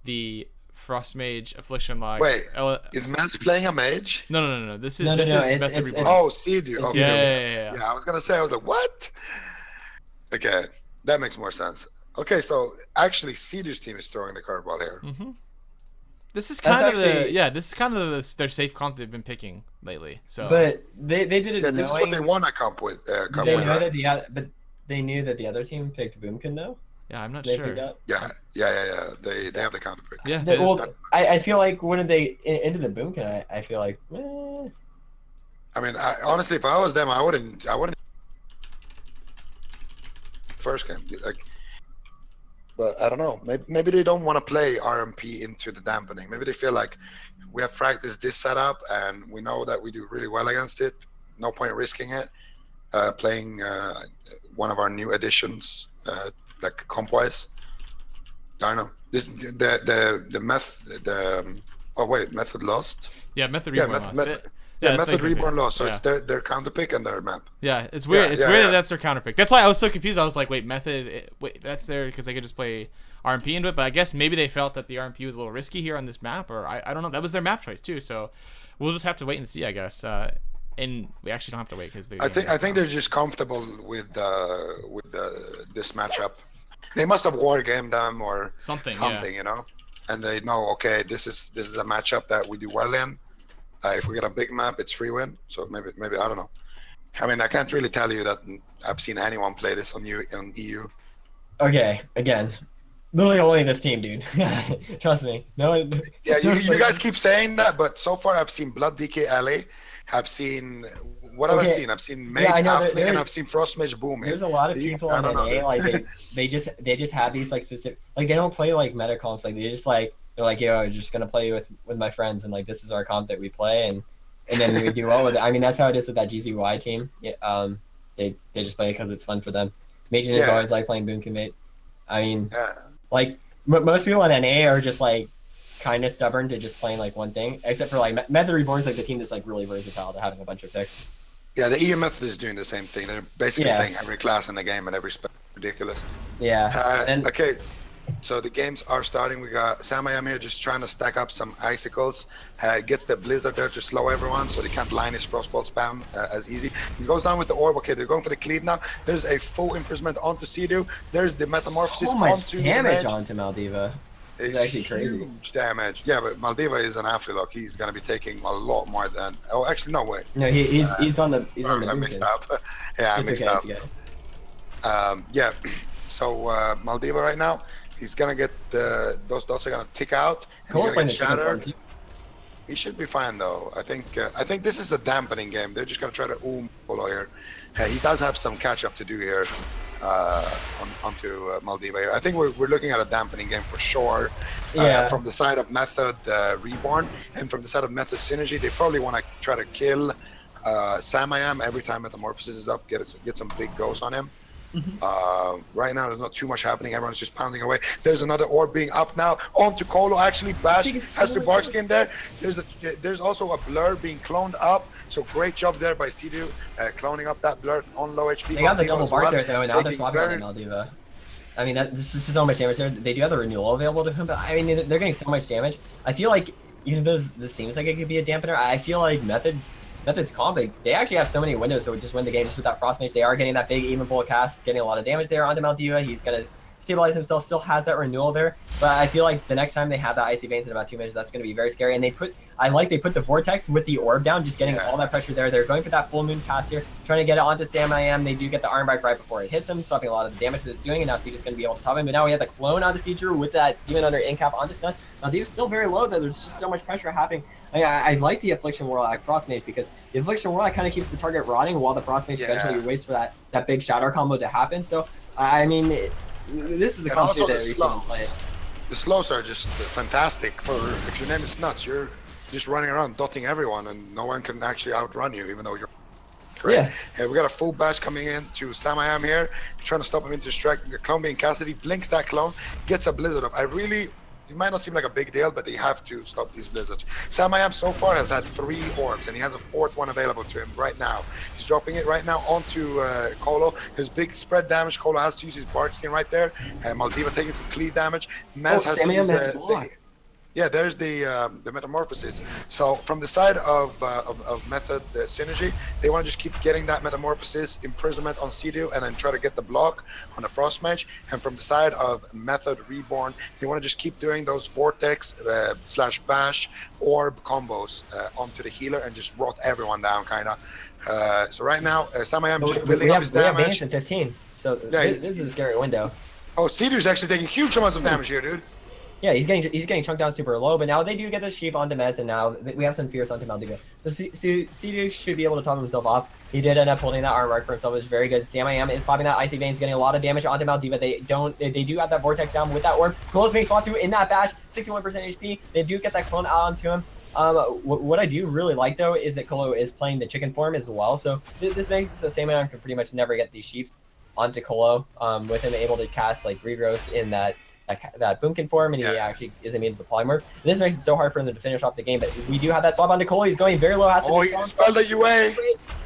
the Frost Mage Affliction Log. Wait, is Mans playing a mage? No. This is No, Method it's- Reborn. Oh, Sea-Doo. Okay. Yeah. I was gonna say, I was like, what? Okay, that makes more sense. Okay, so actually, Sea-Doo's team is throwing the curveball here. Mm-hmm. This is That's kind of actually- this is kind of their safe comp they've been picking lately. So, But they did it Yeah, this is what knowing. they want to come with. Come They with, know right? that but they knew that the other team picked Boomkin though. yeah, I'm not They sure. picked up. Yeah. They have the counter pick. Yeah, Well, I feel like when they into the Boomkin, I feel like. I mean, honestly, if I was them, I wouldn't. First game, like, but I don't know. Maybe they don't want to play RMP into the dampening. Maybe they feel like we have practiced this setup and we know that we do really well against it. No point risking it. Playing one of our new additions, like comp-wise. I don't know. Method lost. Yeah, Method Yeah, Reborn lost. Method that's Method like- Reborn lost. So yeah. it's their counter pick and their map. Yeah, it's weird. Yeah, It's yeah, weird yeah. that that's their counter pick. That's why I was so confused. I was like, wait, Method, wait, that's there because they could just play RMP into it. But I guess maybe they felt that the RMP was a little risky here on this map, or I don't know. That was their map choice too. So we'll just have to wait and see, I guess. And we actually don't have to wait because I think they're just comfortable with this matchup. They must have war gamed them or something, you know, and they know, okay, this is a matchup that we do well in. If we get a big map, it's free win. So maybe I don't know. I mean, I can't really tell you that I've seen anyone play this on EU. Okay, again, literally only this team, dude. Trust me. No one. Yeah, you guys keep saying that, but so far I've seen Blood DK LA. I've seen what have I Okay. seen? I've seen Mage I know that Affle and there's- I've seen Frost Mage Boom. There's a lot of people I on don't know, NA, dude. like they just have these like specific, like they don't play like meta comps, like they just like they're like, yo, I'm just gonna play with my friends and like this is our comp that we play and then we do well with it. I mean that's how it is with that GZY team. Yeah, they just play it because it's fun for them. Majin is Yeah. always like playing Boomkin mate. I mean, Yeah. like most people in NA are just like kind of stubborn to just playing like one thing, except for like Method Reborn's like the team that's like really versatile to having a bunch of picks. Yeah, the EU method is doing the same thing. They're basically Yeah. playing every class in the game and every spec. Ridiculous. Yeah, and Okay, so the games are starting. We got Sam I am here just trying to stack up some icicles. Gets the blizzard there to slow everyone so they can't line his frostbolt spam as easy. He goes down with the orb. Okay, they're going for the cleave now. There's a full imprisonment onto Sea-Doo. There's the metamorphosis so much onto damage Mage. onto Maldiva. It's actually crazy. huge damage. Yeah, but Maldiva is an Afflelock. He's gonna be taking a lot more than. Oh, actually, no way. No, he's on the on the I mixed Boomkin. up. Yeah, I It's mixed okay, up. it's okay. Yeah, so Maldiva right now, he's gonna get those dots are gonna tick out. And Cole's he's playing gonna the get chicken farm shattered. too. He should be fine though. I think this is a dampening game. They're just gonna try to Polo here. He does have some catch up to do here onto Maldiva here. I think we're looking at a dampening game for sure. Yeah. From the side of Method Reborn and from the side of Method Synergy, they probably want to try to kill Samayam every time Metamorphosis is up. Get some big goes on him. Right now, there's not too much happening. Everyone's just pounding away. There's another orb being up now. On to Colo. Actually, Bash has the bark skin there. There's also a blur being cloned up. So great job there by Sea-Doo, cloning up that blur on low HP. They got the Maldiva double as bark well, there though, and now they're taking swapping on very- Maldiva. I mean, this is so much damage there. They do have the renewal available to him, but I mean, they're getting so much damage. I feel like even though this seems like it could be a dampener, I feel like Method's comp, they actually have so many windows to just win the game just with that Frost Mage. They are getting that big even bullet cast, getting a lot of damage there onto Maldiva. He's gonna stabilize himself, still has that renewal there, but I feel like the next time they have that Icy Veins in about 2 minutes, that's going to be very scary. And they put the Vortex with the orb down, just getting all that pressure there. They're going for that full moon cast here, trying to get it onto Sam I Am. They do get the arm break right before it hits him, stopping a lot of the damage that it's doing, and now Siege's going to be able to top him. But now we have the clone onto Siege with that Demon under incap onto Snuss. Maldiva's still very low though, there's just so much pressure happening. I like the Affliction Warlock Frost Mage because the Affliction Warlock kind of keeps the target rotting while the Frost Mage eventually waits for that big Shadow combo to happen. So, I mean, this is the And comp also that the we've seen slows. him play. The slows are just fantastic. For if your name is Nuts, you're just running around dotting everyone, and no one can actually outrun you, even though you're great. Yeah. Hey, we got a full batch coming in to Sam I Am here, trying to stop him into strike. The clone being Cassidy blinks that clone, gets a blizzard off. I really it might not seem like a big deal, but they have to stop these blizzards. Sam I Am so far has had 3 orbs, and he has a 4th one available to him right now. He's dropping it right now onto Colo. His big spread damage, Colo has to use his bark skin right there. Maldiva taking some cleave damage. Mez has Sam I Am to has use block. yeah, there's the metamorphosis. So from the side of method synergy, they want to just keep getting that metamorphosis, imprisonment on Sidu, and then try to get the block on the frost mage. And from the side of method reborn, they want to just keep doing those vortex / bash orb combos onto the healer and just rot everyone down, kind of. So right now, Sam I Am just building up his we have damage. Vayne's in 15, so Yeah, this is a scary window. Oh, Sidu's actually taking huge amounts of damage here, dude. Yeah, he's getting chunked down super low, but now they do get the sheep onto Mez, and now we have some fierce onto Maldiva. So Sidu should be able to top himself off. He did end up holding that arm mark for himself, which is very good. Sam I Am is popping that Icy Veins, getting a lot of damage onto Maldiva. They do have that Vortex down with that orb. Close being swapped through in that bash, 61% HP. They do get that clone out onto him. What I do really like, though, is that Colo is playing the chicken form as well. So this makes it so Sam I Am can pretty much never get these sheeps onto Colo, with him able to cast like regrowth in that boomkin form, and he actually is immune to the polymorph. This makes it so hard for them to finish off the game, but we do have that swap onto Cole. He's going very low. Oh, he spelled the UA.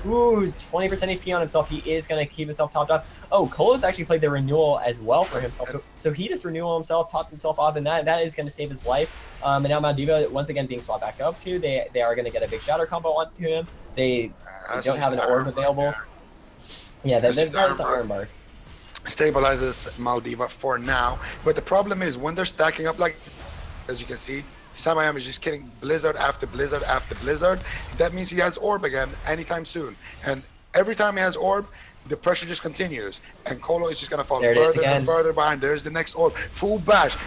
Ooh, 20% HP on himself. He is going to keep himself topped off. Oh, Colo's actually played the renewal as well for himself. So he just renewal himself, tops himself off, and that is going to save his life. And now Maldiva, once again, being swapped back up to, they are going to get a big shatter combo onto him. They don't have an orb available. Yeah, that is an iron bark. Stabilizes Maldiva for now, but the problem is when they're stacking up, like as you can see, Sam I Am is just getting blizzard after blizzard after blizzard. That means he has orb again anytime soon, and every time he has orb, the pressure just continues, and Colo is just gonna fall further and further behind. There's the next orb, full bash.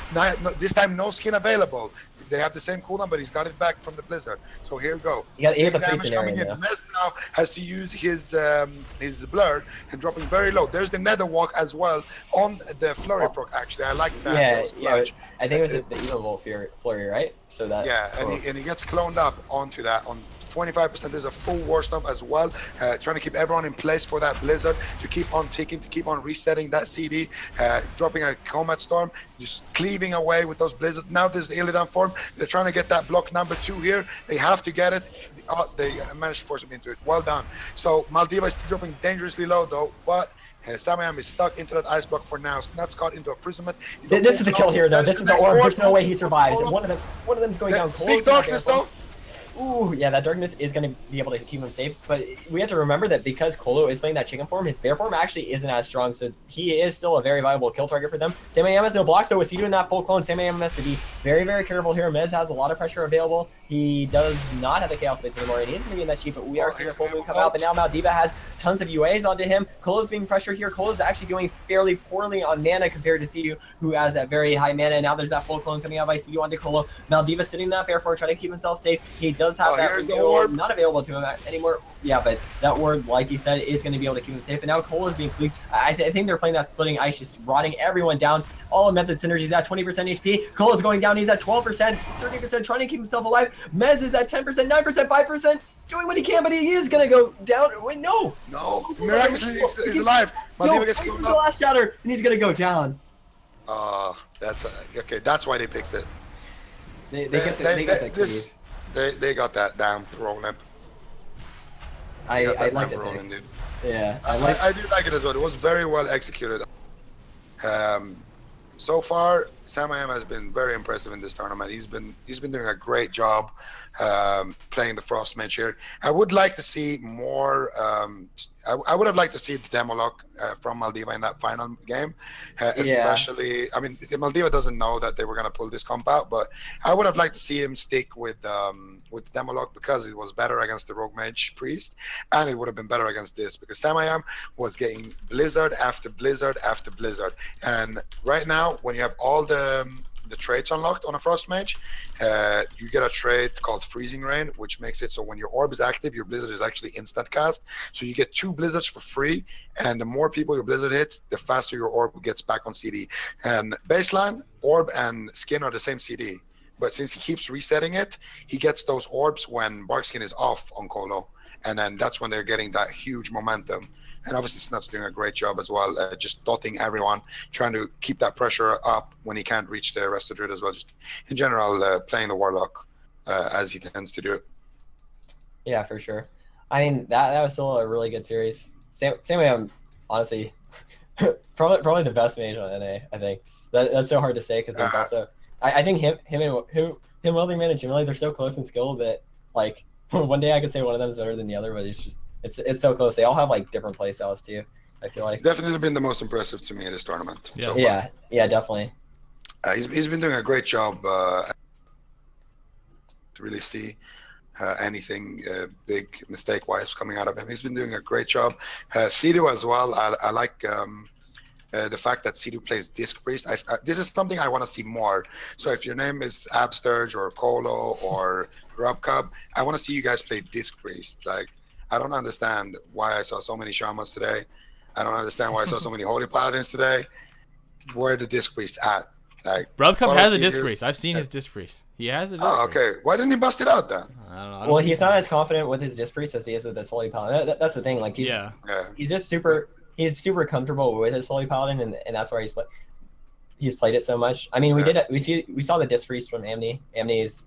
This time no skin available. They have the same cooldown, but he's got it back from the blizzard. So here we go. He got the damage coming in. Mez now has to use his blur and dropping very low. There's the nether walk as well on the flurry proc. Actually, I like that. Yeah. I think it was the evil wolf flurry, right? So that. Yeah, and he gets cloned up onto that on 25%. There's a full war stomp as well, trying to keep everyone in place for that blizzard to keep on ticking, to keep on resetting that CD, dropping a combat storm, just cleaving away with those blizzards. Now there's the Illidan form. They're trying to get that block number 2 here. They have to get it. They managed to force him into it. Well done. So Maldiva is still dropping dangerously low though, but Sam I Am is stuck into that ice block for now. Nuts caught into imprisonment. This is the kill here though. This is the orb. There's no way he survives. And one of them's going down cold. Big darkness though. Ooh, yeah, that darkness is going to be able to keep him safe, but we have to remember that because Colo is playing that chicken form, his bear form actually isn't as strong, so he is still a very viable kill target for them. Sam I Am has no block, so is he doing that full clone? Sam I Am has to be very, very careful here. Mez has a lot of pressure available. He does not have the Chaos Blades anymore, and he's going to be in that cheap, but we are seeing a full moon come out, but now Maldiva has tons of UAs onto him. Colo's being pressured here. Colo's actually doing fairly poorly on mana compared to Sidu, who has that very high mana, and now there's that full clone coming out by Sidu onto Colo. Maldiva sitting in that bear form, trying to keep himself safe. He does have that orb not available to him anymore. Yeah, but that orb, like you said, is going to be able to keep him safe. And now Cole is being fleeked. I think they're playing that splitting ice, just rotting everyone down. All of Method Synergy's at 20% HP. Cole is going down. He's at 12%, 30%, trying to keep himself alive. Mez is at 10%, 9%, 5%, doing what he can, but he is going to go down. Wait, no. No. Miraculously, he's alive. Maldiva gets killed the last shatter, and he's going to go down. That's okay. That's why they picked it. They got that down rolling. I like it, rolling, dude. Yeah, I do like it as well. It was very well executed. So far, Sam I Am has been very impressive in this tournament. He's been doing a great job playing the Frost Mage here. I would like to see more. I would have liked to see the demo lock from Maldiva in that final game, especially. I mean, Maldiva doesn't know that they were going to pull this comp out, but I would have liked to see him stick with the demo lock because it was better against the Rogue Mage Priest, and it would have been better against this because Sam I Am was getting blizzard after blizzard after blizzard, and right now when you have all the traits unlocked on a Frost Mage, you get a trait called Freezing Rain, which makes it so when your orb is active, your blizzard is actually instant cast. So you get 2 blizzards for free, and the more people your blizzard hits, the faster your orb gets back on CD. And baseline, orb and skin are the same CD, but since he keeps resetting it, he gets those orbs when bark skin is off on Colo, and then that's when they're getting that huge momentum. and obviously Snut's doing a great job as well, just dotting everyone, trying to keep that pressure up when he can't reach the rest of the druid as well. Just in general, playing the warlock as he tends to do. Yeah, for sure. I mean, that was still a really good series. Same way I'm honestly probably the best mage on NA. I think that's so hard to say because there's also I think him Wildingman and Jimmy, they're so close in skill that like one day I could say one of them is better than the other, but it's so close. They all have like different play styles too. I feel like He's definitely been the most impressive to me in this tournament. Yeah. So far. Yeah, definitely. He's been doing a great job to really see anything big mistake-wise coming out of him. He's been doing a great job. Sidu as well. I like the fact that Sidu plays Disc Priest. This is something I want to see more. So if your name is Absturge or Colo or Rob Cub, I want to see you guys play Disc Priest. Like, I don't understand why I saw so many Shamans today. I don't understand why I saw so many Holy Paladins today. Where are the Disc Priest at? Like, Rub Cup follow has a Sidu. disc priest. I've seen his disc priest. He has a disc Oh, priest. okay. Why didn't he bust it out then? I don't know. Well, he's not as confident with his Disc Priest as he is with his Holy Paladin. That's the thing. Like Yeah. he's just super comfortable with his Holy Paladin, and that's why he's played it so much. I mean, we saw the Disc Priest from Amni. Amni's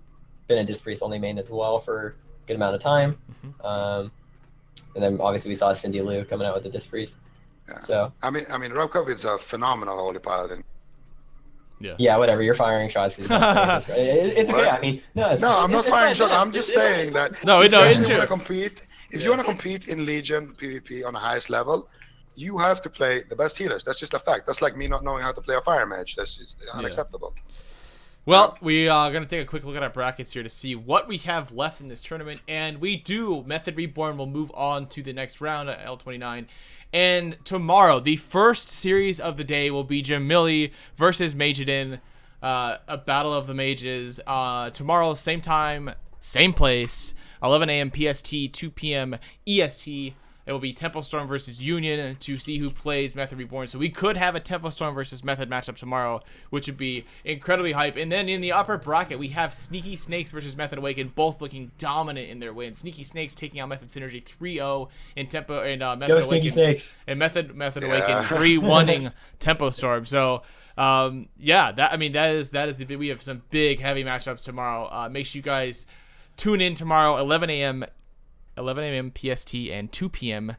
been a Disc Priest only main as well for a good amount of time. And then obviously we saw Cindy Lou coming out with the Disc Priest. Yeah. So I mean, Robkov is a phenomenal Holy Paladin. yeah, whatever. You're firing shots. It's okay. What? I mean, no, I'm not firing shots. I'm just saying that. If it's you true. want to compete, if you want to compete in Legion PvP on the highest level, you have to play the best healers. That's just a fact. That's like me not knowing how to play a fire mage. That's just unacceptable. Well, we are going to take a quick look at our brackets here to see what we have left in this tournament. And we do. Method Reborn will move on to the next round at L29. And tomorrow, the first series of the day will be Jamili versus Majidin, a battle of the mages. Tomorrow, same time, same place, 11 a.m. PST, 2 p.m. EST. It will be Tempo Storm versus Union to see who plays Method Reborn. So we could have a Tempo Storm versus Method matchup tomorrow, which would be incredibly hype. And then in the upper bracket, we have Sneaky Snakes versus Method Awaken, both looking dominant in their wins. Sneaky Snakes taking out Method Synergy 3-0 in Tempo and Method Go Awaken. Sneaky Snakes. And Method Awaken 3-1ing Tempo Storm. So yeah, that is we have some big heavy matchups tomorrow. Make sure you guys tune in tomorrow, 11 a.m. PST and 2 p.m.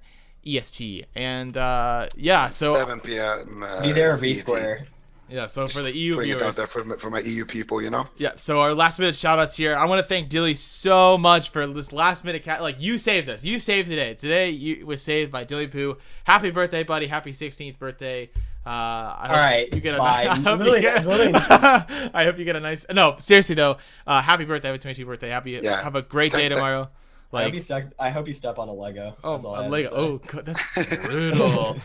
EST. And yeah, so 7 p.m. Be there, CET. B Square. yeah, so for the EU Putting it out viewers. there for my EU people, you know. Yeah, so our last minute shout outs here. I want to thank Dilly so much for this last minute like you saved us. You saved today. Today was saved by Dilly Poo. Happy birthday, buddy. Happy 16th birthday. I hope you get a bye. I hope Literally- you get- literally- I hope you get a nice no, seriously though. Happy birthday, happy 22th birthday. Have a great day tomorrow. I hope you step on a Lego. That's all I Oh, have Lego. to say. Oh, God, that's brutal.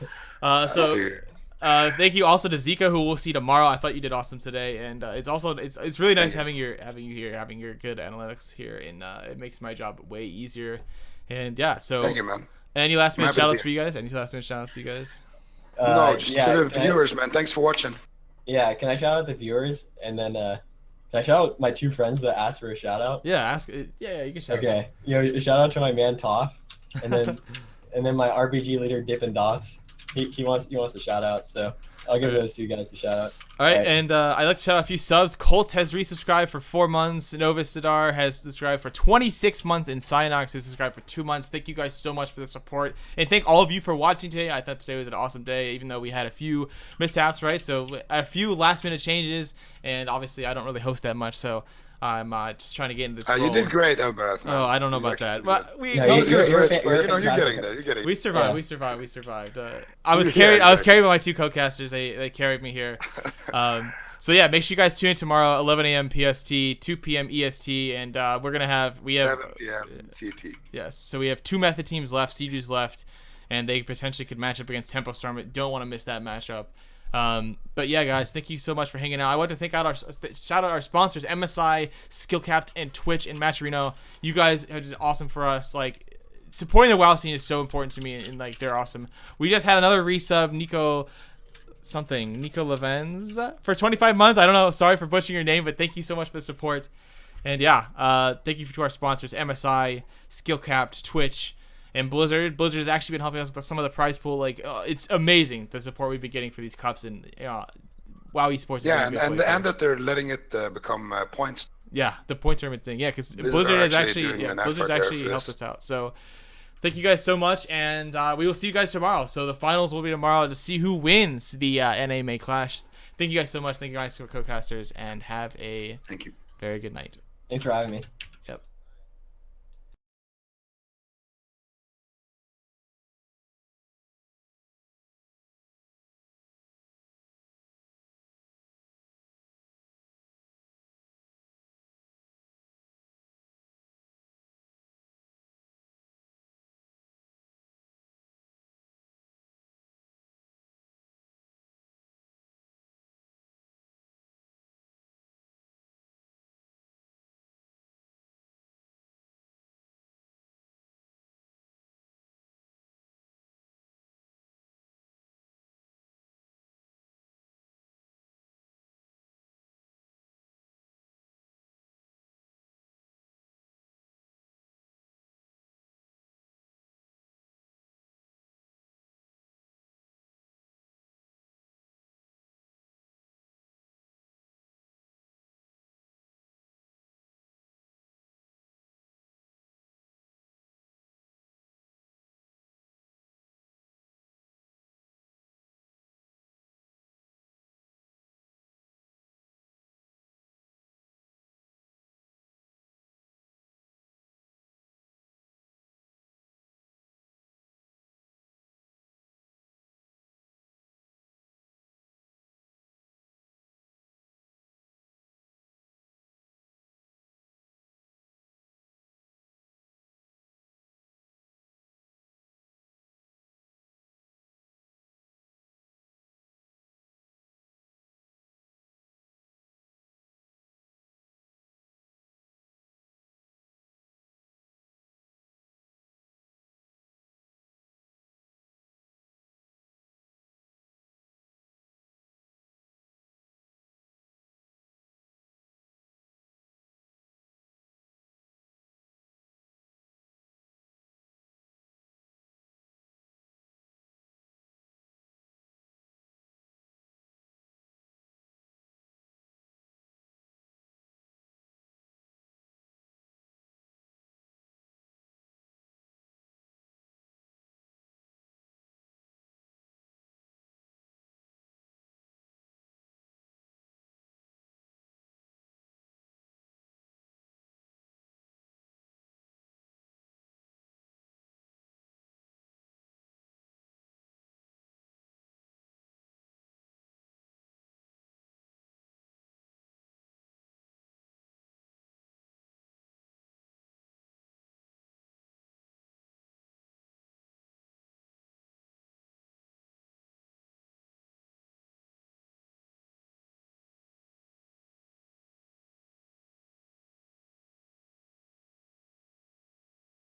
Thank you also to Zika, who we'll see tomorrow. I thought you did awesome today, and it's really nice having you here, having your good analytics here, and it makes my job way easier. And yeah, so Thank you, man. any last minute Happy to shout outs be for you guys? Any last minute shout outs for you guys? No, just yeah, to the can I- viewers, man. Thanks for watching. Yeah, can I shout out the viewers and then can I shout out my two friends that asked for a shout out? Yeah, yeah, you can shout. Okay, shout out to my man Toph, and then my RPG leader Dippin' Dots. He wants a shout out, so I'll give those two guys a shout out. All right, and I'd like to shout out a few subs. Colts has resubscribed for 4 months. Novus Sadar has subscribed for 26 months, and Cyanox has subscribed for 2 months. Thank you guys so much for the support, and thank all of you for watching today. I thought today was an awesome day, even though we had a few mishaps, right? So a few last-minute changes, and obviously I don't really host that much, so I'm just trying to get into this. You role. did great, Albert. Oh, I don't know about that. But we No, That was good, you're Rich, a but you know, you're fantastic- getting there. we survived. Yeah. We survived. I was Yeah, carried by my two co-casters. They carried me here. So yeah, make sure you guys tune in tomorrow, 11 a.m. PST, 2 p.m. EST, and we have 7 p.m. CT. yes. So we have 2 method teams left, Siege's left, and they potentially could match up against Tempo Storm. Don't want to miss that matchup. But yeah, guys, thank you so much for hanging out. I want to shout out our sponsors, MSI, Skillcapped, and Twitch and Matcherino. You guys have been awesome for us. Like, supporting the WoW scene is so important to me, and like they're awesome. We just had another resub, Nico Levenz for 25 months. I don't know. Sorry for butchering your name, but thank you so much for the support. And yeah, thank you to our sponsors, MSI, Skillcapped, Twitch, And Blizzard has actually been helping us with some of the prize pool. Like, it's amazing the support we've been getting for these cups, and WoW Esports. Yeah, and that they're letting it become points. Yeah, the point tournament thing. Yeah, because Blizzard has actually helped us out. So thank you guys so much, and we will see you guys tomorrow. So the finals will be tomorrow to see who wins the NA May Clash. Thank you guys so much. Thank you guys for co-casters, and have a Thank you. very good night. Thanks for having me.